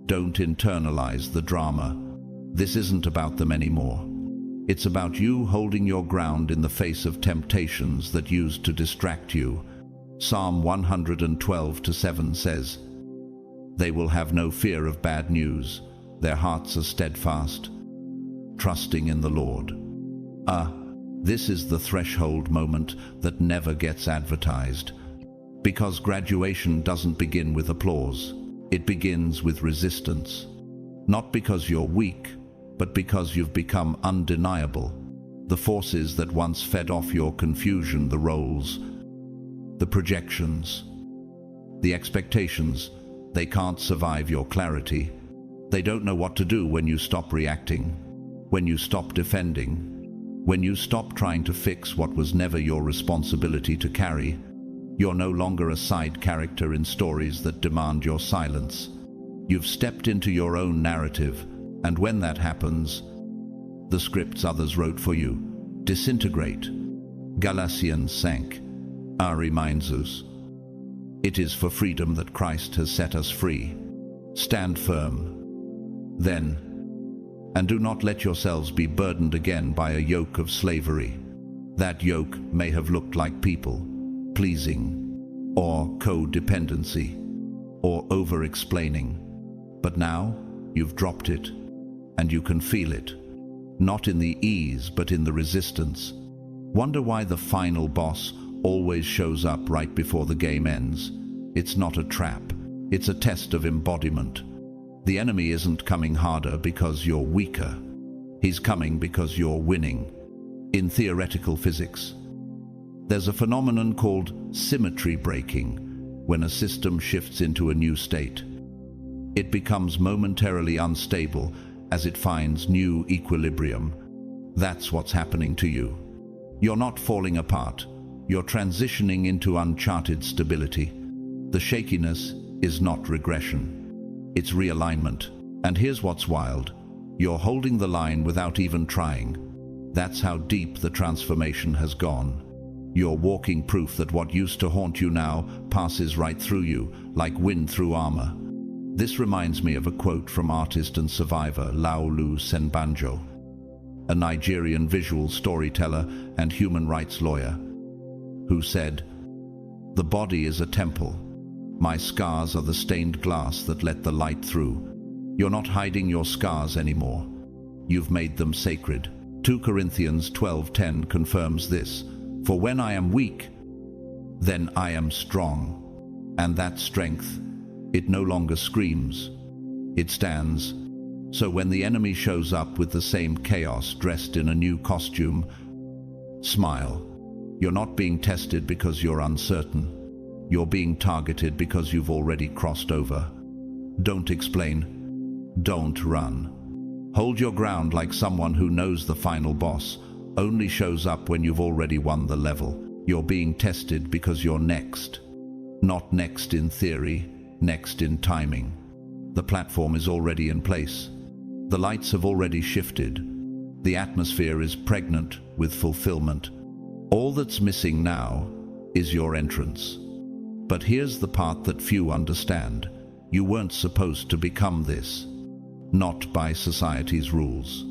Don't internalize the drama. This isn't about them anymore. It's about you holding your ground in the face of temptations that used to distract you. Psalm 112:7 says, "They will have no fear of bad news. Their hearts are steadfast, trusting in the Lord." This is the threshold moment that never gets advertised. Because graduation doesn't begin with applause. It begins with resistance. Not because you're weak, but because you've become undeniable. The forces that once fed off your confusion, the roles, the projections, the expectations, they can't survive your clarity. They don't know what to do when you stop reacting, when you stop defending, when you stop trying to fix what was never your responsibility to carry. You're no longer a side character in stories that demand your silence. You've stepped into your own narrative, and when that happens, the scripts others wrote for you disintegrate. Galatians 5 reminds us, it is for freedom that Christ has set us free. Stand firm, then, and do not let yourselves be burdened again by a yoke of slavery. That yoke may have looked like people pleasing, or codependency, or over-explaining. But now, you've dropped it, and you can feel it. Not in the ease, but in the resistance. Wonder why the final boss always shows up right before the game ends. It's not a trap. It's a test of embodiment. The enemy isn't coming harder because you're weaker. He's coming because you're winning. In theoretical physics, there's a phenomenon called symmetry breaking, when a system shifts into a new state. It becomes momentarily unstable as it finds new equilibrium. That's what's happening to you. You're not falling apart. You're transitioning into uncharted stability. The shakiness is not regression. It's realignment. And here's what's wild. You're holding the line without even trying. That's how deep the transformation has gone. You're walking proof that what used to haunt you now passes right through you, like wind through armor. This reminds me of a quote from artist and survivor Laolu Senbanjo, a Nigerian visual storyteller and human rights lawyer, who said, "The body is a temple. My scars are the stained glass that let the light through." You're not hiding your scars anymore. You've made them sacred. 2 Corinthians 12:10 confirms this. "For when I am weak, then I am strong." And that strength, it no longer screams. It stands. So when the enemy shows up with the same chaos dressed in a new costume, smile. You're not being tested because you're uncertain. You're being targeted because you've already crossed over. Don't explain. Don't run. Hold your ground like someone who knows the final boss only shows up when you've already won the level. You're being tested because you're next. Not next in theory, next in timing. The platform is already in place. The lights have already shifted. The atmosphere is pregnant with fulfillment. All that's missing now is your entrance. But here's the part that few understand. You weren't supposed to become this. Not by society's rules.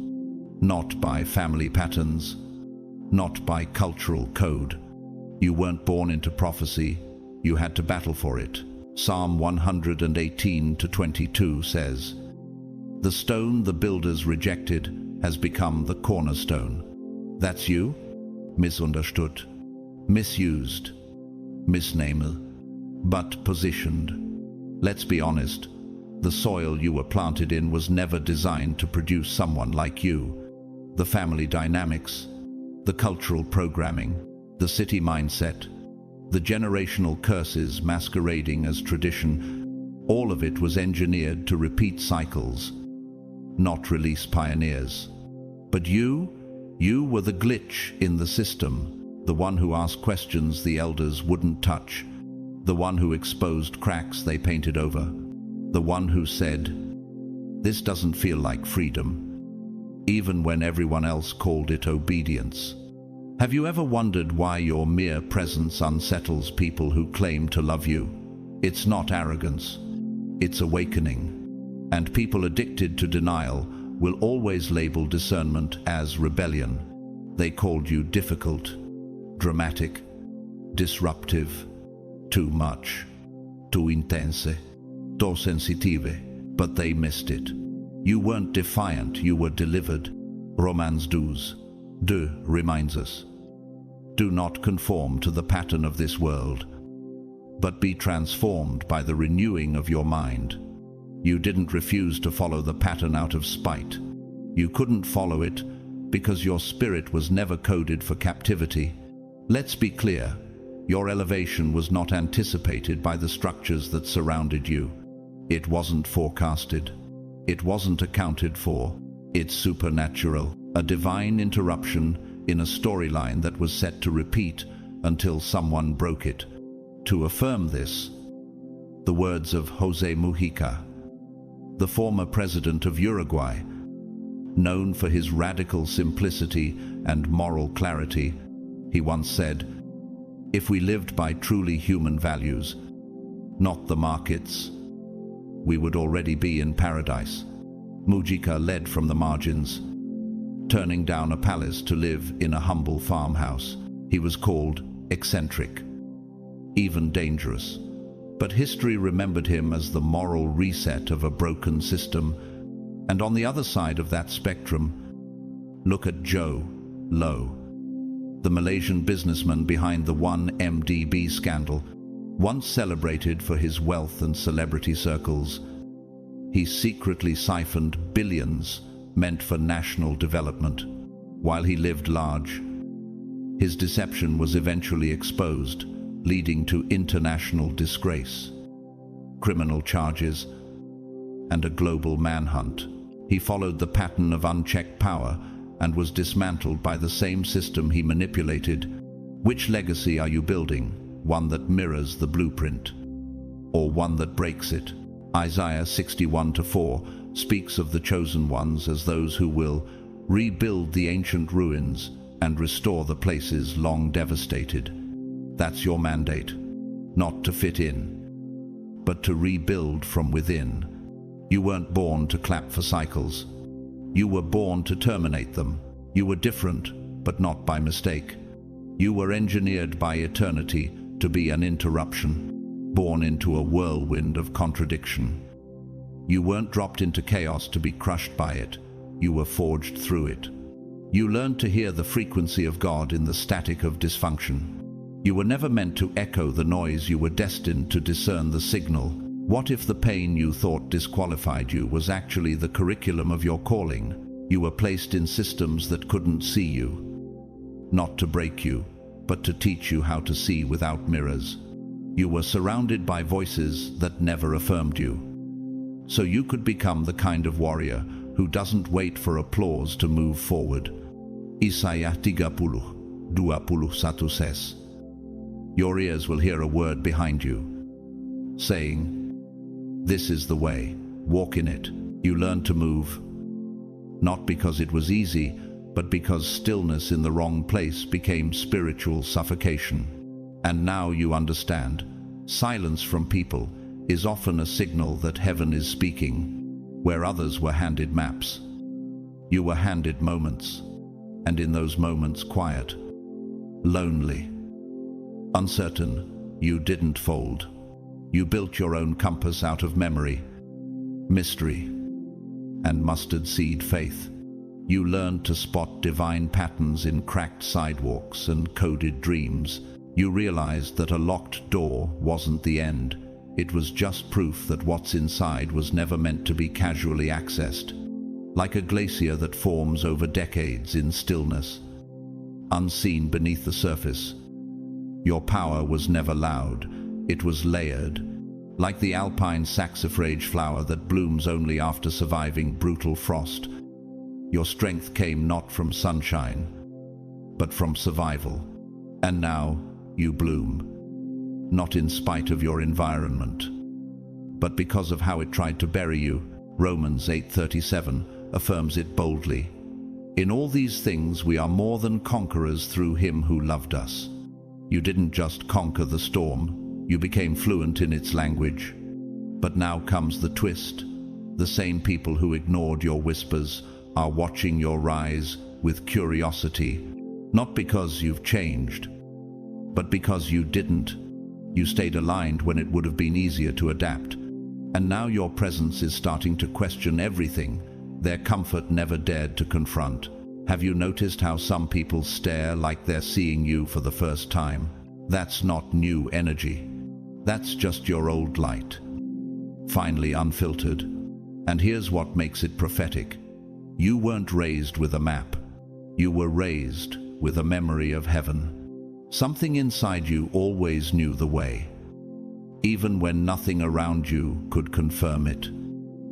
Not by family patterns. Not by cultural code. You weren't born into prophecy. You had to battle for it. Psalm 118:22 says, "The stone the builders rejected has become the cornerstone." That's you? Misunderstood, misused, misnamed, but positioned. Let's be honest. The soil you were planted in was never designed to produce someone like you. The family dynamics, the cultural programming, the city mindset, the generational curses masquerading as tradition, all of it was engineered to repeat cycles, not release pioneers. But you were the glitch in the system, the one who asked questions the elders wouldn't touch, the one who exposed cracks they painted over, the one who said, "This doesn't feel like freedom," even when everyone else called it obedience. Have you ever wondered why your mere presence unsettles people who claim to love you? It's not arrogance, it's awakening. And people addicted to denial will always label discernment as rebellion. They called you difficult, dramatic, disruptive, too much, too intense, too sensitive, but they missed it. You weren't defiant, you were delivered. Romans 12:2 reminds us, do not conform to the pattern of this world, but be transformed by the renewing of your mind. You didn't refuse to follow the pattern out of spite. You couldn't follow it because your spirit was never coded for captivity. Let's be clear, your elevation was not anticipated by the structures that surrounded you. It wasn't forecasted. It wasn't accounted for. It's supernatural, a divine interruption in a storyline that was set to repeat until someone broke it. To affirm this, the words of José Mujica, the former president of Uruguay, known for his radical simplicity and moral clarity, he once said, "If we lived by truly human values, not the markets, we would already be in paradise." Mujica led from the margins, turning down a palace to live in a humble farmhouse. He was called eccentric, even dangerous. But history remembered him as the moral reset of a broken system. And on the other side of that spectrum, look at Joe Low, the Malaysian businessman behind the 1MDB scandal. Once celebrated for his wealth and celebrity circles, he secretly siphoned billions meant for national development. While he lived large, his deception was eventually exposed, leading to international disgrace, criminal charges, and a global manhunt. He followed the pattern of unchecked power and was dismantled by the same system he manipulated. Which legacy are you building? One that mirrors the blueprint, or one that breaks it? Isaiah 61:4 speaks of the chosen ones as those who will rebuild the ancient ruins and restore the places long devastated. That's your mandate, not to fit in, but to rebuild from within. You weren't born to clap for cycles. You were born to terminate them. You were different, but not by mistake. You were engineered by eternity to be an interruption, born into a whirlwind of contradiction. You weren't dropped into chaos to be crushed by it. You were forged through it. You learned to hear the frequency of God in the static of dysfunction. You were never meant to echo the noise. You were destined to discern the signal. What if the pain you thought disqualified you was actually the curriculum of your calling? You were placed in systems that couldn't see you, not to break you, but to teach you how to see without mirrors. You were surrounded by voices that never affirmed you, so you could become the kind of warrior who doesn't wait for applause to move forward. Isaiah 30:21 says, your ears will hear a word behind you, saying, "This is the way, walk in it." You learned to move, not because it was easy, but because stillness in the wrong place became spiritual suffocation. And now you understand, silence from people is often a signal that heaven is speaking. Where others were handed maps, you were handed moments, and in those moments quiet, lonely, uncertain, you didn't fold. You built your own compass out of memory, mystery, and mustard seed faith. You learned to spot divine patterns in cracked sidewalks and coded dreams. You realized that a locked door wasn't the end. It was just proof that what's inside was never meant to be casually accessed. Like a glacier that forms over decades in stillness, unseen beneath the surface. Your power was never loud. It was layered, like the alpine saxifrage flower that blooms only after surviving brutal frost. Your strength came not from sunshine, but from survival. And now you bloom, not in spite of your environment, but because of how it tried to bury you. Romans 8:37 affirms it boldly. In all these things we are more than conquerors through him who loved us. You didn't just conquer the storm, you became fluent in its language. But now comes the twist. The same people who ignored your whispers are watching your rise with curiosity, not because you've changed, but because you didn't. You stayed aligned when it would have been easier to adapt. And now your presence is starting to question everything their comfort never dared to confront. Have you noticed how some people stare like they're seeing you for the first time? That's not new energy. That's just your old light, finally unfiltered. And here's what makes it prophetic. You weren't raised with a map. You were raised with a memory of heaven. Something inside you always knew the way, even when nothing around you could confirm it.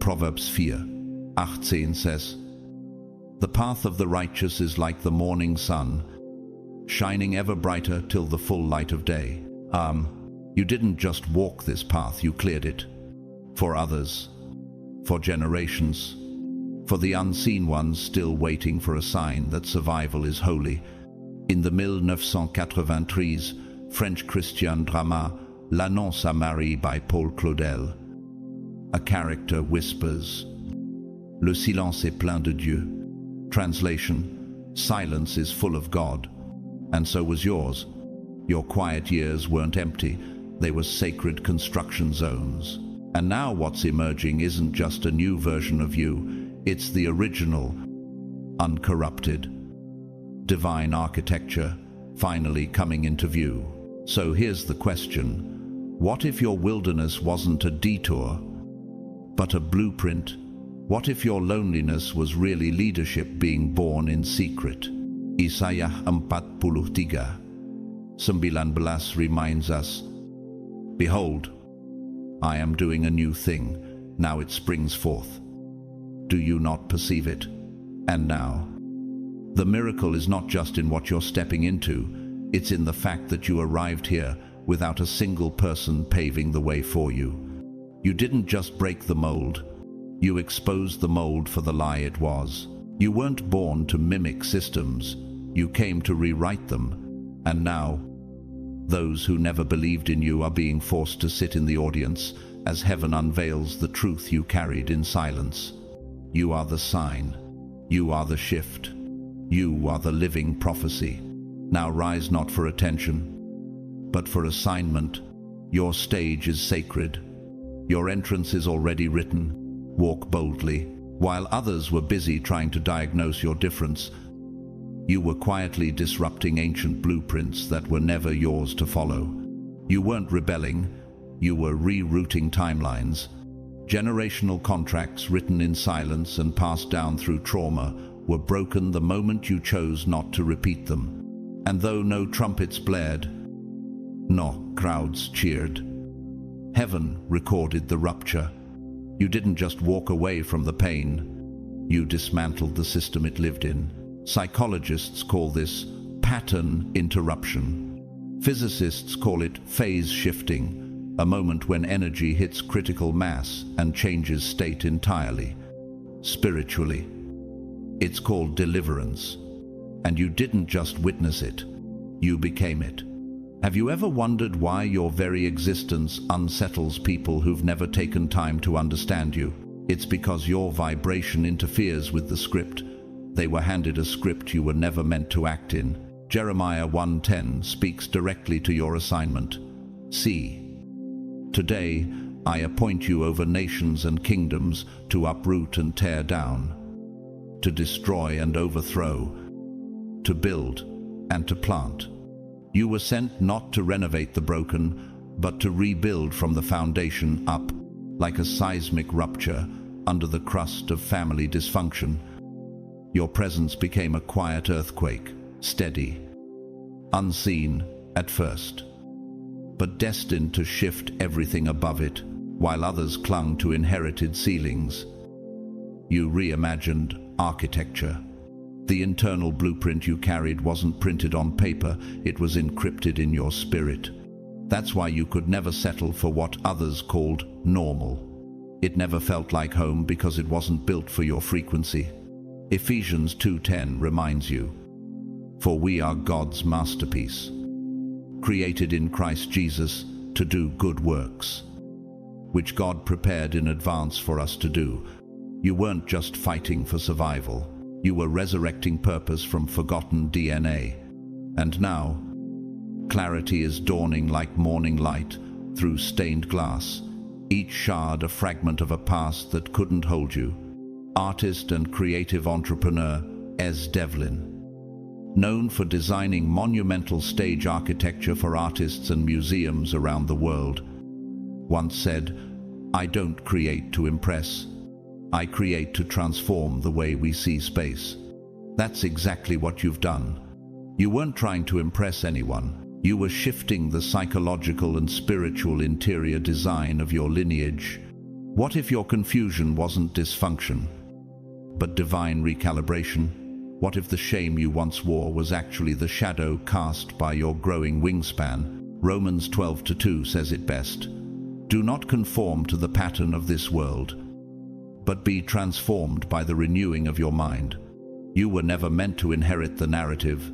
Proverbs 4:18 says, "The path of the righteous is like the morning sun, shining ever brighter till the full light of day." You didn't just walk this path, you cleared it. For others, for generations, for the unseen ones still waiting for a sign that survival is holy. In the 1983 French Christian drama L'Annonce à Marie by Paul Claudel, a character whispers, "Le silence est plein de Dieu." Translation, silence is full of God. And so was yours. Your quiet years weren't empty, they were sacred construction zones. And now what's emerging isn't just a new version of you, it's the original, uncorrupted, divine architecture finally coming into view. So here's the question. What if your wilderness wasn't a detour, but a blueprint? What if your loneliness was really leadership being born in secret? Isaiah 43:19 reminds us, "Behold, I am doing a new thing, now it springs forth. Do you not perceive it?" And now, the miracle is not just in what you're stepping into, it's in the fact that you arrived here without a single person paving the way for you. You didn't just break the mold, you exposed the mold for the lie it was. You weren't born to mimic systems, you came to rewrite them. And now, those who never believed in you are being forced to sit in the audience as heaven unveils the truth you carried in silence. You are the sign. You are the shift. You are the living prophecy. Now rise not for attention, but for assignment. Your stage is sacred. Your entrance is already written. Walk boldly. While others were busy trying to diagnose your difference, you were quietly disrupting ancient blueprints that were never yours to follow. You weren't rebelling, you were rerouting timelines. Generational contracts written in silence and passed down through trauma were broken the moment you chose not to repeat them. And though no trumpets blared, no crowds cheered, heaven recorded the rupture. You didn't just walk away from the pain, you dismantled the system it lived in. Psychologists call this pattern interruption. Physicists call it phase shifting, a moment when energy hits critical mass and changes state entirely. Spiritually, it's called deliverance. And you didn't just witness it, you became it. Have you ever wondered why your very existence unsettles people who've never taken time to understand you? It's because your vibration interferes with the script. They were handed a script you were never meant to act in. Jeremiah 1:10 speaks directly to your assignment. See, today I appoint you over nations and kingdoms to uproot and tear down, to destroy and overthrow, to build and to plant. You were sent not to renovate the broken, but to rebuild from the foundation up, like a seismic rupture under the crust of family dysfunction. Your presence became a quiet earthquake, steady, unseen at first, but destined to shift everything above it, while others clung to inherited ceilings. You reimagined architecture. The internal blueprint you carried wasn't printed on paper, it was encrypted in your spirit. That's why you could never settle for what others called normal. It never felt like home because it wasn't built for your frequency. Ephesians 2:10 reminds you, "For we are God's masterpiece, created in Christ Jesus to do good works, which God prepared in advance for us to do." You weren't just fighting for survival. You were resurrecting purpose from forgotten DNA. And now, clarity is dawning like morning light through stained glass, each shard a fragment of a past that couldn't hold you. Artist and creative entrepreneur Es Devlin, known for designing monumental stage architecture for artists and museums around the world, once said, "I don't create to impress. I create to transform the way we see space." That's exactly what you've done. You weren't trying to impress anyone. You were shifting the psychological and spiritual interior design of your lineage. What if your confusion wasn't dysfunction, but divine recalibration? What if the shame you once wore was actually the shadow cast by your growing wingspan? Romans 12:2 says it best. "Do not conform to the pattern of this world, but be transformed by the renewing of your mind." You were never meant to inherit the narrative.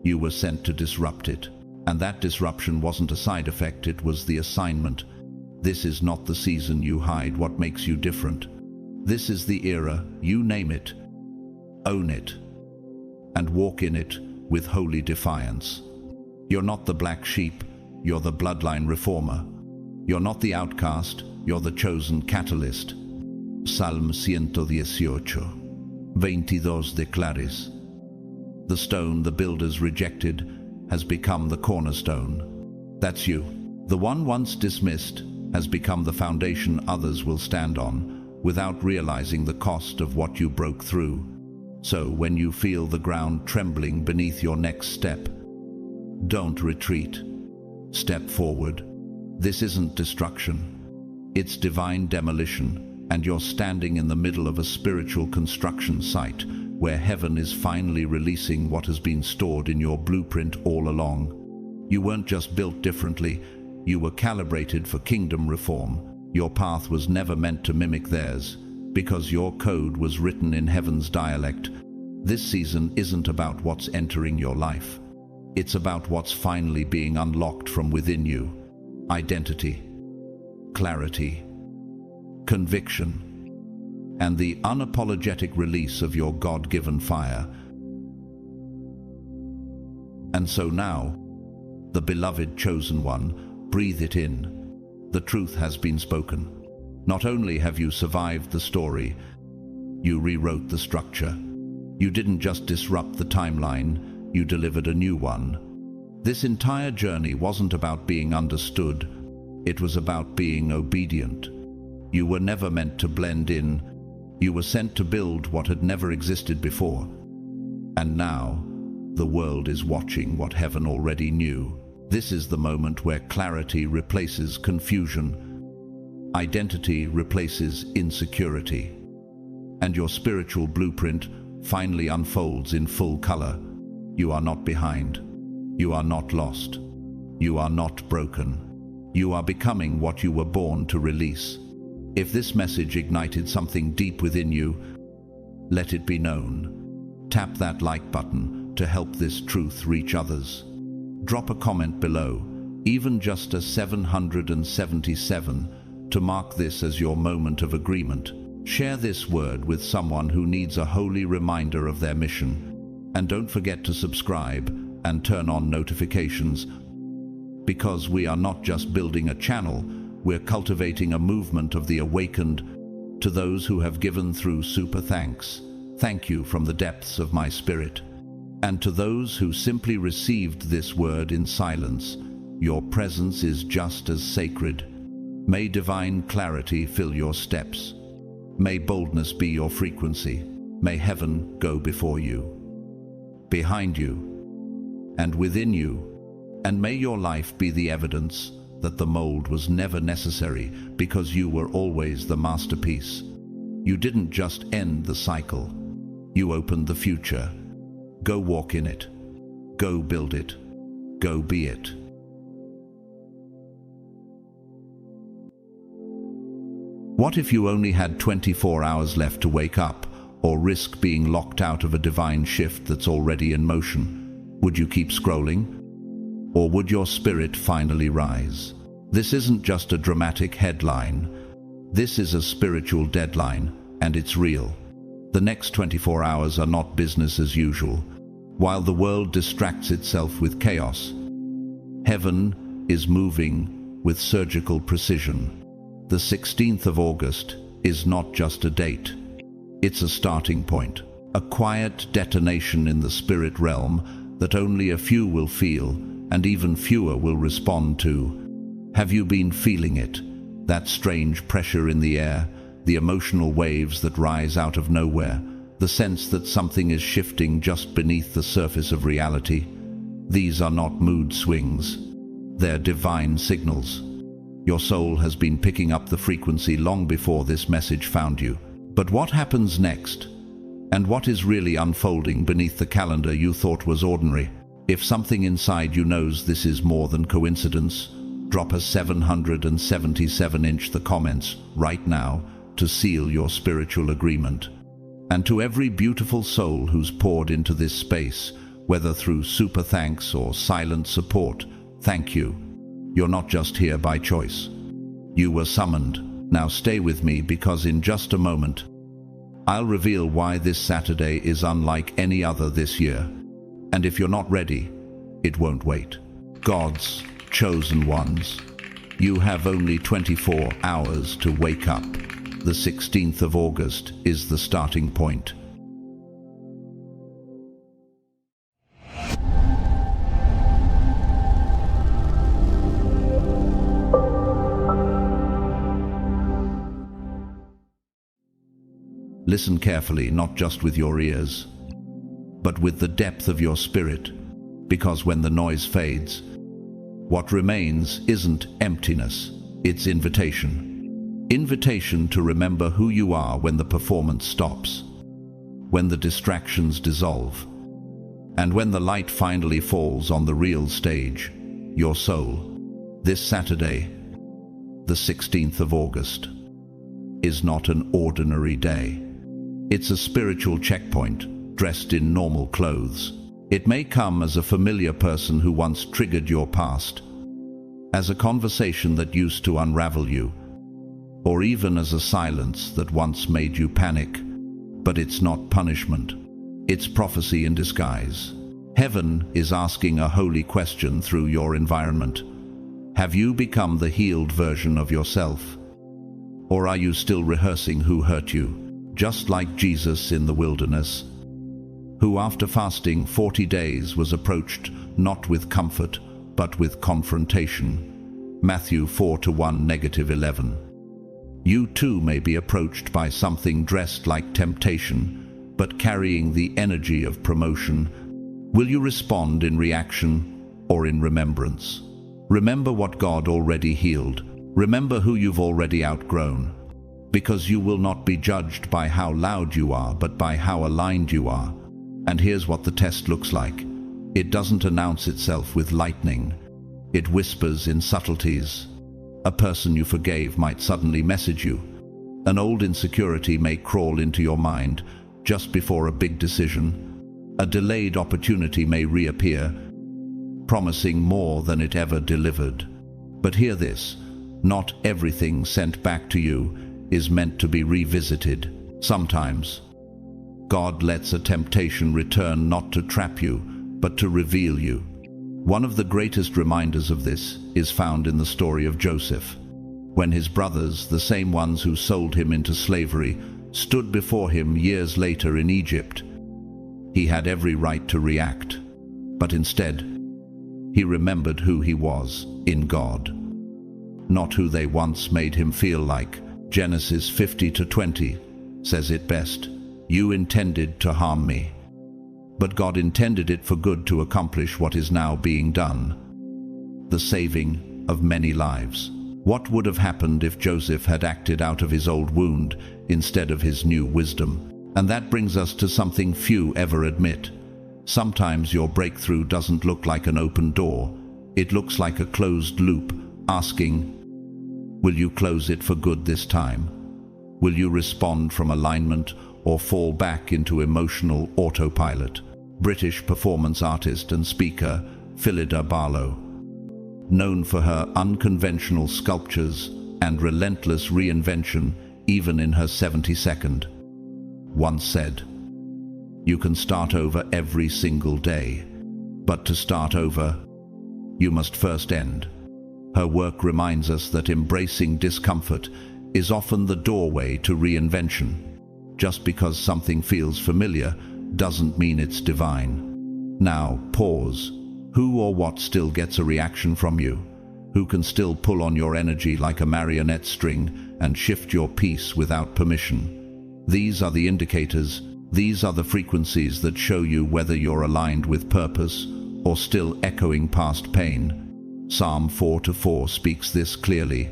You were sent to disrupt it. And that disruption wasn't a side effect, it was the assignment. This is not the season you hide what makes you different. This is the era, you name it. Own it. And walk in it with holy defiance. You're not the black sheep, you're the bloodline reformer. You're not the outcast, you're the chosen catalyst. Salm 118:22 declares, "The stone the builders rejected has become the cornerstone." That's you. The one once dismissed has become the foundation others will stand on, without realizing the cost of what you broke through. So when you feel the ground trembling beneath your next step, don't retreat. Step forward. This isn't destruction. It's divine demolition, and you're standing in the middle of a spiritual construction site where heaven is finally releasing what has been stored in your blueprint all along. You weren't just built differently, you were calibrated for kingdom reform. Your path was never meant to mimic theirs, because your code was written in heaven's dialect. This season isn't about what's entering your life. It's about what's finally being unlocked from within you. Identity, clarity, conviction, and the unapologetic release of your God-given fire. And so now, the beloved chosen one, breathe it in. The truth has been spoken. Not only have you survived the story, you rewrote the structure. You didn't just disrupt the timeline, you delivered a new one. This entire journey wasn't about being understood, it was about being obedient. You were never meant to blend in. You were sent to build what had never existed before. And now, the world is watching what heaven already knew. This is the moment where clarity replaces confusion, identity replaces insecurity, and your spiritual blueprint finally unfolds in full color. You are not behind. You are not lost. You are not broken. You are becoming what you were born to release. If this message ignited something deep within you, let it be known. Tap that like button to help this truth reach others. Drop a comment below, even just a 777, to mark this as your moment of agreement. Share this word with someone who needs a holy reminder of their mission. And don't forget to subscribe and turn on notifications, because we are not just building a channel, we're cultivating a movement of the awakened. To those who have given through super thanks, thank you from the depths of my spirit. And to those who simply received this word in silence, your presence is just as sacred. May divine clarity fill your steps. May boldness be your frequency. May heaven go before you, behind you, and within you. And may your life be the evidence that the mold was never necessary, because you were always the masterpiece. You didn't just end the cycle. You opened the future. Go walk in it. Go build it. Go be it. What if you only had 24 hours left to wake up? or risk being locked out of a divine shift that's already in motion? Would you keep scrolling? Or would your spirit finally rise? This isn't just a dramatic headline. This is a spiritual deadline, and it's real. The next 24 hours are not business as usual. While the world distracts itself with chaos, heaven is moving with surgical precision. The 16th of August is not just a date. It's a starting point, a quiet detonation in the spirit realm that only a few will feel and even fewer will respond to. Have you been feeling it? That strange pressure in the air, the emotional waves that rise out of nowhere, the sense that something is shifting just beneath the surface of reality. These are not mood swings. They're divine signals. Your soul has been picking up the frequency long before this message found you. But what happens next? And what is really unfolding beneath the calendar you thought was ordinary? If something inside you knows this is more than coincidence, drop a 777-inch the comments right now to seal your spiritual agreement. And to every beautiful soul who's poured into this space, whether through super thanks or silent support, thank you. You're not just here by choice. You were summoned. Now stay with me, because in just a moment, I'll reveal why this Saturday is unlike any other this year. And if you're not ready, it won't wait. God's chosen ones, you have only 24 hours to wake up. The 16th of August is the starting point. Listen carefully, not just with your ears, but with the depth of your spirit, because when the noise fades, what remains isn't emptiness, it's invitation. Invitation to remember who you are when the performance stops, when the distractions dissolve, and when the light finally falls on the real stage, your soul. This Saturday, the 16th of August, is not an ordinary day. It's a spiritual checkpoint, dressed in normal clothes. It may come as a familiar person who once triggered your past, as a conversation that used to unravel you, or even as a silence that once made you panic. But it's not punishment. It's prophecy in disguise. Heaven is asking a holy question through your environment. Have you become the healed version of yourself? Or are you still rehearsing who hurt you? Just like Jesus in the wilderness, who after fasting 40 days was approached not with comfort, but with confrontation. Matthew 4:1-11. You too may be approached by something dressed like temptation, but carrying the energy of promotion. Will you respond in reaction or in remembrance? Remember what God already healed. Remember who you've already outgrown. Because you will not be judged by how loud you are, but by how aligned you are. And here's what the test looks like. It doesn't announce itself with lightning. It whispers in subtleties. A person you forgave might suddenly message you. An old insecurity may crawl into your mind just before a big decision. A delayed opportunity may reappear, promising more than it ever delivered. But hear this, not everything sent back to you is meant to be revisited. Sometimes, God lets a temptation return not to trap you, but to reveal you. One of the greatest reminders of this is found in the story of Joseph, when his brothers, the same ones who sold him into slavery, stood before him years later in Egypt. He had every right to react, but instead, he remembered who he was in God, not who they once made him feel like. Genesis 50:20 says it best. You intended to harm me, but God intended it for good to accomplish what is now being done, the saving of many lives. What would have happened if Joseph had acted out of his old wound instead of his new wisdom? And that brings us to something few ever admit. Sometimes your breakthrough doesn't look like an open door. It looks like a closed loop, asking, will you close it for good this time? Will you respond from alignment, or fall back into emotional autopilot. British performance artist and speaker Phillida Barlow, known for her unconventional sculptures and relentless reinvention even in her 72nd, once said, "You can start over every single day, but to start over, you must first end." Her work reminds us that embracing discomfort is often the doorway to reinvention. Just because something feels familiar doesn't mean it's divine. Now, pause. Who or what still gets a reaction from you? Who can still pull on your energy like a marionette string and shift your peace without permission? These are the indicators. These are the frequencies that show you whether you're aligned with purpose or still echoing past pain. Psalm 4:4 speaks this clearly.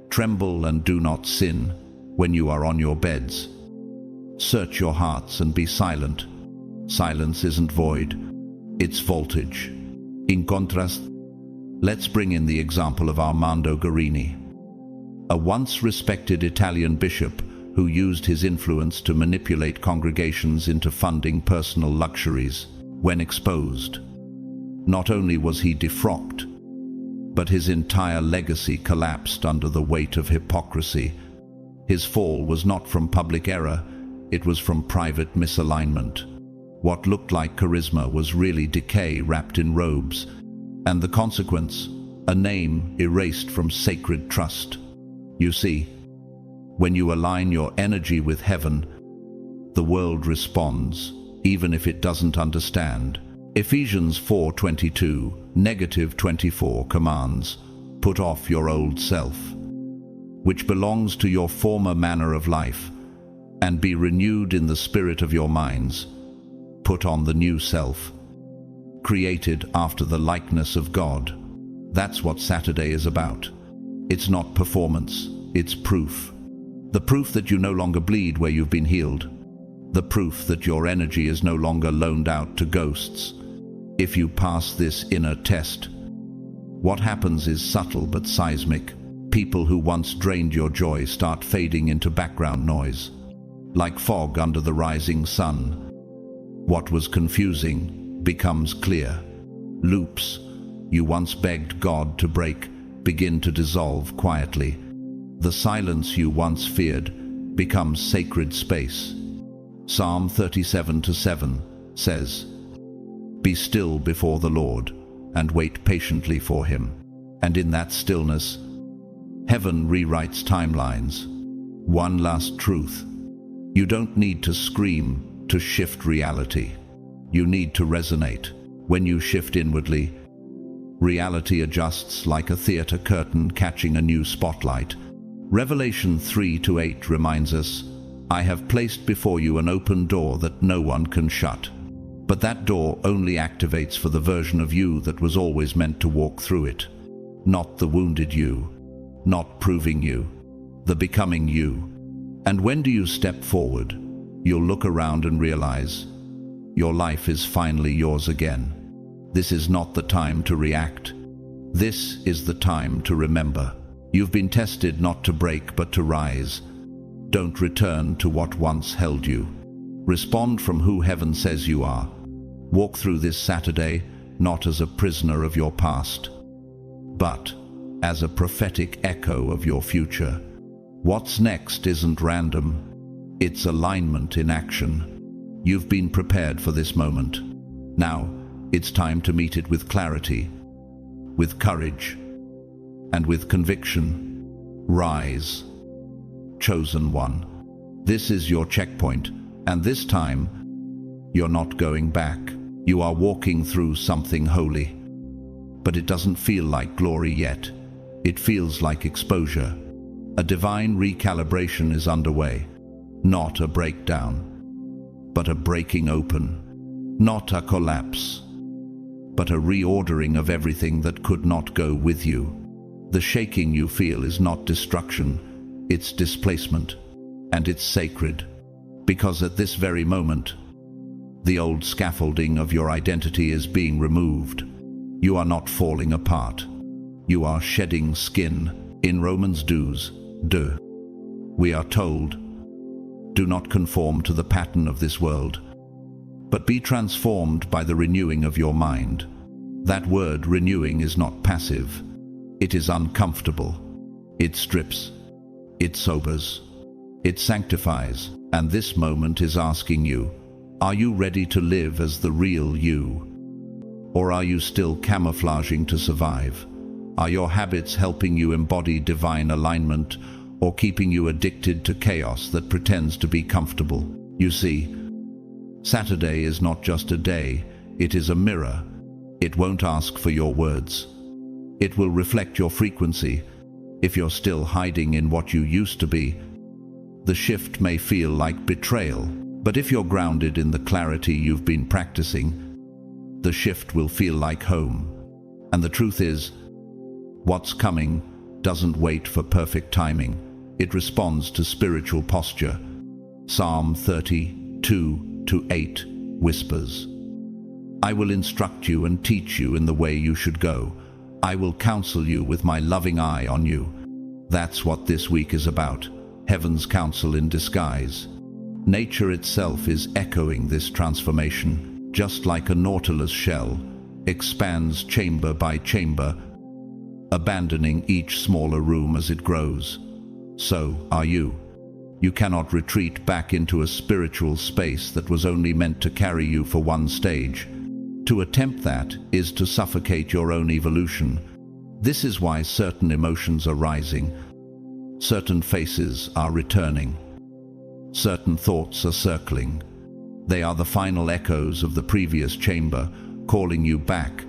Tremble and do not sin when you are on your beds. Search your hearts and be silent. Silence isn't void, it's voltage. In contrast, let's bring in the example of Armando Guarini, a once respected Italian bishop who used his influence to manipulate congregations into funding personal luxuries. When exposed, not only was he defrocked, but his entire legacy collapsed under the weight of hypocrisy. His fall was not from public error, it was from private misalignment. What looked like charisma was really decay wrapped in robes, and the consequence, a name erased from sacred trust. You see, when you align your energy with heaven, the world responds, even if it doesn't understand. Ephesians 4:22, -24 commands, "Put off your old self, which belongs to your former manner of life, and be renewed in the spirit of your minds. Put on the new self, created after the likeness of God." That's what Saturday is about. It's not performance, it's proof. The proof that you no longer bleed where you've been healed. The proof that your energy is no longer loaned out to ghosts. If you pass this inner test, what happens is subtle but seismic. People who once drained your joy start fading into background noise, like fog under the rising sun. What was confusing becomes clear. Loops you once begged God to break begin to dissolve quietly. The silence you once feared becomes sacred space. Psalm 37:7 says, "Be still before the Lord, and wait patiently for him." And in that stillness, heaven rewrites timelines. One last truth. You don't need to scream to shift reality. You need to resonate. When you shift inwardly, reality adjusts like a theater curtain catching a new spotlight. Revelation 3:8 reminds us, "I have placed before you an open door that no one can shut." But that door only activates for the version of you that was always meant to walk through it. Not the wounded you, not proving you, the becoming you. And when do you step forward? You'll look around and realize your life is finally yours again. This is not the time to react. This is the time to remember. You've been tested not to break but to rise. Don't return to what once held you. Respond from who heaven says you are. Walk through this Saturday not as a prisoner of your past, but as a prophetic echo of your future. What's next isn't random. It's alignment in action. You've been prepared for this moment. Now, it's time to meet it with clarity, with courage, and with conviction. Rise, chosen one. This is your checkpoint, and this time, you're not going back. You are walking through something holy. But it doesn't feel like glory yet. It feels like exposure. A divine recalibration is underway. Not a breakdown, but a breaking open. Not a collapse, but a reordering of everything that could not go with you. The shaking you feel is not destruction, it's displacement. And it's sacred, because at this very moment, the old scaffolding of your identity is being removed. You are not falling apart. You are shedding skin. In Romans 12, we are told Do not conform to the pattern of this world, but be transformed by the renewing of your mind. That word renewing is not passive. It is uncomfortable. It strips. It sobers. It sanctifies. And this moment is asking you, are you ready to live as the real you? Or are you still camouflaging to survive? Are your habits helping you embody divine alignment, or keeping you addicted to chaos that pretends to be comfortable? You see, Saturday is not just a day, it is a mirror. It won't ask for your words. It will reflect your frequency. If you're still hiding in what you used to be, the shift may feel like betrayal. But if you're grounded in the clarity you've been practicing, the shift will feel like home. And the truth is, what's coming doesn't wait for perfect timing. It responds to spiritual posture. Psalm 32:8 whispers, I will instruct you and teach you in the way you should go. I will counsel you with my loving eye on you. That's what this week is about. Heaven's counsel in disguise. Nature itself is echoing this transformation, just like a nautilus shell expands chamber by chamber, abandoning each smaller room as it grows. So are you. You cannot retreat back into a spiritual space that was only meant to carry you for one stage. To attempt that is to suffocate your own evolution. This is why certain emotions are rising, certain faces are returning, certain thoughts are circling. They are the final echoes of the previous chamber, calling you back,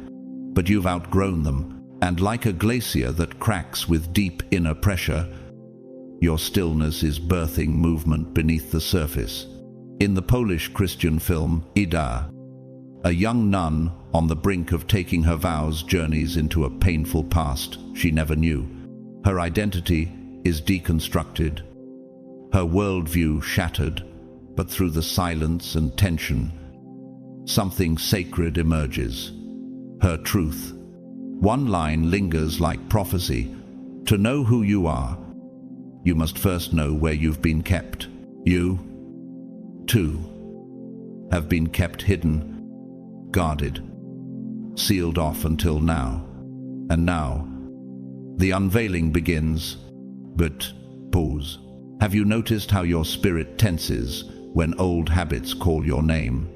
but you've outgrown them, and like a glacier that cracks with deep inner pressure, your stillness is birthing movement beneath the surface. In the Polish Christian film Ida, a young nun on the brink of taking her vows journeys into a painful past she never knew. Her identity is deconstructed, her worldview shattered, but through the silence and tension, something sacred emerges. Her truth. One line lingers like prophecy. To know who you are, you must first know where you've been kept. You, too, have been kept hidden, guarded, sealed off until now. And now, the unveiling begins. But pause. Have you noticed how your spirit tenses when old habits call your name?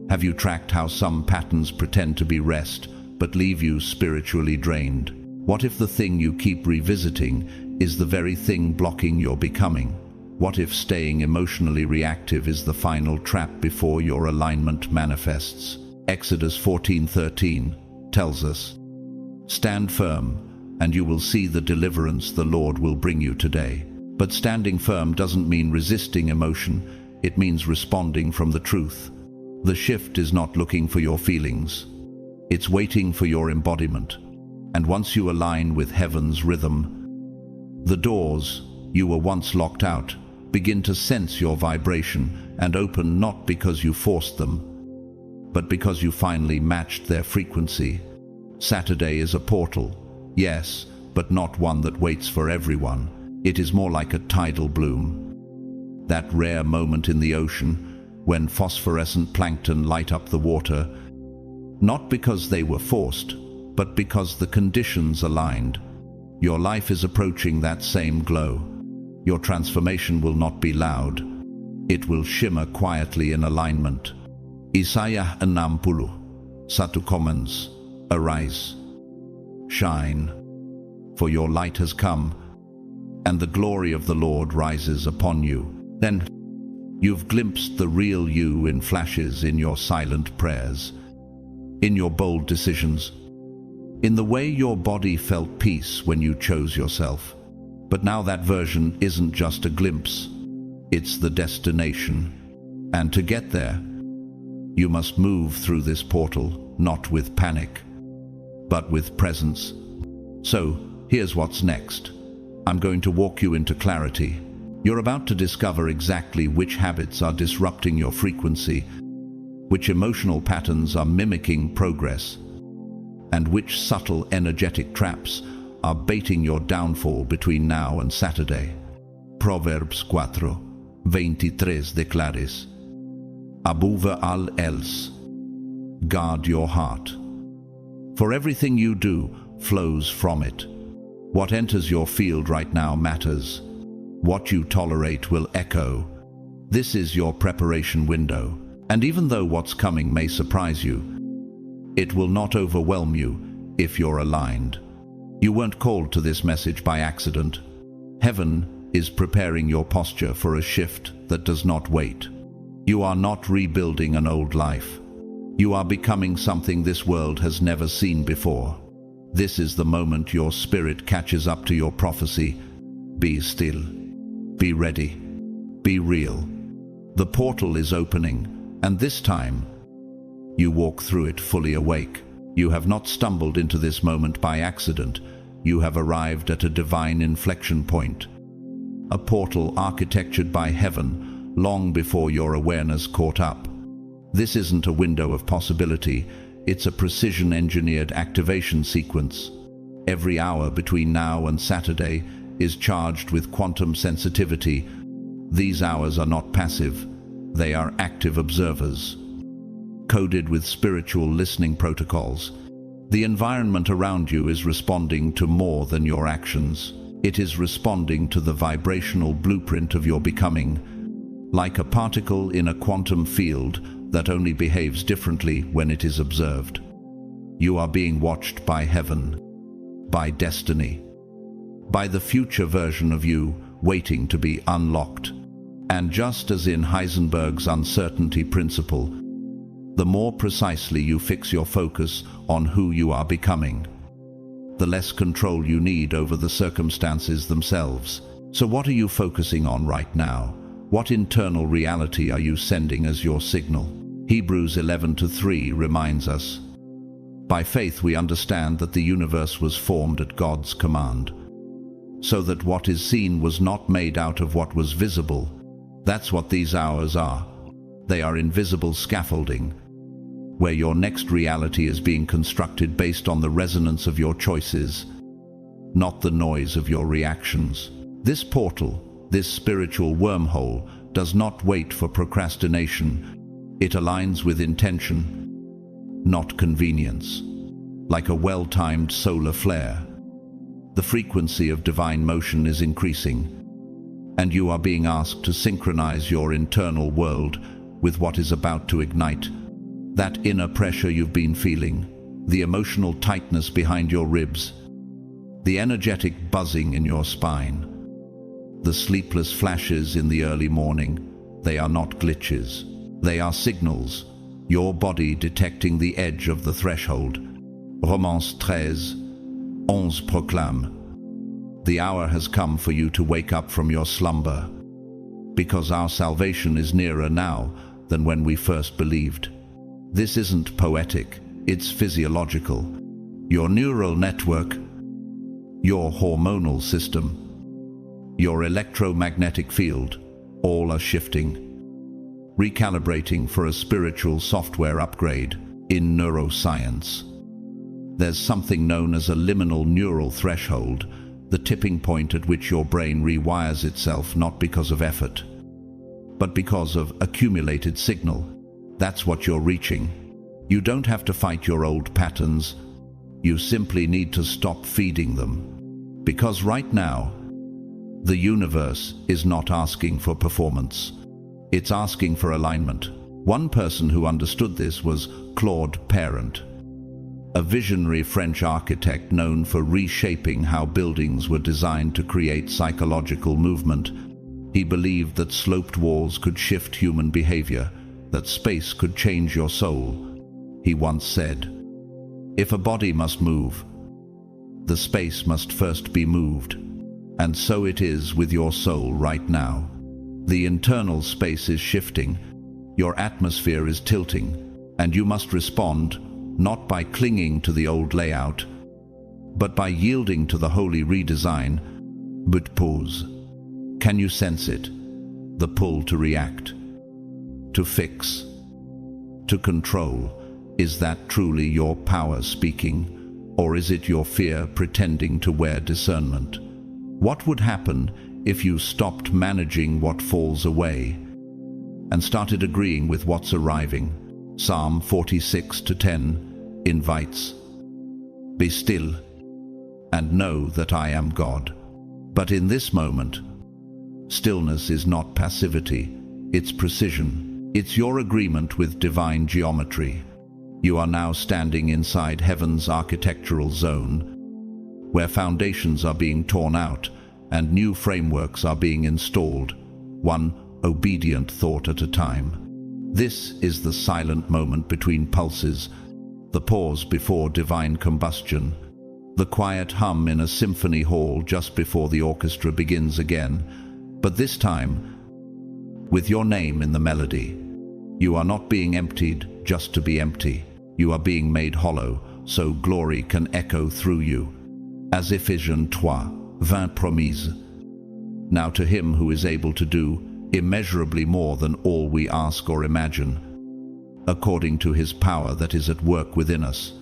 Have you tracked how some patterns pretend to be rest but leave you spiritually drained? What if the thing you keep revisiting is the very thing blocking your becoming? What if staying emotionally reactive is the final trap before your alignment manifests? Exodus 14:13 tells us, stand firm, and you will see the deliverance the Lord will bring you today. But standing firm doesn't mean resisting emotion, it means responding from the truth. The shift is not looking for your feelings, it's waiting for your embodiment. And once you align with heaven's rhythm, the doors you were once locked out begin to sense your vibration and open, not because you forced them, but because you finally matched their frequency. Saturday is a portal. Yes, but not one that waits for everyone. It is more like a tidal bloom. That rare moment in the ocean when phosphorescent plankton light up the water, not because they were forced, but because the conditions aligned. Your life is approaching that same glow. Your transformation will not be loud. It will shimmer quietly in alignment. Isaiah 60:1 comments, arise, shine, for your light has come, and the glory of the Lord rises upon you. Then you've glimpsed the real you in flashes, in your silent prayers, in your bold decisions, in the way your body felt peace when you chose yourself. But now that version isn't just a glimpse, it's the destination. And to get there, you must move through this portal, not with panic, but with presence. So, here's what's next. I'm going to walk you into clarity. You're about to discover exactly which habits are disrupting your frequency, which emotional patterns are mimicking progress, and which subtle energetic traps are baiting your downfall between now and Saturday. Proverbs 4, 23 declares, Above all else, guard your heart. For everything you do flows from it. What enters your field right now matters. What you tolerate will echo. This is your preparation window. And even though what's coming may surprise you, it will not overwhelm you if you're aligned. You weren't called to this message by accident. Heaven is preparing your posture for a shift that does not wait. You are not rebuilding an old life. You are becoming something this world has never seen before. This is the moment your spirit catches up to your prophecy. Be still. Be ready. Be real. The portal is opening, and this time, you walk through it fully awake. You have not stumbled into this moment by accident. You have arrived at a divine inflection point. A portal architectured by heaven long before your awareness caught up. This isn't a window of possibility. It's a precision-engineered activation sequence. Every hour between now and Saturday is charged with quantum sensitivity. These hours are not passive. They are active observers. Coded with spiritual listening protocols, the environment around you is responding to more than your actions. It is responding to the vibrational blueprint of your becoming, like a particle in a quantum field that only behaves differently when it is observed. You are being watched by heaven, by destiny, by the future version of you waiting to be unlocked. And just as in Heisenberg's uncertainty principle, the more precisely you fix your focus on who you are becoming, the less control you need over the circumstances themselves. So what are you focusing on right now? What internal reality are you sending as your signal? Hebrews 11:3 reminds us, by faith we understand that the universe was formed at God's command, so that what is seen was not made out of what was visible. That's what these hours are. They are invisible scaffolding, where your next reality is being constructed based on the resonance of your choices, not the noise of your reactions. This portal, this spiritual wormhole, does not wait for procrastination. It aligns with intention, not convenience. Like a well-timed solar flare, the frequency of divine motion is increasing, and you are being asked to synchronize your internal world with what is about to ignite. That inner pressure you've been feeling, the emotional tightness behind your ribs, the energetic buzzing in your spine, the sleepless flashes in the early morning, they are not glitches. They are signals, your body detecting the edge of the threshold. Romans 13:11 proclame, the hour has come for you to wake up from your slumber, because our salvation is nearer now than when we first believed. This isn't poetic, it's physiological. Your neural network, your hormonal system, your electromagnetic field, all are shifting, recalibrating for a spiritual software upgrade. In neuroscience, there's something known as a liminal neural threshold, the tipping point at which your brain rewires itself not because of effort, but because of accumulated signal. That's what you're reaching. You don't have to fight your old patterns. You simply need to stop feeding them. Because right now, the universe is not asking for performance. It's asking for alignment. One person who understood this was Claude Parent, a visionary French architect known for reshaping how buildings were designed to create psychological movement. He believed that sloped walls could shift human behavior, that space could change your soul. He once said, if a body must move, the space must first be moved. And so it is with your soul right now. The internal space is shifting, your atmosphere is tilting, and you must respond not by clinging to the old layout, but by yielding to the holy redesign. But pause. Can you sense it? The pull to react, to fix, to control. Is that truly your power speaking, or is it your fear pretending to wear discernment? What would happen if you stopped managing what falls away and started agreeing with what's arriving. Psalm 46:10 invites, "Be still and know that I am God." But in this moment, stillness is not passivity, it's precision. It's your agreement with divine geometry. You are now standing inside heaven's architectural zone, where foundations are being torn out and new frameworks are being installed, one obedient thought at a time. This is the silent moment between pulses, the pause before divine combustion, the quiet hum in a symphony hall just before the orchestra begins again, but this time with your name in the melody. You are not being emptied just to be empty. You are being made hollow, so glory can echo through you. As Ephesians 3:20 promise. Now to him who is able to do immeasurably more than all we ask or imagine, according to his power that is at work within us,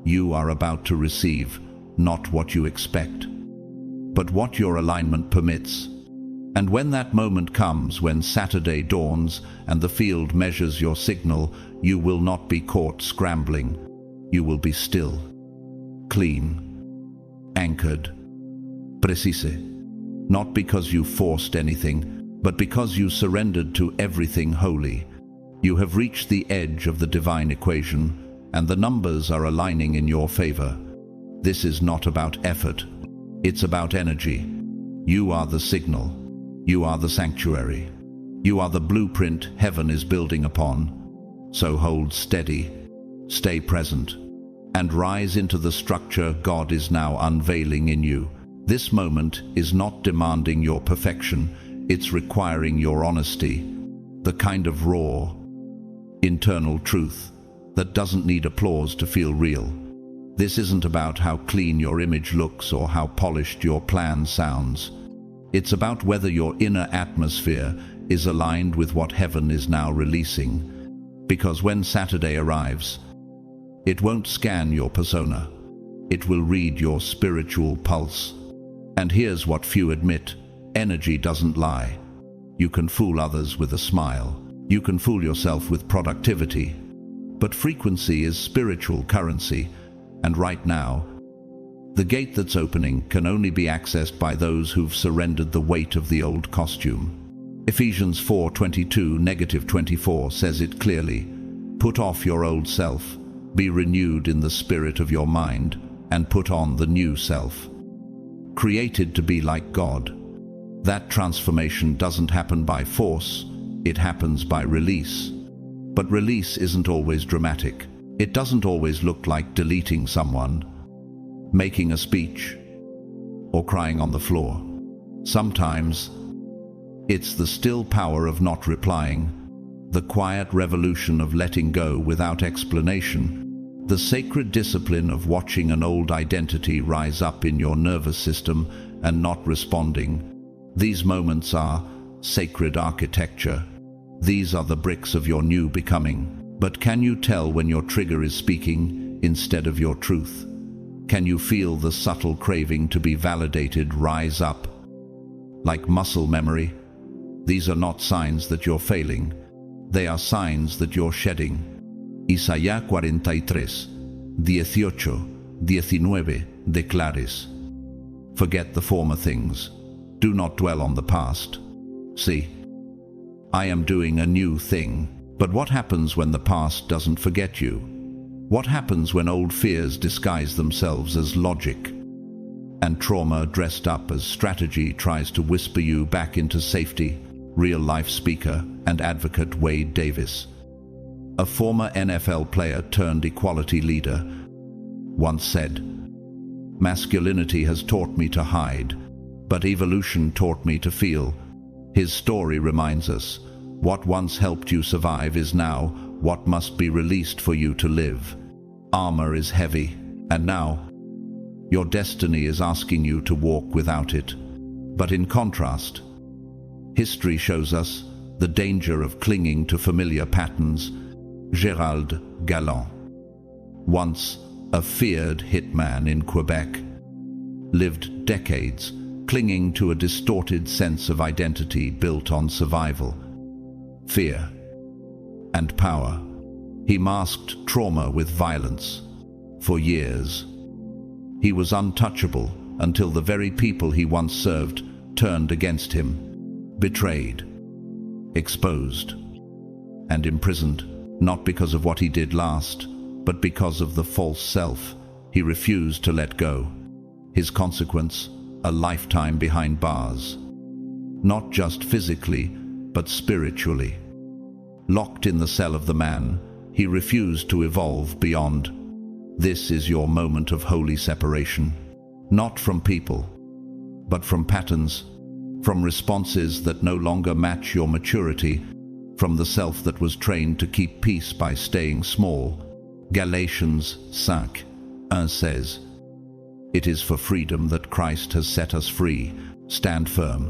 you are about to receive not what you expect, but what your alignment permits. And when that moment comes, when Saturday dawns and the field measures your signal, you will not be caught scrambling. You will be still, clean, anchored, precise. Not because you forced anything, but because you surrendered to everything holy. You have reached the edge of the divine equation, and the numbers are aligning in your favor. This is not about effort, it's about energy. You are the signal. You are the sanctuary. You are the blueprint heaven is building upon. So hold steady, stay present, and rise into the structure God is now unveiling in you. This moment is not demanding your perfection, it's requiring your honesty, the kind of raw, internal truth that doesn't need applause to feel real. This isn't about how clean your image looks or how polished your plan sounds. It's about whether your inner atmosphere is aligned with what heaven is now releasing. Because when Saturday arrives, it won't scan your persona. It will read your spiritual pulse. And here's what few admit: energy doesn't lie. You can fool others with a smile. You can fool yourself with productivity. But frequency is spiritual currency, and right now, the gate that's opening can only be accessed by those who've surrendered the weight of the old costume. Ephesians 4:22-24 says it clearly. Put off your old self, be renewed in the spirit of your mind, and put on the new self, created to be like God. That transformation doesn't happen by force, it happens by release. But release isn't always dramatic. It doesn't always look like deleting someone, making a speech, or crying on the floor. Sometimes, it's the still power of not replying, the quiet revolution of letting go without explanation, the sacred discipline of watching an old identity rise up in your nervous system and not responding. These moments are sacred architecture. These are the bricks of your new becoming. But can you tell when your trigger is speaking instead of your truth? Can you feel the subtle craving to be validated rise up? Like muscle memory, these are not signs that you're failing. They are signs that you're shedding. Isaías 43:18-19 declares, "Forget the former things. Do not dwell on the past. See, I am doing a new thing." But what happens when the past doesn't forget you? What happens when old fears disguise themselves as logic, and trauma dressed up as strategy tries to whisper you back into safety? Real-life speaker and advocate Wade Davis, a former NFL player turned equality leader, once said, "Masculinity has taught me to hide, but evolution taught me to feel." His story reminds us, what once helped you survive is now what must be released for you to live. Armor is heavy, and now your destiny is asking you to walk without it. But in contrast, history shows us the danger of clinging to familiar patterns. Gérald Galland, once a feared hitman in Quebec, lived decades clinging to a distorted sense of identity built on survival, fear, and power. He masked trauma with violence. For years, he was untouchable until the very people he once served turned against him, betrayed, exposed, and imprisoned, not because of what he did last, but because of the false self he refused to let go. His consequence, a lifetime behind bars. Not just physically, but spiritually. Locked in the cell of the man, he refused to evolve beyond. This is your moment of holy separation. Not from people, but from patterns, from responses that no longer match your maturity, from the self that was trained to keep peace by staying small. Galatians 5:1 says, "It is for freedom that Christ has set us free. Stand firm,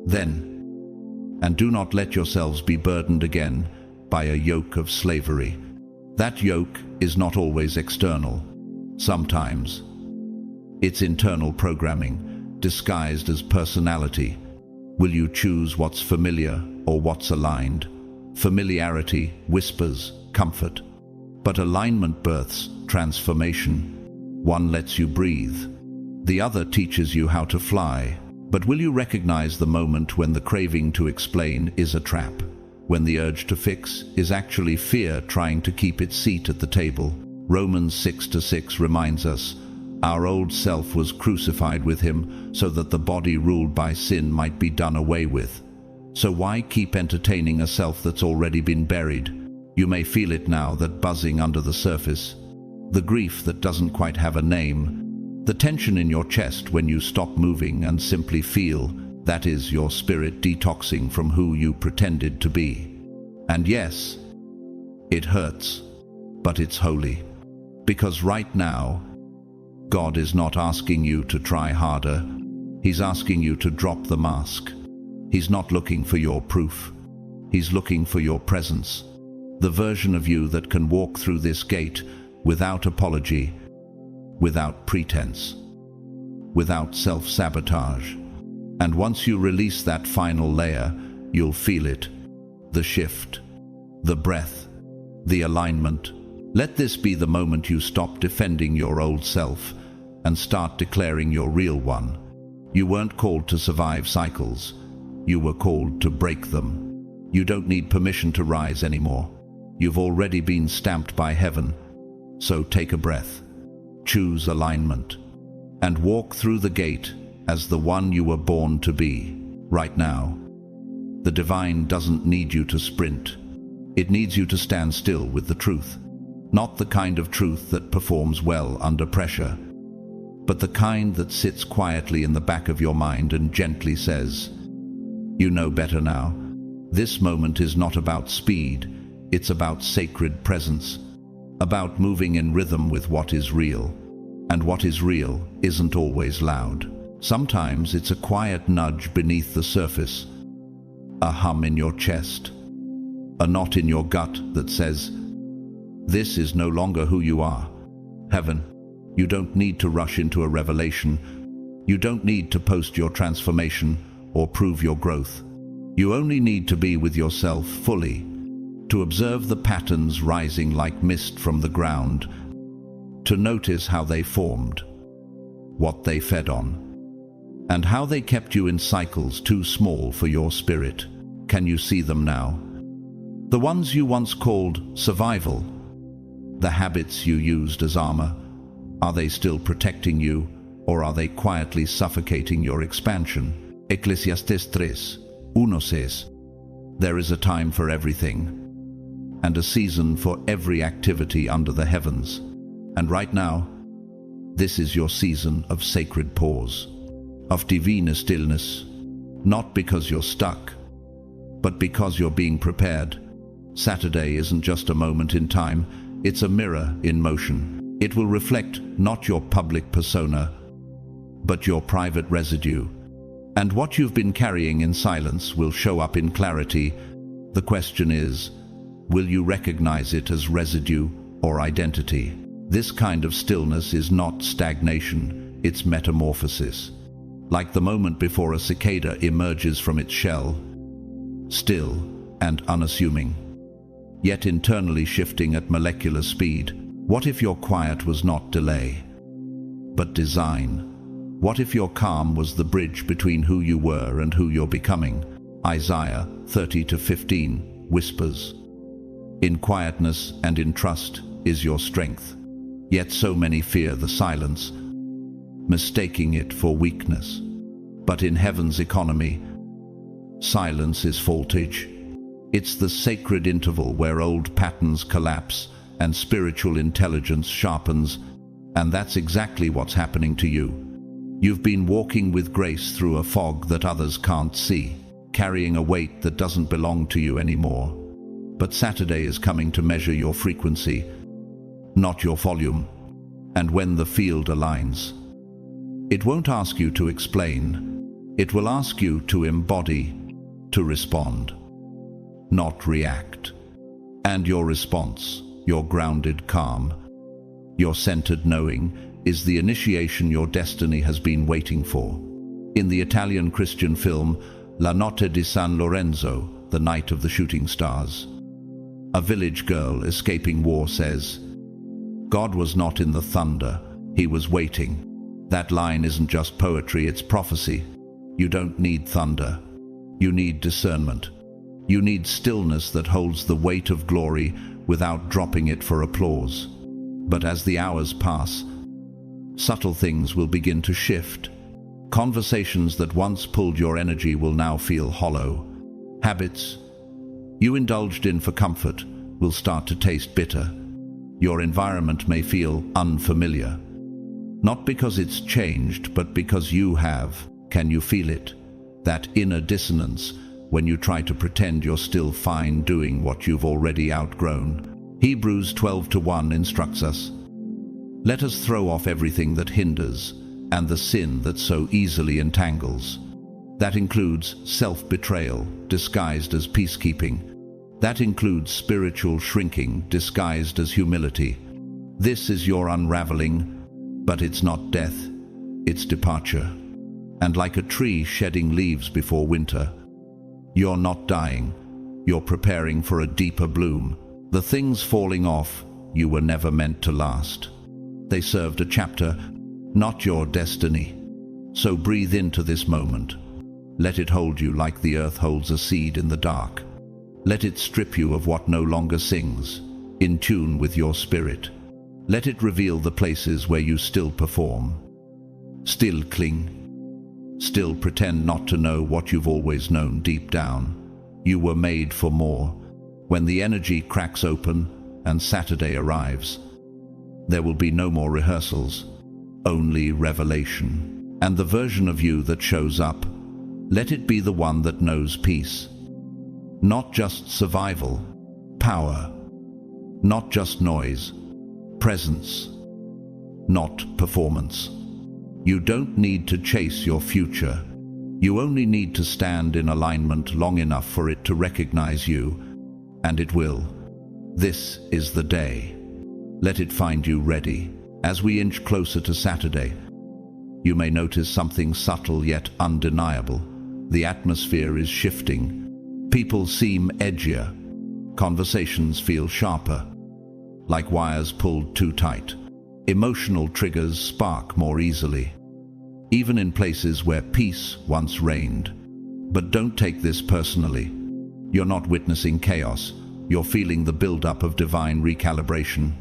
then, and do not let yourselves be burdened again by a yoke of slavery." That yoke is not always external. Sometimes it's internal programming, disguised as personality. Will you choose what's familiar or what's aligned? Familiarity whispers comfort, but alignment births transformation. One lets you breathe. The other teaches you how to fly. But will you recognize the moment when the craving to explain is a trap? When the urge to fix is actually fear trying to keep its seat at the table? Romans 6:6 reminds us, our old self was crucified with him so that the body ruled by sin might be done away with. So why keep entertaining a self that's already been buried? You may feel it now, that buzzing under the surface. The grief that doesn't quite have a name. The tension in your chest when you stop moving and simply feel. That is your spirit detoxing from who you pretended to be. And yes, it hurts, but it's holy. Because right now, God is not asking you to try harder. He's asking you to drop the mask. He's not looking for your proof. He's looking for your presence. The version of you that can walk through this gate without apology, without pretense, without self-sabotage. And once you release that final layer, you'll feel it. The shift, the breath, the alignment. Let this be the moment you stop defending your old self and start declaring your real one. You weren't called to survive cycles. You were called to break them. You don't need permission to rise anymore. You've already been stamped by heaven. So take a breath, choose alignment, and walk through the gate as the one you were born to be. Right now, the divine doesn't need you to sprint. It needs you to stand still with the truth. Not the kind of truth that performs well under pressure, but the kind that sits quietly in the back of your mind and gently says, "You know better now." This moment is not about speed, it's about sacred presence, about moving in rhythm with what is real. And what is real isn't always loud. Sometimes it's a quiet nudge beneath the surface, a hum in your chest, a knot in your gut that says, "This is no longer who you are." Heaven, you don't need to rush into a revelation. You don't need to post your transformation or prove your growth. You only need to be with yourself fully, to observe the patterns rising like mist from the ground, to notice how they formed, what they fed on, and how they kept you in cycles too small for your spirit. Can you see them now? The ones you once called survival, the habits you used as armor, are they still protecting you, or are they quietly suffocating your expansion? Ecclesiastes 3:1 says, "There is a time for everything, and a season for every activity under the heavens." And right now, this is your season of sacred pause, of divine stillness, not because you're stuck, but because you're being prepared. Saturday isn't just a moment in time, it's a mirror in motion. It will reflect not your public persona, but your private residue. And what you've been carrying in silence will show up in clarity. The question is, will you recognize it as residue or identity? This kind of stillness is not stagnation, it's metamorphosis. like the moment before a cicada emerges from its shell, still and unassuming, yet internally shifting at molecular speed. What if your quiet was not delay, but design? What if your calm was the bridge between who you were and who you're becoming? Isaiah 30:15 whispers, "In quietness and in trust is your strength." Yet so many fear the silence, mistaking it for weakness. But in heaven's economy, silence is voltage. It's the sacred interval where old patterns collapse and spiritual intelligence sharpens, and that's exactly what's happening to you. You've been walking with grace through a fog that others can't see, carrying a weight that doesn't belong to you anymore. But Saturday is coming to measure your frequency, not your volume. And when the field aligns, it won't ask you to explain. It will ask you to embody, to respond, not react. And your response, your grounded calm, your centered knowing, is the initiation your destiny has been waiting for. In the Italian Christian film La Notte di San Lorenzo, The Night of the Shooting Stars, a village girl escaping war says, "God was not in the thunder, he was waiting." That line isn't just poetry, it's prophecy. You don't need thunder. You need discernment. You need stillness that holds the weight of glory without dropping it for applause. But as the hours pass, subtle things will begin to shift. Conversations that once pulled your energy will now feel hollow. Habits you indulged in for comfort will start to taste bitter. Your environment may feel unfamiliar. Not because it's changed, but because you have. Can you feel it? That inner dissonance when you try to pretend you're still fine doing what you've already outgrown. Hebrews 12:1 instructs us, "Let us throw off everything that hinders and the sin that so easily entangles." That includes self-betrayal disguised as peacekeeping. That includes spiritual shrinking disguised as humility. This is your unraveling, but it's not death, it's departure. And like a tree shedding leaves before winter, you're not dying, you're preparing for a deeper bloom. The things falling off you were never meant to last. They served a chapter, not your destiny. So breathe into this moment. Let it hold you like the earth holds a seed in the dark. Let it strip you of what no longer sings, in tune with your spirit. Let it reveal the places where you still perform, still cling, still pretend not to know what you've always known deep down. You were made for more. When the energy cracks open and Saturday arrives, there will be no more rehearsals, only revelation. And the version of you that shows up, let it be the one that knows peace. Not just survival, power. Not just noise, presence. Not performance. You don't need to chase your future. You only need to stand in alignment long enough for it to recognize you, and it will. This is the day. Let it find you ready. As we inch closer to Saturday, you may notice something subtle yet undeniable. The atmosphere is shifting. People seem edgier. Conversations feel sharper, like wires pulled too tight. Emotional triggers spark more easily, even in places where peace once reigned. But don't take this personally. You're not witnessing chaos. You're feeling the buildup of divine recalibration.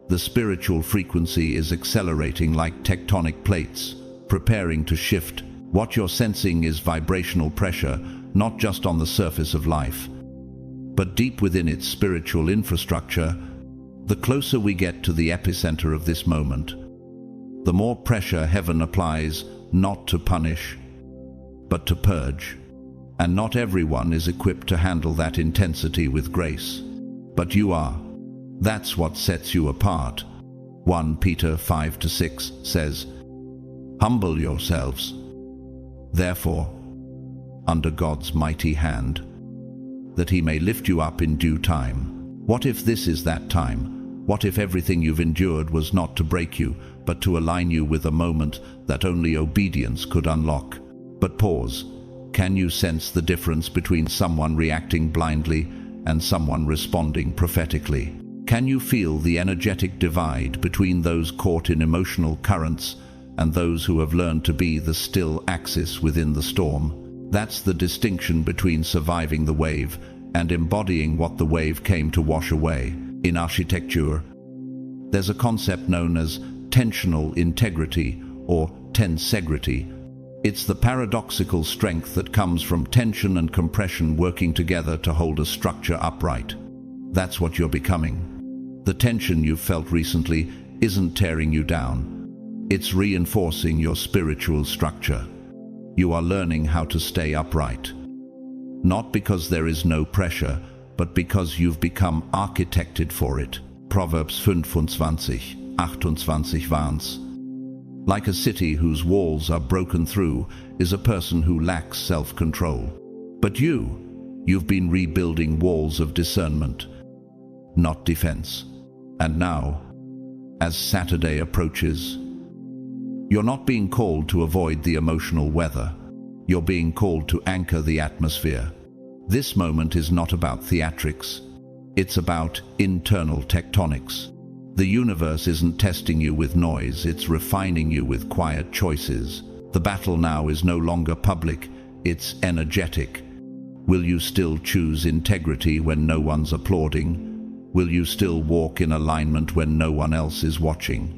The spiritual frequency is accelerating like tectonic plates, preparing to shift. What you're sensing is vibrational pressure, not just on the surface of life, but deep within its spiritual infrastructure. The closer we get to the epicenter of this moment, the more pressure heaven applies, not to punish, but to purge. And not everyone is equipped to handle that intensity with grace. But you are. That's what sets you apart. 1 Peter 5-6 says, "Humble yourselves, therefore, under God's mighty hand, that he may lift you up in due time." What if this is that time? What if everything you've endured was not to break you, but to align you with a moment that only obedience could unlock? But pause. Can you sense the difference between someone reacting blindly and someone responding prophetically? Can you feel the energetic divide between those caught in emotional currents and those who have learned to be the still axis within the storm? That's the distinction between surviving the wave and embodying what the wave came to wash away. In architecture, there's a concept known as tensional integrity or tensegrity. It's the paradoxical strength that comes from tension and compression working together to hold a structure upright. That's what you're becoming. The tension you've felt recently isn't tearing you down. It's reinforcing your spiritual structure. You are learning how to stay upright. Not because there is no pressure, but because you've become architected for it. Proverbs 25:28 warns. Like a city whose walls are broken through is a person who lacks self-control. But you've been rebuilding walls of discernment, not defense. And now, as Saturday approaches, you're not being called to avoid the emotional weather. You're being called to anchor the atmosphere. This moment is not about theatrics. It's about internal tectonics. The universe isn't testing you with noise, it's refining you with quiet choices. The battle now is no longer public, it's energetic. Will you still choose integrity when no one's applauding? Will you still walk in alignment when no one else is watching?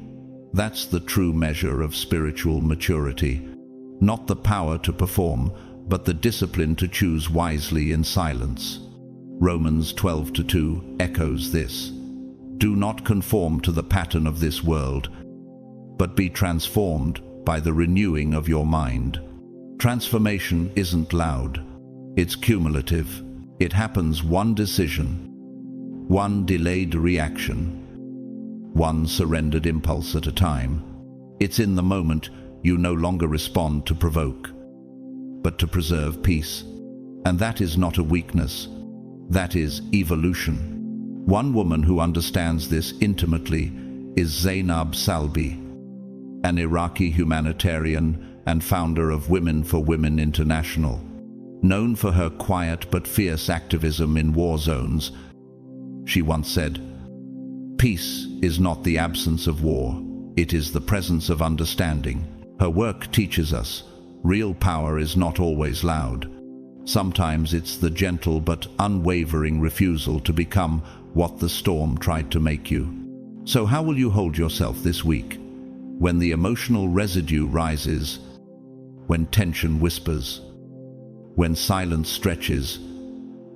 That's the true measure of spiritual maturity. Not the power to perform, but the discipline to choose wisely in silence. Romans 12:2 echoes this. Do not conform to the pattern of this world, but be transformed by the renewing of your mind. Transformation isn't loud. It's cumulative. It happens one decision, one delayed reaction, one surrendered impulse at a time. It's in the moment you no longer respond to provoke, but to preserve peace. And that is not a weakness. That is evolution. One woman who understands this intimately is Zainab Salbi, an Iraqi humanitarian and founder of Women for Women International. Known for her quiet but fierce activism in war zones, she once said, "Peace is not the absence of war, it is the presence of understanding." Her work teaches us, real power is not always loud. Sometimes it's the gentle but unwavering refusal to become what the storm tried to make you. So how will you hold yourself this week? When the emotional residue rises, when tension whispers, when silence stretches,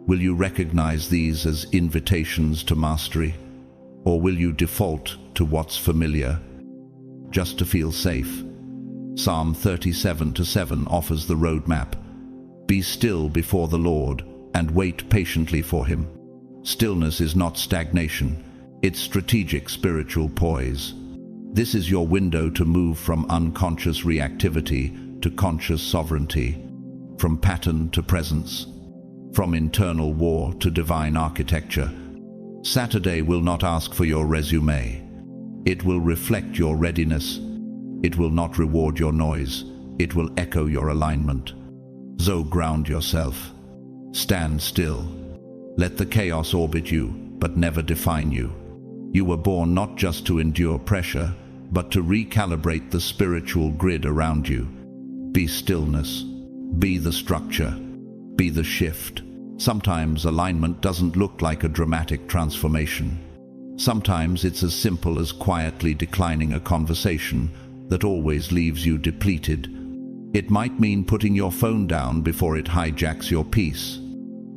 will you recognize these as invitations to mastery? Or will you default to what's familiar, just to feel safe? Psalm 37:7 offers the roadmap. Be still before the Lord and wait patiently for Him. Stillness is not stagnation, it's strategic spiritual poise. This is your window to move from unconscious reactivity to conscious sovereignty, from pattern to presence, from internal war to divine architecture. Saturday will not ask for your resume. It will reflect your readiness. It will not reward your noise. It will echo your alignment. So ground yourself. Stand still. Let the chaos orbit you, but never define you. You were born not just to endure pressure, but to recalibrate the spiritual grid around you. Be stillness. Be the structure. Be the shift. Sometimes alignment doesn't look like a dramatic transformation. Sometimes it's as simple as quietly declining a conversation that always leaves you depleted. It might mean putting your phone down before it hijacks your peace.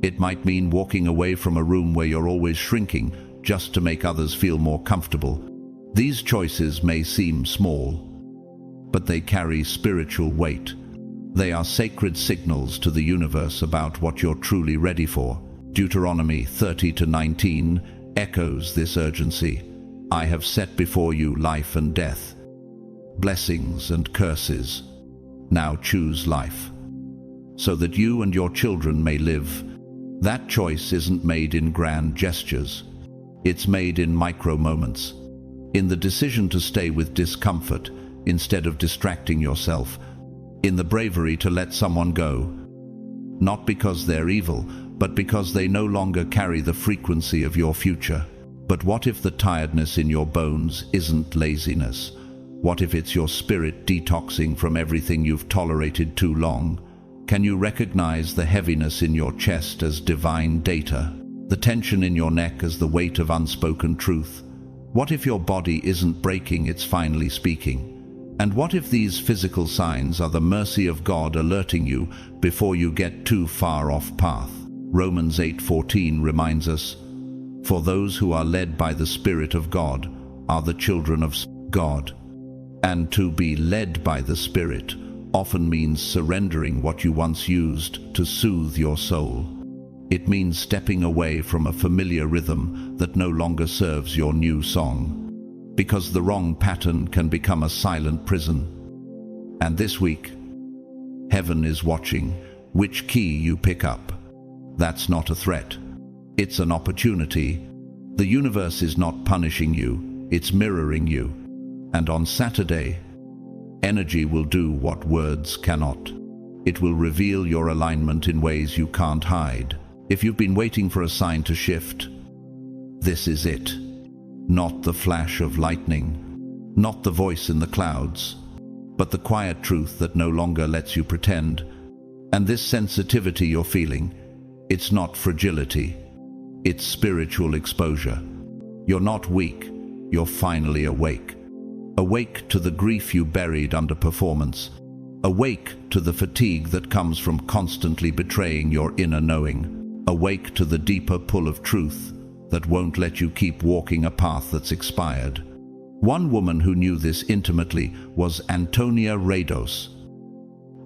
It might mean walking away from a room where you're always shrinking just to make others feel more comfortable. These choices may seem small, but they carry spiritual weight. They are sacred signals to the universe about what you're truly ready for. Deuteronomy 30:19 echoes this urgency. I have set before you life and death, blessings and curses. Now choose life, so that you and your children may live. That choice isn't made in grand gestures. It's made in micro moments, in the decision to stay with discomfort instead of distracting yourself, in the bravery to let someone go, not because they're evil, but because they no longer carry the frequency of your future. But what if the tiredness in your bones isn't laziness? What if it's your spirit detoxing from everything you've tolerated too long? Can you recognize the heaviness in your chest as divine data? The tension in your neck as the weight of unspoken truth? What if your body isn't breaking, it's finally speaking? And what if these physical signs are the mercy of God alerting you before you get too far off path? Romans 8:14 reminds us, "For those who are led by the Spirit of God are the children of God." And to be led by the Spirit often means surrendering what you once used to soothe your soul. It means stepping away from a familiar rhythm that no longer serves your new song, because the wrong pattern can become a silent prison. And this week, heaven is watching which key you pick up. That's not a threat. It's an opportunity. The universe is not punishing you, it's mirroring you. And on Saturday, energy will do what words cannot. It will reveal your alignment in ways you can't hide. If you've been waiting for a sign to shift, this is it. Not the flash of lightning, not the voice in the clouds, but the quiet truth that no longer lets you pretend. And this sensitivity you're feeling, it's not fragility, it's spiritual exposure. You're not weak, you're finally awake. Awake to the grief you buried under performance. Awake to the fatigue that comes from constantly betraying your inner knowing. Awake to the deeper pull of truth that won't let you keep walking a path that's expired. One woman who knew this intimately was Antonia Rados,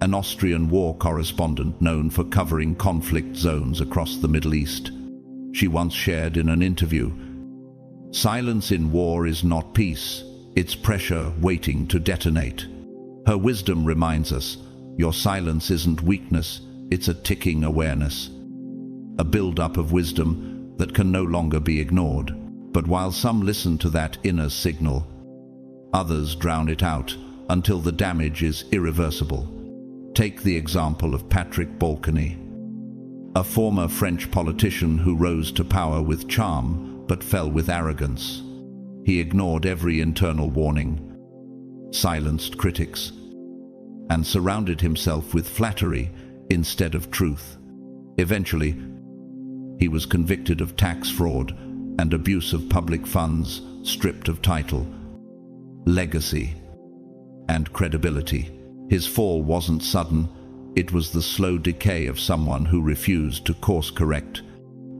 an Austrian war correspondent known for covering conflict zones across the Middle East. She once shared in an interview, "Silence in war is not peace, it's pressure waiting to detonate." Her wisdom reminds us, your silence isn't weakness, it's a ticking awareness. A build-up of wisdom that can no longer be ignored. But while some listen to that inner signal, others drown it out until the damage is irreversible. Take the example of Patrick Balkany, a former French politician who rose to power with charm but fell with arrogance. He ignored every internal warning, silenced critics, and surrounded himself with flattery instead of truth. Eventually, he was convicted of tax fraud and abuse of public funds, stripped of title, legacy, and credibility. His fall wasn't sudden, it was the slow decay of someone who refused to course correct.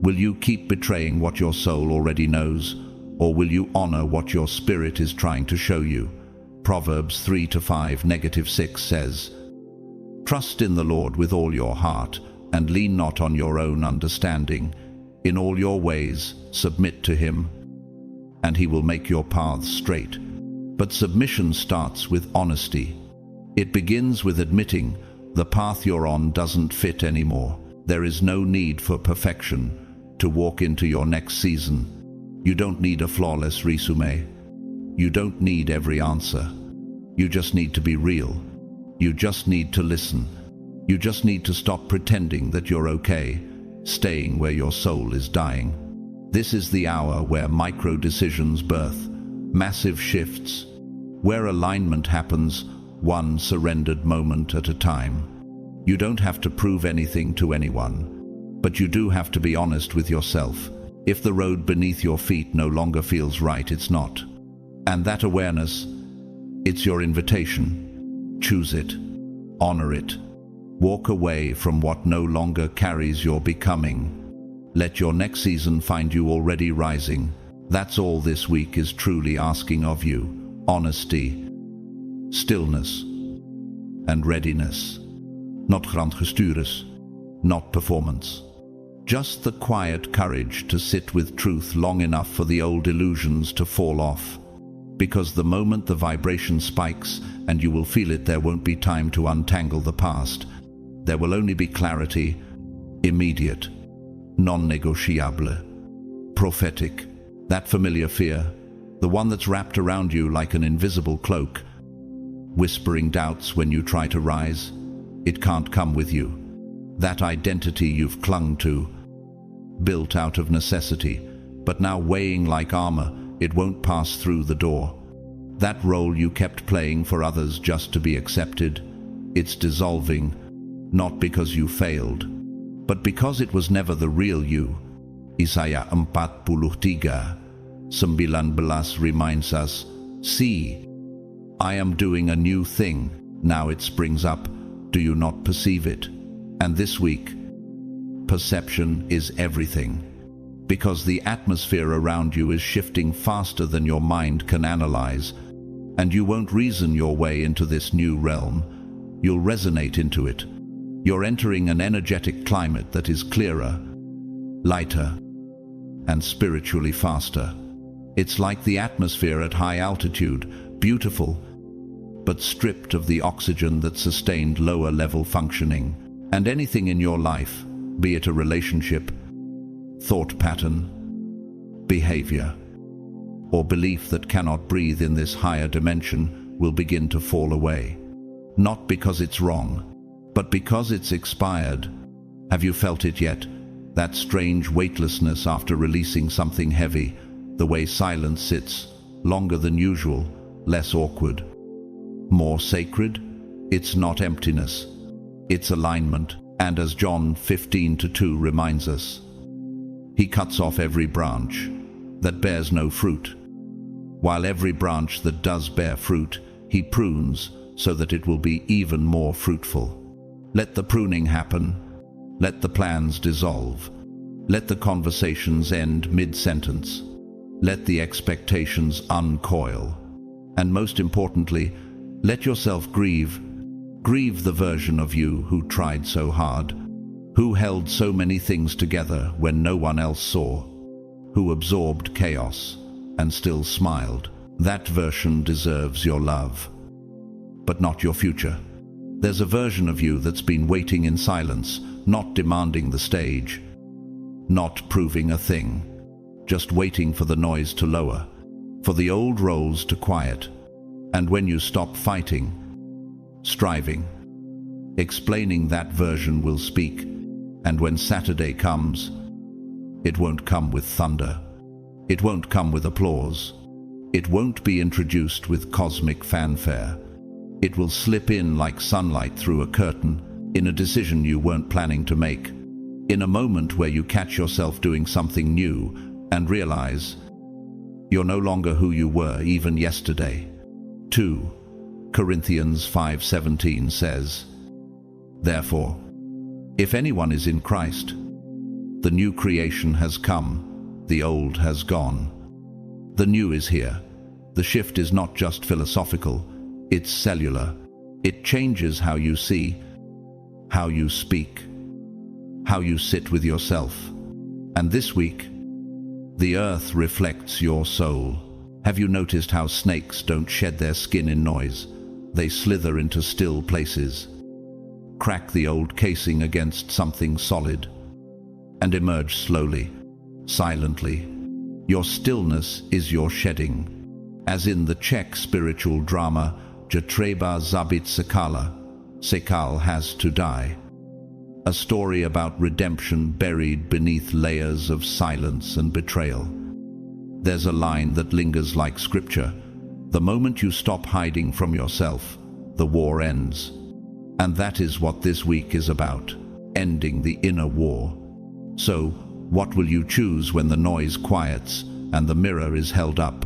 Will you keep betraying what your soul already knows, or will you honor what your spirit is trying to show you? Proverbs 3:5-6 says, "Trust in the Lord with all your heart, and lean not on your own understanding. In all your ways submit to him, and he will make your paths straight." But submission starts with honesty. It begins with admitting the path you're on doesn't fit anymore. There is no need for perfection to walk into your next season. You don't need a flawless resume. You don't need every answer. You just need to be real. You just need to listen. You just need to stop pretending that you're okay, staying where your soul is dying. This is the hour where micro-decisions birth massive shifts, where alignment happens one surrendered moment at a time. You don't have to prove anything to anyone, but you do have to be honest with yourself. If the road beneath your feet no longer feels right, it's not. And that awareness, it's your invitation. Choose it. Honor it. Walk away from what no longer carries your becoming. Let your next season find you already rising. That's all this week is truly asking of you. Honesty, stillness, and readiness. Not grandgestuures, not performance. Just the quiet courage to sit with truth long enough for the old illusions to fall off. Because the moment the vibration spikes, and you will feel it, there won't be time to untangle the past. There will only be clarity, immediate, non-negotiable, prophetic, That familiar fear, the one that's wrapped around you like an invisible cloak, whispering doubts when you try to rise, it can't come with you. That identity you've clung to, built out of necessity, but now weighing like armor, it won't pass through the door. That role you kept playing for others just to be accepted, it's dissolving, not because you failed, but because it was never the real you. Isaiah 43:19 reminds us, "See, I am doing a new thing, now it springs up, do you not perceive it?" And this week, perception is everything, because the atmosphere around you is shifting faster than your mind can analyze, and you won't reason your way into this new realm. You'll resonate into it. You're entering an energetic climate that is clearer, lighter, and spiritually faster. It's like the atmosphere at high altitude, beautiful, but stripped of the oxygen that sustained lower level functioning. And anything in your life, be it a relationship, thought pattern, behavior, or belief that cannot breathe in this higher dimension, will begin to fall away. Not because it's wrong, but because it's expired. Have you felt it yet? That strange weightlessness after releasing something heavy, the way silence sits, longer than usual, less awkward, more sacred? It's not emptiness, it's alignment. And as John 15:2 reminds us, He cuts off every branch that bears no fruit, while every branch that does bear fruit, He prunes so that it will be even more fruitful. Let the pruning happen. Let the plans dissolve. Let the conversations end mid-sentence. Let the expectations uncoil. And most importantly, let yourself grieve. Grieve the version of you who tried so hard, who held so many things together when no one else saw, who absorbed chaos and still smiled. That version deserves your love, but not your future. There's a version of you that's been waiting in silence, not demanding the stage, not proving a thing, just waiting for the noise to lower, for the old roles to quiet. And when you stop fighting, striving, explaining, that version will speak. And when Saturday comes, it won't come with thunder. It won't come with applause. It won't be introduced with cosmic fanfare. It will slip in like sunlight through a curtain, in a decision you weren't planning to make, in a moment where you catch yourself doing something new and realize you're no longer who you were even yesterday. 2 Corinthians 5:17 says, "Therefore, if anyone is in Christ, the new creation has come, the old has gone. The new is here." The shift is not just philosophical, it's cellular. It changes how you see, how you speak, how you sit with yourself. And this week, the earth reflects your soul. Have you noticed how snakes don't shed their skin in noise? They slither into still places, crack the old casing against something solid, and emerge slowly, silently. Your stillness is your shedding. As in the Czech spiritual drama, Jatreba zabit Sekala, Sekal has to die. A story about redemption buried beneath layers of silence and betrayal. There's a line that lingers like scripture. The moment you stop hiding from yourself, the war ends. And that is what this week is about, ending the inner war. So, what will you choose when the noise quiets and the mirror is held up?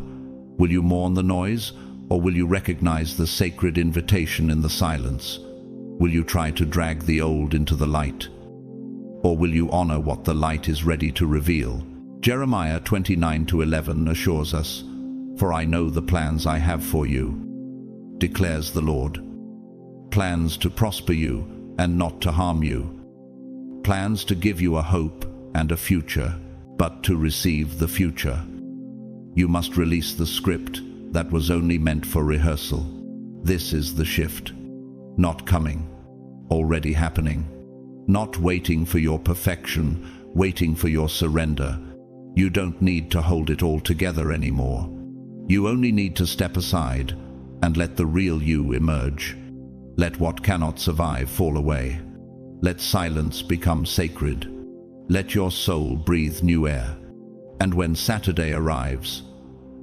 Will you mourn the noise, or will you recognize the sacred invitation in the silence? Will you try to drag the old into the light, or will you honor what the light is ready to reveal? Jeremiah 29:11 assures us, "For I know the plans I have for you, declares the Lord. Plans to prosper you and not to harm you. Plans to give you a hope and a future, but to receive the future." You must release the script that was only meant for rehearsal. This is the shift. Not coming, already happening. Not waiting for your perfection, waiting for your surrender. You don't need to hold it all together anymore. You only need to step aside and let the real you emerge. Let what cannot survive fall away. Let silence become sacred. Let your soul breathe new air. And when Saturday arrives,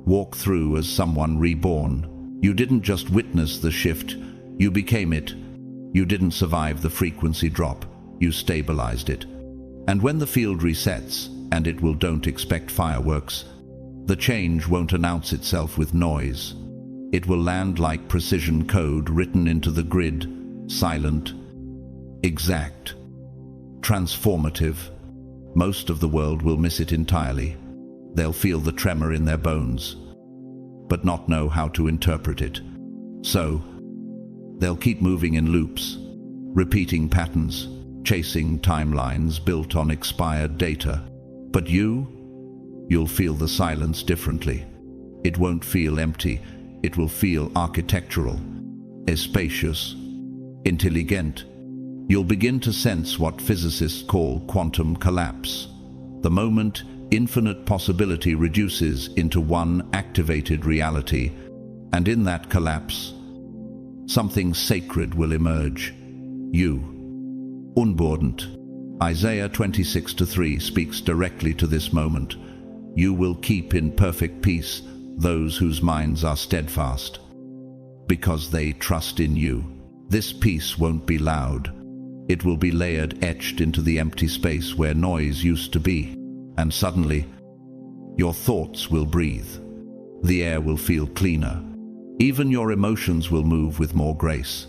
walk through as someone reborn. You didn't just witness the shift, you became it. You didn't survive the frequency drop, you stabilized it. And when the field resets, and it will, don't expect fireworks, the change won't announce itself with noise. It will land like precision code written into the grid, silent, exact, transformative. Most of the world will miss it entirely. They'll feel the tremor in their bones, but not know how to interpret it. So, they'll keep moving in loops, repeating patterns, chasing timelines built on expired data. But you'll feel the silence differently. It won't feel empty. It will feel architectural, spacious, intelligent. You'll begin to sense what physicists call quantum collapse. The moment infinite possibility reduces into one activated reality, and in that collapse, something sacred will emerge. You. Unbordent. Isaiah 26:3 speaks directly to this moment. You will keep in perfect peace those whose minds are steadfast, because they trust in you. This peace won't be loud. It will be layered, etched into the empty space where noise used to be. And suddenly, your thoughts will breathe. The air will feel cleaner. Even your emotions will move with more grace.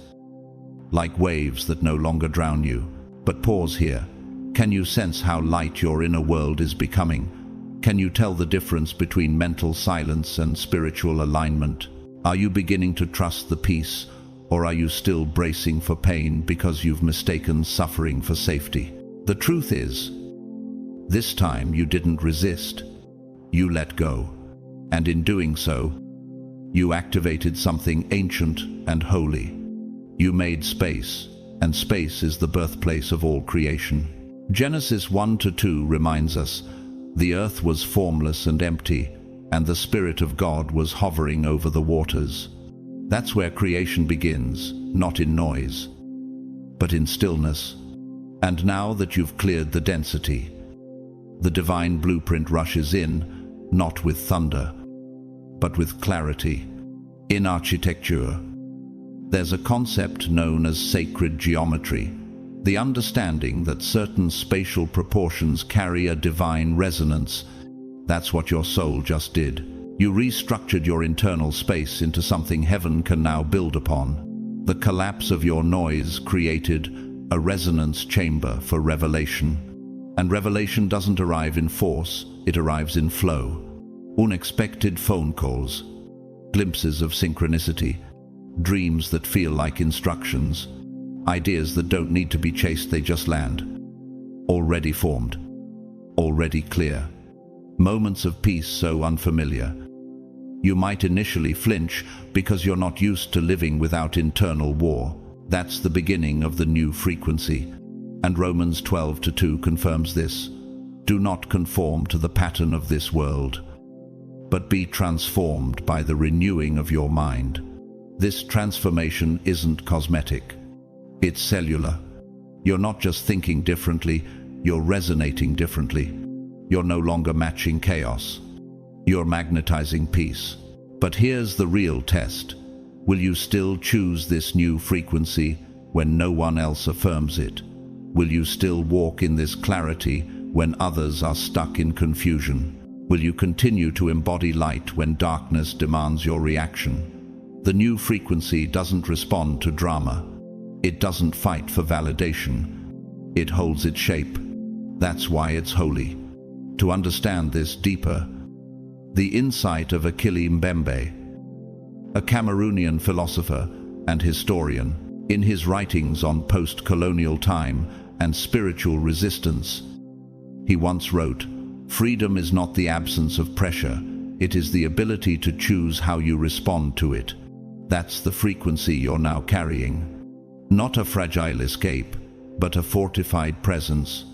Like waves that no longer drown you. But pause here. Can you sense how light your inner world is becoming? Can you tell the difference between mental silence and spiritual alignment? Are you beginning to trust the peace, or are you still bracing for pain because you've mistaken suffering for safety? The truth is, this time you didn't resist. You let go. And in doing so, you activated something ancient and holy. You made space, and space is the birthplace of all creation. Genesis 1-2 reminds us, the earth was formless and empty, and the Spirit of God was hovering over the waters. That's where creation begins, not in noise, but in stillness. And now that you've cleared the density, the divine blueprint rushes in, not with thunder, but with clarity. In architecture, there's a concept known as sacred geometry, the understanding that certain spatial proportions carry a divine resonance. That's what your soul just did. You restructured your internal space into something heaven can now build upon. The collapse of your noise created a resonance chamber for revelation. And revelation doesn't arrive in force, it arrives in flow. Unexpected phone calls, glimpses of synchronicity, dreams that feel like instructions, ideas that don't need to be chased, they just land. Already formed, already clear. Moments of peace so unfamiliar. You might initially flinch because you're not used to living without internal war. That's the beginning of the new frequency. And Romans 12:2 confirms this. Do not conform to the pattern of this world, but be transformed by the renewing of your mind. This transformation isn't cosmetic. It's cellular. You're not just thinking differently, you're resonating differently. You're no longer matching chaos. You're magnetizing peace. But here's the real test. Will you still choose this new frequency when no one else affirms it? Will you still walk in this clarity when others are stuck in confusion? Will you continue to embody light when darkness demands your reaction? The new frequency doesn't respond to drama. It doesn't fight for validation. It holds its shape. That's why it's holy. To understand this deeper, the insight of Akili Mbembe, a Cameroonian philosopher and historian, in his writings on post-colonial time and spiritual resistance, he once wrote, "Freedom is not the absence of pressure, it is the ability to choose how you respond to it." That's the frequency you're now carrying. Not a fragile escape, but a fortified presence.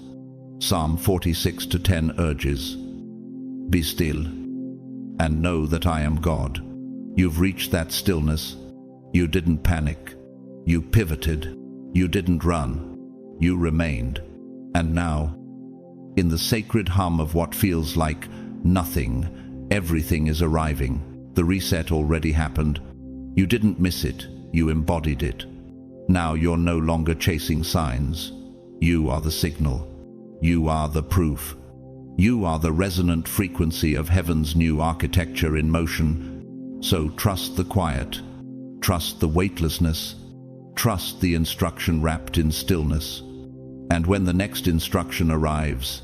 Psalm 46:10 urges, Be still, and know that I am God. You've reached that stillness. You didn't panic. You pivoted. You didn't run. You remained. And now, in the sacred hum of what feels like nothing, everything is arriving. The reset already happened. You didn't miss it. You embodied it. Now you're no longer chasing signs. You are the signal. You are the proof. You are the resonant frequency of heaven's new architecture in motion. So trust the quiet. Trust the weightlessness. Trust the instruction wrapped in stillness. And when the next instruction arrives,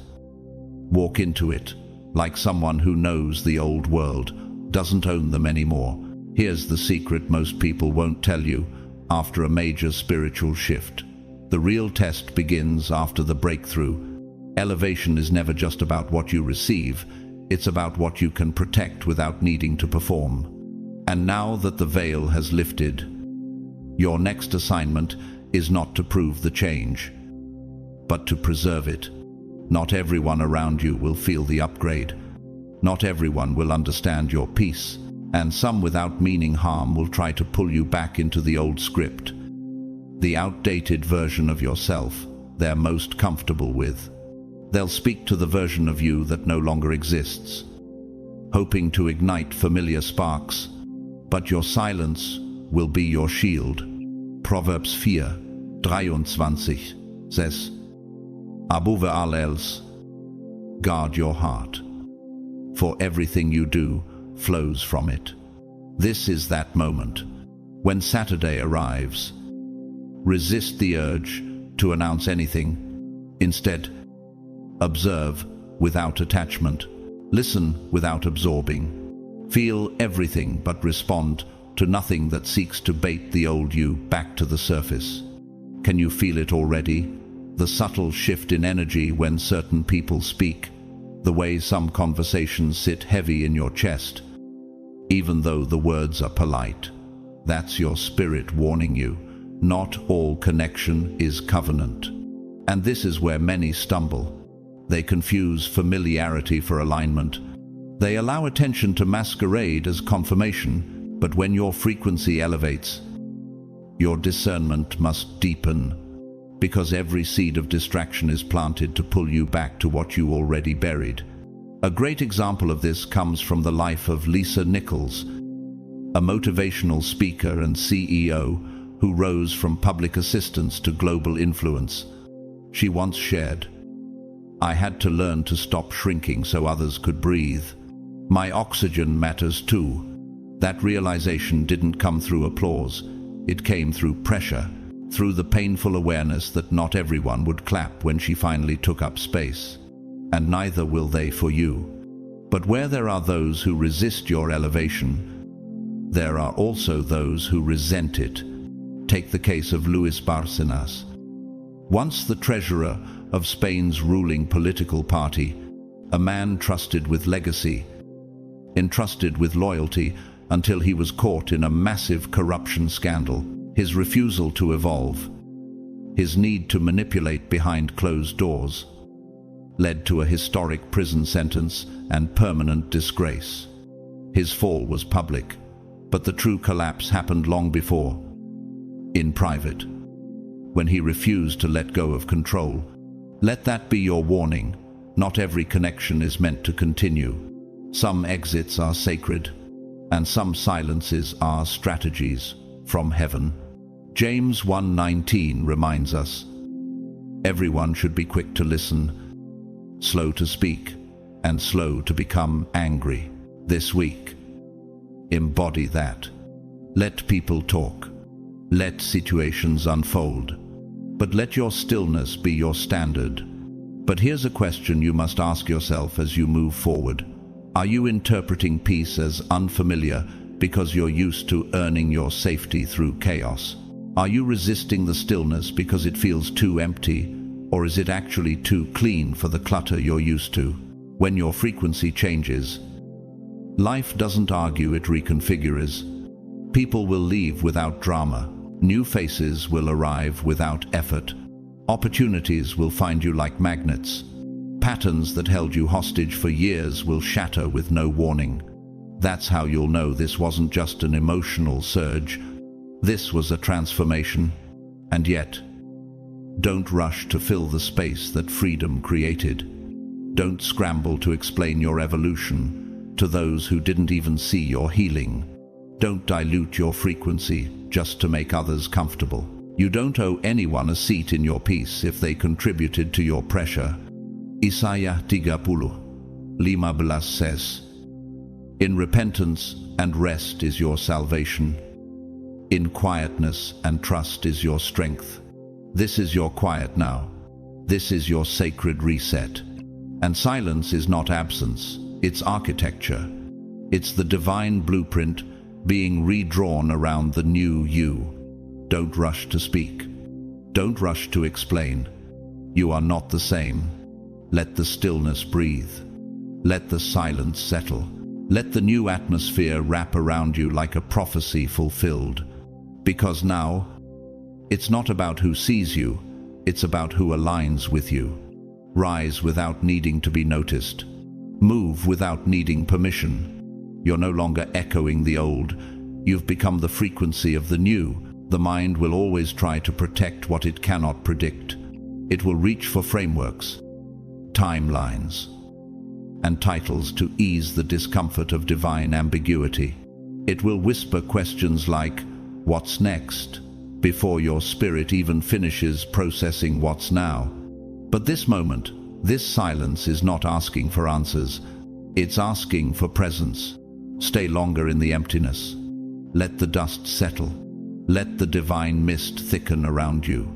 walk into it like someone who knows the old world, doesn't own them anymore. Here's the secret most people won't tell you after a major spiritual shift. The real test begins after the breakthrough. Elevation is never just about what you receive, it's about what you can protect without needing to perform. And now that the veil has lifted, your next assignment is not to prove the change, but to preserve it. Not everyone around you will feel the upgrade. Not everyone will understand your peace, and some without meaning harm will try to pull you back into the old script, the outdated version of yourself they're most comfortable with. They'll speak to the version of you that no longer exists, hoping to ignite familiar sparks, but your silence will be your shield. Proverbs 4:23 says, Above all else, guard your heart, for everything you do flows from it. This is that moment. When Saturday arrives, resist the urge to announce anything. Instead, observe without attachment. Listen without absorbing. Feel everything but respond to nothing that seeks to bait the old you back to the surface. Can you feel it already? The subtle shift in energy when certain people speak. The way some conversations sit heavy in your chest, even though the words are polite. That's your spirit warning you. Not all connection is covenant. And this is where many stumble. They confuse familiarity for alignment. They allow attention to masquerade as confirmation, but when your frequency elevates, your discernment must deepen, because every seed of distraction is planted to pull you back to what you already buried. A great example of this comes from the life of Lisa Nichols, a motivational speaker and CEO who rose from public assistance to global influence. She once shared, "I had to learn to stop shrinking so others could breathe. My oxygen matters too." That realization didn't come through applause. It came through pressure, through the painful awareness that not everyone would clap when she finally took up space. And neither will they for you. But where there are those who resist your elevation, there are also those who resent it. Take the case of Luis Bárcenas. Once the treasurer of Spain's ruling political party, a man trusted with legacy, entrusted with loyalty until he was caught in a massive corruption scandal. His refusal to evolve, his need to manipulate behind closed doors, led to a historic prison sentence and permanent disgrace. His fall was public, but the true collapse happened long before, in private, when he refused to let go of control. Let that be your warning. Not every connection is meant to continue. Some exits are sacred, and some silences are strategies from heaven. James 1:19 reminds us, everyone should be quick to listen, slow to speak, and slow to become angry. This week, embody that. Let people talk. Let situations unfold. But let your stillness be your standard. But here's a question you must ask yourself as you move forward. Are you interpreting peace as unfamiliar because you're used to earning your safety through chaos? Are you resisting the stillness because it feels too empty, or is it actually too clean for the clutter you're used to? When your frequency changes, life doesn't argue, it reconfigures. People will leave without drama. New faces will arrive without effort. Opportunities will find you like magnets. Patterns that held you hostage for years will shatter with no warning. That's how you'll know this wasn't just an emotional surge. This was a transformation. And yet, don't rush to fill the space that freedom created. Don't scramble to explain your evolution to those who didn't even see your healing. Don't dilute your frequency just to make others comfortable. You don't owe anyone a seat in your peace if they contributed to your pressure. Isaiah 30:15 says, "In repentance and rest is your salvation. In quietness and trust is your strength." This is your quiet now. This is your sacred reset. And silence is not absence, it's architecture. It's the divine blueprint being redrawn around the new you. Don't rush to speak. Don't rush to explain. You are not the same. Let the stillness breathe. Let the silence settle. Let the new atmosphere wrap around you like a prophecy fulfilled. Because now, it's not about who sees you, it's about who aligns with you. Rise without needing to be noticed. Move without needing permission. You're no longer echoing the old. You've become the frequency of the new. The mind will always try to protect what it cannot predict. It will reach for frameworks, timelines, and titles to ease the discomfort of divine ambiguity. It will whisper questions like, "What's next?" before your spirit even finishes processing what's now. But this moment, this silence is not asking for answers. It's asking for presence. Stay longer in the emptiness. Let the dust settle. Let the divine mist thicken around you.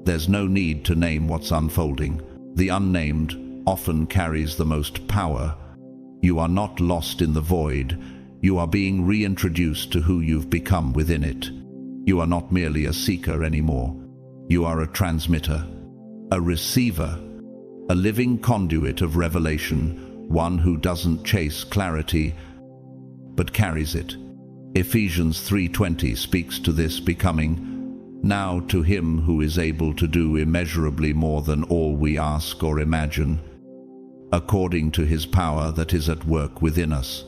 There's no need to name what's unfolding. The unnamed often carries the most power. You are not lost in the void. You are being reintroduced to who you've become within it. You are not merely a seeker anymore. You are a transmitter, a receiver, a living conduit of revelation, one who doesn't chase clarity, but carries it. Ephesians 3:20 speaks to this becoming. Now to him who is able to do immeasurably more than all we ask or imagine, according to his power that is at work within us.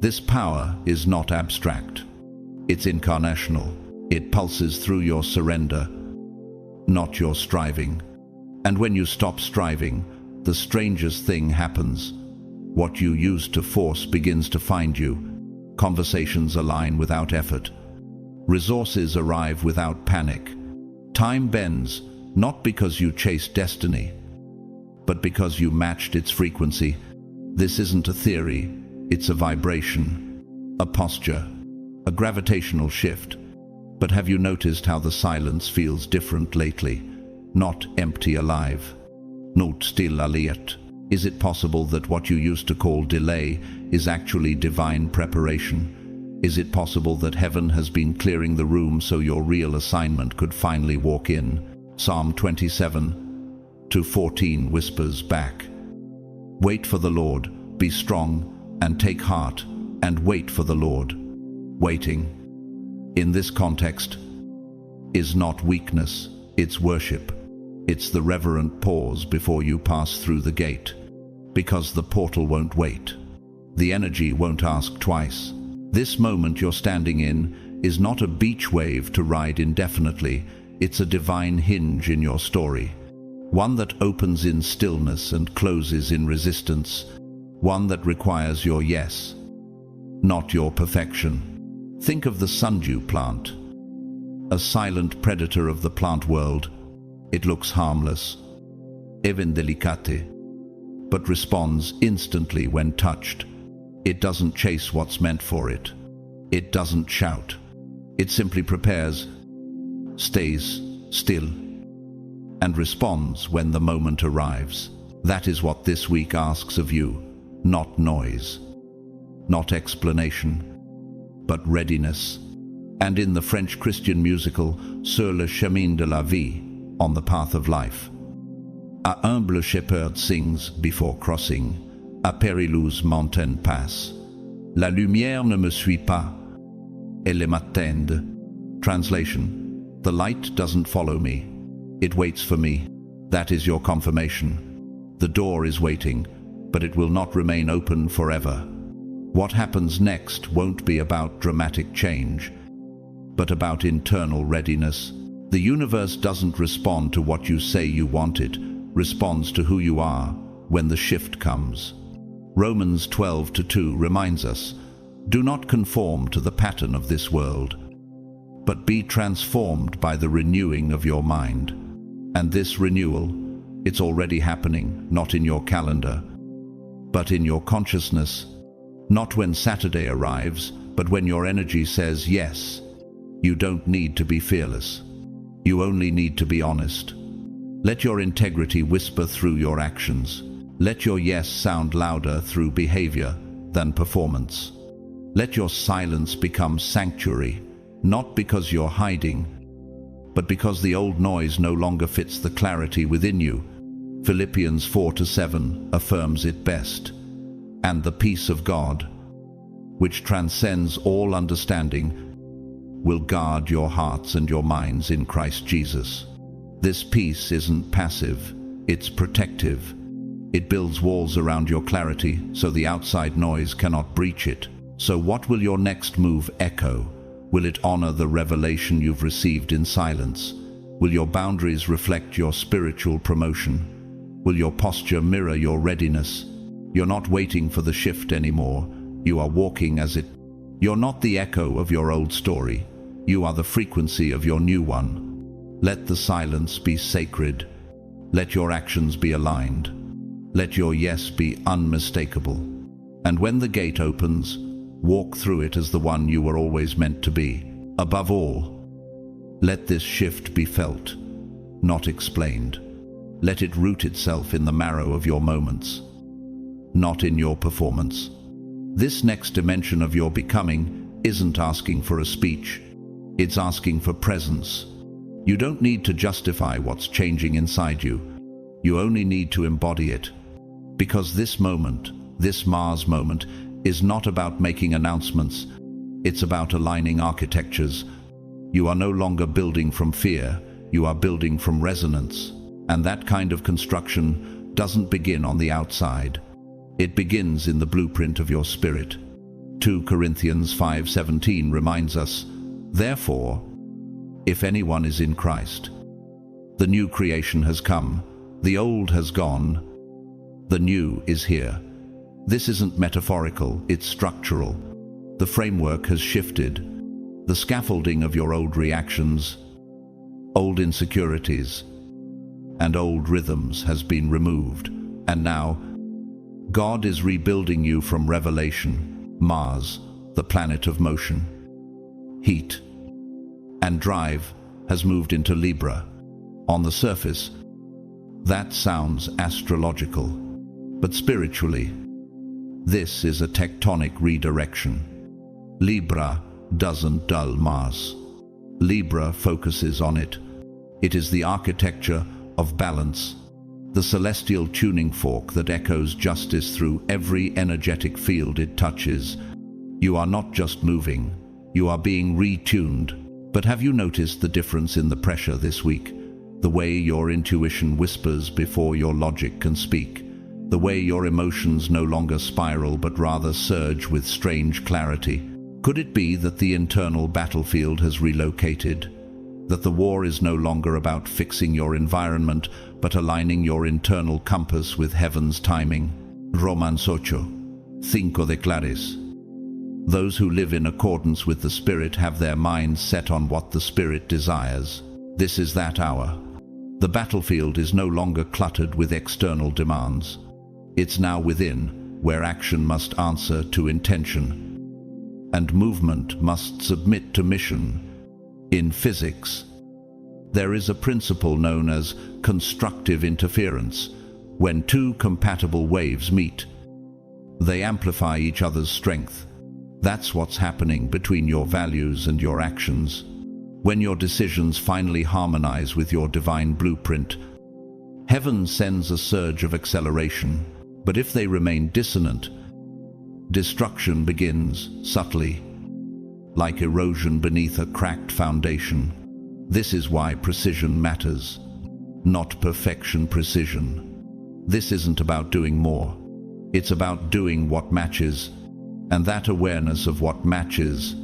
This power is not abstract. It's incarnational. It pulses through your surrender, not your striving. And when you stop striving, the strangest thing happens. What you used to force begins to find you. Conversations align without effort. Resources arrive without panic. Time bends, not because you chased destiny, but because you matched its frequency. This isn't a theory, it's a vibration, a posture, a gravitational shift. But have you noticed how the silence feels different lately? Not empty, alive. Not still alert. Is it possible that what you used to call delay is actually divine preparation? Is it possible that heaven has been clearing the room so your real assignment could finally walk in? Psalm 27:14 whispers back. Wait for the Lord, be strong, and take heart, and wait for the Lord. Waiting, in this context, is not weakness, it's worship. It's the reverent pause before you pass through the gate. Because the portal won't wait. The energy won't ask twice. This moment you're standing in is not a beach wave to ride indefinitely. It's a divine hinge in your story. One that opens in stillness and closes in resistance. One that requires your yes, not your perfection. Think of the sundew plant, a silent predator of the plant world. It looks harmless, even delicate, but responds instantly when touched. It doesn't chase what's meant for it. It doesn't shout. It simply prepares, stays still, and responds when the moment arrives. That is what this week asks of you. Not noise, not explanation, but readiness. And in the French Christian musical Sur le chemin de la vie, on the path of life, a humble shepherd sings before crossing a perilous mountain pass. La lumière ne me suit pas, elle m'attend. Translation: the light doesn't follow me, it waits for me. That is your confirmation. The door is waiting, but it will not remain open forever. What happens next won't be about dramatic change, but about internal readiness. The universe doesn't respond to what you say you want, it responds to who you are when the shift comes. Romans 12:2 reminds us, "Do not conform to the pattern of this world, but be transformed by the renewing of your mind." And this renewal, it's already happening, not in your calendar, but in your consciousness. Not when Saturday arrives, but when your energy says yes. You don't need to be fearless. You only need to be honest. Let your integrity whisper through your actions. Let your yes sound louder through behavior than performance. Let your silence become sanctuary, not because you're hiding, but because the old noise no longer fits the clarity within you. Philippians 4:7 affirms it best. "And the peace of God, which transcends all understanding, will guard your hearts and your minds in Christ Jesus." This peace isn't passive, it's protective. It builds walls around your clarity so the outside noise cannot breach it. So what will your next move echo? Will it honor the revelation you've received in silence? Will your boundaries reflect your spiritual promotion? Will your posture mirror your readiness? You're not waiting for the shift anymore. You are walking as it. You're not the echo of your old story. You are the frequency of your new one. Let the silence be sacred. Let your actions be aligned. Let your yes be unmistakable. And when the gate opens, walk through it as the one you were always meant to be. Above all, let this shift be felt, not explained. Let it root itself in the marrow of your moments, not in your performance. This next dimension of your becoming isn't asking for a speech. It's asking for presence. You don't need to justify what's changing inside you. You only need to embody it. Because this moment, this Mars moment, is not about making announcements. It's about aligning architectures. You are no longer building from fear. You are building from resonance. And that kind of construction doesn't begin on the outside. It begins in the blueprint of your spirit. 2 Corinthians 5:17 reminds us, "Therefore, if anyone is in Christ, the new creation has come, the old has gone, the new is here." This isn't metaphorical, it's structural. The framework has shifted. The scaffolding of your old reactions, old insecurities, and old rhythms has been removed. And now, God is rebuilding you from revelation. Mars, the planet of motion, heat, and drive, has moved into Libra. On the surface, that sounds astrological, but spiritually, this is a tectonic redirection. Libra doesn't dull Mars. Libra focuses on it. It is the architecture of balance, the celestial tuning fork that echoes justice through every energetic field it touches. You are not just moving, you are being retuned. But have you noticed the difference in the pressure this week? The way your intuition whispers before your logic can speak. The way your emotions no longer spiral but rather surge with strange clarity. Could it be that the internal battlefield has relocated? That the war is no longer about fixing your environment, but aligning your internal compass with heaven's timing? Romans 8:5 declares, "Those who live in accordance with the Spirit have their minds set on what the Spirit desires." This is that hour. The battlefield is no longer cluttered with external demands. It's now within, where action must answer to intention, and movement must submit to mission. In physics, there is a principle known as constructive interference. When two compatible waves meet, they amplify each other's strength. That's what's happening between your values and your actions. When your decisions finally harmonize with your divine blueprint, heaven sends a surge of acceleration. But if they remain dissonant, destruction begins subtly, like erosion beneath a cracked foundation. This is why precision matters. Not perfection, precision. This isn't about doing more. It's about doing what matches, and that awareness of what matches,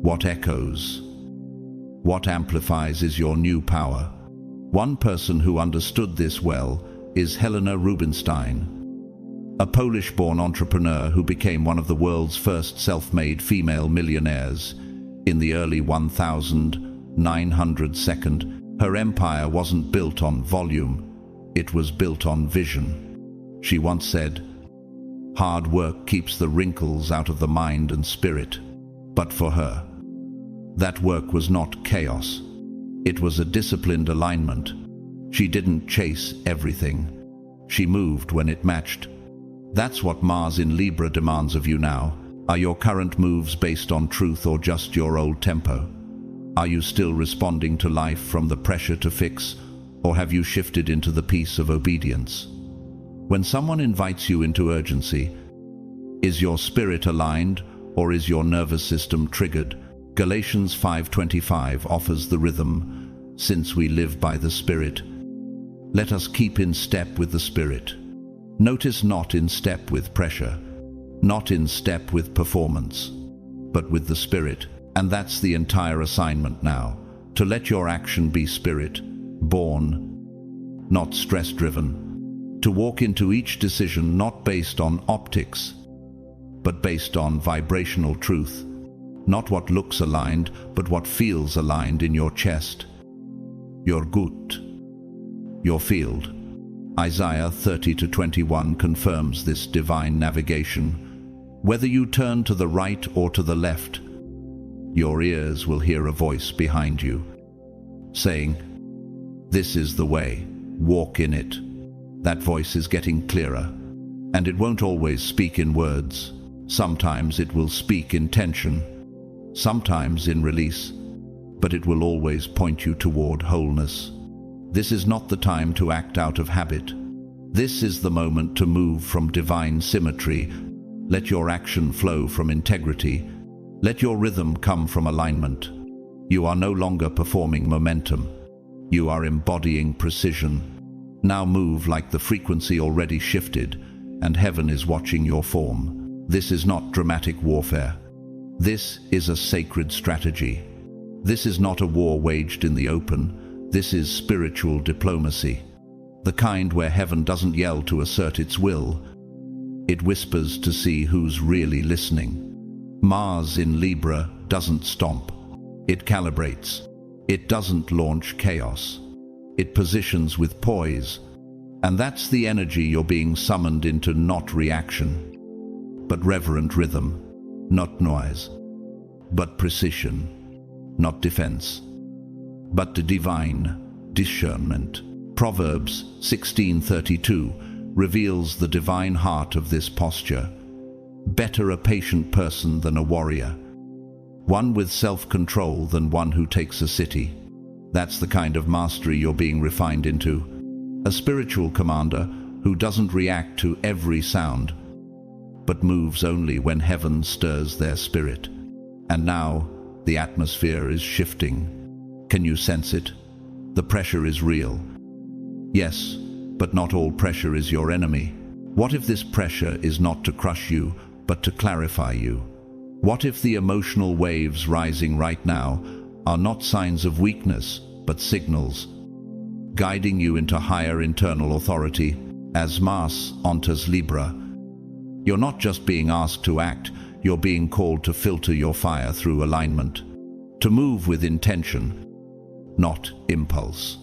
what echoes, what amplifies is your new power. One person who understood this well is Helena Rubinstein, a Polish-born entrepreneur who became one of the world's first self-made female millionaires in the early 1900s. Her empire wasn't built on volume, it was built on vision. She once said, "Hard work keeps the wrinkles out of the mind and spirit." But for her, that work was not chaos. It was a disciplined alignment. She didn't chase everything. She moved when it matched. That's what Mars in Libra demands of you now. Are your current moves based on truth or just your old tempo? Are you still responding to life from the pressure to fix, or have you shifted into the peace of obedience? When someone invites you into urgency, is your spirit aligned or is your nervous system triggered? Galatians 5:25 offers the rhythm. Since we live by the Spirit, let us keep in step with the Spirit. Notice, not in step with pressure, not in step with performance, but with the Spirit. And that's the entire assignment now, to let your action be Spirit-born, not stress-driven. To walk into each decision not based on optics, but based on vibrational truth. Not what looks aligned, but what feels aligned in your chest, your gut, your field. Isaiah 30:21 confirms this divine navigation. Whether you turn to the right or to the left, your ears will hear a voice behind you, saying, "This is the way, walk in it." That voice is getting clearer, and it won't always speak in words. Sometimes it will speak in tension, sometimes in release, but it will always point you toward wholeness. This is not the time to act out of habit. This is the moment to move from divine symmetry. Let your action flow from integrity. Let your rhythm come from alignment. You are no longer performing momentum. You are embodying precision. Now move like the frequency already shifted, and heaven is watching your form. This is not dramatic warfare. This is a sacred strategy. This is not a war waged in the open. This is spiritual diplomacy. The kind where heaven doesn't yell to assert its will. It whispers to see who's really listening. Mars in Libra doesn't stomp. It calibrates. It doesn't launch chaos. It positions with poise. And that's the energy you're being summoned into, not reaction, but reverent rhythm, not noise, but precision, not defense, but the divine discernment. Proverbs 16:32 reveals the divine heart of this posture. Better a patient person than a warrior, one with self-control than one who takes a city. That's the kind of mastery you're being refined into. A spiritual commander who doesn't react to every sound, but moves only when heaven stirs their spirit. And now the atmosphere is shifting. Can you sense it? The pressure is real. Yes, but not all pressure is your enemy. What if this pressure is not to crush you, but to clarify you? What if the emotional waves rising right now are not signs of weakness, but signals, guiding you into higher internal authority? As Mars enters Libra, you're not just being asked to act, you're being called to filter your fire through alignment, to move with intention, not impulse,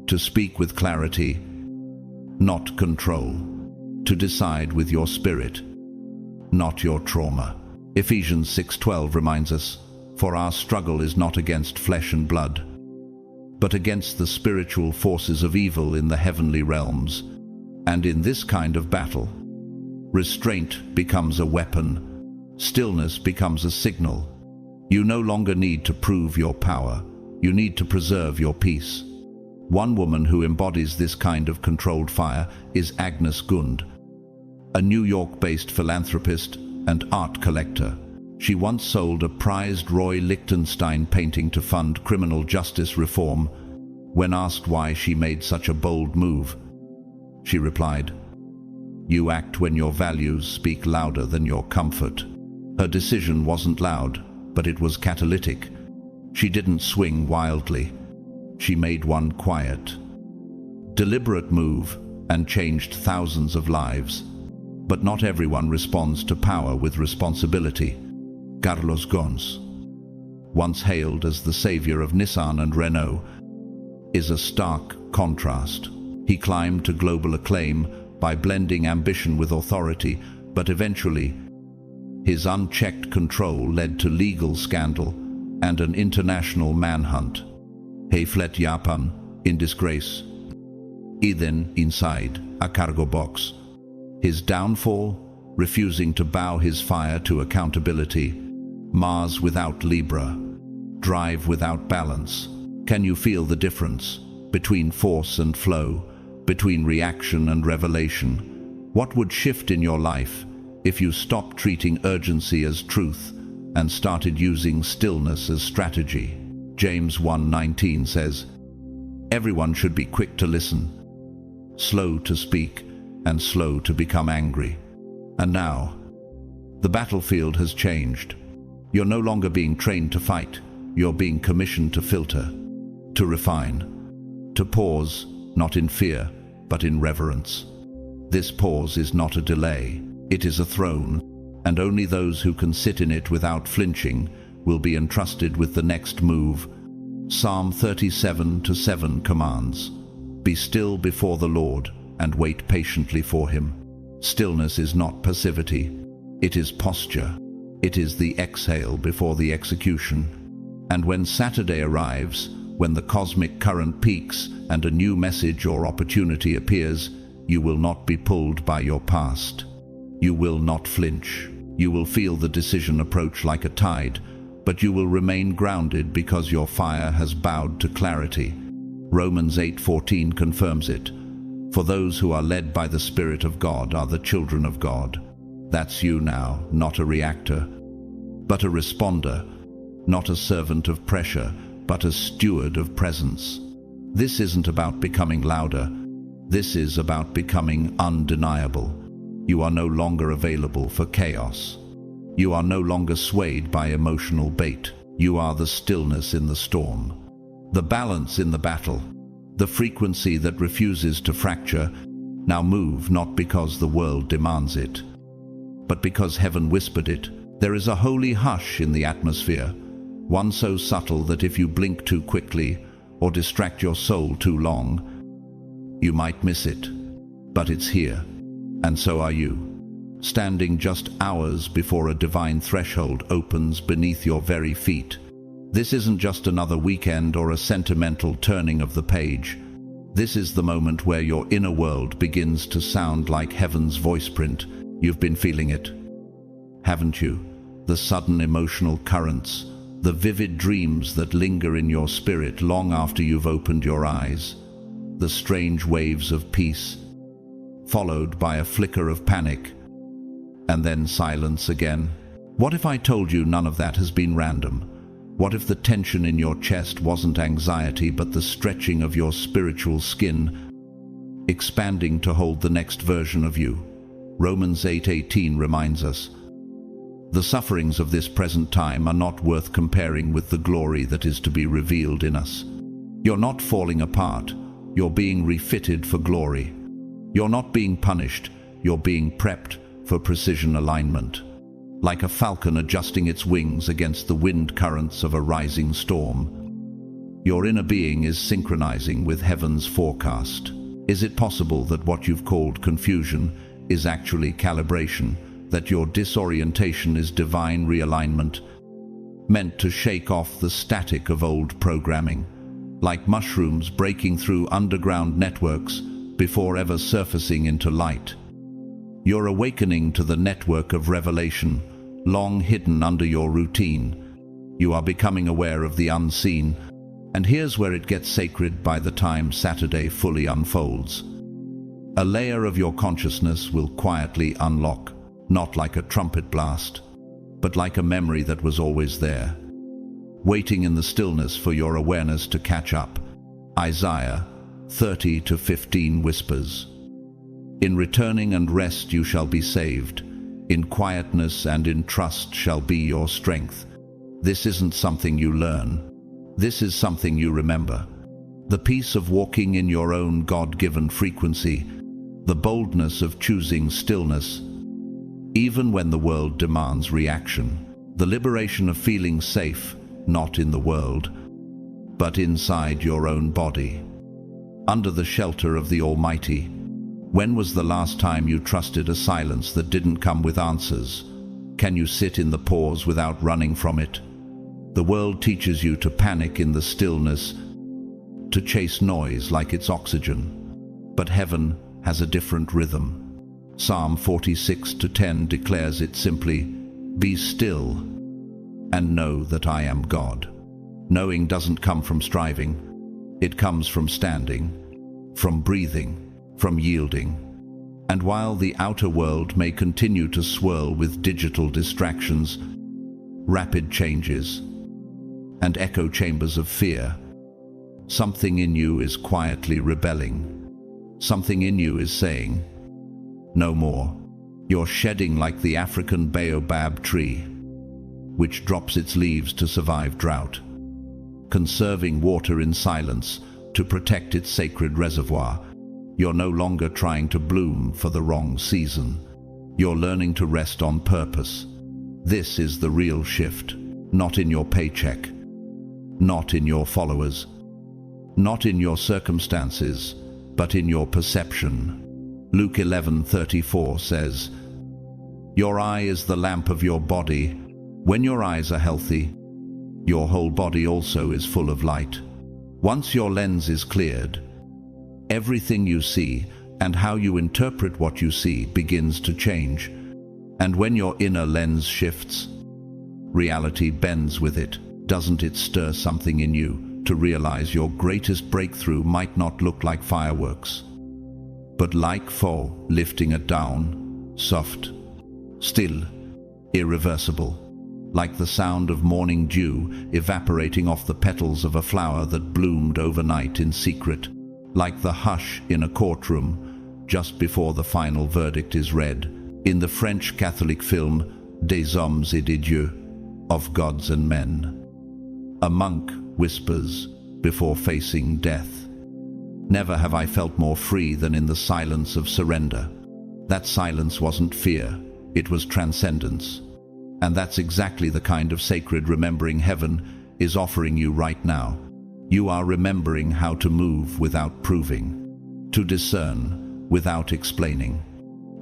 to speak with clarity, not control, to decide with your spirit, not your trauma. Ephesians 6:12 reminds us, "For our struggle is not against flesh and blood, but against the spiritual forces of evil in the heavenly realms." And in this kind of battle, restraint becomes a weapon, stillness becomes a signal. You no longer need to prove your power, you need to preserve your peace. One woman who embodies this kind of controlled fire is Agnes Gund, a New York-based philanthropist and art collector. She once sold a prized Roy Lichtenstein painting to fund criminal justice reform. When asked why she made such a bold move, she replied. You act when your values speak louder than your comfort. Her decision wasn't loud, but it was catalytic. She didn't swing wildly. She made one quiet, deliberate move and changed thousands of lives. But not everyone responds to power with responsibility. Carlos Ghosn, once hailed as the savior of Nissan and Renault, is a stark contrast. He climbed to global acclaim by blending ambition with authority, but eventually his unchecked control led to legal scandal and an international manhunt. He fled Japan in disgrace. Then inside a cargo box. His downfall, refusing to bow his fire to accountability. Mars without Libra. Drive without balance. Can you feel the difference between force and flow, between reaction and revelation? What would shift in your life if you stopped treating urgency as truth and started using stillness as strategy? James 1:19 says, everyone should be quick to listen, slow to speak, and slow to become angry. And now, the battlefield has changed. You're no longer being trained to fight. You're being commissioned to filter, to refine, to pause, not in fear, but in reverence. This pause is not a delay. It is a throne, and only those who can sit in it without flinching will be entrusted with the next move. Psalm 37:7 commands, be still before the Lord and wait patiently for him. Stillness is not passivity. It is posture. It is the exhale before the execution. And when Saturday arrives, when the cosmic current peaks and a new message or opportunity appears, you will not be pulled by your past. You will not flinch. You will feel the decision approach like a tide, but you will remain grounded because your fire has bowed to clarity. Romans 8:14 confirms it. For those who are led by the Spirit of God are the children of God. That's you now, not a reactor, but a responder, not a servant of pressure, but a steward of presence. This isn't about becoming louder. This is about becoming undeniable. You are no longer available for chaos. You are no longer swayed by emotional bait. You are the stillness in the storm, the balance in the battle, the frequency that refuses to fracture. Now move, not because the world demands it, but because heaven whispered it. There is a holy hush in the atmosphere, one so subtle that if you blink too quickly or distract your soul too long, you might miss it. But it's here, and so are you, standing just hours before a divine threshold opens beneath your very feet. This isn't just another weekend or a sentimental turning of the page. This is the moment where your inner world begins to sound like heaven's voice print. You've been feeling it, haven't you? The sudden emotional currents, the vivid dreams that linger in your spirit long after you've opened your eyes, the strange waves of peace, followed by a flicker of panic, and then silence again. What if I told you none of that has been random? What if the tension in your chest wasn't anxiety, but the stretching of your spiritual skin, expanding to hold the next version of you? Romans 8:18 reminds us, the sufferings of this present time are not worth comparing with the glory that is to be revealed in us. You're not falling apart. You're being refitted for glory. You're not being punished. You're being prepped for precision alignment. Like a falcon adjusting its wings against the wind currents of a rising storm. Your inner being is synchronizing with heaven's forecast. Is it possible that what you've called confusion is actually calibration, that your disorientation is divine realignment, meant to shake off the static of old programming, like mushrooms breaking through underground networks before ever surfacing into light? You're awakening to the network of revelation, long hidden under your routine. You are becoming aware of the unseen, and here's where it gets sacred by the time Saturday fully unfolds. A layer of your consciousness will quietly unlock, not like a trumpet blast, but like a memory that was always there, waiting in the stillness for your awareness to catch up. Isaiah 30:15 whispers, In returning and rest you shall be saved. In quietness and in trust shall be your strength. This isn't something you learn. This is something you remember. The peace of walking in your own God-given frequency, the boldness of choosing stillness, even when the world demands reaction, the liberation of feeling safe, not in the world, but inside your own body, under the shelter of the Almighty. When was the last time you trusted a silence that didn't come with answers? Can you sit in the pause without running from it? The world teaches you to panic in the stillness, to chase noise like it's oxygen. But heaven has a different rhythm. Psalm 46:10 declares it simply, "Be still and know that I am God." Knowing doesn't come from striving. It comes from standing, from breathing, from yielding. And while the outer world may continue to swirl with digital distractions, rapid changes, and echo chambers of fear, something in you is quietly rebelling. Something in you is saying, "No more." You're shedding like the African baobab tree, which drops its leaves to survive drought, conserving water in silence to protect its sacred reservoir. You're no longer trying to bloom for the wrong season. You're learning to rest on purpose. This is the real shift, not in your paycheck, not in your followers, not in your circumstances, but in your perception. Luke 11:34 says, "Your eye is the lamp of your body. When your eyes are healthy, your whole body also is full of light." Once your lens is cleared, everything you see and how you interpret what you see begins to change. And when your inner lens shifts, reality bends with it. Doesn't it stir something in you to realize your greatest breakthrough might not look like fireworks, but like fall lifting it down, soft, still, irreversible, like the sound of morning dew evaporating off the petals of a flower that bloomed overnight in secret, like the hush in a courtroom just before the final verdict is read. In the French Catholic film Des Hommes et des Dieux, of gods and men, a monk whispers before facing death, "Never have I felt more free than in the silence of surrender." That silence wasn't fear, it was transcendence. And that's exactly the kind of sacred remembering heaven is offering you right now. You are remembering how to move without proving, to discern without explaining,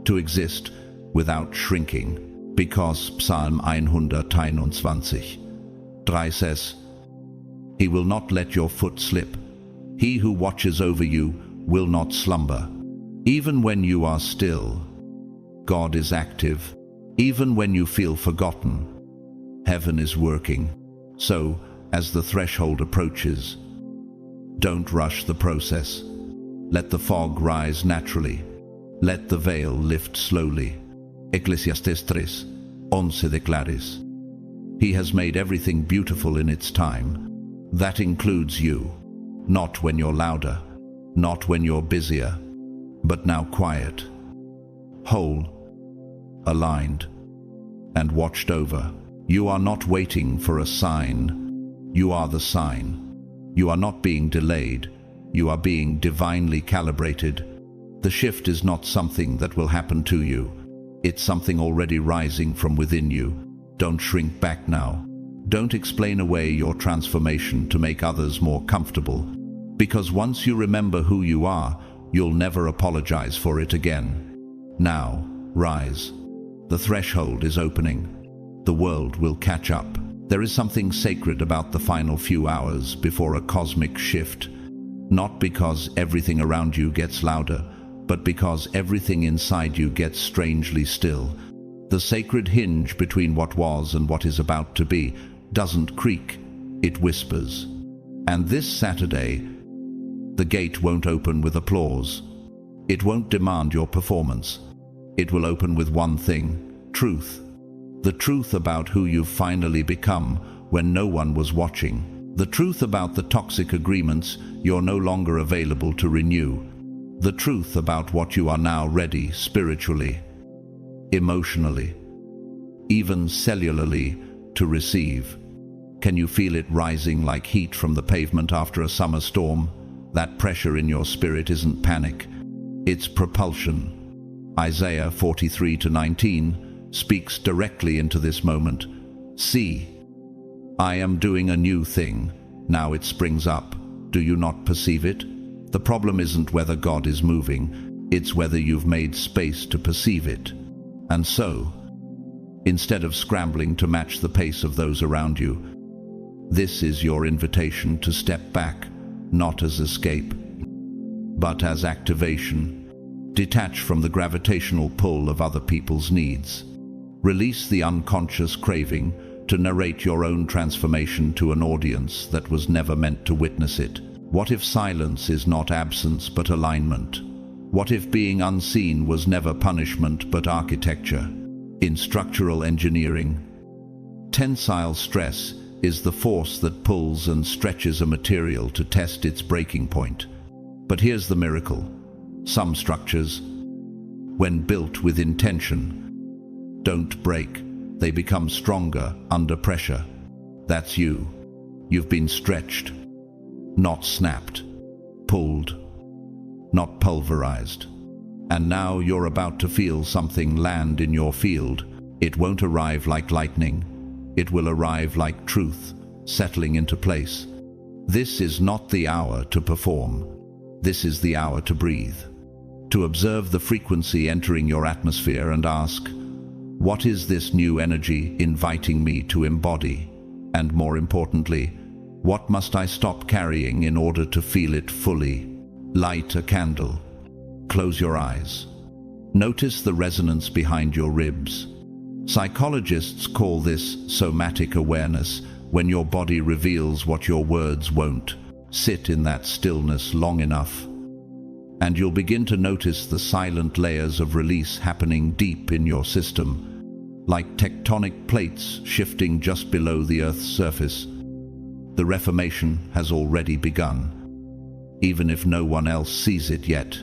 to exist without shrinking, because Psalm 121:3 says, "He will not let your foot slip. He who watches over you will not slumber." Even when you are still, God is active. Even when you feel forgotten, heaven is working. So, as the threshold approaches, don't rush the process. Let the fog rise naturally. Let the veil lift slowly. Ecclesiastes 3:11 declares, "He has made everything beautiful in its time." That includes you. Not when you're louder, not when you're busier, but now quiet, whole, aligned, and watched over. You are not waiting for a sign. You are the sign. You are not being delayed. You are being divinely calibrated. The shift is not something that will happen to you. It's something already rising from within you. Don't shrink back now. Don't explain away your transformation to make others more comfortable. Because once you remember who you are, you'll never apologize for it again. Now, rise. The threshold is opening. The world will catch up. There is something sacred about the final few hours before a cosmic shift. Not because everything around you gets louder, but because everything inside you gets strangely still. The sacred hinge between what was and what is about to be doesn't creak, it whispers. And this Saturday, the gate won't open with applause. It won't demand your performance. It will open with one thing: truth. The truth about who you've finally become when no one was watching. The truth about the toxic agreements you're no longer available to renew. The truth about what you are now ready spiritually, emotionally, even cellularly to receive. Can you feel it rising like heat from the pavement after a summer storm? That pressure in your spirit isn't panic, it's propulsion. Isaiah 43:19 speaks directly into this moment. See, I am doing a new thing. Now it springs up. Do you not perceive it? The problem isn't whether God is moving, it's whether you've made space to perceive it. And so, instead of scrambling to match the pace of those around you, this is your invitation to step back, not as escape, but as activation. Detach from the gravitational pull of other people's needs. Release the unconscious craving to narrate your own transformation to an audience that was never meant to witness it. What if silence is not absence but alignment? What if being unseen was never punishment but architecture? In structural engineering, tensile stress is the force that pulls and stretches a material to test its breaking point. But here's the miracle. Some structures, when built with intention, don't break. They become stronger under pressure. That's you. You've been stretched, not snapped, pulled, not pulverized. And now you're about to feel something land in your field. It won't arrive like lightning. It will arrive like truth, settling into place. This is not the hour to perform. This is the hour to breathe. To observe the frequency entering your atmosphere and ask, what is this new energy inviting me to embody? And more importantly, what must I stop carrying in order to feel it fully? Light a candle. Close your eyes. Notice the resonance behind your ribs. Psychologists call this somatic awareness, when your body reveals what your words won't. Sit in that stillness long enough, and you'll begin to notice the silent layers of release happening deep in your system, like tectonic plates shifting just below the Earth's surface. The reformation has already begun, even if no one else sees it yet.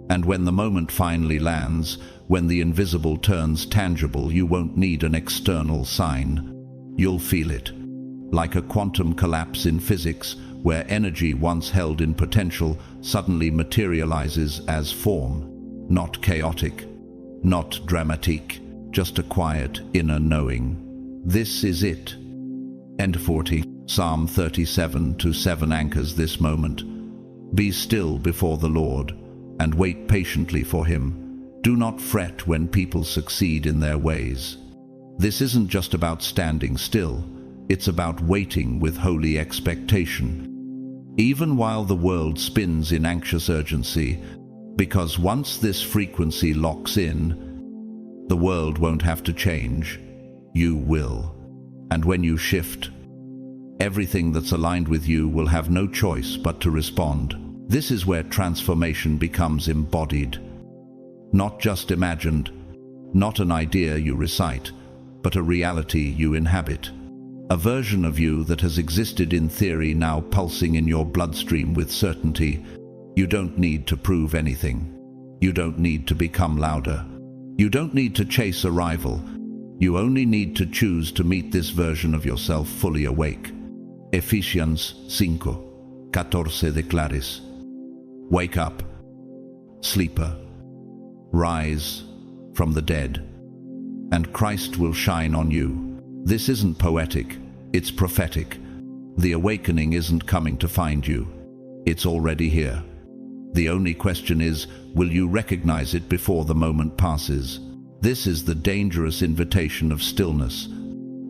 And when the moment finally lands, when the invisible turns tangible, you won't need an external sign. You'll feel it, like a quantum collapse in physics, where energy once held in potential suddenly materializes as form. Not chaotic, not dramatic, just a quiet inner knowing. This is it. End 40. Psalm 37:7 anchors this moment. Be still before the Lord, and wait patiently for him. Do not fret when people succeed in their ways. This isn't just about standing still, it's about waiting with holy expectation. Even while the world spins in anxious urgency, because once this frequency locks in, the world won't have to change, you will. And when you shift, everything that's aligned with you will have no choice but to respond. This is where transformation becomes embodied. Not just imagined, not an idea you recite, but a reality you inhabit. A version of you that has existed in theory now pulsing in your bloodstream with certainty. You don't need to prove anything. You don't need to become louder. You don't need to chase a rival. You only need to choose to meet this version of yourself fully awake. Ephesians 5:14 declares, wake up, sleeper, rise from the dead, and Christ will shine on you. This isn't poetic, it's prophetic. The awakening isn't coming to find you. It's already here. The only question is, will you recognize it before the moment passes? This is the dangerous invitation of stillness,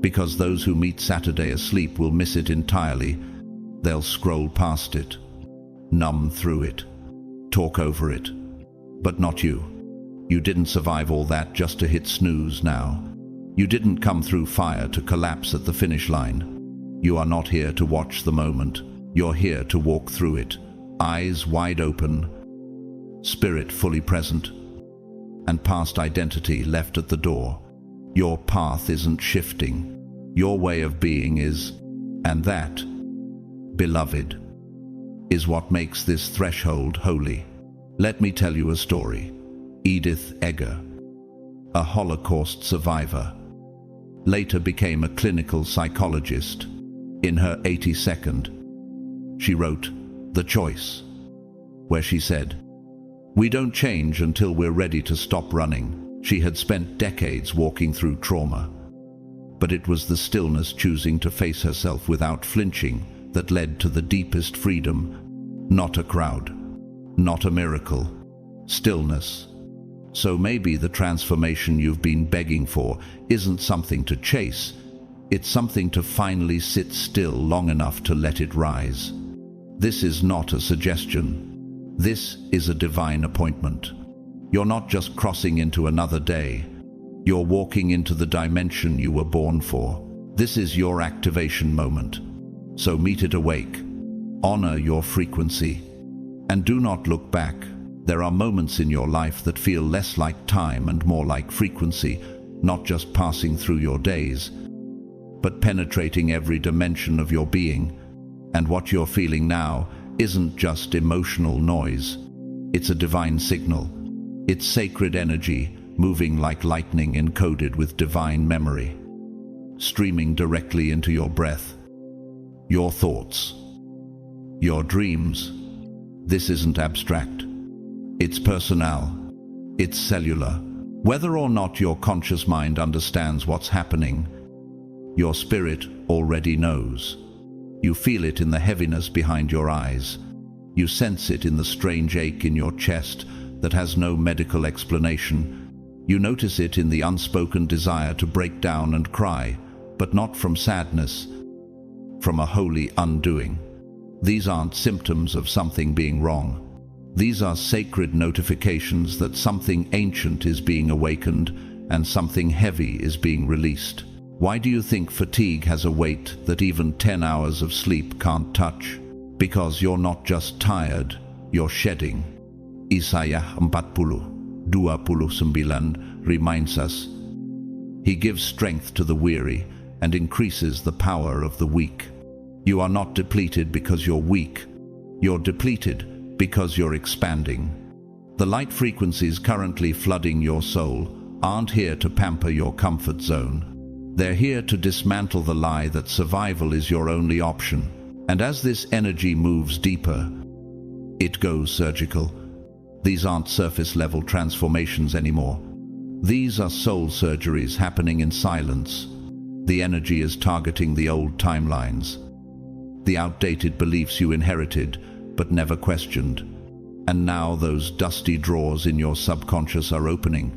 because those who meet Saturday asleep will miss it entirely. They'll scroll past it, numb through it, talk over it. But not you. You didn't survive all that just to hit snooze now. You didn't come through fire to collapse at the finish line. You are not here to watch the moment. You're here to walk through it, eyes wide open, spirit fully present, and past identity left at the door. Your path isn't shifting. Your way of being is, and that, beloved, is what makes this threshold holy. Let me tell you a story. Edith Egger, a Holocaust survivor, later became a clinical psychologist. In her 82nd, she wrote The Choice, where she said, "We don't change until we're ready to stop running." She had spent decades walking through trauma, but it was the stillness, choosing to face herself without flinching, that led to the deepest freedom. Not a crowd, not a miracle, stillness. So maybe the transformation you've been begging for isn't something to chase, it's something to finally sit still long enough to let it rise. This is not a suggestion. This is a divine appointment. You're not just crossing into another day. You're walking into the dimension you were born for. This is your activation moment. So meet it awake. Honor your frequency. And do not look back. There are moments in your life that feel less like time and more like frequency, not just passing through your days, but penetrating every dimension of your being. And what you're feeling now isn't just emotional noise. It's a divine signal. It's sacred energy, moving like lightning, encoded with divine memory, streaming directly into your breath, your thoughts, your dreams. This isn't abstract. It's personal. It's cellular. Whether or not your conscious mind understands what's happening, your spirit already knows. You feel it in the heaviness behind your eyes. You sense it in the strange ache in your chest that has no medical explanation. You notice it in the unspoken desire to break down and cry, but not from sadness, from a holy undoing. These aren't symptoms of something being wrong. These are sacred notifications that something ancient is being awakened and something heavy is being released. Why do you think fatigue has a weight that even 10 hours of sleep can't touch? Because you're not just tired, you're shedding. Isaiah 40:29 reminds us, He gives strength to the weary and increases the power of the weak. You are not depleted because you're weak. You're depleted because you're expanding. The light frequencies currently flooding your soul aren't here to pamper your comfort zone. They're here to dismantle the lie that survival is your only option. And as this energy moves deeper, it goes surgical. These aren't surface-level transformations anymore. These are soul surgeries happening in silence. The energy is targeting the old timelines, the outdated beliefs you inherited but never questioned. And now those dusty drawers in your subconscious are opening,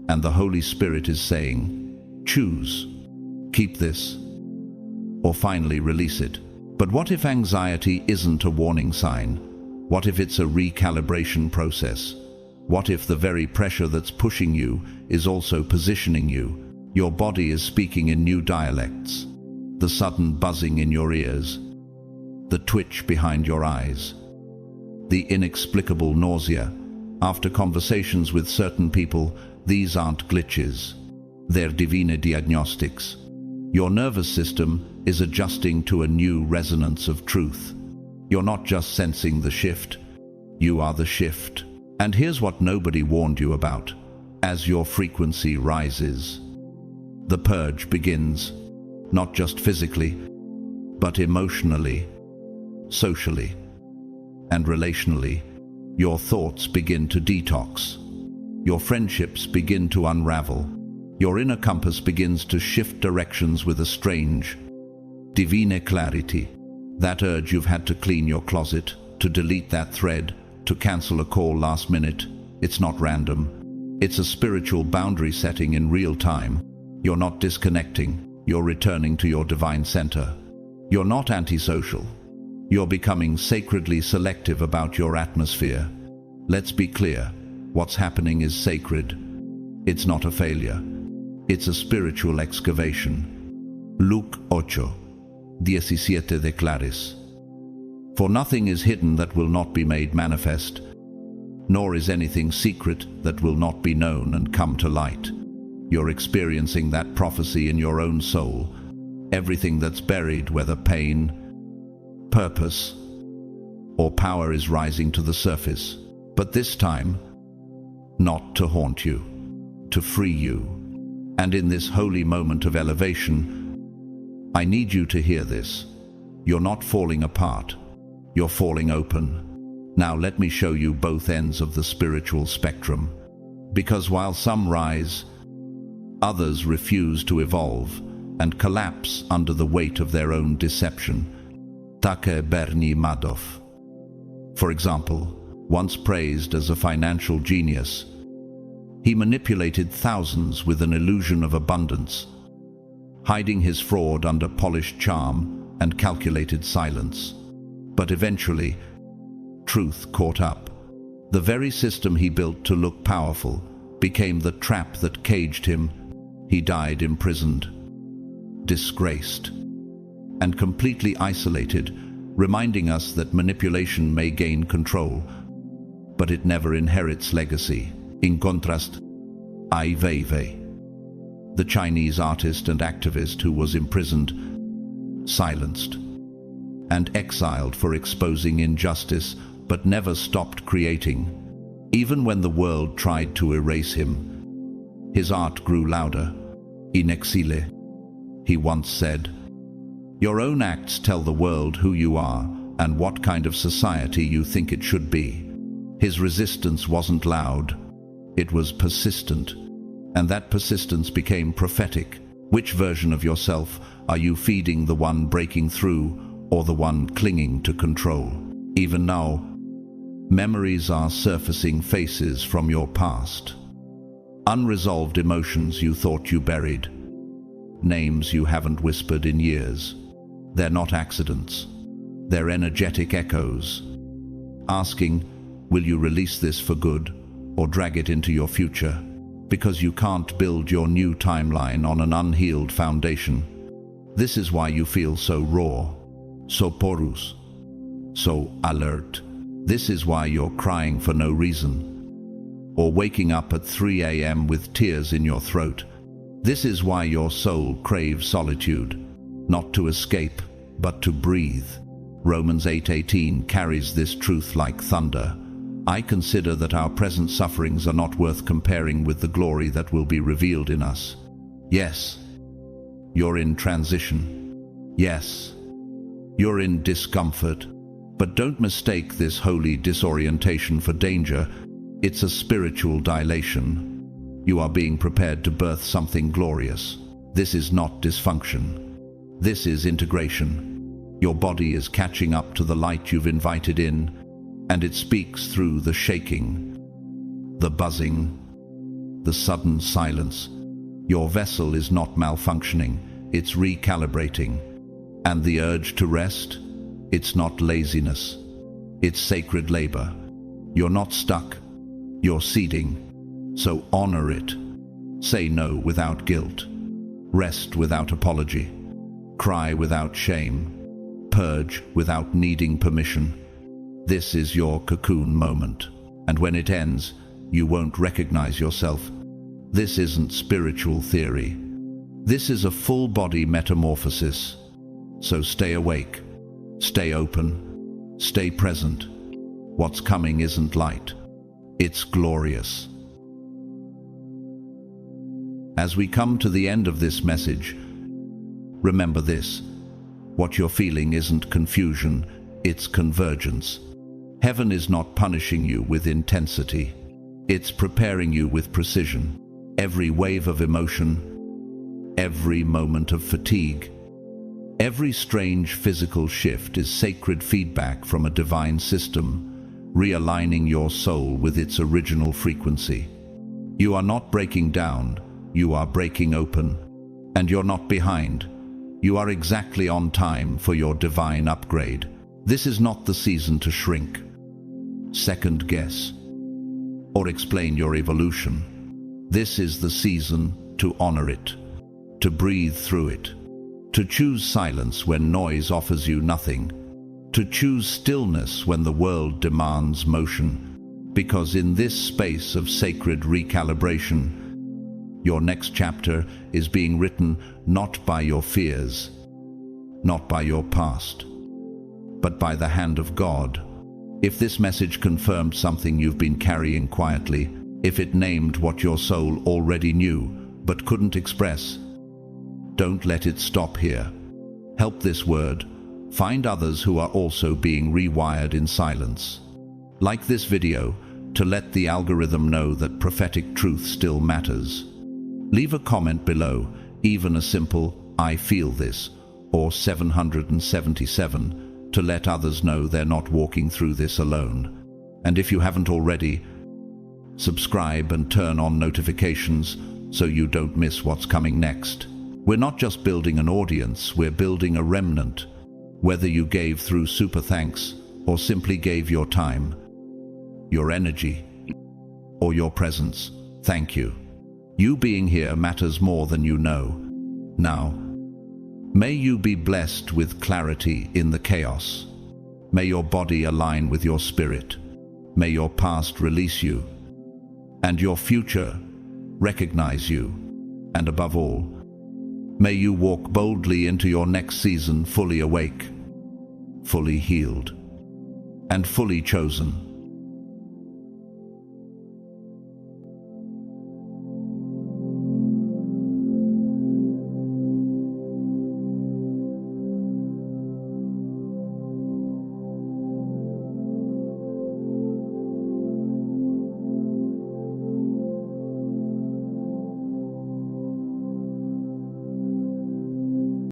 and the Holy Spirit is saying, choose. Keep this, or finally release it. But what if anxiety isn't a warning sign? What if it's a recalibration process? What if the very pressure that's pushing you is also positioning you? Your body is speaking in new dialects. The sudden buzzing in your ears, the twitch behind your eyes, the inexplicable nausea. After conversations with certain people, these aren't glitches. They're divine diagnostics. Your nervous system is adjusting to a new resonance of truth. You're not just sensing the shift, you are the shift. And here's what nobody warned you about. As your frequency rises, the purge begins, not just physically, but emotionally, socially, and relationally. Your thoughts begin to detox. Your friendships begin to unravel. Your inner compass begins to shift directions with a strange, divine clarity. That urge you've had to clean your closet, to delete that thread, to cancel a call last minute, it's not random. It's a spiritual boundary setting in real time. You're not disconnecting, you're returning to your divine center. You're not antisocial. You're becoming sacredly selective about your atmosphere. Let's be clear, what's happening is sacred. It's not a failure. It's a spiritual excavation. Luke 8:17 declares, For nothing is hidden that will not be made manifest, nor is anything secret that will not be known and come to light. You're experiencing that prophecy in your own soul. Everything that's buried, whether pain, purpose, or power, is rising to the surface. But this time, not to haunt you, to free you. And in this holy moment of elevation, I need you to hear this. You're not falling apart. You're falling open. Now let me show you both ends of the spiritual spectrum. Because while some rise, others refuse to evolve and collapse under the weight of their own deception. Take Bernie Madoff, for example, once praised as a financial genius, he manipulated thousands with an illusion of abundance, hiding his fraud under polished charm and calculated silence. But eventually, truth caught up. The very system he built to look powerful became the trap that caged him. He died imprisoned, disgraced, and completely isolated, reminding us that manipulation may gain control, but it never inherits legacy. In contrast, Ai Weiwei, the Chinese artist and activist who was imprisoned, silenced, and exiled for exposing injustice, but never stopped creating. Even when the world tried to erase him, his art grew louder. In exile, he once said, "Your own acts tell the world who you are and what kind of society you think it should be." His resistance wasn't loud, it was persistent, and that persistence became prophetic. Which version of yourself are you feeding, the one breaking through or the one clinging to control? Even now, memories are surfacing, faces from your past, unresolved emotions you thought you buried, names you haven't whispered in years. They're not accidents, they're energetic echoes, asking, will you release this for good or drag it into your future? Because you can't build your new timeline on an unhealed foundation. This is why you feel so raw, so porous, so alert. This is why you're crying for no reason, or waking up at 3 a.m. with tears in your throat. This is why your soul craves solitude, not to escape, but to breathe. Romans 8:18 carries this truth like thunder. I consider that our present sufferings are not worth comparing with the glory that will be revealed in us. Yes, you're in transition. Yes, you're in discomfort. But don't mistake this holy disorientation for danger. It's a spiritual dilation. You are being prepared to birth something glorious. This is not dysfunction. This is integration. Your body is catching up to the light you've invited in, and it speaks through the shaking, the buzzing, the sudden silence. Your vessel is not malfunctioning, it's recalibrating. And the urge to rest? It's not laziness, it's sacred labor. You're not stuck, you're seeding. So honor it. Say no without guilt. Rest without apology. Cry without shame. Purge without needing permission. This is your cocoon moment. And when it ends, you won't recognize yourself. This isn't spiritual theory. This is a full-body metamorphosis. So stay awake. Stay open, stay present. What's coming isn't light, it's glorious. As we come to the end of this message, remember this: what you're feeling isn't confusion, it's convergence. Heaven is not punishing you with intensity, it's preparing you with precision. Every wave of emotion, every moment of fatigue, every strange physical shift is sacred feedback from a divine system, realigning your soul with its original frequency. You are not breaking down, you are breaking open. And you're not behind. You are exactly on time for your divine upgrade. This is not the season to shrink, second guess, or explain your evolution. This is the season to honor it, to breathe through it, to choose silence when noise offers you nothing, to choose stillness when the world demands motion. Because in this space of sacred recalibration, your next chapter is being written not by your fears, not by your past, but by the hand of God, If this message confirmed something you've been carrying quietly, if it named what your soul already knew but couldn't express, don't let it stop here. Help this word. Find others who are also being rewired in silence. Like this video to let the algorithm know that prophetic truth still matters. Leave a comment below, even a simple "I feel this" or 777, to let others know they're not walking through this alone. And if you haven't already, subscribe and turn on notifications so you don't miss what's coming next. We're not just building an audience, we're building a remnant. Whether you gave through super thanks or simply gave your time, your energy, or your presence, thank you. You being here matters more than you know. Now, may you be blessed with clarity in the chaos. May your body align with your spirit. May your past release you, and your future recognize you. And above all, may you walk boldly into your next season fully awake, fully healed, and fully chosen.